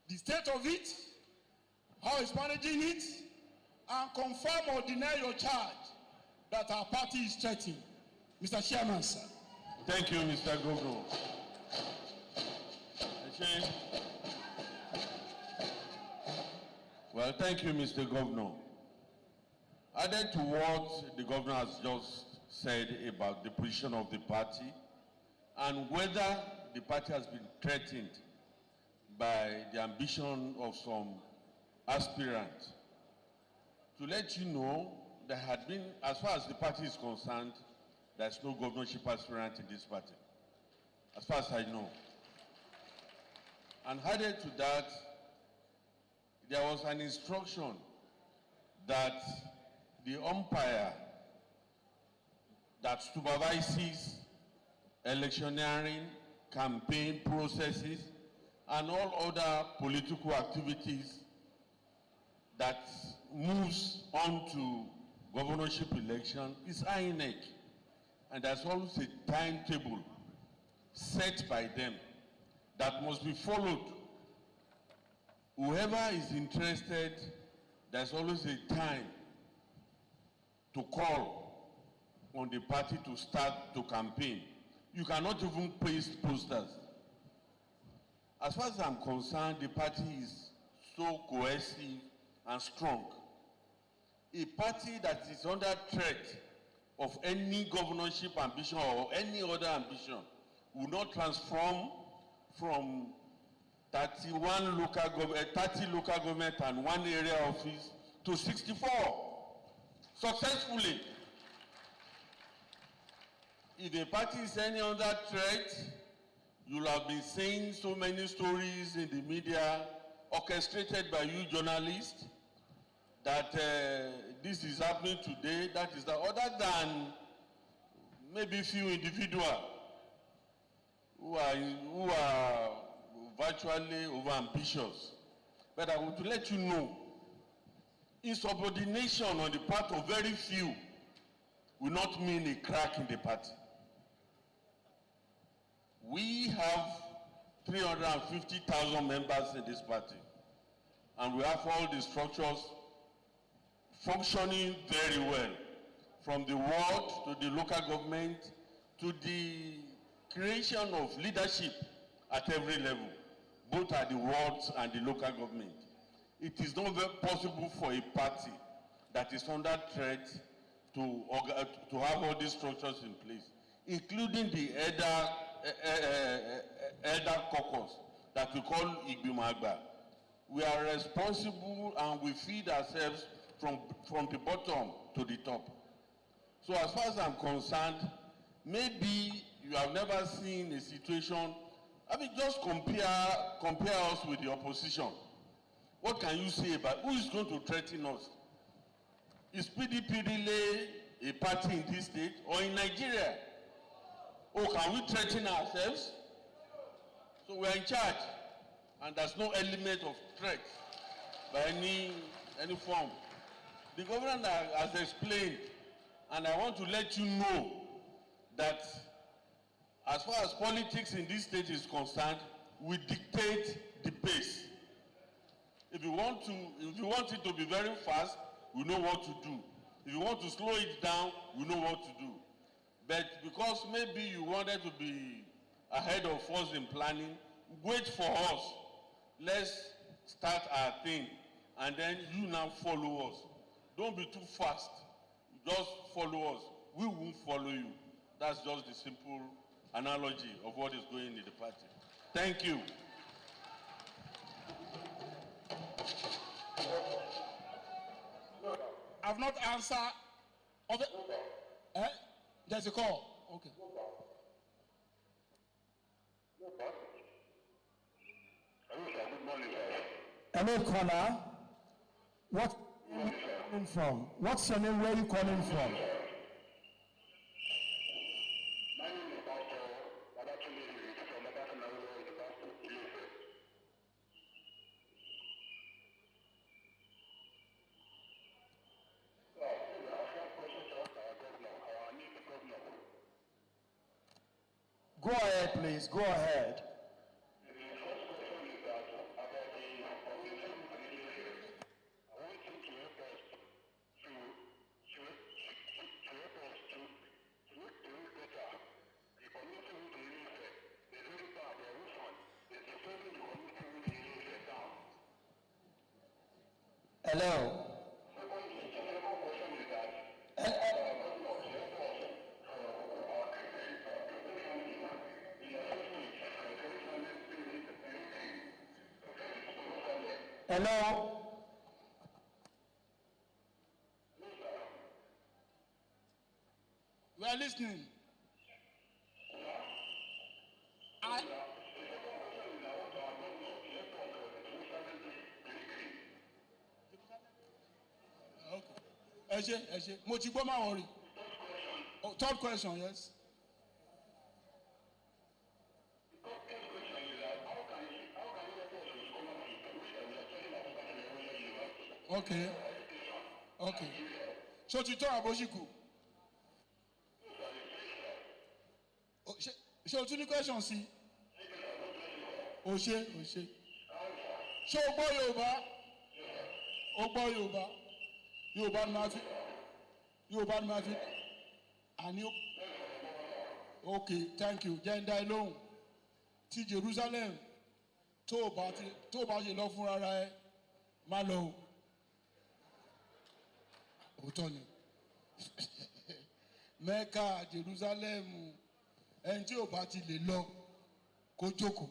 the state of it, how he's managing it, and confirm or deny your charge that our party is threatening. Mr. Chairman, sir. Thank you, Mr. Governor. Well, thank you, Mr. Governor. Added to what the governor has just said about the position of the party and whether the party has been threatened by the ambition of some aspirants, to let you know, there had been, as far as the party is concerned, there's no governorship aspirant in this party, as far as I know. And added to that, there was an instruction that the umpire that supervises electioneering, campaign processes, and all other political activities that moves on to governorship election is INEC. And there's always a timetable set by them that must be followed. Whoever is interested, there's always a time to call on the party to start to campaign. You cannot even paste posters. As far as I'm concerned, the party is so cohesive and strong. A party that is under threat of any governorship ambition or any other ambition will not transform from 30 local government and one area office to 64 successfully. If a party is any under threat, you'll have been seeing so many stories in the media orchestrated by you journalists that this is happening today, that is that, other than maybe few individuals who are virtually over-ambitious. But I want to let you know, insubordination on the part of very few will not mean a crack in the party. We have 350,000 members in this party, and we have all the structures functioning very well, from the ward to the local government to the creation of leadership at every level, both at the wards and the local government. It is not very possible for a party that is under threat to have all these structures in place, including the elder caucus that we call Igbimo Agba. We are responsible and we feed ourselves from the bottom to the top. So as far as I'm concerned, maybe you have never seen a situation. I mean, just compare us with the opposition. What can you say about who is going to threaten us? Is PDP really a party in this state or in Nigeria? Or can we threaten ourselves? So we are in charge, and there's no element of threat by any form. The governor has explained And I want to let you know that as far as politics in this state is concerned, we dictate the pace. If you want it to be very fast, we know what to do. If you want to slow it down, we know what to do. But because maybe you wanted to be ahead of us in planning, wait for us. Let's start our thing, and then you now follow us. Don't be too fast. Just follow us. We won't follow you. That's just the simple analogy of what is going in the party. Thank you. I've not answered. There's a call. Okay. Hello, caller. What are you calling from? What's your name? Where are you calling from? Go ahead, please. Go ahead. Hello. Hello. We are listening. Okay. Mo ti gbọ́ máa wọ̀rì. Third question, yes. Okay. So ti tọ́ àbóṣìkù. Ṣé o tún ní question sí? O ṣe. Ṣé o gbọ́ Yorùbá? O gbọ́ Yorùbá. Yorùbá ni máa fi. Àní o. Okay, thank you. Jẹ́ ń dá ẹ lóhùn. Ti Jerusalem tó o bá ṣe lọ fún rárá ẹ má lọ o. Òótọ́ ni. Mẹ́kà, Jerusalem, ẹni tí ò bá ti lè lọ kó jókòó.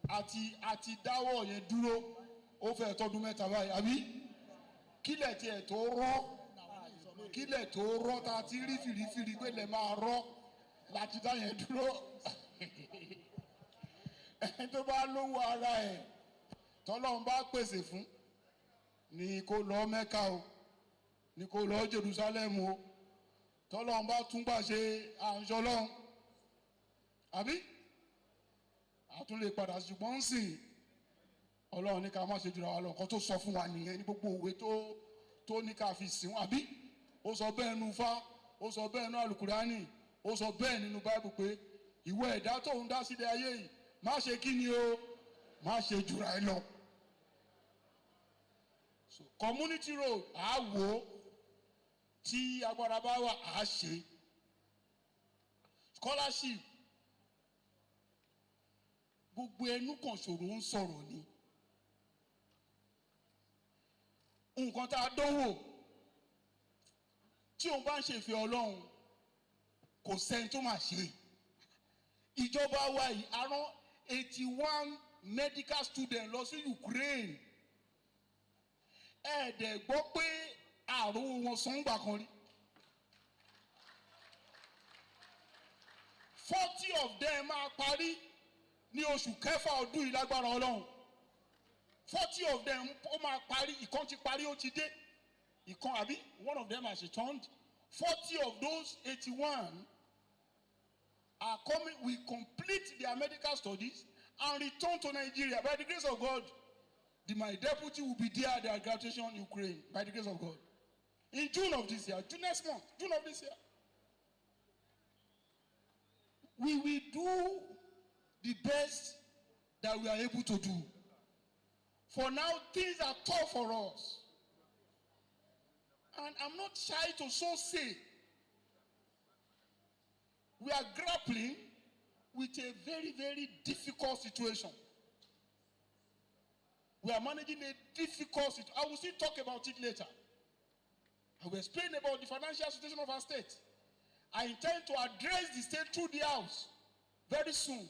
Àti dáwọ́ yẹn dúró ó fẹ́ tọ́dún mẹ́ta báyìí, àbí? Kílẹ̀ tiẹ̀ tó rọ́ ta ti rí fìrífìrí pé lè máa rọ́ láti dá yẹn dúró. Ẹni tó bá lówó ara ẹ̀ tọ́lọ́run bá pèsè fún ni kó lọ Mẹ́kà o, ni kó lọ Jerusalem o, tọ́lọ́run bá tún gbà ṣe àǹṣọ́lọ́run, àbí? Àtún lè padà ṣùgbọ́n ń sìn Ọlọ́run ní ká má ṣe jùlọ wa lọ, nǹkan tó sọ fún wa nìyẹn ní gbogbo òwe tó ní ká fi sìn, àbí? Ó sọ bẹ́ẹ̀ nínú Ifá, ó sọ bẹ́ẹ̀ nínú Àlùkùránì, ó sọ bẹ́ẹ̀ nínú Báíbù pé ìwọ ẹ̀dá tó ń dá sílẹ̀ ayé yìí má ṣe kí ni o, má ṣe jùra ẹ lọ. So community road à wò ó, tí agbára bá wà à ṣe. Scholarship gbogbo ẹnu kan ṣòro ń sọ̀rọ̀ ni. Nǹkan tá a dánwò tí òun bá ń ṣe ìfẹ́ Ọlọ́run kò sẹ́ni tó máa ṣe. Ìjọba wa yìí a rán 81 medical students lọ sí Ukraine. Ẹ̀ẹ́dẹ̀ gbọ́ pé àrùn wọn san gbà kan rí. 40 of them máa parí ní oṣù kẹfà ọdún yìí lágbára Ọlọ́run. 40 of them ó máa parí, ìkan ti parí ó ti dé. Ìkan àbí one of them has returned. 40 of those 81 are coming, we complete their medical studies and return to Nigeria. By the grace of God, my deputy will be there at their graduation in Ukraine, by the grace of God. In June of this year, next month, June of this year, we will do the best that we are able to do. For now, things are tough for us. And I'm not shy to so say, we are grappling with a very, very difficult situation. We are managing a difficult situation. I will still talk about it later. I will explain about the financial situation of our state. I intend to address the state through the House very soon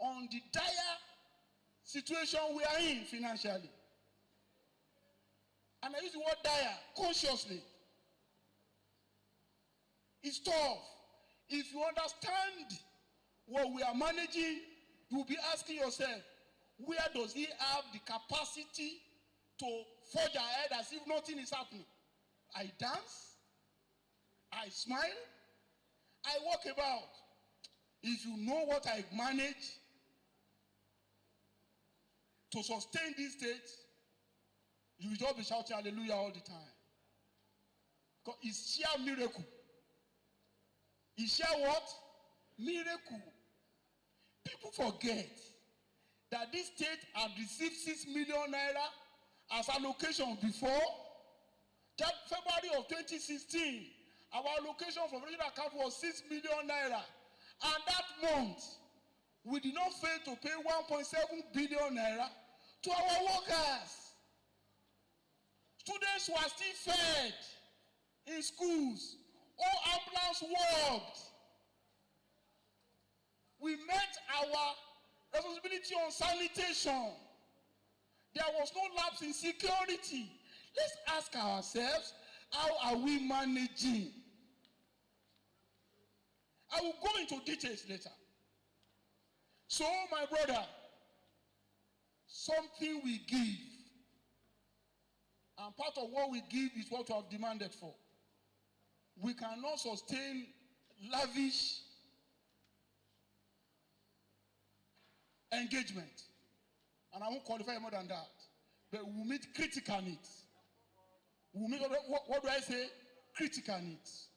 on the dire situation we are in financially. And I use the word dire consciously. It's tough. If you understand what we are managing, you will be asking yourself, where does he have the capacity to forge ahead as if nothing is happening? I dance, I smile, I walk about. If you know what I manage to sustain this state, you will just be shouting hallelujah all the time. Because it's sheer miracle. It's sheer what? Miracle. People forget that this state had received 6 million naira as allocation before. That February of 2016, our allocation from regional account was 6 million naira. And that month, we did not fail to pay 1.7 billion naira to our workers. Students were still fed in schools. All ambulance worked. We met our responsibility on sanitation. There was no lapse in security. Let's ask ourselves, how are we managing? I will go into details later. So, my brother, something we give. And part of what we give is what we have demanded for. We cannot sustain lavish engagement. And I won't qualify more than that. But we will meet critical needs. We will meet, what do I say? Critical needs.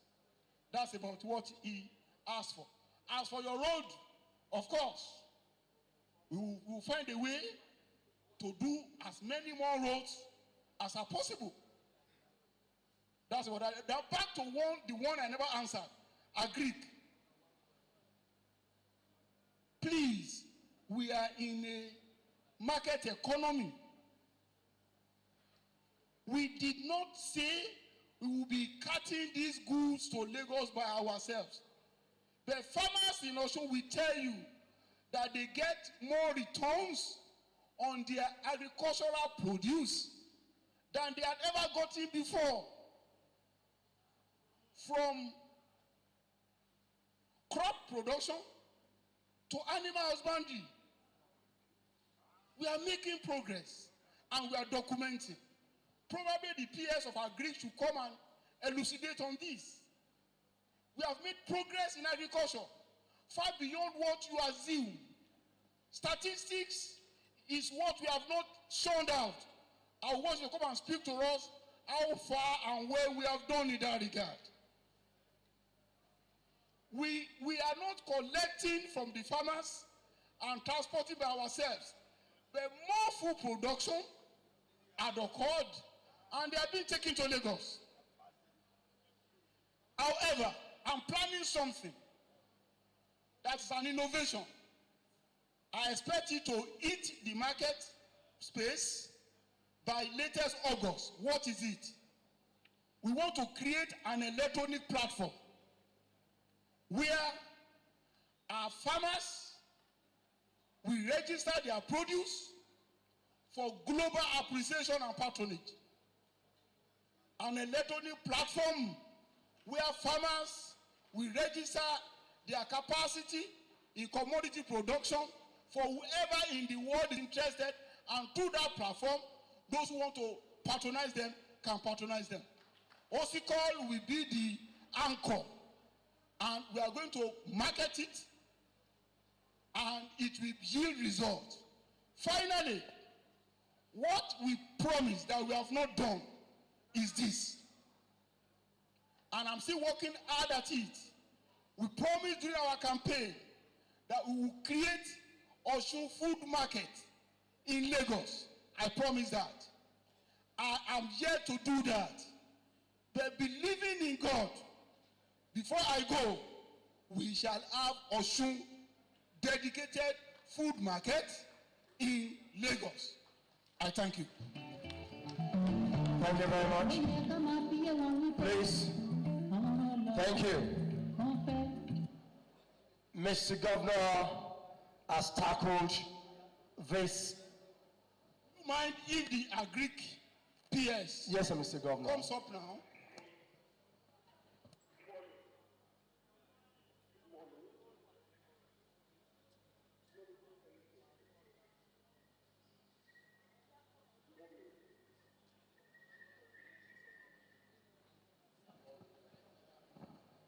That's about what he asked for. As for your road, of course, we will find a way to do as many more roads as are possible. That's what now back to the one I never answered. Agric. Please, we are in a market economy. We did not say we will be cutting these goods to Lagos by ourselves. But farmers in Osun will tell you that they get more returns on their agricultural produce than they had ever gotten before. From crop production to animal husbandry, we are making progress and we are documenting. Probably the PS of Agric should come and elucidate on this. We have made progress in agriculture far beyond what you assume. Statistics is what we have not shown out. I want you to come and speak to us how far and where we have done in that regard. We are not collecting from the farmers and transporting by ourselves. But more food production had occurred and they are being taken to Lagos. However, I'm planning something that's an innovation. I expect it to hit the market space by latest August. What is it? We want to create an electronic platform where our farmers will register their produce for global appreciation and patronage. An electronic platform where farmers will register their capacity in commodity production for whoever in the world is interested, and through that platform, those who want to patronize them can patronize them. OSICOL will be the anchor, and we are going to market it, and it will yield results. Finally, what we promised that we have not done is this. and I'm still working hard at it. We promised during our campaign that we will create Osun food market in Lagos. I promise that. I am yet to do that. But believing in God, before I go, we shall have Osun dedicated food market in Lagos. I thank you. Thank you very much. Please. Thank you. Mr. Governor has tackled this. Mind if the Agric PS Yes, sir, Mr. Governor. comes up now?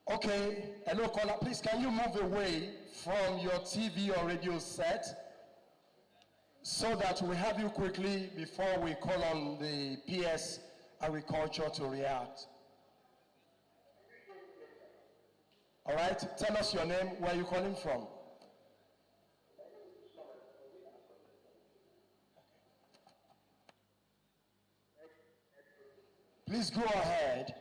Okay, hello caller, please can you move away from your TV or radio set so that we have you quickly before we call on the PS Agriculture to react. All right, tell us your name, where are you calling from? Please go ahead.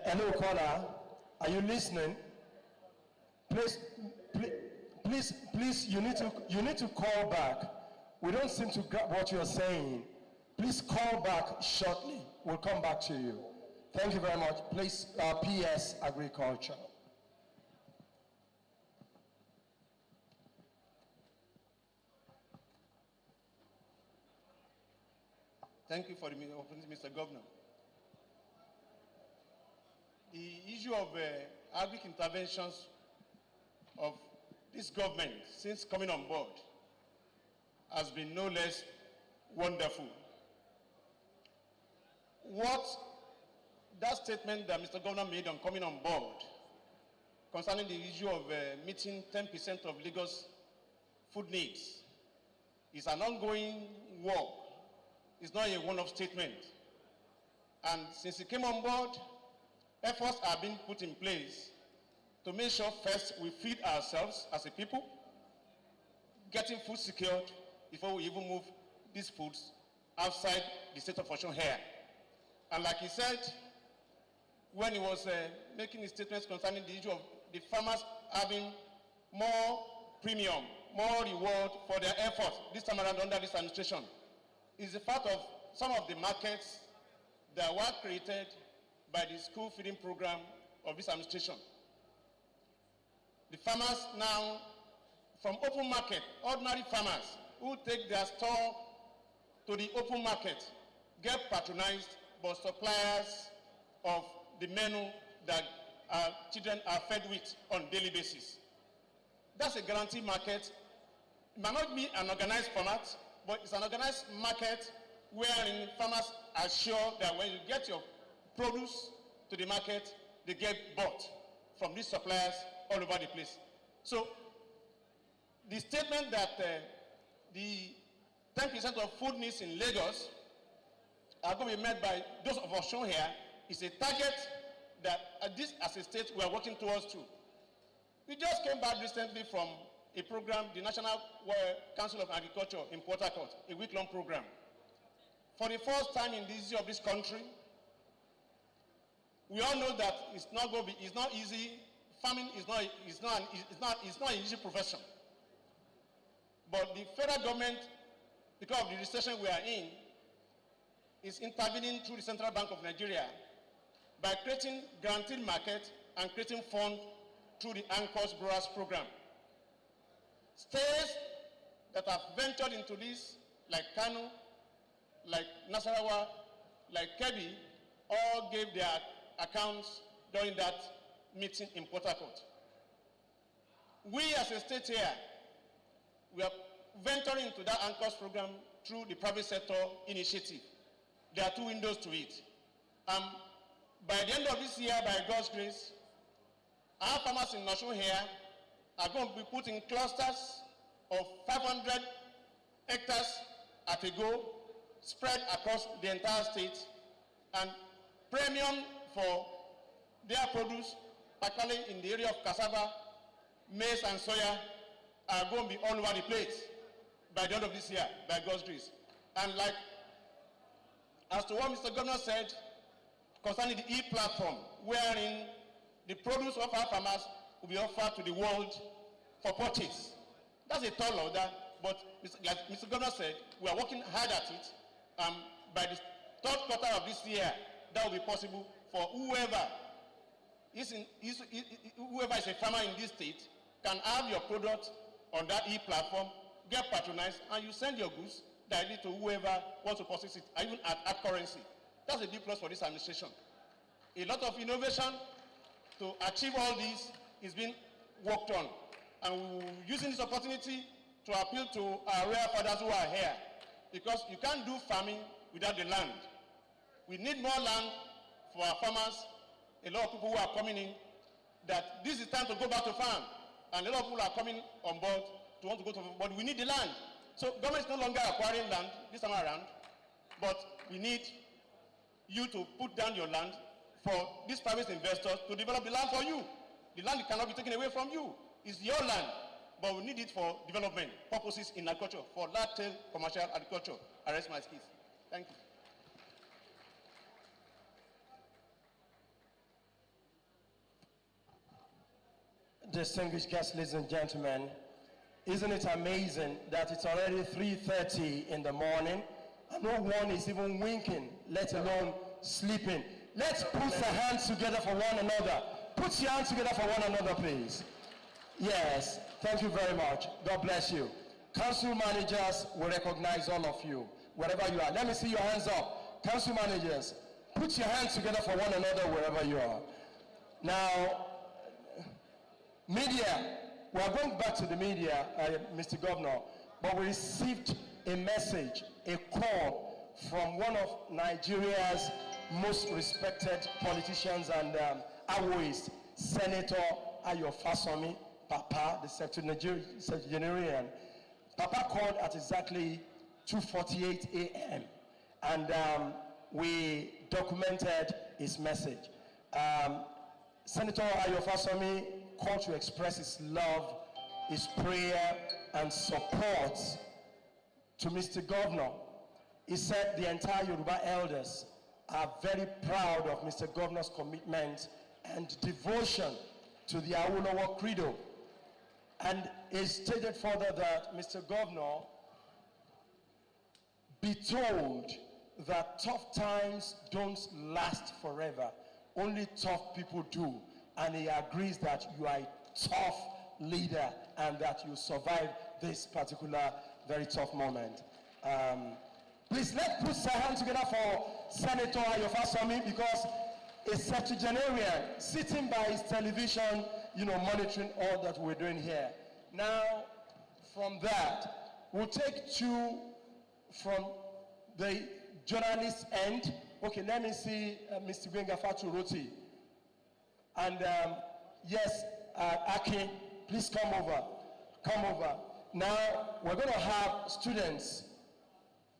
Hello, caller. Are you listening? Please, you need to call back. We don't seem to grab what you're saying. Please call back shortly. We'll come back to you. Thank you very much. Please, PS Agriculture. Thank you for the opportunity, Mr. Governor. The issue of agric interventions of this government since coming on board has been no less wonderful. What that statement that Mr. Governor made on coming on board concerning the issue of meeting 10% of Lagos food needs is an ongoing work. It's not a one-off statement. And since he came on board, efforts are being put in place to make sure first we feed ourselves as a people, getting food secured before we even move these foods outside the state of Osun here. And like he said, when he was making his statements concerning the issue of the farmers having more premium, more reward for their efforts this time around under this administration, is the fact of some of the markets that were created by the school feeding program of this administration. The farmers now, from open market, ordinary farmers who take their store to the open market, get patronized by suppliers of the menu that our children are fed with on a daily basis. That's a guaranteed market. It might not be an organized format, but it's an organized market wherein farmers are sure that when you get your produce to the market, they get bought from these suppliers all over the place. So the statement that the 10% of food needs in Lagos are going to be met by those of us shown here is a target that this as a state we are working towards too. We just came back recently from a program, the National Council of Agriculture in Port Harcourt, a week-long program. For the first time in the history of this country, we all know that it's not going to be, it's not easy. Farming is not an easy profession. But the federal government because of the recession we are in, is intervening through the Central Bank of Nigeria by creating guaranteed market and creating funds through the Anchors Growers Program. States that have ventured into this, like Kano, like Nasarawa, like Kebbi, all gave their accounts during that meeting in Port Harcourt. We as a state here, we are venturing into that Anchors program through the private sector initiative. There are two windows to it. By the end of this year, by God's grace, our farmers in Osun here are going to be put in clusters of 500 hectares at a go, spread across the entire state, and premium for their produce, particularly in the area of cassava, maize, and soya, are going to be all over the place by the end of this year, by God's grace. And like, as to what Mr. Governor said concerning the e-platform, wherein the produce of our farmers will be offered to the world for purchase. That's a tall order, but like Mr. Governor said, we are working hard at it. By the third quarter of this year, that will be possible for whoever is a farmer in this state can have your product on that e-platform, get patronized, and you send your goods directly to whoever wants to purchase it, even at currency. That's a big plus for this administration. A lot of innovation to achieve all this is being worked on. And we're using this opportunity to appeal to our royal fathers who are here, because you can't do farming without the land. We need more land for our farmers. A lot of people who are coming in, that this is time to go back to farm. And a lot of people are coming on board to want to go to farm, but we need the land. So government is no longer acquiring land this time around, but we need you to put down your land for these private investors to develop the land for you. The land cannot be taken away from you. It's your land, but we need it for development purposes in agriculture, for large-scale commercial agriculture. I rest my case. Thank you. Distinguished guests, ladies and gentlemen, isn't it amazing that it's already 3:30 in the morning and no one is even winking, let alone sleeping? Let's put our hands together for one another. Put your hands together for one another, please. Yes, thank you very much. God bless you. Council managers will recognize all of you, wherever you are. Let me see your hands up. Council managers, put your hands together for one another wherever you are. Now, media, we are going back to the media, Mr. Governor, but we received a message, a call from one of Nigeria's most respected politicians and always, Senator Ayo Fasomi, Papa, the septuagenarian. Papa called at exactly 2:48 a.m. and we documented his message. Senator Ayo Fasomi called to express his love, his prayer, and support to Mr. Governor. He said the entire Yoruba elders are very proud of Mr. Governor's commitment and devotion to the Awolowo Credo. And he stated further that Mr. Governor be told that tough times don't last forever. Only tough people do. And he agrees that you are a tough leader and that you survive this particular very tough moment. Please let's put our hands together for Senator Ayo Fasomi, because a septuagenarian sitting by his television, monitoring all that we're doing here. Now, from that, we'll take two from the journalist end. Okay, let me see Mr. Gbenga Faturoti. And yes, Akin, please come over. Come over. Now, we're going to have students,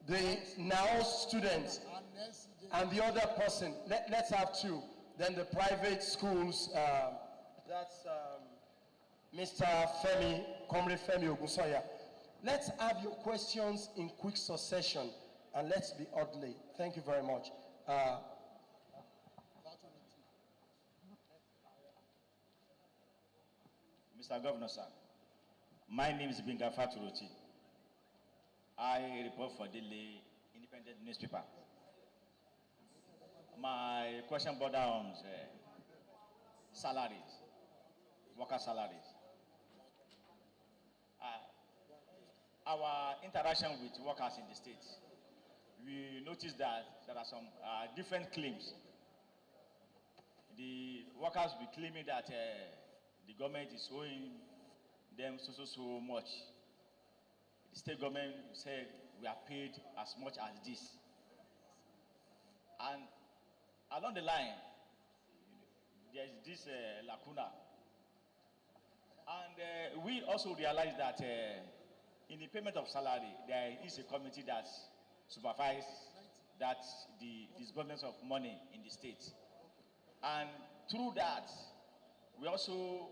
the now students, and the other person. Let's have two. Then the private schools, that's Mr. Femi, Comrade Femi Ogunsoya. Let's have your questions in quick succession, and let's be orderly. Thank you very much. Mr. Governor, sir, my name is Gbenga Faturoti. I report for Daily Independent newspaper. My question border on salaries, worker salaries. Our interaction with workers in the state, we noticed that there are some different claims. The workers will be claiming that the government is owing them so much. The state government said we are paid as much as this. And along the line, there is this lacuna. And we also realize that in the payment of salary, there is a committee that supervises that the disbursement of money in the state. And through that, we also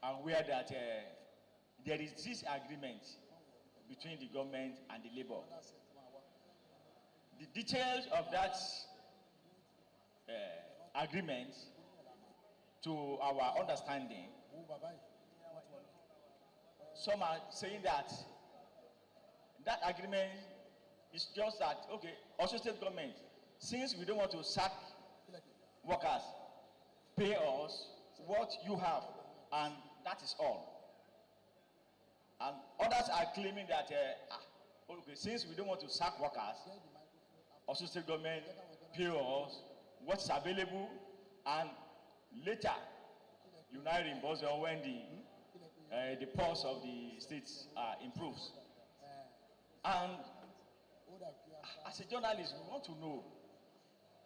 are aware that there is this agreement between the government and the labor. The details of that agreement, to our understanding, some are saying that that agreement is just that, okay, also state government, since we don't want to sack workers, pay us what you have, and that is all. And others are claiming that, okay, since we don't want to sack workers, also state government pay us what's available, and later you now reimburse them when the pulse of the states improves. And as a journalist, we want to know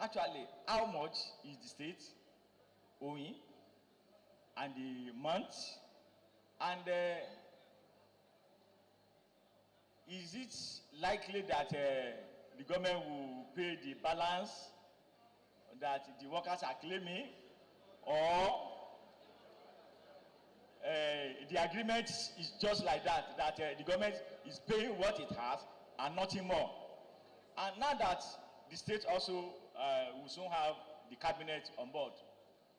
actually how much is the state owing, and the month, and is it likely that the government will pay the balance that the workers are claiming, or the agreement is just like that, that the government is paying what it has and nothing more. And now that the state also will soon have the cabinet on board,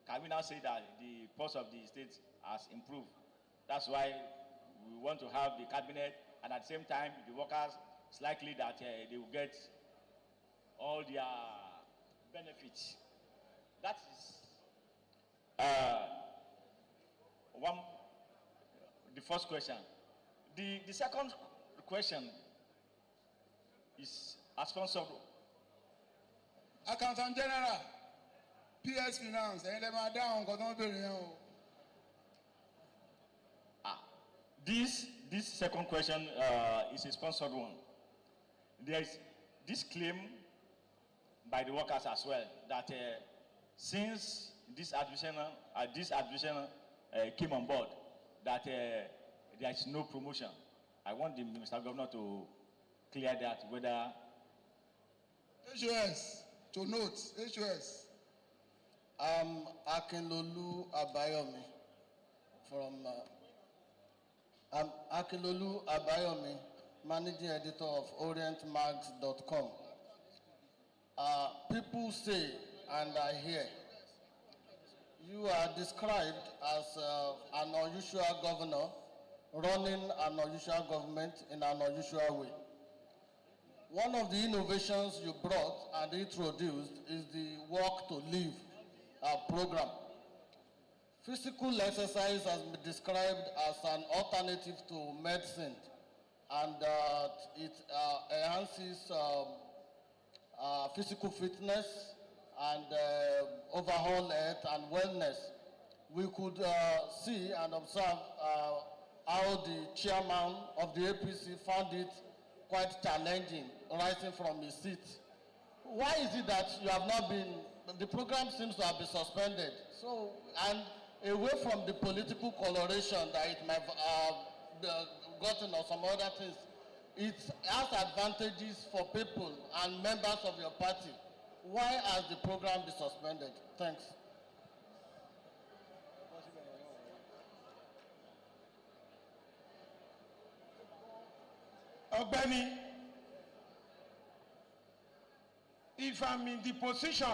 can we now say that the pulse of the state has improved? That's why we want to have the cabinet, and at the same time, the workers, it's likely that they will get all their benefits. That is the first question. The second question is as sponsored. Accountant General, PS Finance, and them are down, This second question is a sponsored one. There is this claim by the workers as well that since this administration came on board, that there is no promotion. I want the Mr. Governor to clear that, whether HOS, to note, HOS. Akinlolu Abayomi from Akinlolu Abayomi, managing editor of OrientMags.com. People say, and I hear, you are described as an unusual governor running an unusual government in an unusual way. One of the innovations you brought and introduced is the Walk to Live program. Physical exercise has been described as an alternative to medicine, and it enhances physical fitness and overall health and wellness. We could see and observe how the chairman of the APC found it quite challenging rising from his seat. Why is it that you have not been, the program seems to have been suspended? So, and away from the political coloration that it might have gotten or some other things, it has advantages for people and members of your party. Why has the program been suspended? Thanks. Ogbeni, if I'm in the position,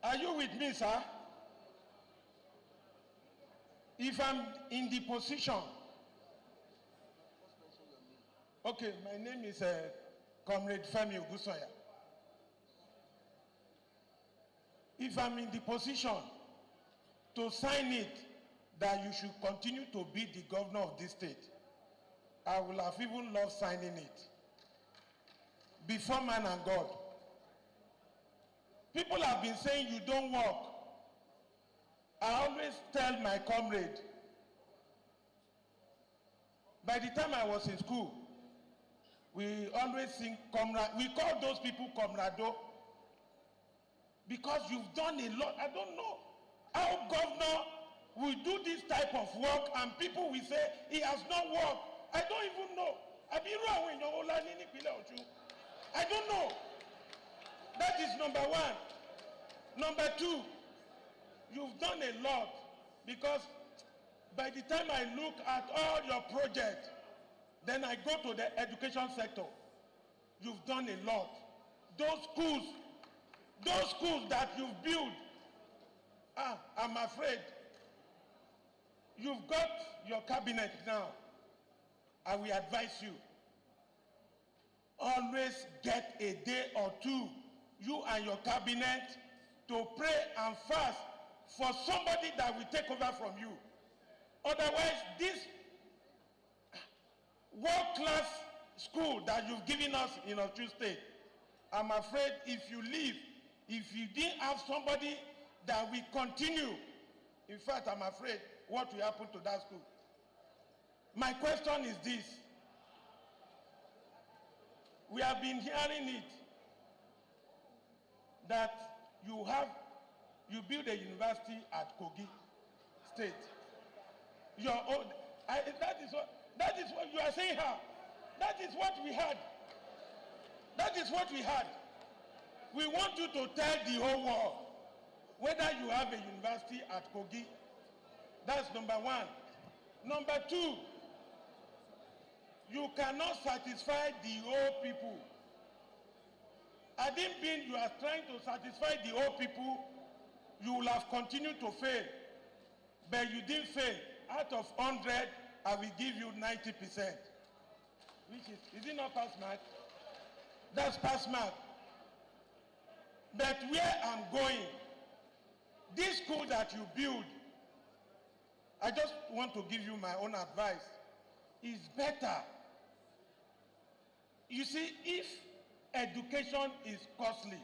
are you with me, sir? If I'm in the position Okay, my name is Comrade Femi Ogusoya. If I'm in the position to sign it that you should continue to be the governor of this state, I will have even loved signing it before man and God. People have been saying you don't work. I always tell my comrade, by the time I was in school, we always sing comrade. We call those people comrado because you've done a lot. I don't know how governor will do this type of work and people will say he has not worked. I don't even know. I don't know. That is number one. Number two, you've done a lot because by the time I look at all your projects, then I go to the education sector. You've done a lot. Those schools that you've built, I'm afraid you've got your cabinet now. I will advise you, always get a day or two, you and your cabinet, to pray and fast for somebody that will take over from you. Otherwise, this world-class school that you've given us in Osun State, I'm afraid if you leave, if you didn't have somebody that will continue, in fact, I'm afraid what will happen to that school. My question is this. We have been hearing it, that you build a university at Kogi State. Your own, that is what you are saying here. That is what we had. That is what we had. We want you to tell the whole world whether you have a university at Kogi. That's number one. Number two, you cannot satisfy the old people. I didn't mean you are trying to satisfy the old people, you will have continued to fail. But you didn't fail. Out of 100, I will give you 90%. Which is it not pass mark? That's pass mark. But where I'm going, this school that you build, I just want to give you my own advice, is better. You see, if education is costly,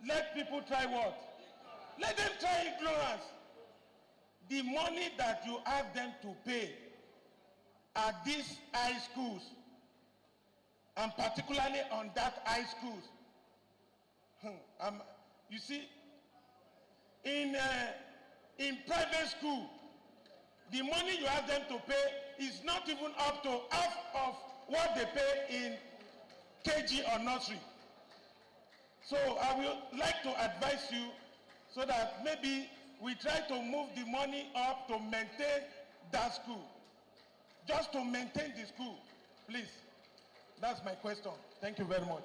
let people try what? Let them try ignorance. The money that you have them to pay at these high schools, and particularly on that high schools, you see, in private school, the money you have them to pay is not even up to half of what they pay in KG or nursery. So I would like to advise you so that maybe we try to move the money up to maintain that school. Just to maintain the school, please. That's my question. Thank you very much.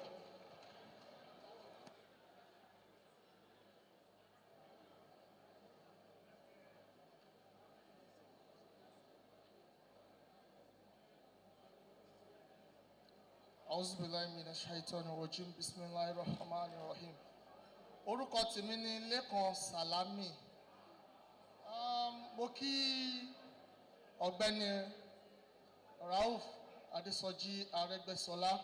Auzubillahi minash shaitani rajim, bismillahir rahmanir rahim. Orúkọ tèmi ni Lékan Salami. Mo kí Ọ̀gbẹ́ni Rauf Aregbesola.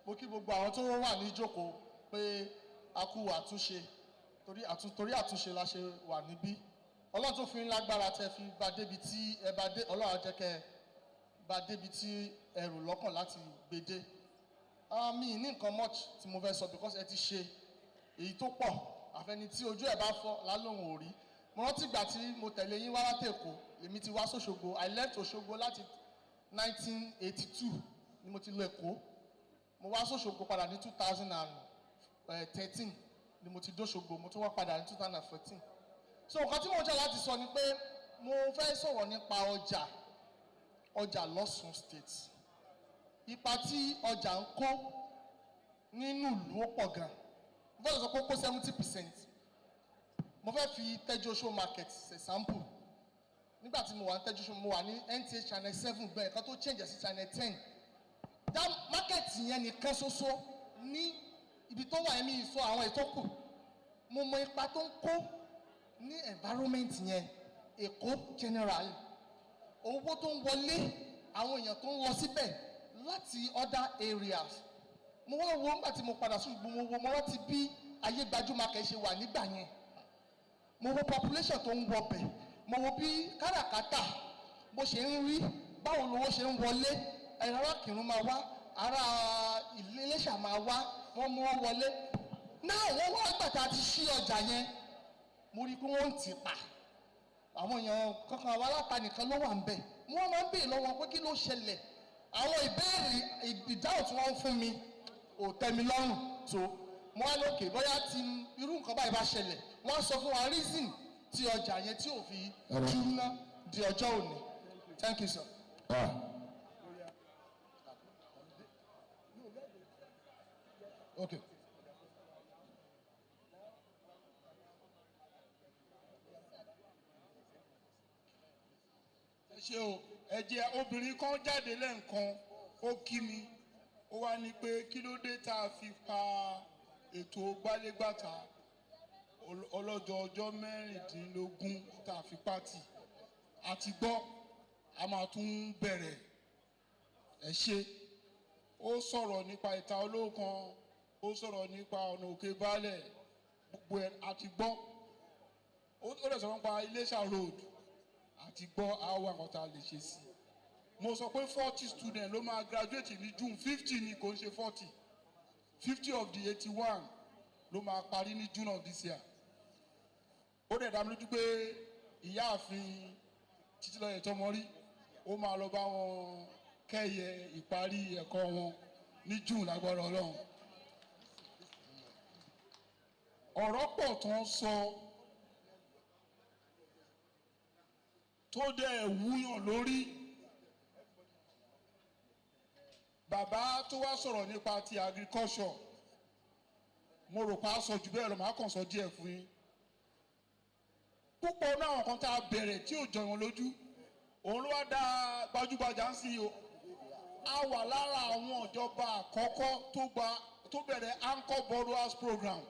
Mo kí gbogbo àwọn tó wà ní ìjókòó pé a kú àtúnṣe. Torí àtúnṣe la ṣe wà níbí. Ọlọ́run tó fi ń lágbára tẹ́ fi bá débi tí ẹ bá dé, Ọlọ́run á jẹ́ kẹ́ bá débi tí ẹ rò lọ́kàn láti gbé dé. Mi ní nǹkan much tí mo fẹ́ sọ because ẹ ti ṣe èyí tó pọ̀, àfẹni tí ojú ẹ̀ bá fọ́ lálóhùn òrí. Mo rántí ìgbà tí mo tẹ̀lé yín wá láti Èkó, èmi ti wá sóṣogbo. I left Òṣogbo láti 1982 ni mo ti lọ Èkó. Mo wá sóṣogbo padà ní 2013 ni mo ti dóṣogbo, mo tún wá padà ní 2014. So nǹkan tí mo jẹ́ láti sọ ni pé mo fẹ́ sọ̀rọ̀ nípa ọjà l'Ọ̀ṣun State. Ipa tí ọjà ń kó nínú ìlú ó pọ̀ gan. Mo fẹ́ sọ pé ó kó 70%. Mo fẹ́ fi Tejo Show Market ṣe sample. Nígbà tí mo wà ní Tejo Show, mo wà ní NTA Channel 7 bẹ́ẹ̀ kan tó change sí Channel 10. dá mákẹ́ẹ̀tì yẹn nìkan ṣoṣo ní ibi tó wà ẹ̀mí ìsọ àwọn ètò kù mo mọ ipa tó ń kó ní environment yẹn Èkó general owó tó ń wọlé àwọn èèyàn tó ń lọ síbẹ̀ láti other areas mo wá wo nígbà tí mo padà sí ìgbìmọ̀ wo mo rántí bí ayé gbajúmọ̀ ṣe wà nígbà yẹn mo wo population tó ń wọbẹ̀ mo wo bí káràkátà bó ṣe ń rí báwo lowó ṣe ń wọlé ará Kìrun máa wá ará Iléṣà máa wá wọ́n mú wọn wọlé náà wọ́n wá gbàtà ti ṣí ọjà yẹn mo rí i pé wọ́n ń tì pa àwọn èèyàn kankan àwọn aláta nìkan ló wà ń bẹ̀ wọ́n máa ń béèrè lọ́wọ́ pé kí ló ṣẹlẹ̀ àwọn ìbéèrè ìdáhùn tí wọ́n ń fún mi ò tẹ́ mi lọ́rùn tó mo wá lókè bóyá tí irú nǹkan báyìí bá ṣẹlẹ̀ wọ́n sọ fún wa reason tí ọjà yẹn tí ò fi jóná di ọjọ́ òní. Thank you, sir. Okay. ṣe o ẹ̀jẹ̀ obìnrin kan jáde lẹ́ǹkan ó kí mi ó wá ní pé kí ló dé tá a fi pa ètò gbálégbàtà ọlọ́jọ́ ọjọ́ mẹ́rìndínlógún tá a fi pátì àti gbọ́ a máa tún bẹ̀rẹ̀ ẹ̀ ṣe ó sọ̀rọ̀ nípa ìta olókan ó sọ̀rọ̀ nípa ọ̀nà òkè baálẹ̀ gbogbo ẹ̀ àti gbọ́ ó lè sọ̀rọ̀ nípa Iléṣà road àti gbọ́ àwọn àwọn tá a lè ṣe sí mo sọ pé 40 students ló máa graduate ní June 50 ni kò ń ṣe 40 of the 81 ló máa parí ní June of this year ó dẹ̀ dá mi lójú pé ìyáàfin Títílayọ̀ Tọ́mọrí ó máa lọ bá wọn kẹ́yẹ ìparí ẹ̀kọ́ wọn ní June lágbára Ọlọ́run ọ̀rọ̀ pọ̀ tó ń sọ tó dẹ̀ wúyàn lórí bàbá tó wá sọ̀rọ̀ nípa ti agriculture mo rò pa á sọ jù bẹ́ẹ̀ lọ màá kàn sọ díẹ̀ fún yín púpọ̀ náà kan tá a bẹ̀rẹ̀ tí ò jọ wọn lójú òun ló wá dá gbajúgbajà ń sí o a wà lára àwọn ìjọba àkọ́kọ́ tó bẹ̀rẹ̀ anchor borrowers program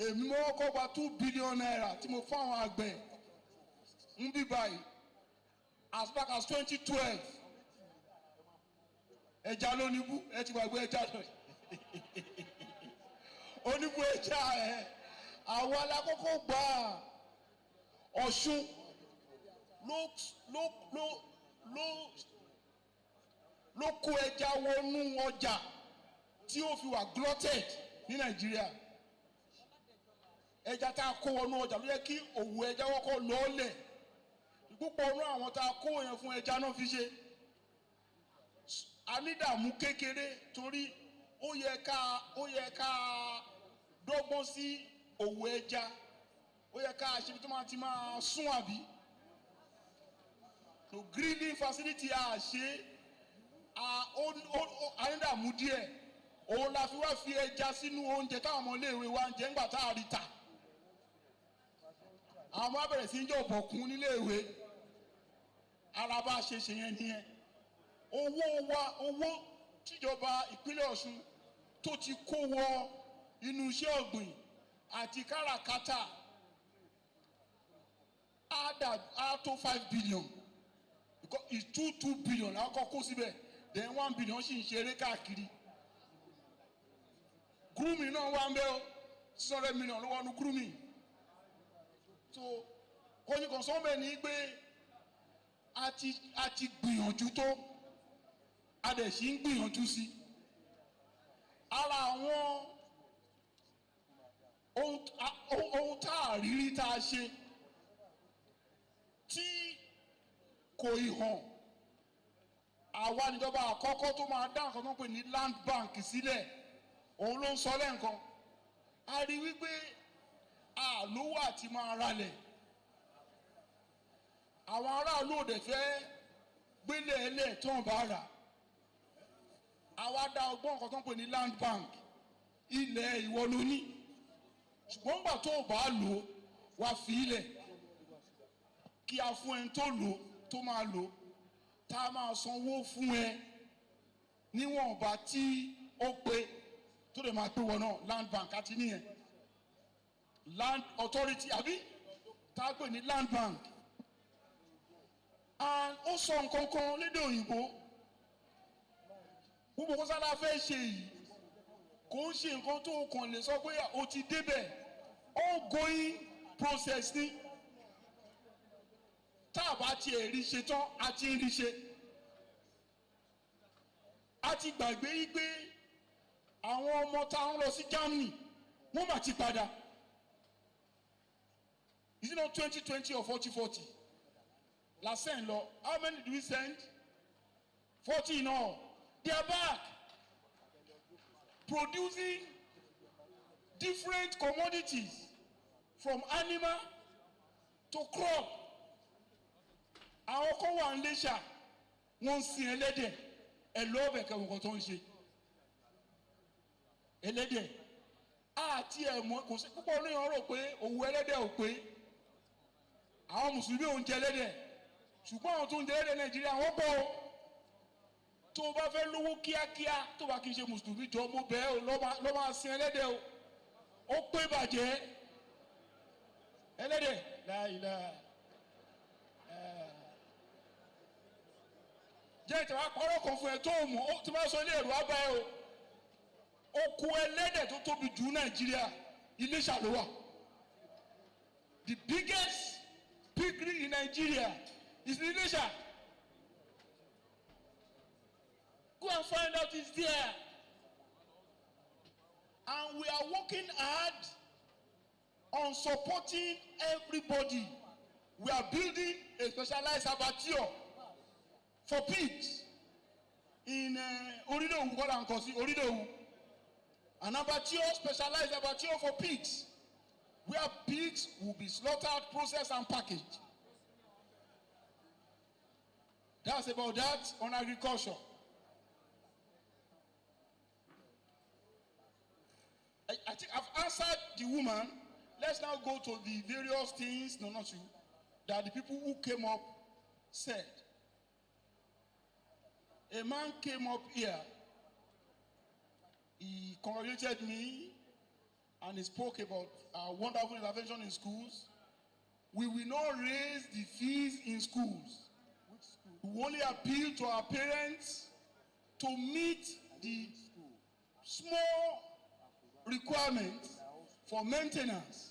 èmi mo kọ́ gba 2 billion naira tí mo fáwọn àgbẹ̀ ń bí báyìí as back as 2012 ẹja lóníbú ẹ ti gbàgbé ẹja lọ oníbú ẹja ẹ àwọn alákọ̀ọ́kọ́ gbà Ọ̀ṣun ló kó ẹja wọnú ọjà tí ó fi wà glutted ní Nàìjíríà ẹja tá a kó wọnú ọjà ló yẹ kí òwò ẹja wọ́kọ́ lọ́ọ́lẹ̀ púpọ̀ ọ̀nà àwọn tá a kó yẹn fún ẹja náà fi ṣe anídàmú kékeré torí ó yẹ ká dọ́gbọ́n sí òwò ẹja ó yẹ ká ṣe tó máa ti máa sún àbí to grilling facility a ṣe anídàmú díẹ̀ òun la fi wá fi ẹja sínú oúnjẹ táwọn ọmọléèwé wa ń jẹ ńgbà tá a rí ta àwọn ọmọ abẹ̀rẹ̀ sí ń jẹ́ ọ̀bọ̀kún níléèwé araba ṣe yẹn nìyẹn owó tíjọba ìpínlẹ̀ Ọ̀ṣun tó ti kó wọ inú iṣẹ́ ọ̀gbìn àti káràkátà á tó 5 billion it's 2 billion lákọ̀ kó síbẹ̀ then 1 billion sì ń ṣeré káàkiri grooming náà wà ń bẹ́ o 600 million ló wọnú grooming so kọ́ni kan sọ́nbẹ̀ ní pé a ti gbìyànjú tó a dẹ̀ sì ń gbìyànjú sí ara àwọn ohun tá a rírí tá a ṣe tí kò ì hàn àwa níjọba àkọ́kọ́ tó máa dá nǹkan tó ń pè ní land bank sílẹ̀ òun ló ń sọ lẹ́ǹkan a rí wípé àlówó àti máa ralẹ̀ àwọn aráàlú òde fẹ́ gbélé ẹlẹ́ tó ń bá rà àwa dá ọgbọ́n nǹkan tó ń pè ní land bank ilẹ̀ ìwọ ló ní ṣùgbọ́n gbà tó bá lò wá fi ilẹ̀ kí a fún ẹni tó lò tó máa lò tá a máa sanwó fún ẹ níwọ̀n ọba tí ó pé tó lè máa pé wọn náà land bank àti nìyẹn land authority àbí tá a pè ní land bank and ó sọ nǹkan kan lédè òyìnbó gbogbo kó sára fẹ́ ṣe yìí kò ń ṣe nǹkan tó kàn lè sọ pé o ti débẹ̀ ongoing process ni tá a bá tiẹ̀ rí ṣe tán a ti ń rí ṣe a ti gbàgbé yí pé àwọn ọmọ tá a ń lọ sí Germany wọ́n mà ti padà is it not 2020 or 40 la send lọ how many do we send 40 in all they are back producing different commodities from animal to crop àwọn kan wà ń léṣà wọ́n ń sin ẹlẹ́dẹ̀ ẹ lọ́ọ̀bẹ̀ kẹwọ́n tó ń ṣe ẹlẹ́dẹ̀ àti ẹ̀mọ́ kò sí púpọ̀ ní ọ̀rọ̀ pé òwú ẹlẹ́dẹ̀ ò pé àwọn mùsùlùmí ò ń jẹ ẹlẹ́dẹ̀ ṣùgbọ́n àwọn tó ń jẹ ẹlẹ́dẹ̀ Nàìjíríà wọ́n pọ̀ tó o bá fẹ́ lówó kíákíá tó bá kì í ṣe mùsùlùmí jọ mo bẹ́ẹ̀ o lọ́ máa sin ẹlẹ́dẹ̀ o ó pé bàjẹ́ ẹlẹ́dẹ̀ láìláà jẹ́ ìtàwá kọ́rọ́ kan fún ẹ tó o mọ̀ ó ti máa sọ ilé ẹ̀rọ abá ẹ o oko ẹlẹ́dẹ̀ tó tóbi jù Nàìjíríà Iléṣà ló wà the biggest piggery in Nigeria is in Iléṣà go and find out it's there and we are working hard on supporting everybody we are building a specialized abattoir for pigs in Oridowu kọ́lá nǹkan sí Oridowu an abattoir specialized abattoir for pigs where pigs will be slaughtered, processed and packaged. That's about that on agriculture. I think I've answered the woman. Let's now go to the various things, no not you, that the people who came up said. A man came up here, he congratulated me and he spoke about our wonderful intervention in schools. We will not raise the fees in schools. We only appeal to our parents to meet the small requirements for maintenance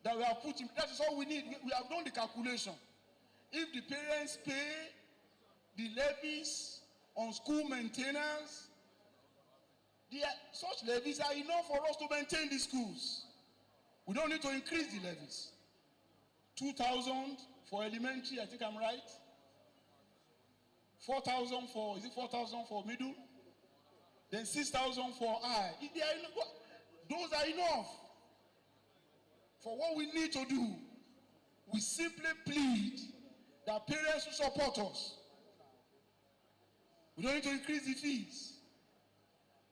that we have put in. That is all we need. We have done the calculation. If the parents pay the levies on school maintenance, such levies are enough for us to maintain the schools. We don't need to increase the levies. 2,000 for elementary, I think I'm right. 4,000 for, is it 4,000 for middle? Then 6,000 for high. Those are enough for what we need to do. We simply plead that parents will support us. We don't need to increase the fees.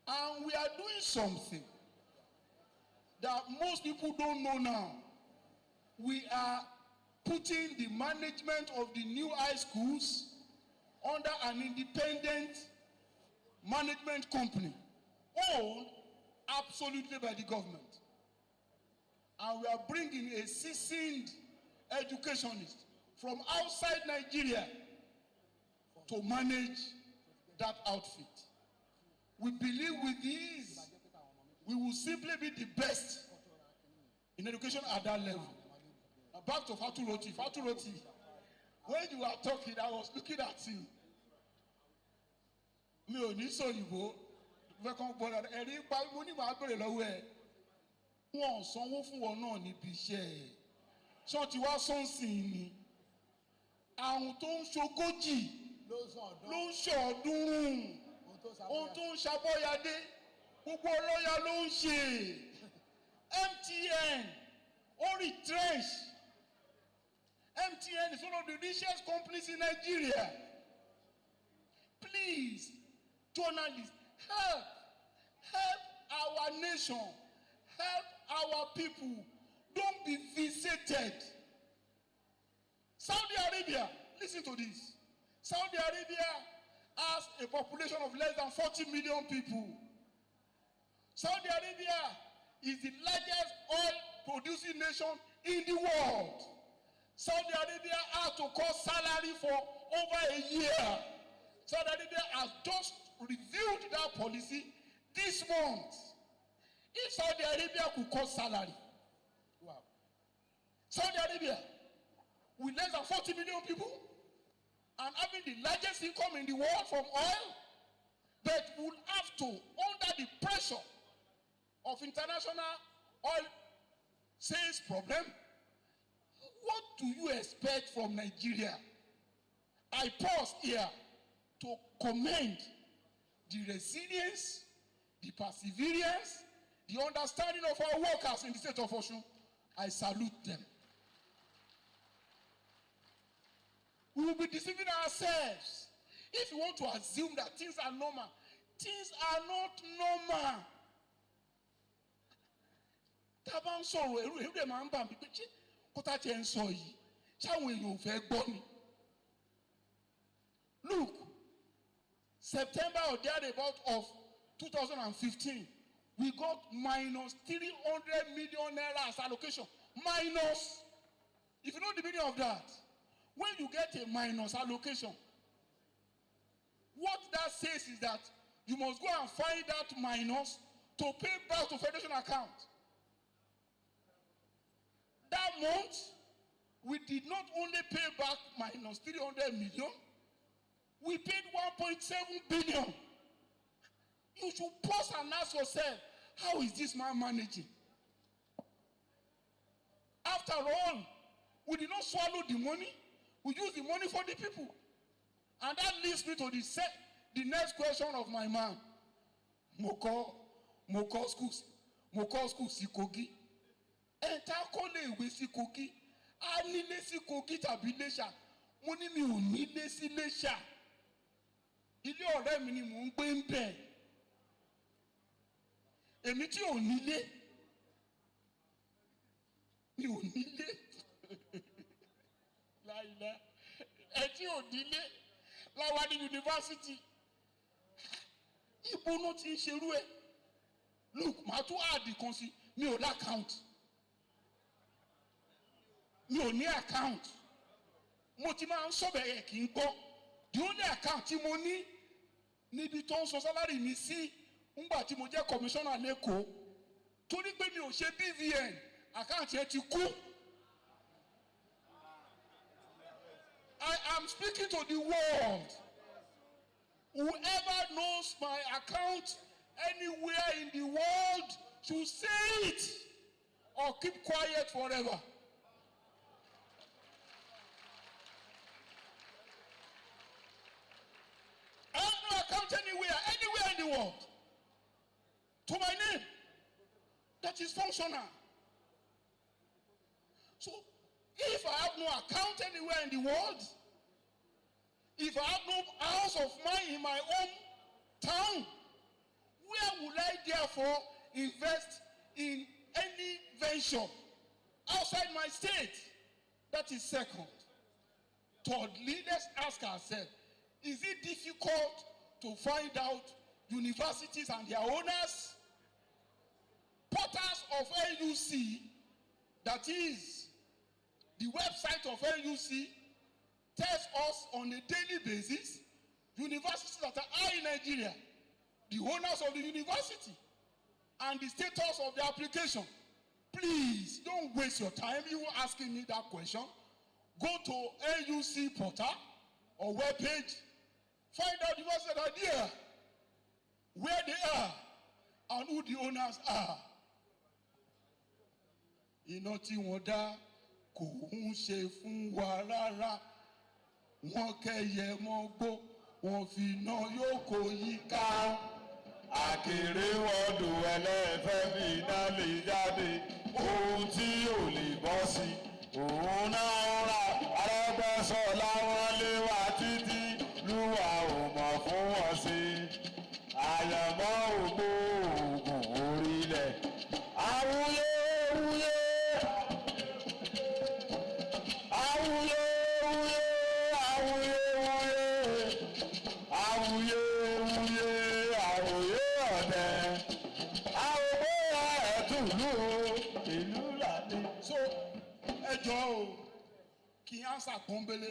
And we are doing something that most people don't know now. We are putting the management of the new high schools under an independent management company owned absolutely by the government. And we are bringing a seasoned educationist from outside Nigeria to manage that outfit. We believe with these, we will simply be the best in education at that level. Now back to Faturoti. Faturoti, when you were talking, I was looking at you. Mi ò ní sọ̀yìnbó, fẹ́kàn gbọ́dọ̀ ẹ̀rí pa mo ní màá bèrè lọ́wọ́ ẹ̀. Wọ́n sanwó fún wọn náà níbi iṣẹ́ ẹ̀. Ṣọ́ọ̀tì wá sọ́nsìn ni. Àrùn tó ń ṣogójì ló ń ṣọ̀ọ́dúnrún. Ohun tó ń ṣàbọ̀yàdé gbogbo ọlọ́yà ló ń ṣe. MTN ó retrench. MTN is one of the richest companies in Nigeria. Please, journalists, help our nation, help our people. Don't be visited. Saudi Arabia, listen to this. Saudi Arabia has a population of less than 40 million people. Saudi Arabia is the largest oil-producing nation in the world. Saudi Arabia had to cut salary for over a year. Saudi Arabia has just reviewed that policy this month. If Saudi Arabia could cut salary, wow. Saudi Arabia, with less than 40 million people, and having the largest income in the world from oil, but will have to, under the pressure of international oil sales problem, what do you expect from Nigeria? I pause here to commend the resilience, the perseverance, the understanding of our workers in the state of Osun. I salute them. We will be deceiving ourselves if we want to assume that things are normal. Things are not normal. Taban sọ̀rọ̀ èrú rẹ̀ máa ń bà mí pé ṣé kọ́tà tiẹ̀ ń sọ yìí ṣáwọn èèyàn ò fẹ́ gbọ́ ni. Look, September or thereabout of 2015, we got minus 300 million naira as allocation. Minus. If you know the meaning of that, when you get a minus allocation, what that says is that you must go and find that minus to pay back to federation account. That month, we did not only pay back minus 300 million, we paid 1.7 billion. You should pause and ask yourself, how is this man managing? After all, we did not swallow the money. We use the money for the people. And that leads me to the next question of my man. Moko schools, Sikogi. Enter kole ìwé sí Kogi. A nílé sí Kogi tàbí Iléṣà. Mo ní mi ò nílé sí Iléṣà. Ilé ọ̀rẹ́ mi ni mò ń gbé ń bẹ̀. Èmi tí ò nílé. Mi ò nílé. Láìlá. Ẹ tí ò nílé. Láwa ní yunifásitì. Ibo ló ti ń ṣerú ẹ̀. Look, màá tún àdì kan sí. Mi ò l'account. Mi ò ní account. Mo ti máa ń sọ̀bẹ̀ ẹ̀ kì í gbọ́. The only account tí mo ní níbi tó ń sọ sálárì mi sí ńgbà tí mo jẹ́ commissioner lẹ́kọ̀ọ́. Torí pé mi ò ṣe BVN, account yẹn ti kú. I am speaking to the world. Whoever knows my account anywhere in the world should say it or keep quiet forever. I have no account anywhere in the world to my name that is functional. So, if I have no account anywhere in the world, if I have no house of mine in my own town, where would I therefore invest in any venture outside my state? That is second. Thirdly, let's ask ourselves, is it difficult to find out universities and their owners? Portals of NUC, that is the website of NUC, tells us on a daily basis universities that are high in Nigeria, the owners of the university, and the status of the application. Please don't waste your time you asking me that question. Go to NUC portal or webpage, find out the universities that are there, where they are, and who the owners are. Iná tí wọ́n dá kò ń ṣe fún wa rárá. Wọ́n kẹ́yẹ mọ́ gbó, wọ́n fi iná yókò yíká. Àkèrè wọ́dù ẹlẹ́fẹ́ fi iná lè jáde. Ohun tí ò lè bọ́ sí, òun náà ń rà. Arẹ́gbẹ́sọlá wọn lé wa títí, lúwa ò mọ̀ fún wọn sí. Àyànmọ́ ògbóògùn orílẹ̀. Awúyé wúyé. Awúyé wúyé. Awúyé wúyé. jọ o kí ansa pọ́nbélé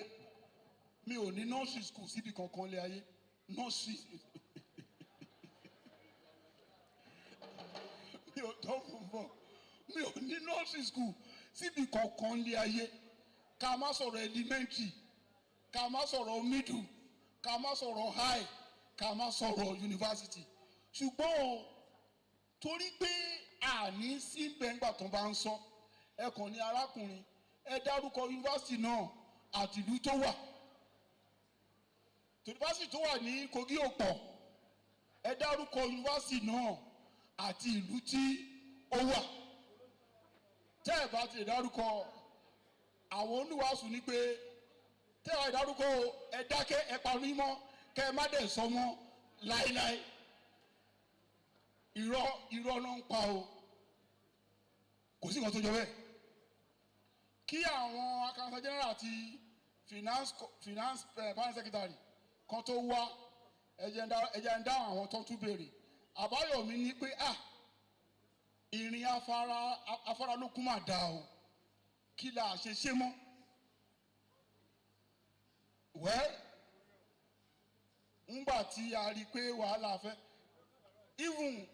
mi ò ní nursery school síbi kankan lé ayé nursery mi ò tọ́ fún bọ́ mi ò ní nursery school síbi kankan lé ayé ká má sọ̀rọ̀ elementary ká má sọ̀rọ̀ middle ká má sọ̀rọ̀ high ká má sọ̀rọ̀ university ṣùgbọ́n o torí pé àní sí bẹ́ńgbà tó bá ń sọ ẹ kàn ní arákùnrin ẹ dárúkọ yunifásitì náà àti ìlú tó wà yunifásitì tó wà ní Kogi ò pọ̀ ẹ dárúkọ yunifásitì náà àti ìlú tí ó wà tẹ́ ẹ bá ti dárúkọ àwọn oníwàásù ní pé tẹ́ ẹ dárúkọ ẹ dákẹ́ ẹ panu mọ́ kẹ́ ẹ má dẹ̀ sọ mọ́ láéláé irọ́ náà ń pa o kò sí nǹkan tó jọ bẹ́ẹ̀ kí àwọn accountant general àti finance secretary kan tó wá ẹ̀jẹ̀ ń dá àwọn tó tún béèrè àbáyọ̀mí ní pé ìrìn afáralókun mà dá o kí la ṣe ṣe mọ́ ńgbà tí a rí i pé wàhálà fẹ́ even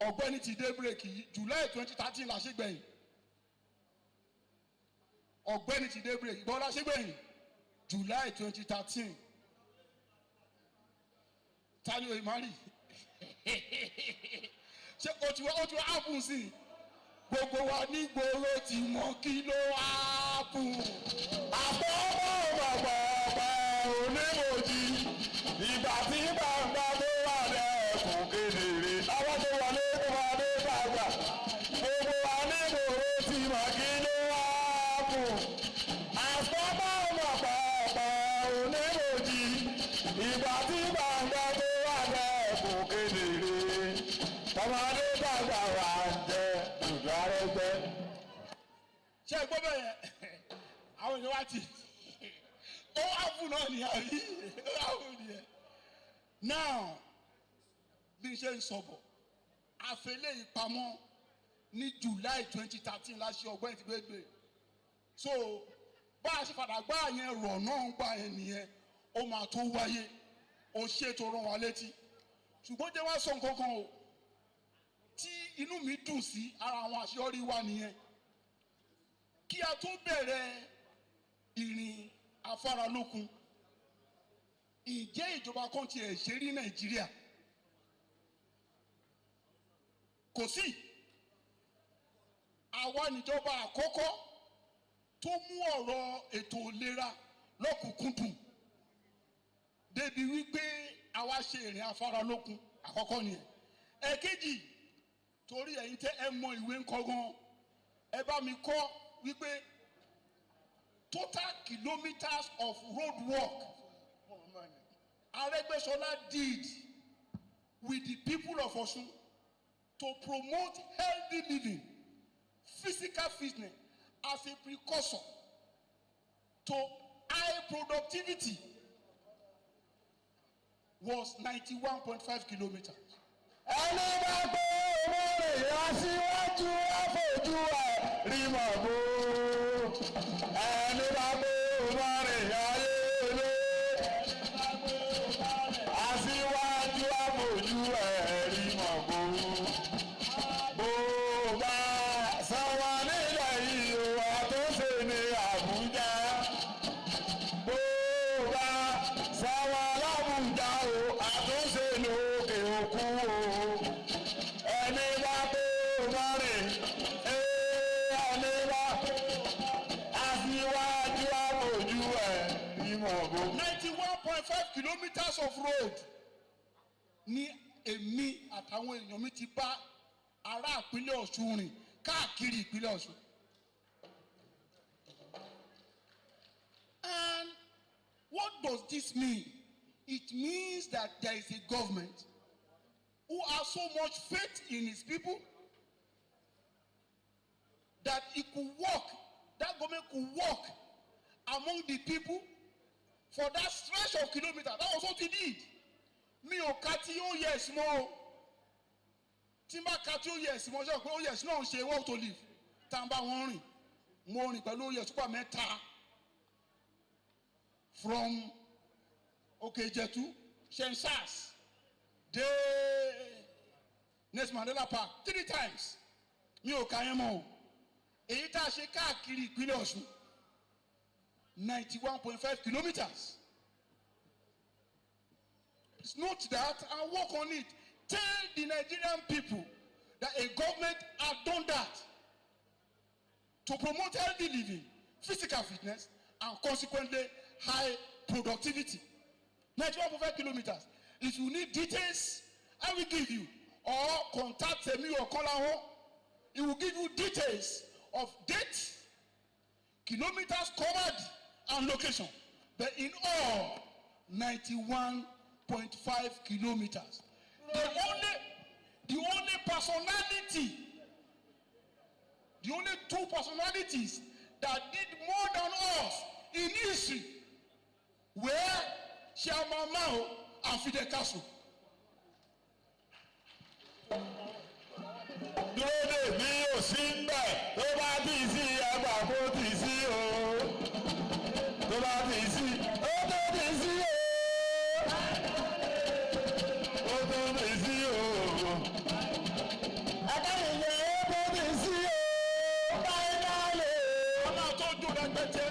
ọ̀gbẹ́ni ti dé bírèkì yìí July 2013 la ṣe gbẹ̀yìn ọ̀gbẹ́ni ti dé bírèkì gbọ́n la ṣe gbẹ̀yìn July 2013 tani o imari ṣé o ti wá ápùn sí gbogbo wa ní gbòòrò tí mọ kí ló ápùn. àpọ̀pọ̀ bàbà ọ̀pẹ onímọ̀jì ìgbà tí gbàgbà tó wà lẹ́kùn kedere àwọn tó wọlé tó wà ní gbàgbà gbogbo wa ní gbòòrò tí mọ kí ló ápùn. àpọ̀pọ̀ bàbà ọ̀pẹ onímọ̀jì ìgbà tí gbàgbà tó wà lẹ́kùn kedere tọmọdé gbàgbà wà jẹ dùdú Arẹ́gbẹ́. ṣé ẹ gbọ́ bẹ́ẹ̀ yẹn àwọn èèyàn wá ti ó wá fún náà ní àrí ó wá fún nìyẹn now bí n ṣe ń sọ̀bọ̀ àfẹlẹ́ ìpamọ́ ní July 2013 láṣẹ ọgbẹ́ni ti gbégbé so bá a ṣe padà gbá yẹn rọ̀ náà ń gbà yẹn nìyẹn ó máa tó wáyé ó ṣètò rán wa létí ṣùgbọ́n jẹ́ wá sọ nǹkan kan o tí inú mi dùn sí ara àwọn àṣeyọrí wa nìyẹn kí a tó bẹ̀rẹ̀ ìrìn afáralókun ìjẹ́ ìjọba kan ti ẹ̀ ṣe rí Nàìjíríà kò sí àwa níjọba àkọ́kọ́ tó mú ọ̀rọ̀ ètò ìlera lọ́kùnkúndùn débi wípé àwa ṣe ìrìn afáralókun àkọ́kọ́ nìyẹn ẹ̀kejì torí ẹ̀yin tẹ́ ẹ mọ ìwé ńkọ́ gan ẹ bá mi kọ́ wípé total kilometers of road work Aregbesola did with the people of Osun to promote healthy living, physical fitness as a precursor to high productivity was 91.5 kilometers. ẹni bá gbé owó rẹ̀ yá síwájú àfojú ẹ̀ rí mọ̀ bó ẹni bá gbé owó rẹ̀ yá lélẹ̀ aṣíwájú àfojú ẹ̀ rí mọ̀ bó bó bá sanwó nílẹ̀ yìí o àtúnṣe ní Àbújá bó bá sanwó l'Àbújá o àtúnṣe ní òkè òkun o. ẹni bá gbé owó rẹ̀ ẹni bá aṣíwájú àfojú ẹ̀ rí mọ̀ bó. 91.5 kilometers of road ní èmi àtàwọn èèyàn mi ti bá ará ìpínlẹ̀ Ọ̀ṣun rìn káàkiri ìpínlẹ̀ Ọ̀ṣun. And what does this mean? It means that there is a government who has so much faith in his people that it could work, that government could work among the people for that stretch of kilometers. That was what he did. Mi ò ka tí ó yes mọ́ o. Tí n bá ka tí ó yes mọ́ ṣe pé ó yes náà ṣe work to live. Tá n bá wọn rìn. mo rìn pẹ̀lú oyè super mẹ́ta from Okejetu, Shensas, de Nelson Mandela Park 3 times. Mi ò kà yẹn mọ́ o. Èyí tá a ṣe káàkiri ìpínlẹ̀ Ọ̀ṣun 91.5 kilometers. Please note that and work on it. Tell the Nigerian people that a government has done that to promote healthy living, physical fitness, and consequently high productivity. 91.5 kilometers. If you need details, I will give you. Or contact me or Kolaho. It will give you details of dates, kilometers covered, and location. But in all, 91.5 kilometers. The only personality, the only 2 personalities that did more than us in history were Chairman Mao and Fidel Castro. Lóde mi ò sí ń bẹ̀, tó bá ti sí ẹgbà kó ti sí o. Tó bá ti sí, ó tó ti sí o. Ó tó ti sí o. Adáyẹyẹ ó tó ti sí o. Báyìí. Ọlá tó dùn rẹpẹtẹ,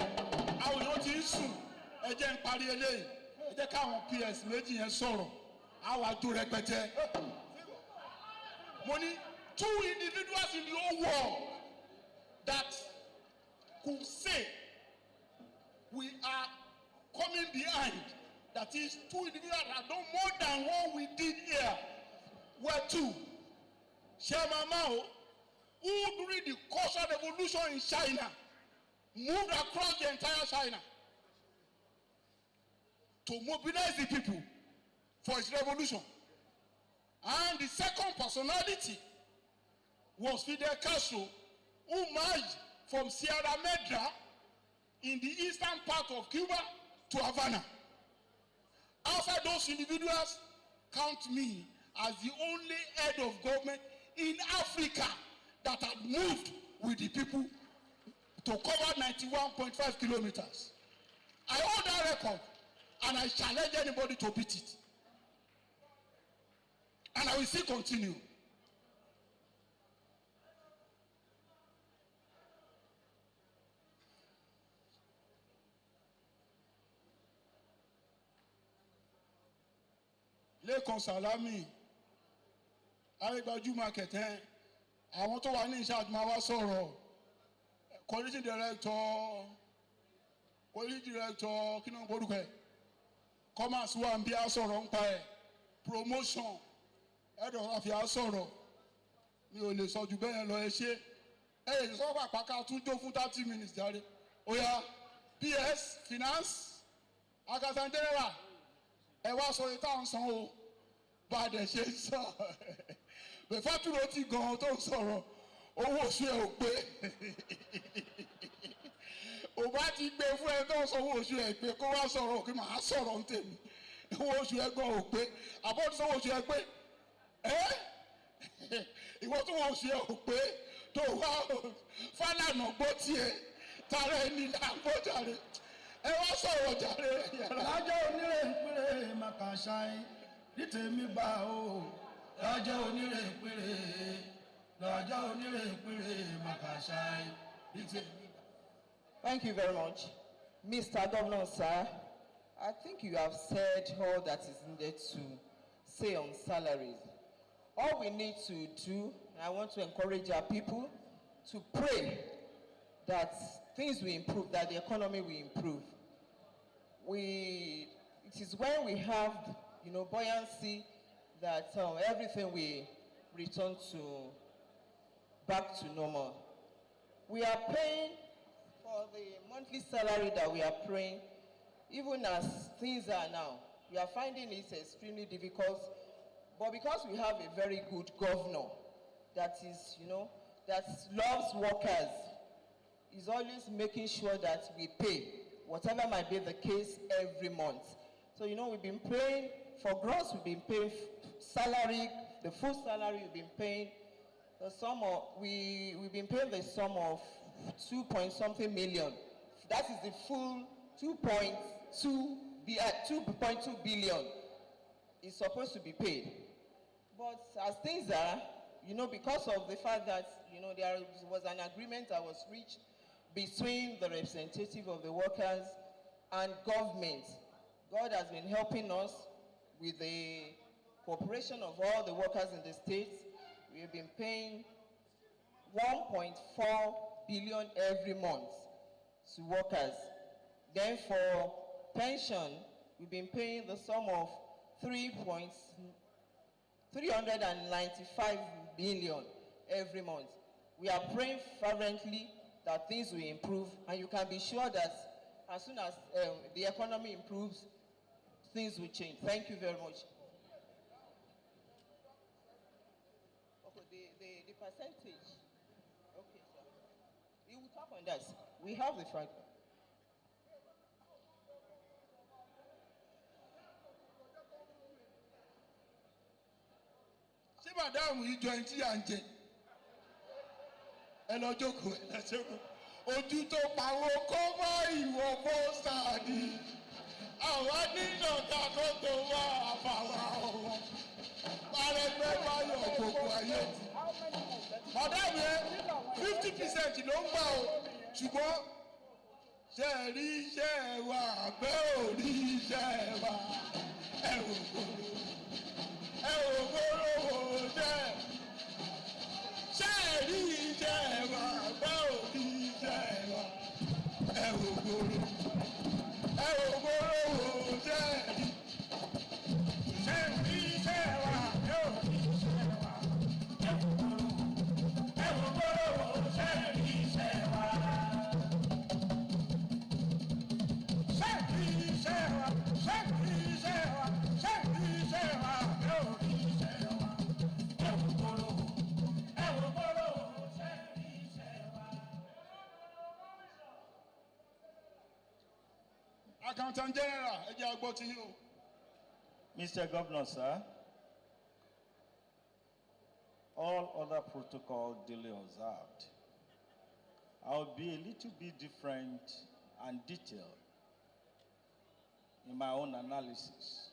àwọn èèyàn ti ń sùn. Ẹ jẹ́ ń parí eléyìí. Ẹ jẹ́ káwọn PS méjì yẹn sọ̀rọ̀. Àwọn àjò rẹpẹtẹ. Mo ní 2 individuals in the whole world that could say we are coming behind. That is 2 individuals that have done more than what we did here. Were 2. Chairman Mao, who during the Cultural Revolution in China moved across the entire China to mobilize the people for his revolution. And the second personality was Fidel Castro, who marched from Sierra Madre in the eastern part of Cuba to Havana. Outside those individuals, count me as the only head of government in Africa that had moved with the people to cover 91.5 kilometers. I hold that record, and I challenge anybody to beat it. And I will still continue. Lẹ́kàn Sàlámì, Aregbesola market ẹ̀, àwọn tó wà ní ìṣáájú máa wá sọ̀rọ̀. Quality director, kí náà gbórúkọ ẹ̀, commerce wà ń bí a sọ̀rọ̀ ń pa ẹ̀, promotion. Ẹ̀dọ̀ àfi à sọ̀rọ̀ mi ò lè sọ jù bẹ́ẹ̀ lọ ẹ ṣe ẹ lè sọ pàpàkà tún jó fún 30 minutes jáde oya PS finance akasandera ẹ wá sọ yìí táwọn san o bá a dẹ̀ ṣe sọ bẹ̀fà túró ti gan tó ń sọ̀rọ̀ owó oṣù ẹ ò pé ò bá ti gbé fún ẹ tó ń sọ owó oṣù ẹ pé kó wá sọ̀rọ̀ kí màá sọ̀rọ̀ ń tèmi owó oṣù ẹ gan ò pé àbọ̀dún sọ owó oṣù ẹ pé ìwọ tó wọ́n ṣe ò pé tó wá Fálànà gbọ́ tiẹ̀ tara ẹni là ń gbọ́ jàre ẹ wá sọ̀rọ̀ jàre yàrá. Lájọ́ onírè ń pèrè màkàṣáì ní tèmi gbà o. Lájọ́ onírè ń pèrè lájọ́ onírè ń pèrè màkàṣáì ní tèmi gbà. Thank you very much. Mr. Governor, sir, I think you have said all that is needed to say on salaries. All we need to do, and I want to encourage our people to pray that things will improve, that the economy will improve. It is when we have, buoyancy that everything will return back to normal. We are paying for the monthly salary that we are paying, even as things are now. We are finding it extremely difficult. But because we have a very good governor that is, that loves workers, is always making sure that we pay, whatever might be the case, every month. So, we've been paying for gross, we've been paying salary, the full salary, we've been paying the sum of, we've been paying the sum of 2-point-something million. That is the full 2.2 billion is supposed to be paid. But as things are, because of the fact that, there was an agreement that was reached between the representative of the workers and government. God has been helping us with the cooperation of all the workers in the state. We have been paying 1.4 billion every month to workers. Then for pension, we've been paying the sum of 395 million every month. We are praying fervently that things will improve, and you can be sure that as soon as the economy improves, things will change. Thank you very much. Okay, the percentage. Okay, sir. We will talk on that. We have the fact. ṣé màdáàmù yìí jọ ẹni tí à ń jẹ ẹ lọ jókòó ojú tó pawó kó má ìwọ bó sáàdì àwa nínú ọ̀gá tó tó wá àbàwà ọ̀wọ́ Arẹ́gbẹ́ báyọ̀ gbogbo ayé ti màdáàmù yẹn 50% ló ń gbà o ṣùgbọ́n ṣe rí iṣẹ́ wa àbẹ́ ò rí iṣẹ́ wa ẹ ò gbòòrò jẹ́ ṣe rí iṣẹ́ wa àbẹ́ ò rí iṣẹ́ wa ẹ ò gbòòrò jẹ́ ṣe rí iṣẹ́ wa àbẹ́ ò rí iṣẹ́ wa ẹ ò gbòòrò ṣe rí iṣẹ́ wa. Accountant General, ẹ jẹ́ agbó tí yín. Mr. Governor, sir, all other protocol duly observed. I'll be a little bit different and detailed in my own analysis.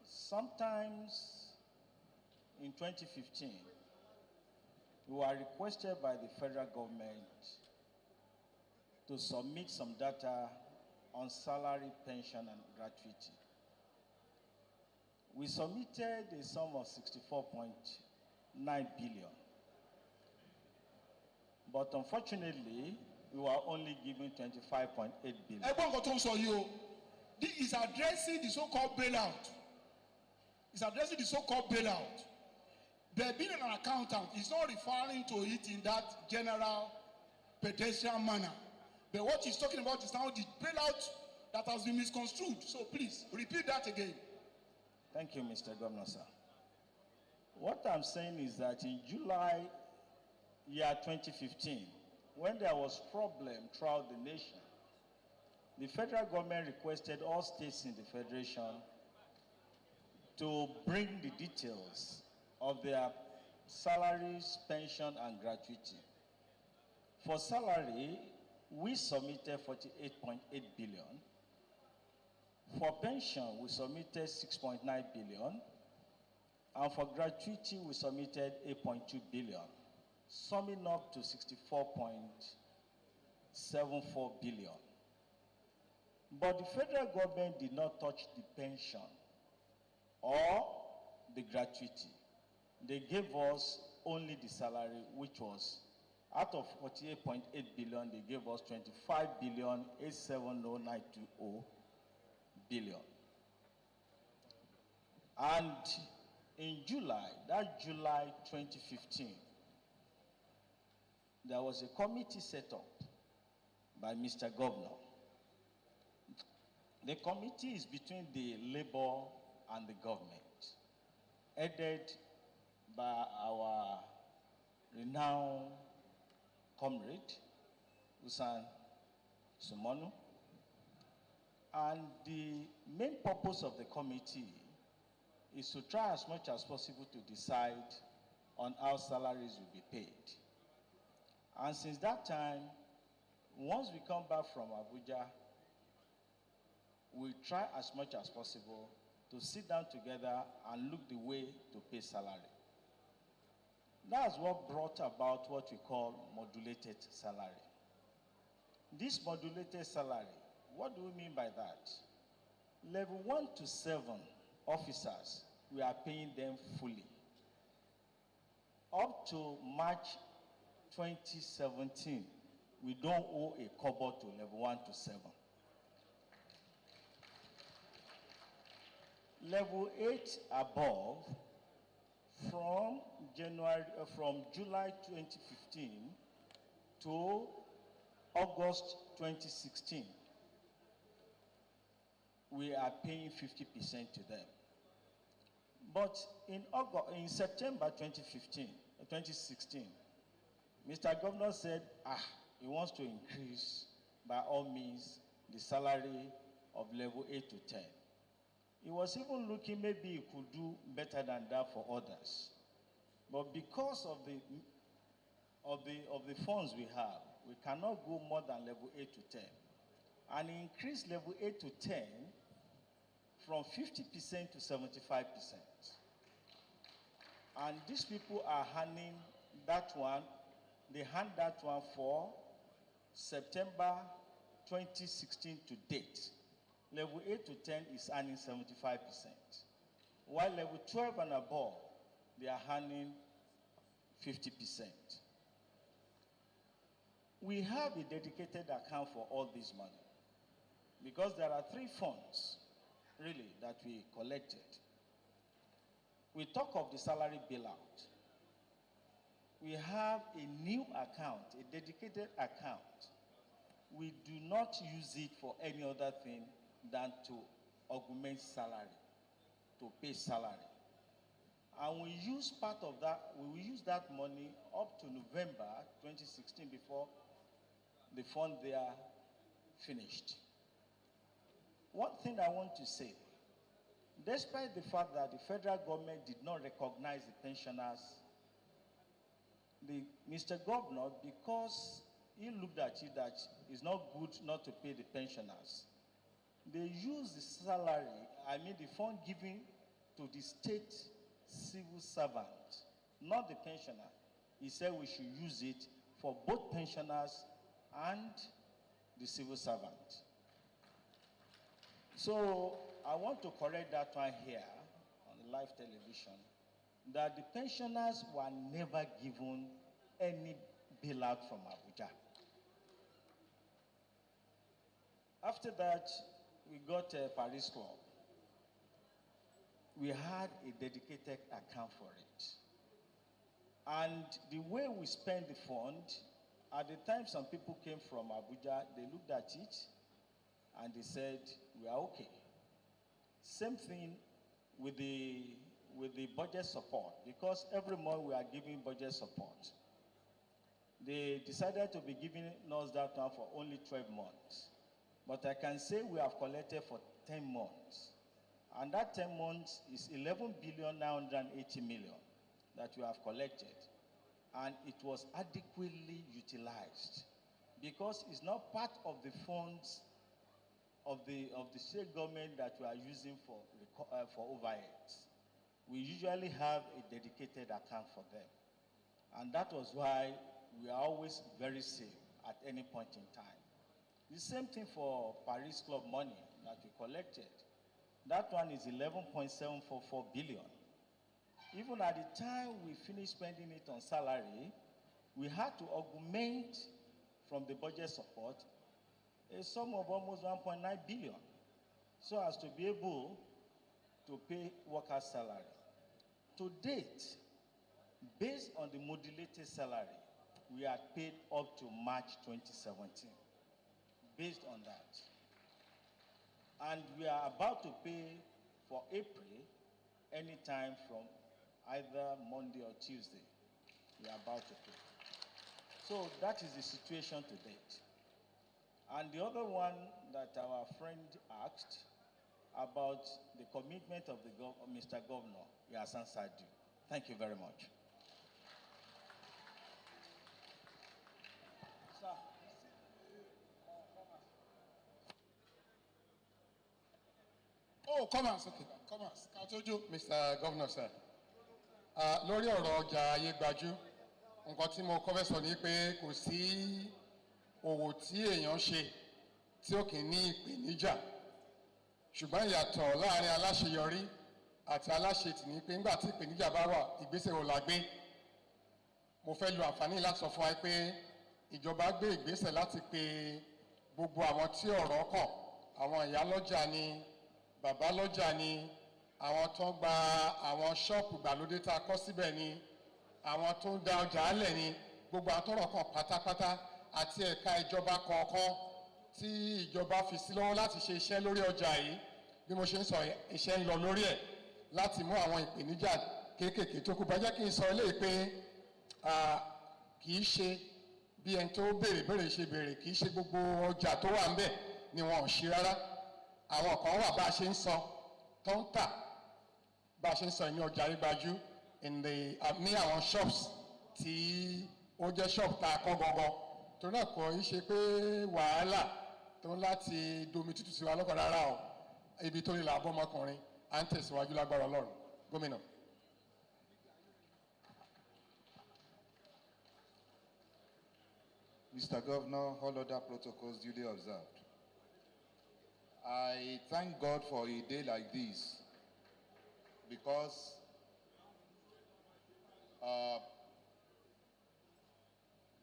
Sometimes in 2015, we were requested by the federal government to submit some data on salary, pension, and gratuity. We submitted a sum of 64.9 billion. But unfortunately, we were only given 25.8 billion. Everyone got to sọ yìí o. This is addressing the so-called bailout. It's addressing the so-called bailout. But being an accountant is not referring to it in that general pedestrian manner. But what he's talking about is now the bailout that has been misconstrued. So please, repeat that again. Thank you, Mr. Governor, sir. What I'm saying is that in July year 2015, when there was problem throughout the nation, the federal government requested all states in the federation to bring the details of their salaries, pension, and gratuity. For salary, we submitted 48.8 billion. For pension, we submitted 6.9 billion. And for gratuity, we submitted 8.2 billion, summing up to 64.74 billion. But the federal government did not touch the pension or the gratuity. They gave us only the salary, which was out of 48.8 billion, they gave us 25,870,920 billion. And in July, that July 2015, there was a committee set up by Mr. Governor. The committee is between the labor and the government, headed by our renowned comrade, Usan Sumonu. And the main purpose of the committee is to try as much as possible to decide on how salaries will be paid. And since that time, once we come back from Abuja, we try as much as possible to sit down together and look the way to pay salary. That's what brought about what we call modulated salary. This modulated salary, what do we mean by that? Level 1 to 7 officers, we are paying them fully. Up to March 2017, we don't owe a kobo to level 1 to 7. Level 8 above, from July 2015 to August 2016, we are paying 50% to them. But in September 2016, Mr. Governor said, he wants to increase by all means the salary of level 8 to 10. He was even looking maybe he could do better than that for others. But because of the funds we have, we cannot go more than level 8 to 10. And he increased level 8 to 10 from 50% to 75%. And these people are handing that one, they hand that one for September 2016 to date. Level 8 to 10 is earning 75%. While level 12 and above, they are earning 50%. We have a dedicated account for all this money because there are 3 funds, really, that we collected. We talk of the salary bailout. We have a new account, a dedicated account. We do not use it for any other thing than to augment salary, to pay salary. And we use part of that, we will use that money up to November 2016 before the fund there finished. One thing I want to say, despite the fact that the federal government did not recognize the pensioners, Mr. Governor, because he looked at it that it's not good not to pay the pensioners, they use the salary, the fund given to the state civil servant, not the pensioner. He said we should use it for both pensioners and the civil servant. So I want to correct that one here on the live television, that the pensioners were never given any bailout from Abuja. After that, we got a Paris Club. We had a dedicated account for it. And the way we spent the fund, at the time some people came from Abuja, they looked at it and they said, we are okay. Same thing with the budget support, because every month we are giving budget support. They decided to be giving us that one for only 12 months. But I can say we have collected for 10 months. And that 10 months is 11,980,000,000 that we have collected. And it was adequately utilized because it's not part of the funds of the state government that we are using for overheads. We usually have a dedicated account for them. And that was why we are always very safe at any point in time. The same thing for Paris Club money that we collected. That one is 11.744 billion. Even at the time we finished spending it on salary, we had to augment from the budget support a sum of almost 1.9 billion so as to be able to pay workers' salary. To date, based on the modulated salary, we are paid up to March 2017. Based on that. And we are about to pay for April anytime from either Monday or Tuesday. We are about to pay. So that is the situation to date. And the other one that our friend asked about the commitment of Mr. Governor, he has answered you. Thank you very much. Oh, Commerce, okay. Commerce. Katojo. Mr. Governor, sir. Lórí ọ̀rọ̀ ọjà ayé gbajú, nǹkan tí mo kọ́ fẹ́ sọ ni pé kò sí òwò tí èèyàn ṣe tí ó kì í ní ìpèníjà. Ṣùgbọ́n ìyàtọ̀ láàrin aláṣeyọrí àti aláṣetì ni pé nígbà tí ìpèníjà bá wà, ìgbésẹ̀ wo la gbé. Mo fẹ́ lo àǹfààní láti sọ fún wa pé ìjọba gbé ìgbésẹ̀ láti pe gbogbo àwọn tí ọ̀rọ̀ kàn, àwọn ìyá lọ́jà ni, bàbá lọ́jà ni, àwọn tó ń gba àwọn ṣọ́ọ̀pù gbàlódé tá a kọ́ síbẹ̀ ni, àwọn tó ń da ọjà álẹ̀ ni, gbogbo àwọn tọ́rọ̀ kàn pátápátá àti ẹ̀ka ìjọba kọ̀ọ̀kan tí ìjọba fi sí lọ́wọ́ láti ṣe iṣẹ́ lórí ọjà yìí. Bí mo ṣe ń sọ, iṣẹ́ ń lọ lórí ẹ̀ láti mú àwọn ìpèníjà kéékèèké tó kù. Bá jẹ́ kí n sọ eléyìí pé kì í ṣe bí ẹni tó béèrè ṣe béèrè, kì í ṣe gbogbo ọjà tó wà ń bẹ̀ ni wọn ò ṣe rárá. Àwọn kan wà bá a ṣe ń sọ tó ń tà bá a ṣe ń sọ ní ọjà Ayégbájú ní àwọn shops tí ó jẹ́ shop tá a kọ́ gangan. Torí náà kò í ṣe pé wàhálà tó ń láti domi tútù sí wa lọ́kàn rárá o. Ibi tó rí làbọ́ ọmọkùnrin à ń tẹ̀síwájú lágbára Ọlọ́run. Gómìnà. Mr. Governor, all other protocols duly observed. I thank God for a day like this because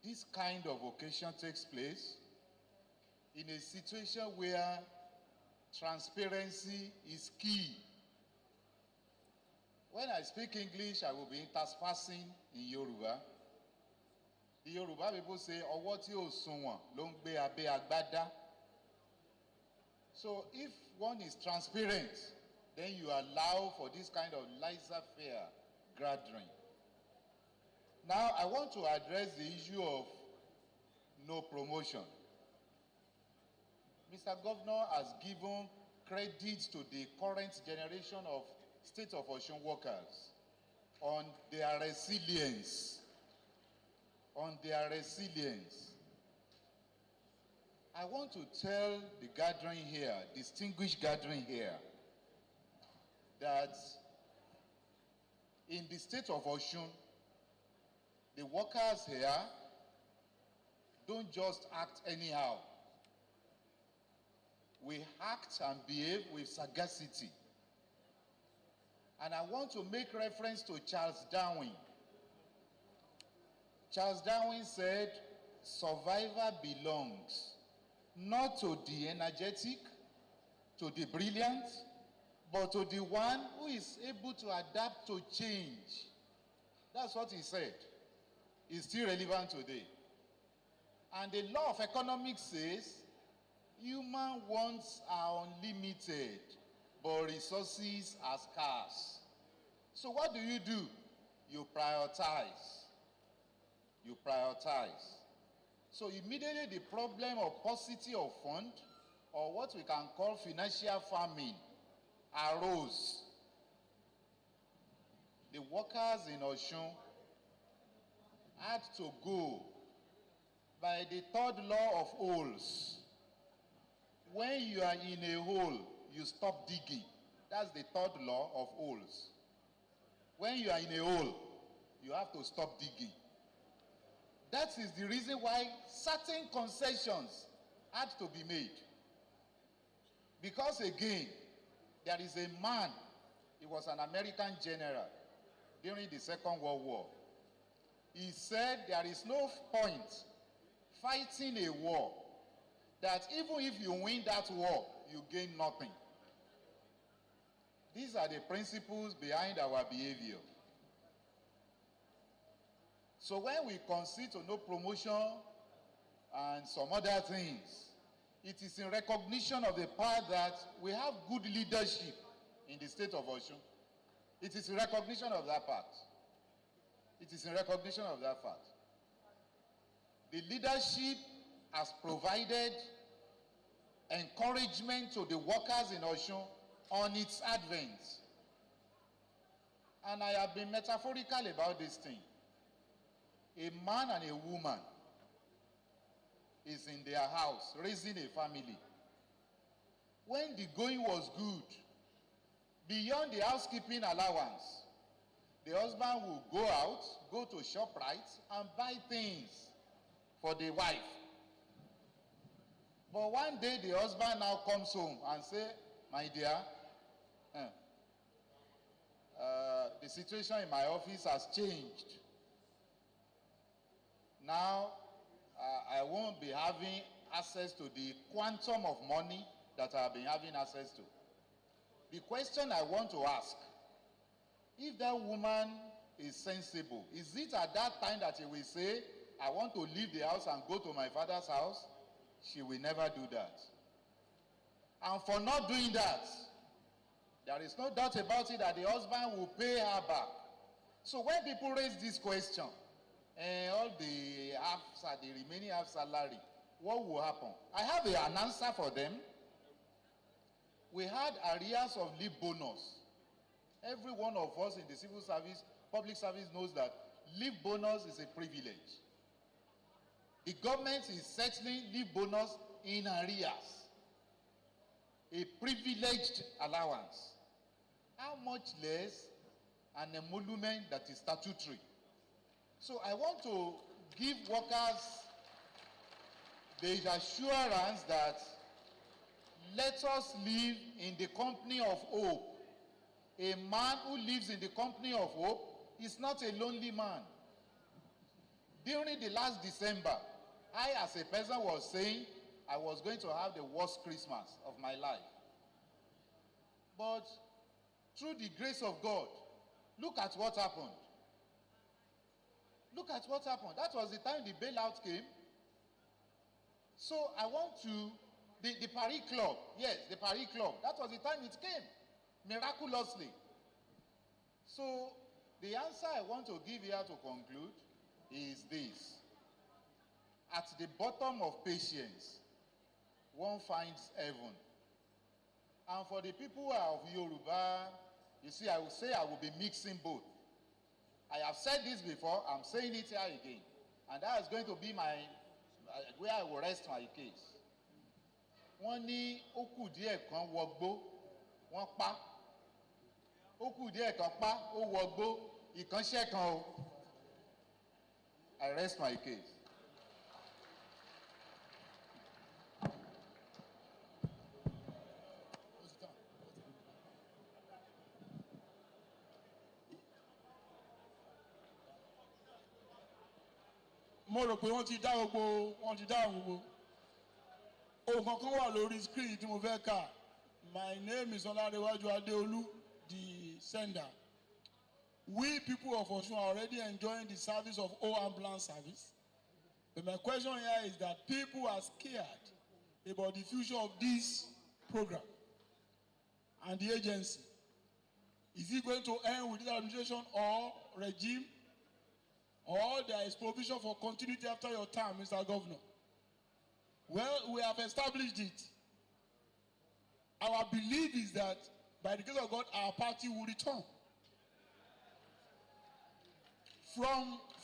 this kind of occasion takes place in a situation where transparency is key. When I speak English, I will be interspersing in Yoruba. The Yoruba people say, ọwọ́ tí ò sunwọ̀n ló ń gbé abẹ́ agbádá. So if one is transparent, then you allow for this kind of laissez-faire gathering. Now, I want to address the issue of no promotion. Mr. Governor has given credit to the current generation of State of Osun workers on their resilience. I want to tell the gathering here, distinguished gathering here, that in the State of Osun, the workers here don't just act anyhow. We act and behave with sagacity. And I want to make reference to Charles Darwin. Charles Darwin said, survival belongs not to the energetic, to the brilliant, but to the one who is able to adapt to change. That's what he said. It's still relevant today. And the law of economics says, human wants are unlimited, but resources are scarce. So what do? You prioritize. So immediately the problem of paucity of fund, or what we can call financial famine, arose. The workers in Osun had to go by the third law of holes. When you are in a hole, you stop digging. That's the third law of holes. When you are in a hole, you have to stop digging. That is the reason why certain concessions had to be made. Because again, there is a man, he was an American general during the Second World War. He said there is no point fighting a war that even if you win that war, you gain nothing. These are the principles behind our behavior. So when we concede to no promotion and some other things, it is in recognition of the fact that we have good leadership in the State of Osun. It is in recognition of that fact. The leadership has provided encouragement to the workers in Osun on its advent. And I have been metaphorical about this thing. A man and a woman is in their house raising a family. When the going was good, Beyond the housekeeping allowance, the husband will go out, go to ShopRite and buy things for the wife. But one day the husband now comes home and say, my dear, the situation in my office has changed. Now, I won't be having access to the quantum of money that I've been having access to. The question I want to ask, if that woman is sensible, is it at that time that she will say, I want to leave the house and go to my father's house? She will never do that. And for not doing that, there is no doubt about it that the husband will pay her back. So when people raise this question, all the half, the remaining half salary, what will happen? I have an answer for them. We had arrears of leave bonus. Every one of us in the civil service, public service knows that leave bonus is a privilege. The government is settling leave bonus in arrears, a privileged allowance. How much less an emolument that is statutory? So I want to give workers the assurance that let us live in the company of hope. A man who lives in the company of hope is not a lonely man. During the last December, I as a person was saying I was going to have the worst Christmas of my life. But through the grace of God, look at what happened. Look at what happened. That was the time the bailout came. So I want to, the Paris Club, yes, the Paris Club, that was the time it came, miraculously. So the answer I want to give here to conclude is this. At the bottom of patience, one finds heaven. And for the people who are of Yoruba, you see, I will say I will be mixing both. I have said this before, I'm saying it here again. And that is going to be my, where I will rest my case. Wọ́n ní ó kù díẹ̀ kan wọgbó, wọ́n pa. Ó kù díẹ̀ kan pa, ó wọgbó, ìkànṣẹ́ kan o. I rest my case. Mo rò pé wọ́n ti dá gbogbo ohun kankan wà lórí screen tí mo fẹ́ kà. My name is Olarewaju Adeolu, the sender. We people of Osun are already enjoying the service of all ambulance service. But my question here is that people are scared about the future of this program and the agency. Is it going to end with this administration or regime? Or there is provision for continuity after your term, Mr. Governor? Well, we have established it. Our belief is that by the grace of God, our party will return.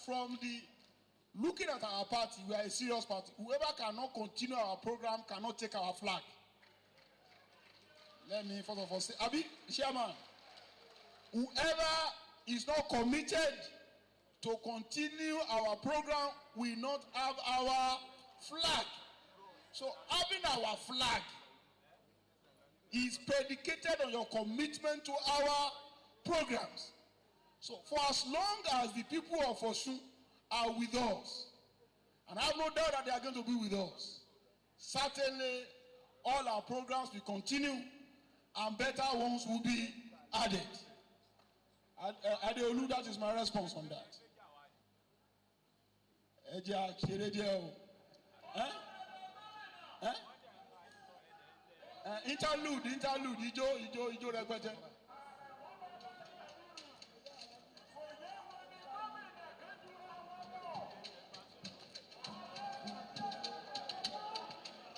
From the looking at our party, we are a serious party. Whoever cannot continue our program cannot take our flag. Let me first of all say, Abi, Chairman, whoever is not committed to continue our program will not have our flag. So having our flag is predicated on your commitment to our programs. So for as long as the people of Osun are with us, and I have no doubt that they are going to be with us, certainly all our programs will continue and better ones will be added. Adeolu, that is my response on that. Interlude, ijo rẹpẹtẹ.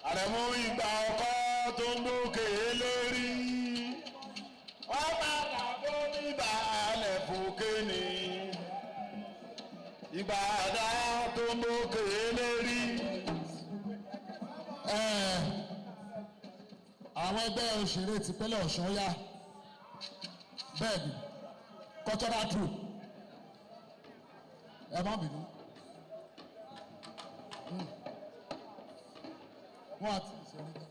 Àrẹ̀mú ìgbà ọkọ tó ń gbókè lérí. Wọ́n padà bó nígbà alẹ̀ fòkè ní. Ìgbà àdá tó ń gbókè lérí. Àwọn ẹgbẹ́ òṣèré tìpínlẹ̀ Ọ̀ṣun yá. bẹ́ẹ̀ni cultural troupe ẹ má bínú wọn àti ìṣẹ̀lẹ̀ kan.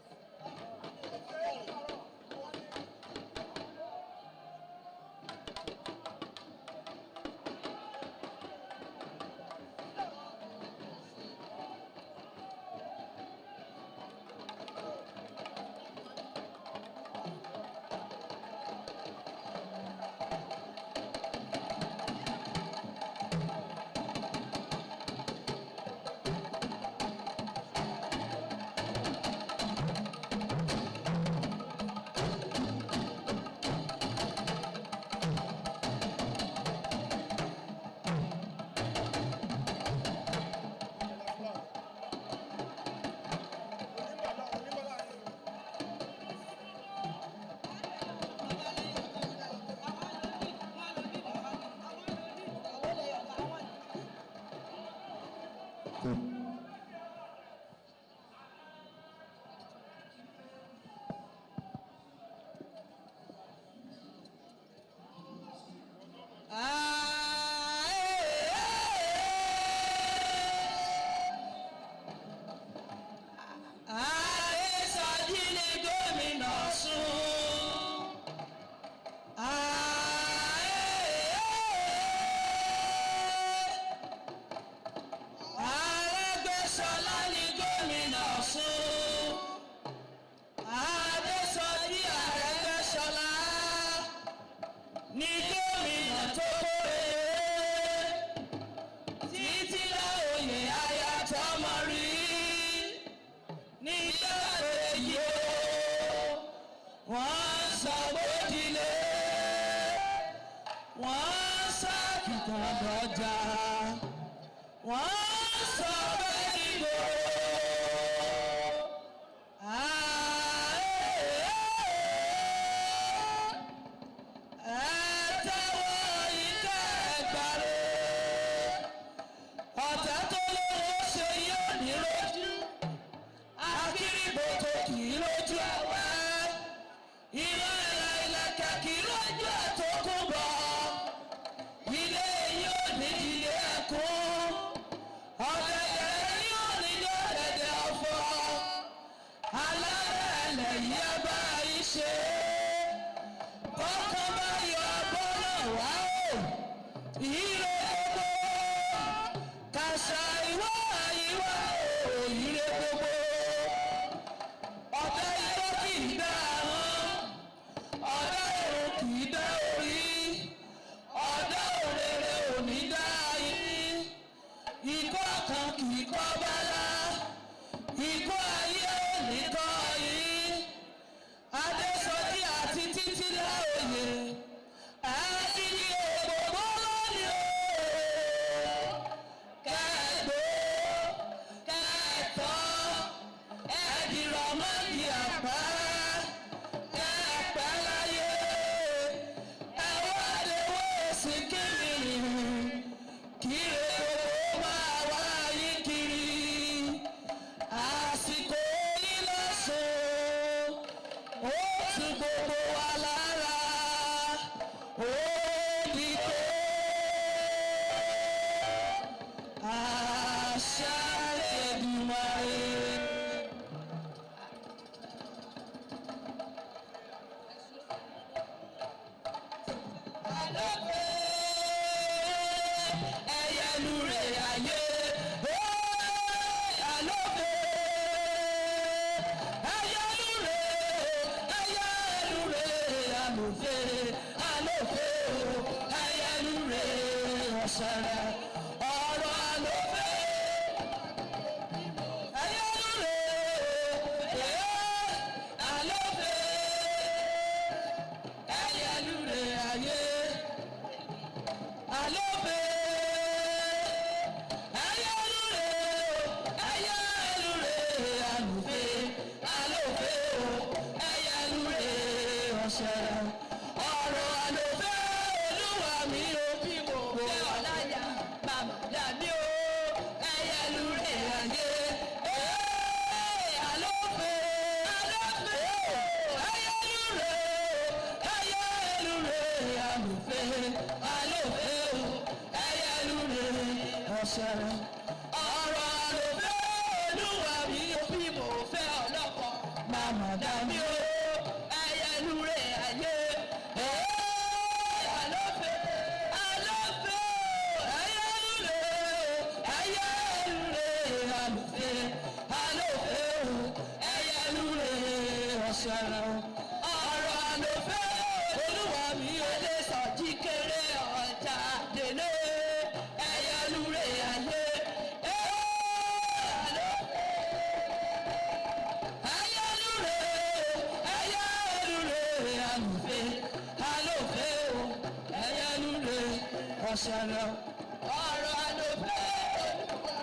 ọ̀ṣẹ̀rẹ̀. Ọ̀rọ̀ àlòfẹ́ olúwa mi ò bí mo fẹ́ ọlọ́kọ̀. Màmá dá mi ó ẹyẹ lúre ayé. Àlòfẹ́ àlòfẹ́ ẹyẹ lúre ẹyẹ lúre àlòfẹ́ àlòfẹ́ ẹyẹ lúre ọ̀ṣẹ̀rẹ̀. Ọ̀rọ̀ àlòfẹ́ olúwa mi ò lè sọ jí kéré ọjà délé ẹyẹ lúre ayé. Ọ̀ṣẹ̀rẹ̀ ọ̀rọ̀ àlòfẹ́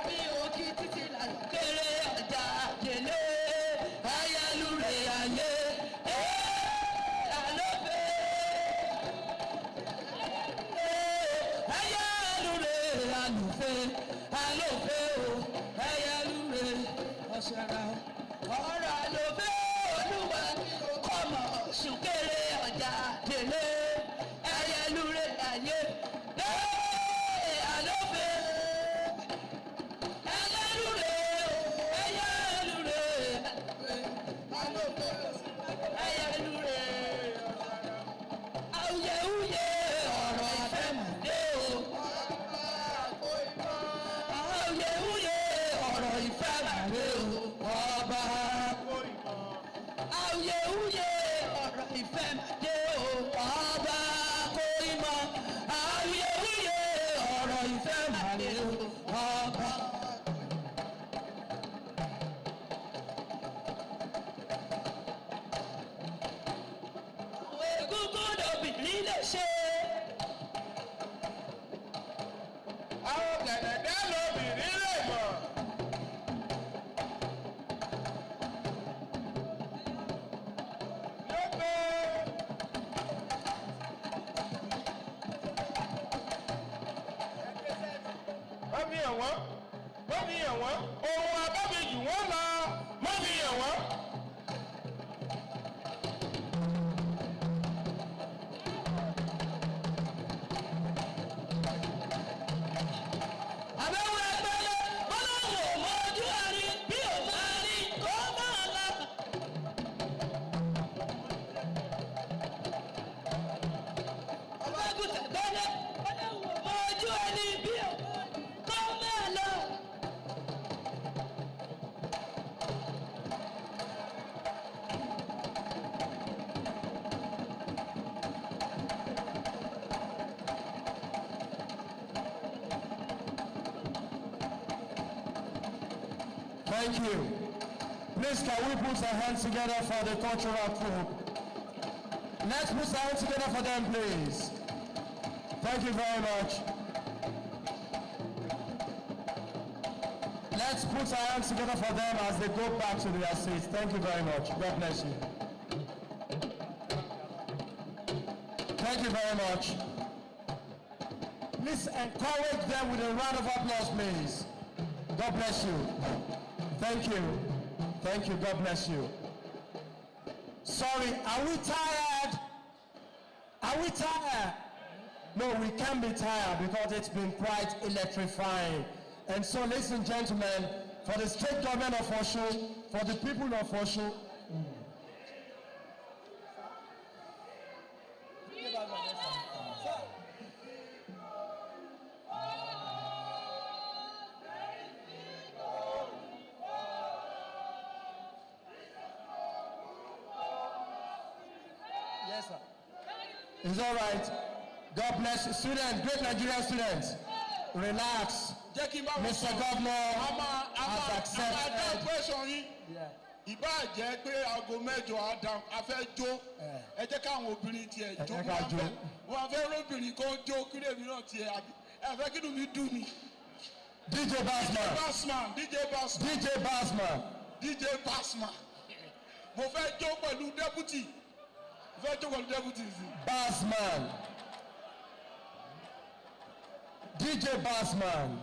mi ò kí títí lànà kéré ọjà délé ayélujé ayé àlòfẹ́ ayélujé àlòfẹ́ àlòfẹ́ o ayélujé ọ̀ṣẹ̀rẹ̀ ọ̀rọ̀ àlòfẹ́ olúwa mi ò kọ́ mọ̀ sùn kéré ọjà délé ayélujé ayé. Thank you. Please, can we put our hands together for the cultural group? Let's put our hands together for them, please. Thank you very much. Let's put our hands together for them as they go back to their seats. Thank you very much. God bless you. Thank you very much. Please encourage them with a round of applause, please. God bless you. Thank you. Thank you. God bless you. Sorry, are we tired? Are we tired? No, we can't be tired because it's been quite electrifying. And so, ladies and gentlemen, for the state government of Osun, for the people of Osun, yes, sir. It's all right. God bless you. Students, great Nigerian students. Relax. Mr. Governor has accepted. Ìbá jẹ́ pé aago mẹ́jọ Adam afẹ́ jó ẹ jẹ́ káwọn obìnrin tiẹ̀ jó wọn fẹ́ róbìnrin kó jó kí lèmi náà tiẹ̀ ẹ fẹ́ kí inú mi dùn ni. DJ Bassman. DJ Bassman. Mo fẹ́ jó pẹ̀lú deputy. Mo fẹ́ jó pẹ̀lú deputy. Bassman. DJ Bassman.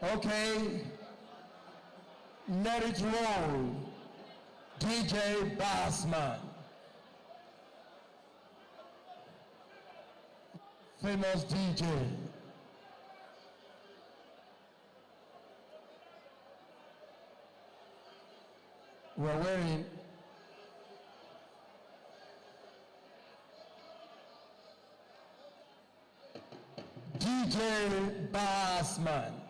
Okay. Let it roll. DJ Bassman. famous DJ. We're wearing DJ Bassman.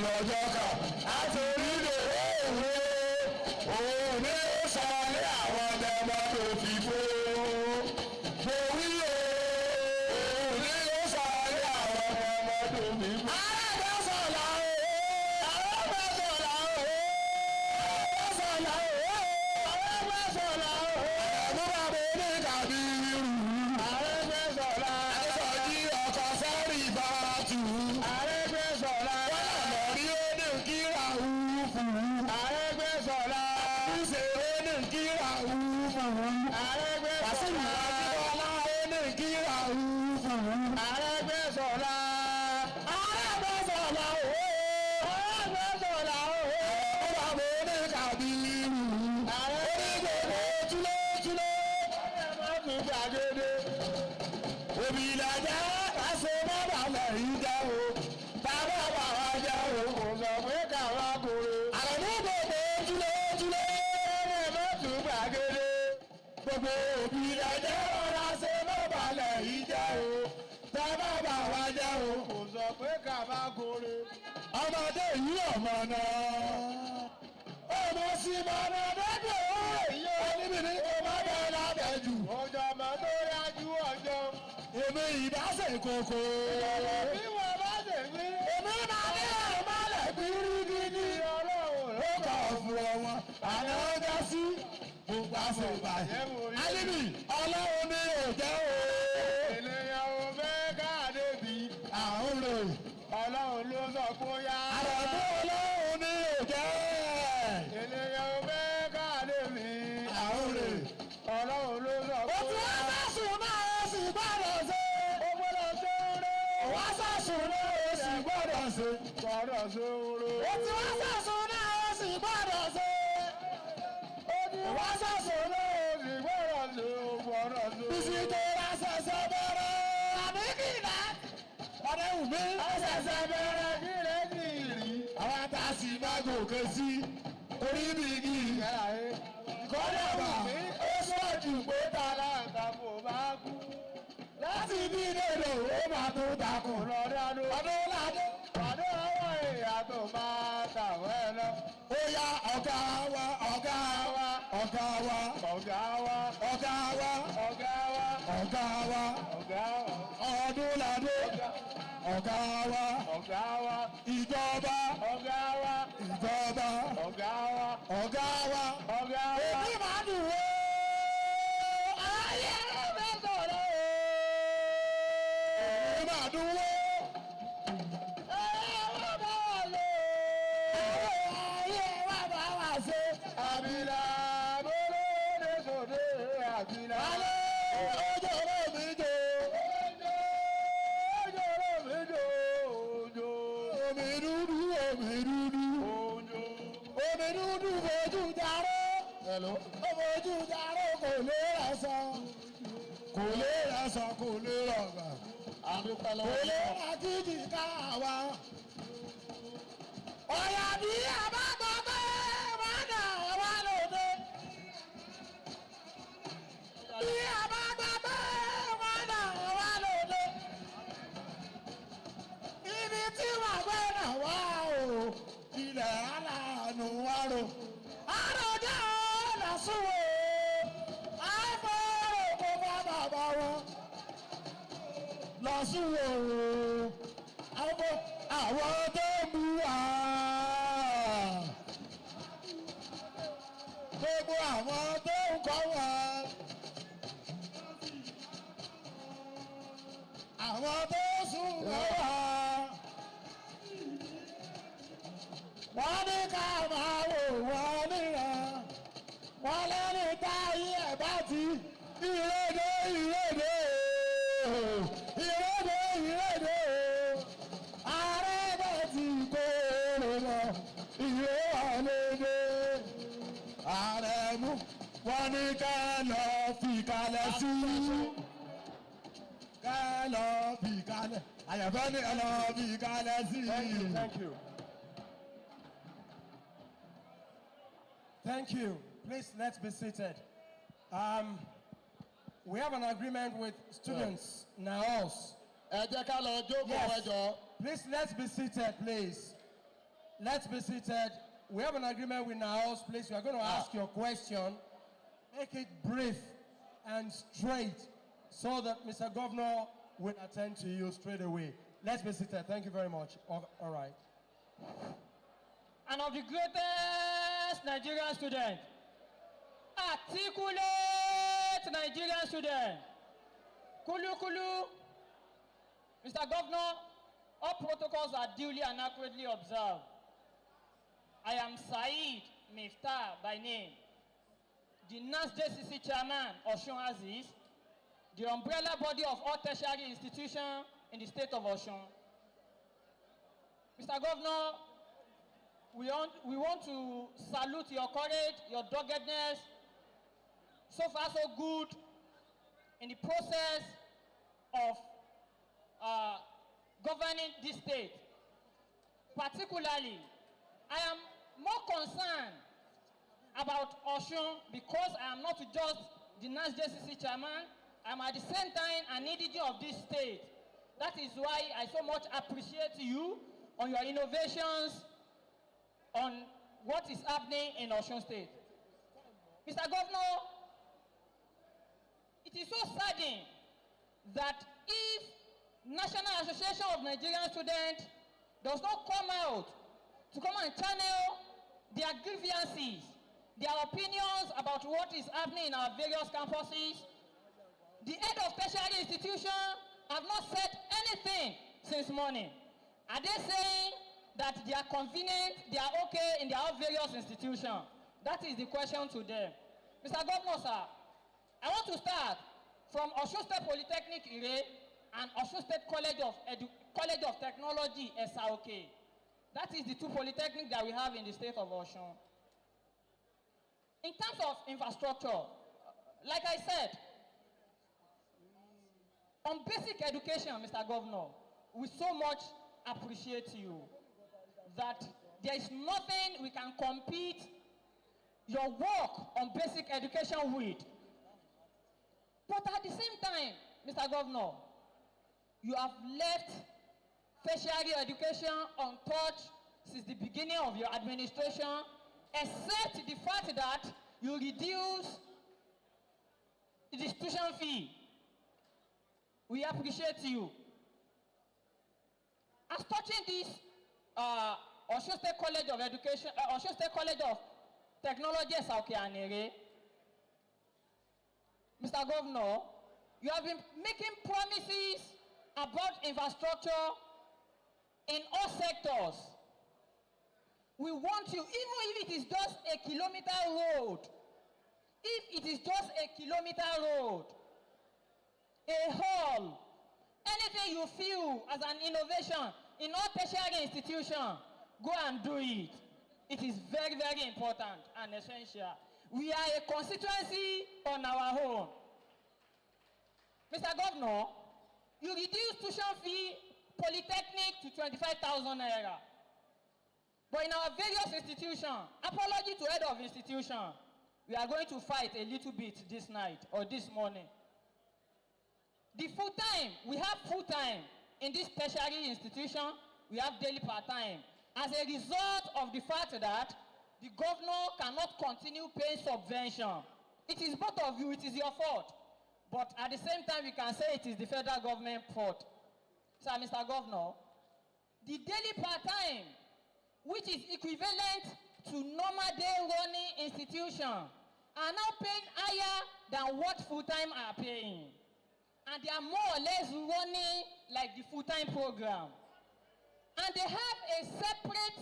lọ́jọ́ kan àtòrí lè òwe òun ní sọ̀lẹ̀ àwọn ọmọ tó fi fó. Mo wí òun ní sọ̀lẹ̀ àwọn ọmọ tó fi fó. Arábẹ́sọ̀lá Arábẹ́sọ̀lá Arábẹ́sọ̀lá Arábẹ́sọ̀lá ẹ̀mú bàbá ní kàbí irú. Arábẹ́sọ̀lá Adésọjí ọkọ̀ sẹ́rì bá tù. Arábẹ́sọ̀lá wọ́n lọ rí ó ní kíra òfù. Arábẹ́sọ̀lá àbúṣe ó ní kíra òfù. Arábẹ́sọ̀lá Àtibọ́lá ó ní kíra òfù. Arábẹ́sọ̀lá Arábẹ́sọ̀lá Arábẹ́sọ̀lá ẹ̀mú bàbá ní kàbí irú. Onígbòho túlótúló ọ̀rẹ́ má fi gbàgede. Òbí ìlàjà àṣẹ bàbá lẹ́yìn jẹ́ o. Bàbá bàbá jẹ́ o. Kò sọ pé káwá kúrò. Àrùn gbogbo túlótúló ọ̀rẹ́ má fi gbàgede. Gbogbo òbí ìlàjà àṣẹ bàbá lẹ́yìn jẹ́ o. Bàbá bàbá jẹ́ o. Kò sọ pé káwá kúrò. Ọmọdé yìí ọmọ náà. Ọmọ sí mọ́nà dẹ́gbẹ̀ òun èyí ó níbi ní kò má bẹ́ẹ̀ lábẹ́ jù. Ọjọ́ ọmọ tó yájú ọjọ́. Èmi ìbáṣe kòkó. Bí wọ́n bá ṣe gbé. Èmi máa ní ọmọ lẹ̀ gbírí gidi. Ọlọ́run ló kọ̀ fún wọn. Àná ọjà sí gbogbo àṣẹ ìbàjẹ́. Alíbi Ọlọ́run ní òjẹ́ o. Ènìyàn ò fẹ́ káàdé bí. Àwọn rè. Ọlọ́run ló sọ pé ó yá. Àràbọ̀ Ọlọ́run ní òjẹ́. Ènìyàn ò fẹ́ káàdé bí. Àwọn rè. Ọlọ́run ló sọ pé ó yá. Òtún wá sásùn náà ó sì gbọ́dọ̀ ṣe. Ó gbọ́dọ̀ ṣe oore. Wá sásùn náà ó sì gbọ́dọ̀ ṣe. Gbọ́dọ̀ ṣe oore. Òtún wá sásùn náà ó sì gbọ́dọ̀ ṣe. Wá sásùn náà ó sì gbọ́dọ̀ ṣe. Gbọ́dọ̀ ṣe. Bísí tó rà ṣẹ̀ṣẹ̀ bẹ̀rẹ̀. Àbí kì í dá. Ọdẹ wù mí. Ṣẹ̀ṣẹ̀ bẹ̀rẹ̀ kí lè ní ìrì. Àwọn àtàsí máa gòkè sí. Orí mi kì í. Kọ́dà bá ó sọ̀jù pé tààrà àtàkù bá kú. Láti bí dèdò ó máa tó takùn lọ́dọ̀ ọdún ládé. Ọdún ọwọ́ ìyá tó máa tàwọn ẹ̀ lọ. Ó yá ọ̀gá wa ọ̀gá wa ọ̀gá wa ọ̀gá wa ọ̀gá wa ọ̀gá wa ọ̀gá wa ọ̀gá wa ọdún ládé. Ọ̀gá wa ọ̀gá wa ìjọba ọ̀gá wa ìjọba ọ̀gá wa ọ̀gá wa ọ̀gá wa. Èmi máa dùn wó. Ayé mi sọ̀rọ̀ o. Èmi máa dùn wó. Ayé wa bá wà lò. Ayé wa bá wà ṣe. Àbílà bóló ní sòdè àbílà. Alẹ́ ọjọ́ rẹ̀ mi jò. Omi dúdú fojú jaró. Fojú jaró kò lè rẹ̀sán. Kò lè rẹ̀sán kò lè rọ̀gbà. Kò lè ràkìjì káwa. Ọ̀yà bí àbábọ̀ bẹ́ẹ̀ máa dà wá lóde. Bí àbábọ̀ bẹ́ẹ̀ máa dà wá lóde. Ibi tí wàá gbé náà wá o, ilẹ̀ aláàánú wá ro. Àròjá ọ̀nà súnwó, àìfọ̀rọ̀ kó bá bàbá wọn. Lọ súnwó àwọn tó ń bú wa. Gbogbo àwọn tó ń kọ́ wa. Àwọn tó sùn wọ́n wá. Wọ́n ní ká máa wò wọ́n níran. Wọ́n lẹ́ni táyé ẹ̀ bá ti ìrédé ìrédé ìrédé ìrédé ààrẹ bẹ̀ ti kó lọ ìré ọ̀lédè. Ààrẹ mú wọ́n ní ká lọ fi kalẹ̀ sí. Ká lọ fi kalẹ̀. Àyàfẹ́ ní ká lọ fi kalẹ̀ sí. Thank you. Thank you. Please, let's be seated. We have an agreement with students now. Ẹ jẹ́ ká lọ jókòó ẹjọ́. Please, let's be seated, please. Let's be seated. We have an agreement with our house, please. We are going to ask your question. Make it brief and straight so that Mr. Governor will attend to you straight away. Let's be seated. Thank you very much. All right. And of the greatest Nigerian student, articulate Nigerian student, Kulu Kulu. Mr. Governor, all protocols are duly and accurately observed. I am Saeed Miftar by name, the NASJCC chairman of Osun Aziz, the umbrella body of all tertiary institutions in the state of Osun. Mr. Governor, we want to salute your courage, your doggedness, so far so good in the process of governing this state. Particularly, I am more concerned about Osun because I am not just the NASJCC chairman, I am at the same time an indigenous of this state. That is why I so much appreciate you on your innovations on what is happening in Osun State. Mr. Governor, it is so saddening that if National Association of Nigerian Students does not come out to come and channel their grievances, their opinions about what is happening in our various campuses, the head of tertiary institution have not said anything since morning. Are they saying that they are convenient, they are okay in their various institutions? That is the question to them. Mr. Governor, sir, I want to start from Osun State Polytechnic Ire and Osun State College of Technology SRK. That is the two polytechnics that we have in the state of Osun. In terms of infrastructure, like I said, on basic education, Mr. Governor, we so much appreciate you that there is nothing we can compete your work on basic education with. But at the same time, Mr. Governor, you have left tertiary education untouched since the beginning of your administration, except the fact that you reduce the tuition fee. We appreciate you. As touching this Osun State College of Education, Osun State College of Technology, Sauke, Mr. Governor, you have been making promises about infrastructure in all sectors. We want you, even if it is just a kilometer road, if it is just a kilometer road, a hall, anything you feel as an innovation in all tertiary institutions, go and do it. It is very, very important and essential. We are a constituency on our own. Mr. Governor, you reduced tuition fee polytechnic to 25,000 naira. But in our various institutions, apology to head of institution, we are going to fight a little bit this night or this morning. The full-time, we have full-time in this tertiary institution, we have daily part-time. As a result of the fact that the governor cannot continue paying subvention. It is both of you, it is your fault. But at the same time, we can say it is the federal government fault. So, Mr. Governor, the daily part-time, which is equivalent to normal day running institution, are now paying higher than what full-time are paying. And they are more or less running like the full-time program. And they have a separate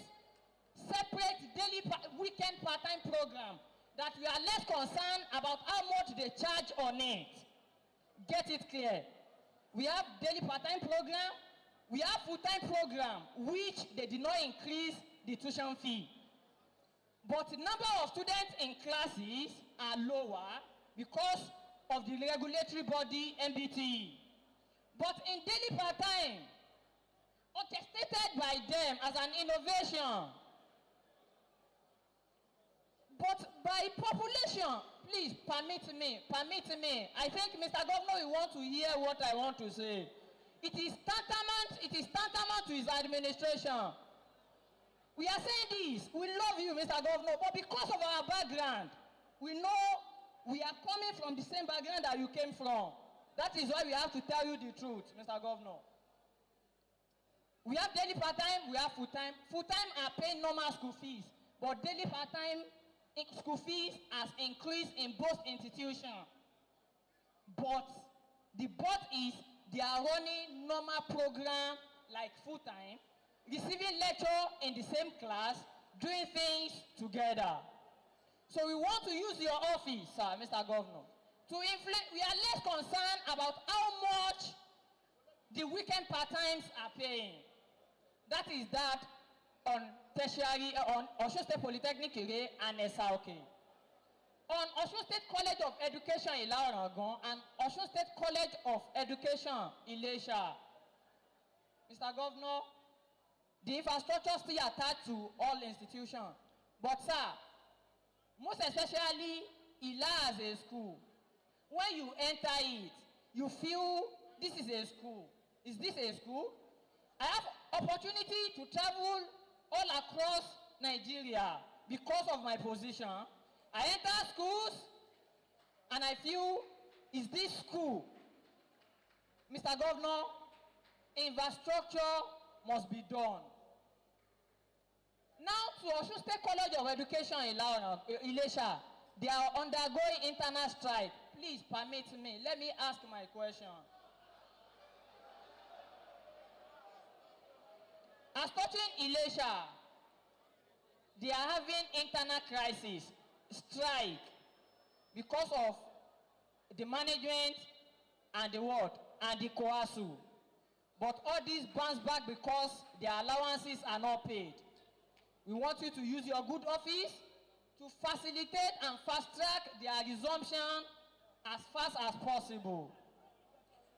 daily weekend part-time program that we are less concerned about how much they charge on it. Get it clear. We have daily part-time program, we have full-time program, which they did not increase the tuition fee. But the number of students in classes are lower because of the regulatory body MBTE. But in daily part-time, orchestrated by them as an innovation, but by population, please permit me. I think Mr. Governor, you want to hear what I want to say. It is tantamount to his administration. We are saying this. We love you, Mr. Governor, but because of our background, we know we are coming from the same background that you came from. That is why we have to tell you the truth, Mr. Governor. We have daily part-time, we have full-time. Full-time are paying normal school fees, but daily part-time school fees has increased in both institutions. But the but is they are running normal program like full-time, receiving lecture in the same class, doing things together. So we want to use your office, sir, Mr. Governor, to influence. We are less concerned about how much the weekend part-times are paying. That is that on tertiary, on Osun State Polytechnic Ire and SRK. On Osun State College of Education Ilaorangan and Osun State College of Education Ilesha. Mr. Governor, the infrastructure still attached to all institutions. But sir, most especially Ila as a school, when you enter it, you feel this is a school. Is this a school? I have opportunity to travel all across Nigeria because of my position. I enter schools and I feel, is this school? Mr. Governor, infrastructure must be done. Now to Osun State College of Education in Ilesha, they are undergoing internal strike. Please permit me, let me ask my question. As touching Ilesha, they are having internal crisis, strike, because of the management and the what? And the COASU. But all this bounce back because their allowances are not paid. We want you to use your good office to facilitate and fast track their resumption as fast as possible.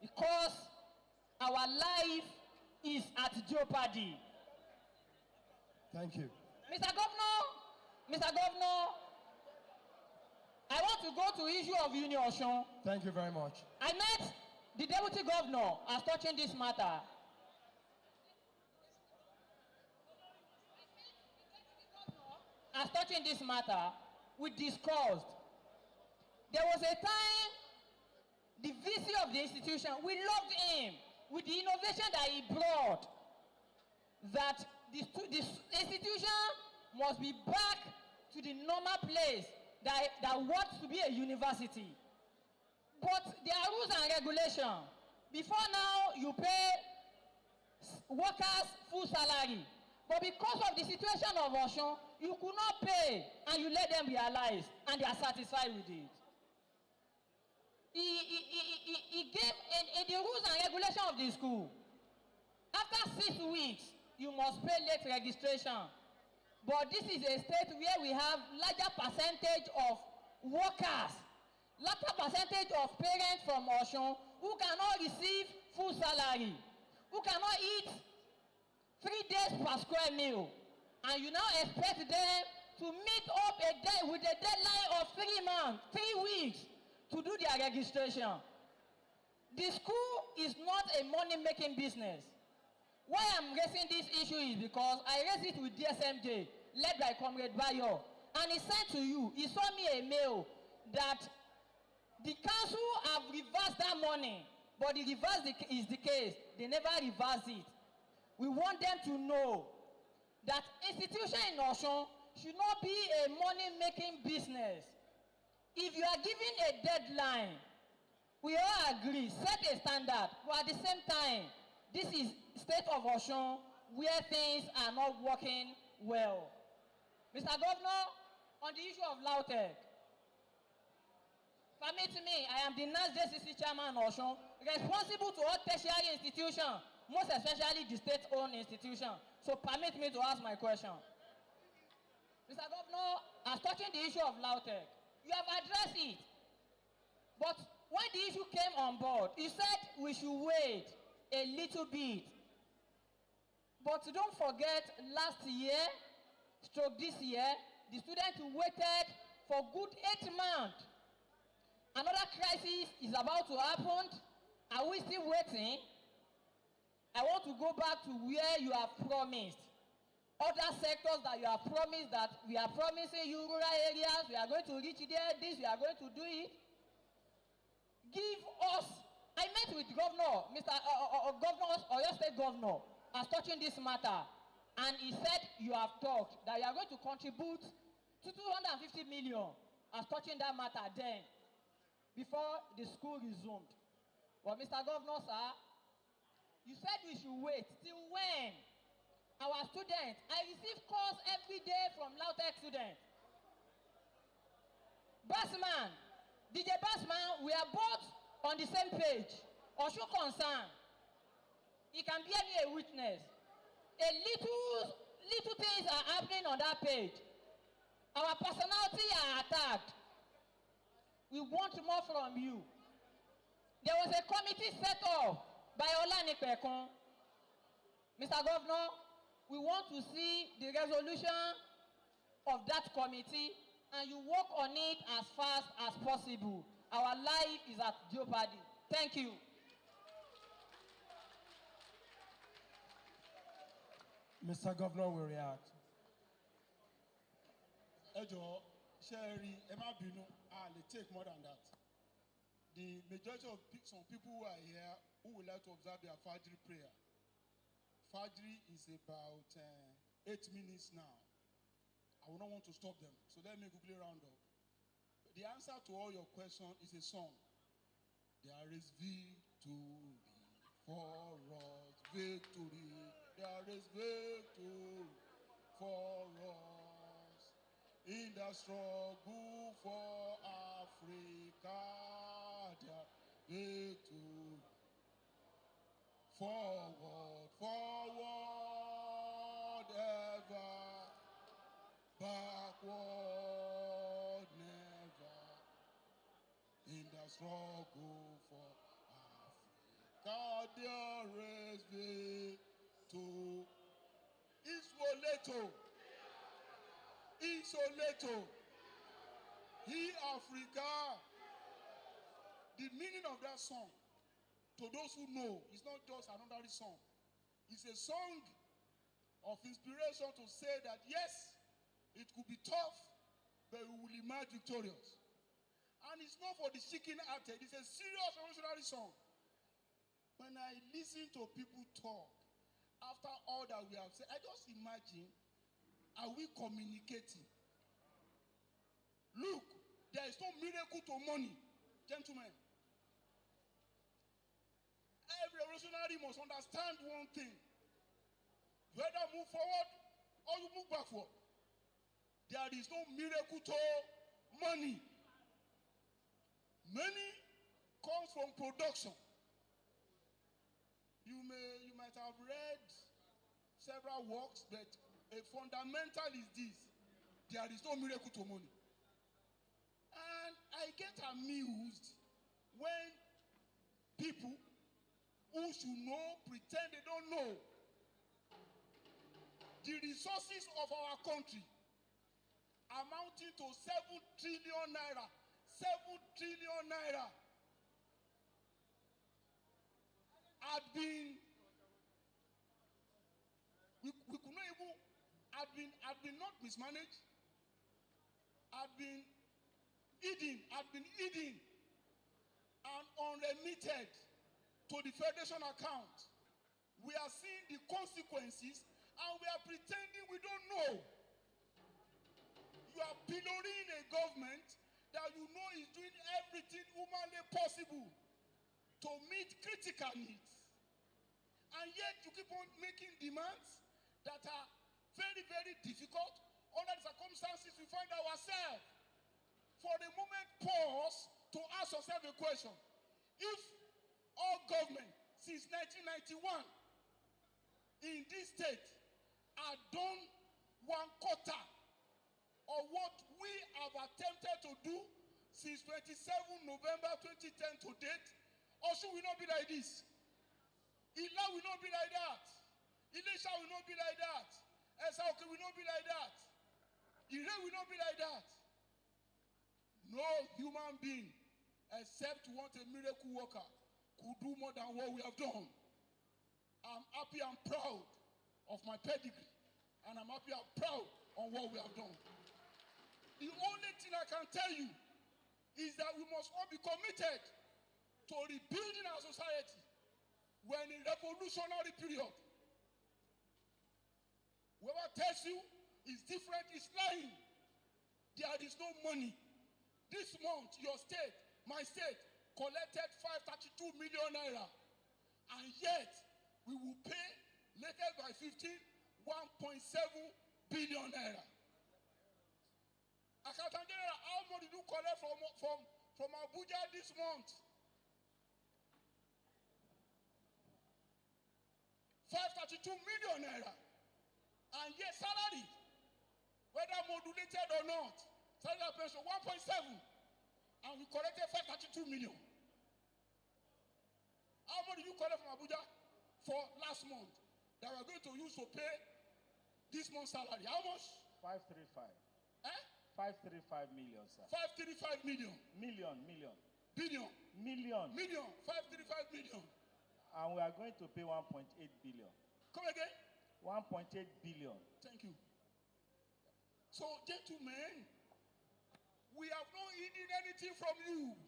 Because our life is at jeopardy. Thank you. Mr. Governor, I want to go to issue of Union Osun. Thank you very much. I met the Deputy Governor as touching this matter. As touching this matter, we discussed. There was a time, the VC of the institution, we loved him with the innovation that he brought, that this institution must be back to the normal place that wants to be a university. But there are rules and regulations. Before now, you pay workers full salary. But because of the situation of Osun, you could not pay, and you let them realize, and they are satisfied with it. He gave in the rules and regulations of the school. After 6 weeks, you must pay late registration. But this is a state where we have larger percentage of workers, larger percentage of parents from Osun who cannot receive full salary, who cannot eat 3 days per square meal, and you now expect them to meet up with a deadline of 3 months, 3 weeks to do their registration. The school is not a money-making business. Why I'm raising this issue is because I raised it with DSMJ, led by Comrade Bayo, and he sent to you, he sent me a mail that the council have reversed that money, but the reverse is the case. They never reversed it. We want them to know that institution in Osun should not be a money-making business. If you are giving a deadline, we all agree, set a standard, but at the same time, this is State of Osun where things are not working well. Mr. Governor, on the issue of LAUTECH, permit me, I am the next JCC chairman of Osun, responsible to all tertiary institutions, most especially the state-owned institution. So permit me to ask my question. Mr. Governor, as touching the issue of LAUTECH, you have addressed it. But when the issue came on board, you said we should wait a little bit. But don't forget, last year, this year, the students waited for good 8 months. Another crisis is about to happen. Are we still waiting? I want to go back to where you have promised. other sectors that you have promised, that we are promising you rural areas, we are going to reach there, this, we are going to do it. Give us, I met with Governor, Governor, Oyo State Governor, as touching this matter, and he said you have talked, that you are going to contribute to 250 million as touching that matter then, before the school resumed. Well, Mr. Governor, sir, you said we should wait till when? Our students, I receive calls every day from LAUTECH students. Bassman, DJ Bassman, we are both on the same page. Osun concern. He can bear me a witness. Little things are happening on that page. Our personality are attacked. We want more from you. There was a committee set up by Olanipekun. Mr. Governor, we want to see the resolution of that committee, and you work on it as fast as possible. Our life is at jeopardy. Thank you. Mr. Governor will react. Ẹ jọ̀ọ́, ṣé ẹ rí, ẹ má bínú, a lè take more than that. The majority of some people who are here who would like to observe their Fajr prayer. Fajr is about 8 minutes now. I will not want to stop them, so let me quickly round up. The answer to all your questions is a song. There is victory for us, victory. There is victory for us in the struggle for Africa. There is victory. Forward, forward, ever, backward, never, in the struggle for Africa, there is victory. Isoleto, he Africa. The meaning of that song, to those who know, it's not just another song. It's a song of inspiration to say that yes, it could be tough, but we will emerge victorious. And it's not for the chicken-hearted. It's a serious revolutionary song. When I listen to people talk, after all that we have said, I just imagine, are we communicating? Look, there is no miracle to money, gentlemen. Every revolutionary must understand one thing. You either move forward or you move backward. There is no miracle to money. Money comes from production. You might have read several works, but a fundamental is this: there is no miracle to money. And I get amused when people who should know pretend they don't know. The resources of our country amounting to 7 trillion naira. 7 trillion naira had been, we could not even, had been not mismanaged, had been eaten and unremitted to the Federation account. We are seeing the consequences and we are pretending we don't know. You are pillorying a government that you know is doing everything humanly possible to meet critical needs. And yet you keep on making demands that are very, very difficult under the circumstances we find ourselves. For a moment, pause to ask yourself a question. If all government since 1991 in this state had done 1/4 of what we have attempted to do since 27 November 2010 to date, Osun will not be like this. Ila will not be like that. Ilesha will not be like that. Esaoke will not be like that. Ire will not be like that. No human being, except want a miracle worker, could do more than what we have done. I'm happy and proud of my pedigree. And I'm happy and proud on what we have done. The only thing I can tell you is that we must all be committed to rebuilding our society. We're in a revolutionary period. Whoever tells you is different is lying. There is no money. This month, your state, my state, collected 532 million naira. And yet, we will pay latest by 15, 1.7 billion naira. Accountant General, how much did you collect from Abuja this month? 532 million naira. And yet salary, whether modulated or not, salary and pension 1.7. And we collected 532 million. How much did you collect from Abuja for last month that we are going to use to pay this month's salary? How much? 535. Eh? 535 million, sir. 535 million. Million. Billion. Million. 535 million. And we are going to pay 1.8 billion. Come again? 1.8 billion. Thank you. So, gentlemen, we have not hidden anything from you.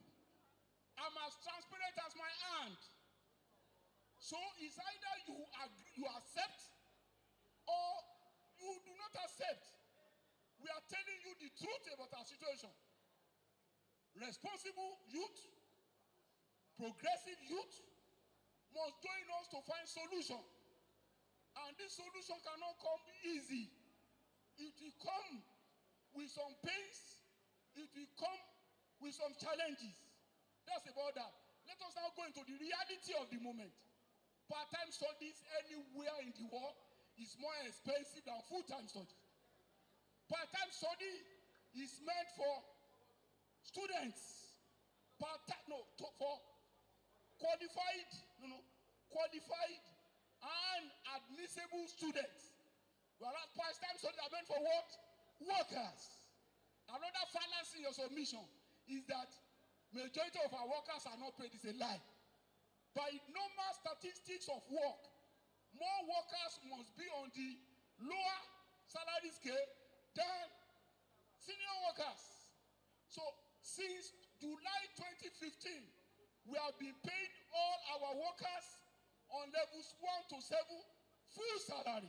I'm as transparent as my hand. So it's either you agree, you accept, or you do not accept. We are telling you the truth about our situation. Responsible youth, progressive youth must join us to find solution. And this solution cannot come easy. It will come with some pains. It will come with some challenges. That's about that. Let us now go into the reality of the moment. Part-time studies anywhere in the world is more expensive than full-time studies. Part-time study is meant for students. For qualified and admissible students. Whereas part-time studies are meant for what? Workers. Another fallacy in your submission is that majority of our workers are not paid. It's a lie. By normal statistics of work, more workers must be on the lower salary scale than senior workers. So since July 2015, we have been paying all our workers on levels 1 to 7 full salary.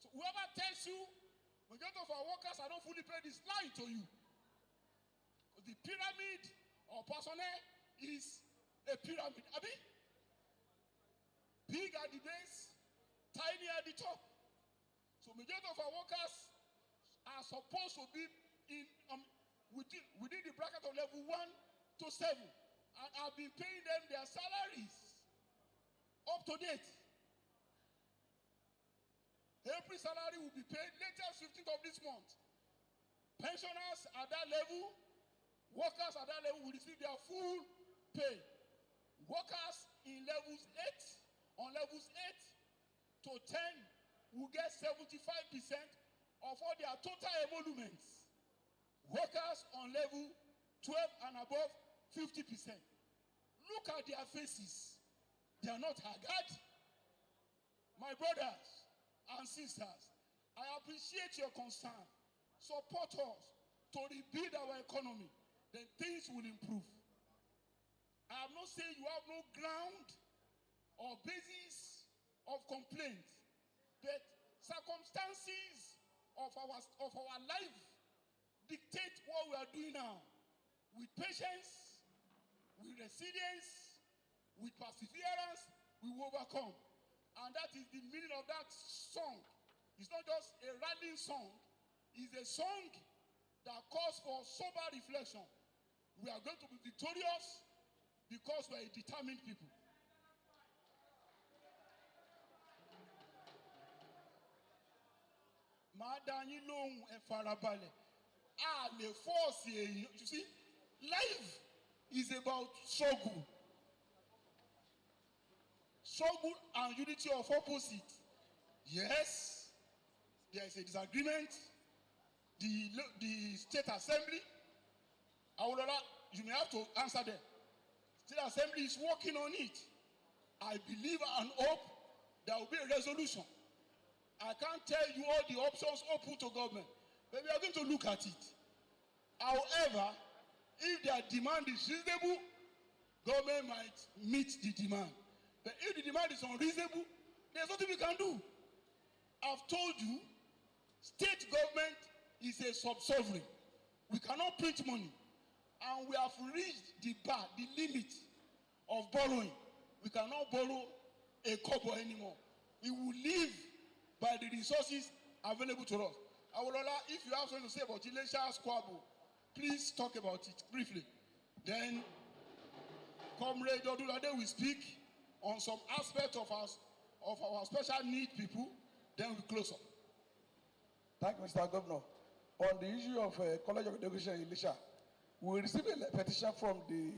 So whoever tells you majority of our workers are not fully paid is lying to you. The pyramid of personnel is a pyramid. Abi? Big at the base, tiny at the top. So majority of our workers are supposed to be in within the bracket of level 1 to 7. And I've been paying them their salaries up to date. Every salary will be paid latest 15th of this month. Pensioners at that level, workers at that level will receive their full pay. Workers in levels 8, on levels 8 to 10, will get 75% of all their total emoluments. Workers on level 12 and above, 50%. Look at their faces. They are not haggard. My brothers and sisters, I appreciate your concern. Support us to rebuild our economy. Then things will improve. I am not saying you have no ground or basis of complaint, but circumstances of our life dictate what we are doing now. With patience, with resilience, with perseverance, we will overcome. And that is the meaning of that song. It's not just a rallying song. It's a song that calls for sober reflection. We are going to be victorious because we are a determined people. You see, life is about struggle. Struggle and unity of opposite. Yes, there is a disagreement. The State Assembly, Awolola, you may have to answer them. State Assembly is working on it. I believe and hope there will be a resolution. I can't tell you all the options open to government, but we are going to look at it. However, if their demand is reasonable, government might meet the demand. But if the demand is unreasonable, there's nothing we can do. I've told you, state government is a sub-sovereign. We cannot print money. And we have reached the bar, the limit of borrowing. We cannot borrow a kobo anymore. We will live by the resources available to us. Awolola, if you have something to say about Ilesha Squabble, please talk about it briefly. Then, Comrade Odulade will speak on some aspect of our special need people. Then we close up. Thank you, Mr. Governor. On the issue of College of Education in Ilesha, we received a petition from the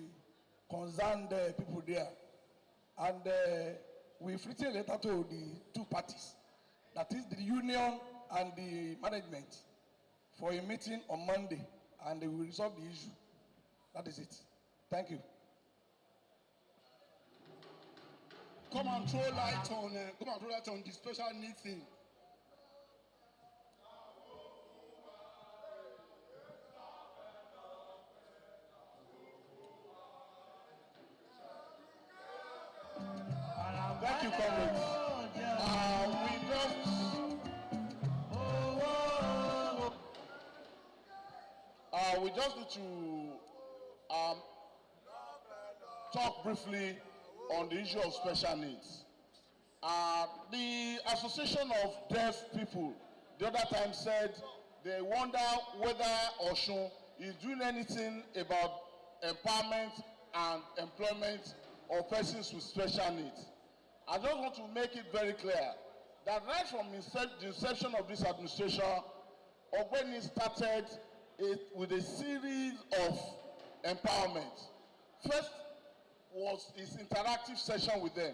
concerned people there, and we've written a letter to the two parties, that is the union and the management, for a meeting on Monday, and they will resolve the issue. That is it. Thank you. Come and throw light on the special need thing. Thank you, comrades. We just need to talk briefly on the issue of special needs. The Association of Deaf People the other time said they wonder whether Osun is doing anything about empowerment and employment of persons with special needs. I just want to make it very clear that right from the inception of this administration, Ogbeni started with a series of empowerment. First was his interactive session with them,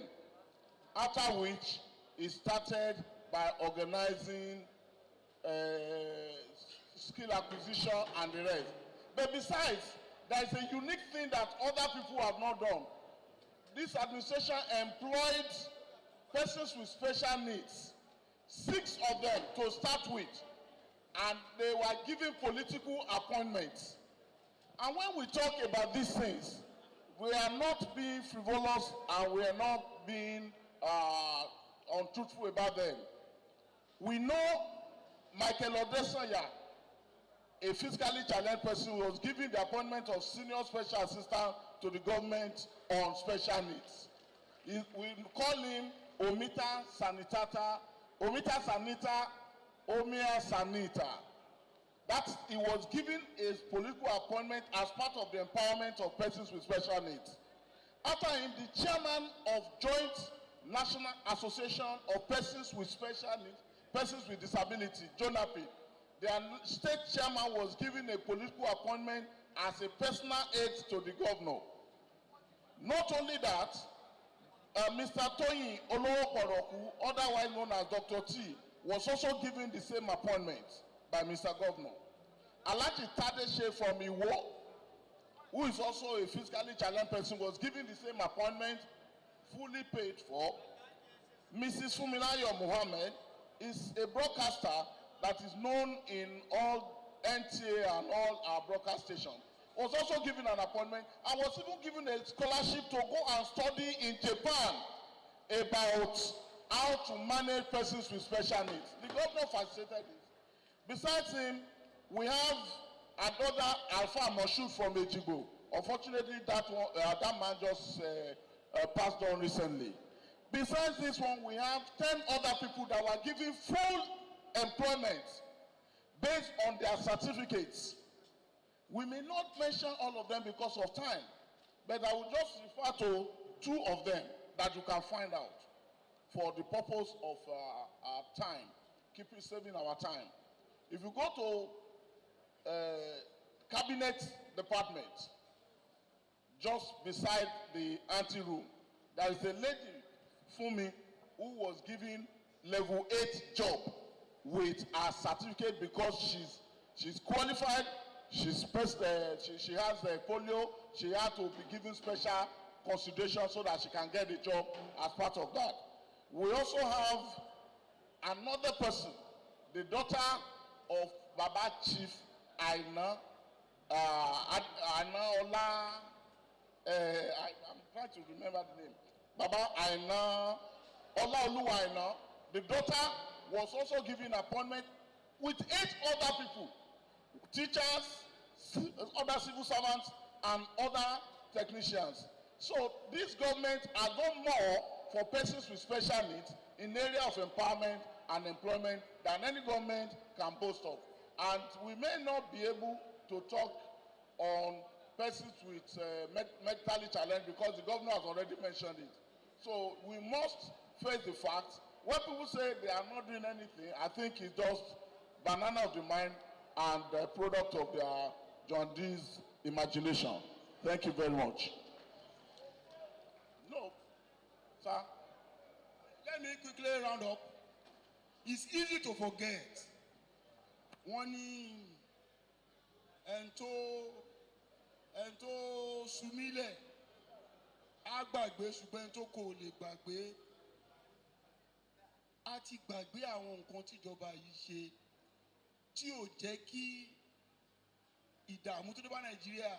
after which he started by organizing skill acquisition and the rest. But besides, there is a unique thing that other people have not done. This administration employed persons with special needs, 6 of them to start with, and they were given political appointments. And when we talk about these things, we are not being frivolous and we are not being untruthful about them. We know Michael Odesanya, a fiscally challenged person, was given the appointment of senior special assistant to the government on special needs. We call him Omita Sanita, Omia Sanita. That he was given a political appointment as part of the empowerment of persons with special needs. After him, the chairman of Joint National Association of Persons with Special Needs, Persons with Disability, JONAPI, their state chairman was given a political appointment as a personal aide to the governor. Not only that, Mr. Toyin Olowokoroku, otherwise known as Dr. T, was also given the same appointment by Mr. Governor. Alhaji Tadeshe from Iwo, who is also a fiscally challenged person, was given the same appointment, fully paid for. Mrs. Fumilayo Mohammed is a broadcaster that is known in all NTA and all our broadcast stations. Was also given an appointment and was even given a scholarship to go and study in Japan about how to manage persons with special needs. The governor facilitated it. Besides him, we have another Alpha Moshood from Ejigbo. Unfortunately, that man just passed on recently. Besides this one, we have 10 other people that were given full employment based on their certificates. We may not mention all of them because of time, but I will just refer to 2 of them that you can find out for the purpose of our time, saving our time. If you go to Cabinet Department, just beside the ante-room, there is a lady, Fumi, who was given level 8 job with her certificate because she's qualified. She has polio. She had to be given special consideration so that she can get the job as part of that. We also have another person, the daughter of Baba Chief Aina, Aina Ola, I'm trying to remember the name. Baba Aina, Ola Oluwa Aina, the daughter was also given appointment with 8 other people, teachers, other civil servants, and other technicians. So this government has done more for persons with special needs in area of empowerment and employment than any government can boast of. And we may not be able to talk on persons with mentally challenged because the governor has already mentioned it. So we must face the fact. When people say they are not doing anything, I think it's just banana of the mind and the product of their jaundiced imagination. Thank you very much. No, sir. Let me quickly round up. It's easy to forget. Wọ́n ní ẹni tó sumílẹ̀ á gbàgbé ṣùgbọ́n ẹni tó kò lè gbàgbé. A ti gbàgbé àwọn nǹkan tíjọba yìí ṣe tí ò jẹ́ kí ìdààmú tó dé bá Nàìjíríà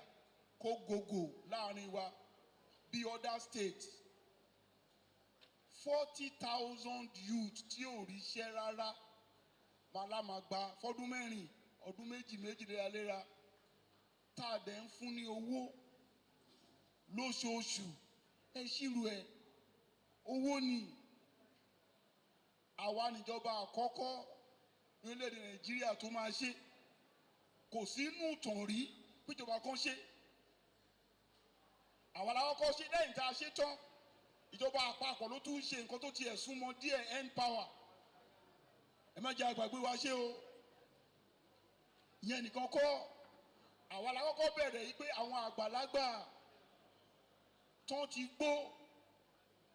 kó gògò láàrin wa bí other states. 40,000 youth tí ò ríṣẹ́ rárá málámàgbà fọ́dún mẹ́rin ọdún méjì léraléra tá a dẹ̀ ń fún ní owó lóṣooṣù ẹ ṣírò ẹ̀ owó ni àwa níjọba àkọ́kọ́ orílẹ̀-èdè Nàìjíríà tó máa ṣe kò sínú ìtàn rí péjọba kan ṣe àwa làkọ́kọ́ ṣe lẹ́yìn tá a ṣe tán ìjọba àpapọ̀ ló tún ṣe nǹkan tó tiẹ̀ súnmọ́ díẹ̀ end power ẹ má jẹ́ àgbàgbé wa ṣe o ìyẹn nìkan kọ́ àwa làkọ́kọ́ bẹ̀rẹ̀ yìí pé àwọn àgbàlagbà tán ti gbó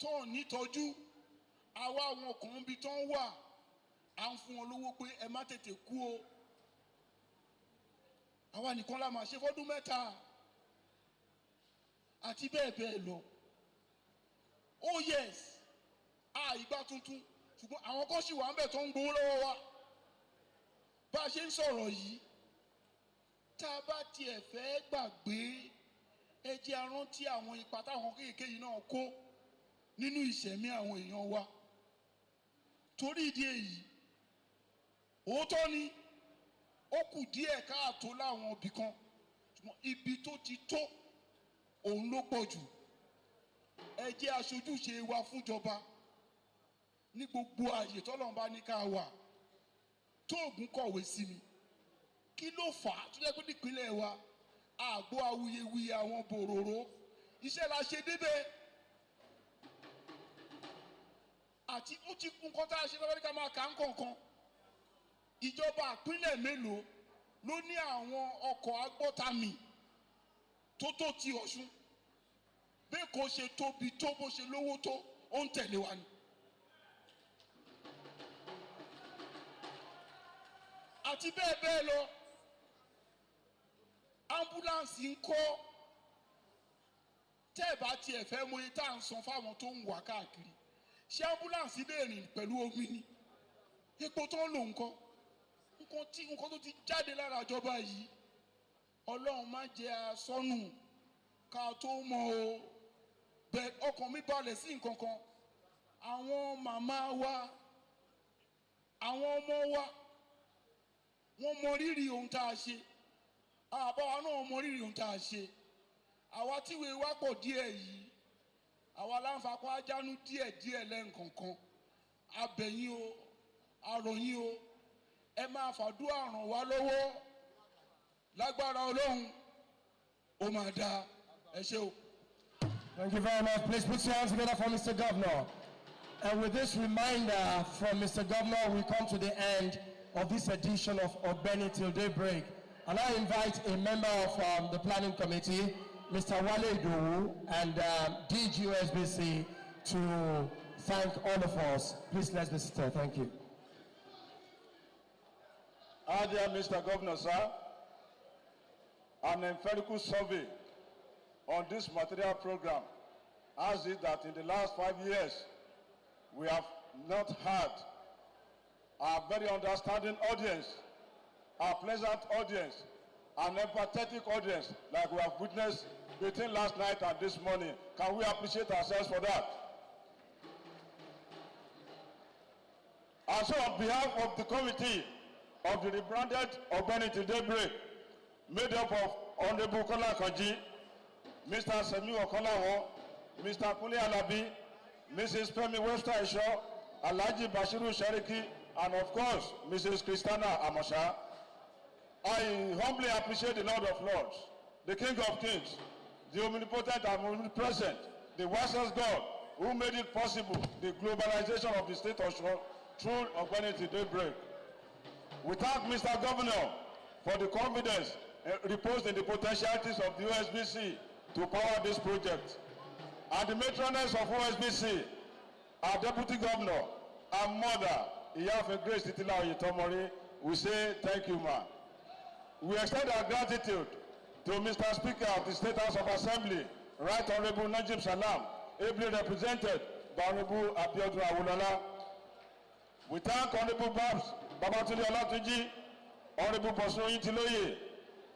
tán nítọ́jú àwa àwọn kan bí tán wà à ń fún wọn lówó pé ẹ má tètè kú o àwa nìkan la máa ṣe fọ́dún mẹ́ta àti bẹ́ẹ̀ bẹ́ẹ̀ lọ. Oh yes, ìgbà tuntun ṣùgbọ́n àwọn kan ṣì wà ń bẹ̀ tó ń gbowó lọ́wọ́ wa bá a ṣe ń sọ̀rọ̀ yìí tá a bá tiẹ̀ fẹ́ gbàgbé ẹ jẹ́ a rántí àwọn ipa táwọn kéékèèké yìí náà kó nínú ìṣẹ̀mí àwọn èèyàn wa torí ìdí èyí òótọ́ ni ó kù díẹ̀ káàtó láwọn ibì kan ṣùgbọ́n ibi tó ti tó òun ló pọ̀ jù. Ẹ jẹ́ aṣojúṣe wa fúnjọba ní gbogbo ààyè tọ́lọ́run bá ní ká wà. Tóògùn kọ̀wé sí mi kí ló fà á tó jẹ́ pé nípínlẹ̀ wa àgbo awuyewuye àwọn bòròró iṣẹ́ la ṣe débẹ̀ àti ó ti kún nǹkan tá a ṣe lọ́wọ́ ní ká máa kà ń kọ̀ọ̀kan. Ìjọba ìpínlẹ̀ mélòó ló ní àwọn ọkọ̀ agbọ́tamì tó ti Ọ̀ṣun bẹ́ẹ̀ kò ṣe tóbi tó bó ṣe lówó tó ó ń tẹ̀lé wa ni. Àti bẹ́ẹ̀ bẹ́ẹ̀ lọ ambulance ń kọ́ tẹ́ ẹ̀ bá tiẹ̀ fẹ́ mọ iye tá à ń san fáwọn tó ń wà káàkiri ṣé ambulance lè rìn pẹ̀lú omi ni epo tó ń lò nǹkan tó ti jáde lára ìjọba yìí Ọlọ́run má jẹ́ asọ́nù ká tó mọ̀ o bẹ́ẹ̀ ọkàn mi balẹ̀ sí nǹkan kan àwọn màmá wa àwọn ọmọ wa wọ́n mọ rírì ohun tá a ṣe àbáwa náà mọ rírì ohun tá a ṣe àwa tíwèé wá pọ̀ díẹ̀ yìí àwa láǹfààpá jánú díẹ̀ lẹ́ǹkọ̀ọ̀kan abẹ̀yìn o àròyìn o ẹ máa fàdúrà ràn wá lọ́wọ́ lágbára Ọlọ́run ó máa dáa ẹ ṣé o. Thank you very much. Please put your hands together for Mr. Governor. And with this reminder from Mr. Governor, we come to the end of this edition of Ogbeni Till Daybreak. And I invite a member of the Planning Committee, Mr. Wale Idowu, and DGUSBC to thank all of us. Please let's be seated. Thank you. Dear Mr. Governor, sir, an empirical survey on this material program has it that in the last 5 years, we have not had our very understanding audience, our pleasant audience, an empathetic audience like we have witnessed between last night and this morning. Can we appreciate ourselves for that? And so on behalf of the committee of the rebranded Ogbeni Daybreak, made up of Honorable Kola Kanji, Mr. Semi Okolawo, Mr. Kule Alabi, Mrs. Femi Webster Isho, Alhaji Bashiru Shariki, and of course, Mrs. Christina Amosha. I humbly appreciate the Lord of Lords, the King of Kings, the omnipotent and omnipresent, the wisest God who made it possible, the globalization of the state of Osun through Ogbeni Daybreak. We thank Mr. Governor for the confidence reposed in the potentialities of the OSBC to power this project. And the matroness of OSBC, our Deputy Governor and Mother, Iyafe Grace Titila Oyetomori, we say thank you, ma. We extend our gratitude to Mr. Speaker of the State House of Assembly, Right Honorable Najib Salam, ably represented by Honorable Abiodun Awolola. We thank Honorable Babs Babatunde Olatunji, Honorable Bosun Tiloye,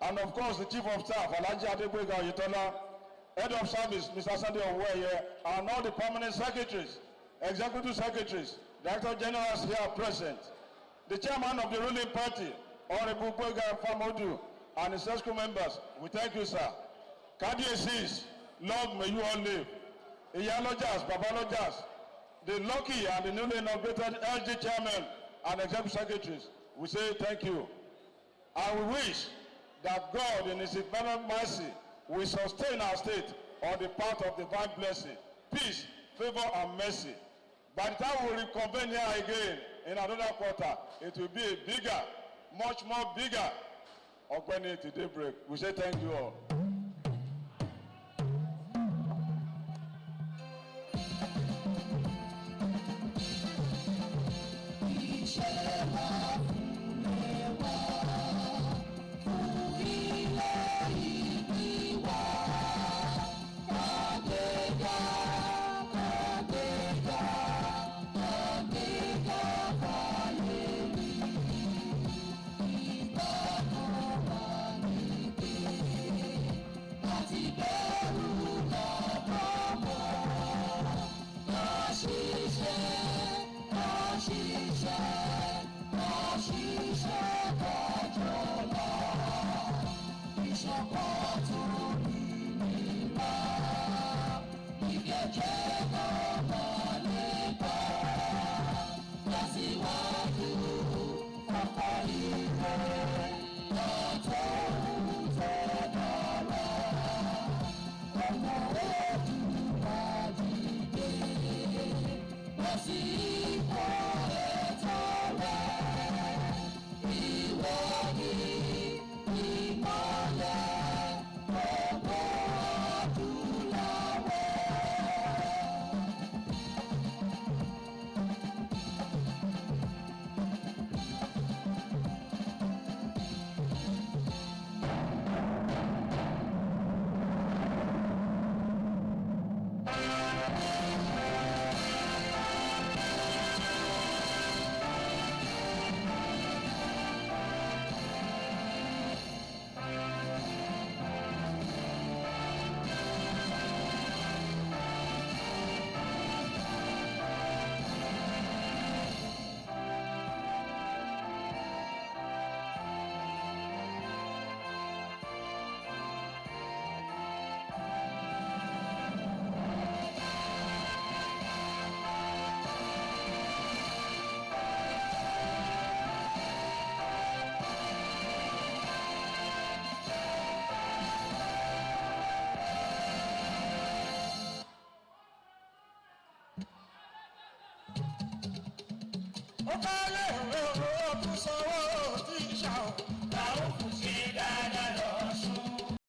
and of course the Chief of Staff, Alhaji Adegboyega Oyetola, Head of Service, Mr. Sunday Oweye, and all the permanent secretaries, executive secretaries, Director Generals here present. The chairman of the ruling party, Honorable Boyega Famodu, and his ESCO members, we thank you, sir. Kadiesis, Lord, may you all live. Iyalojas, Babalojas, the lucky and the newly inaugurated LG chairman and executive secretaries, we say thank you. And we wish that God in his eternal mercy will sustain our state on the path of divine blessing, peace, favor, and mercy. By the time we reconvene here again in another quarter, it will be a bigger, much more bigger Ogbeni Daybreak. We say thank you all. Ó kálẹ̀ òwe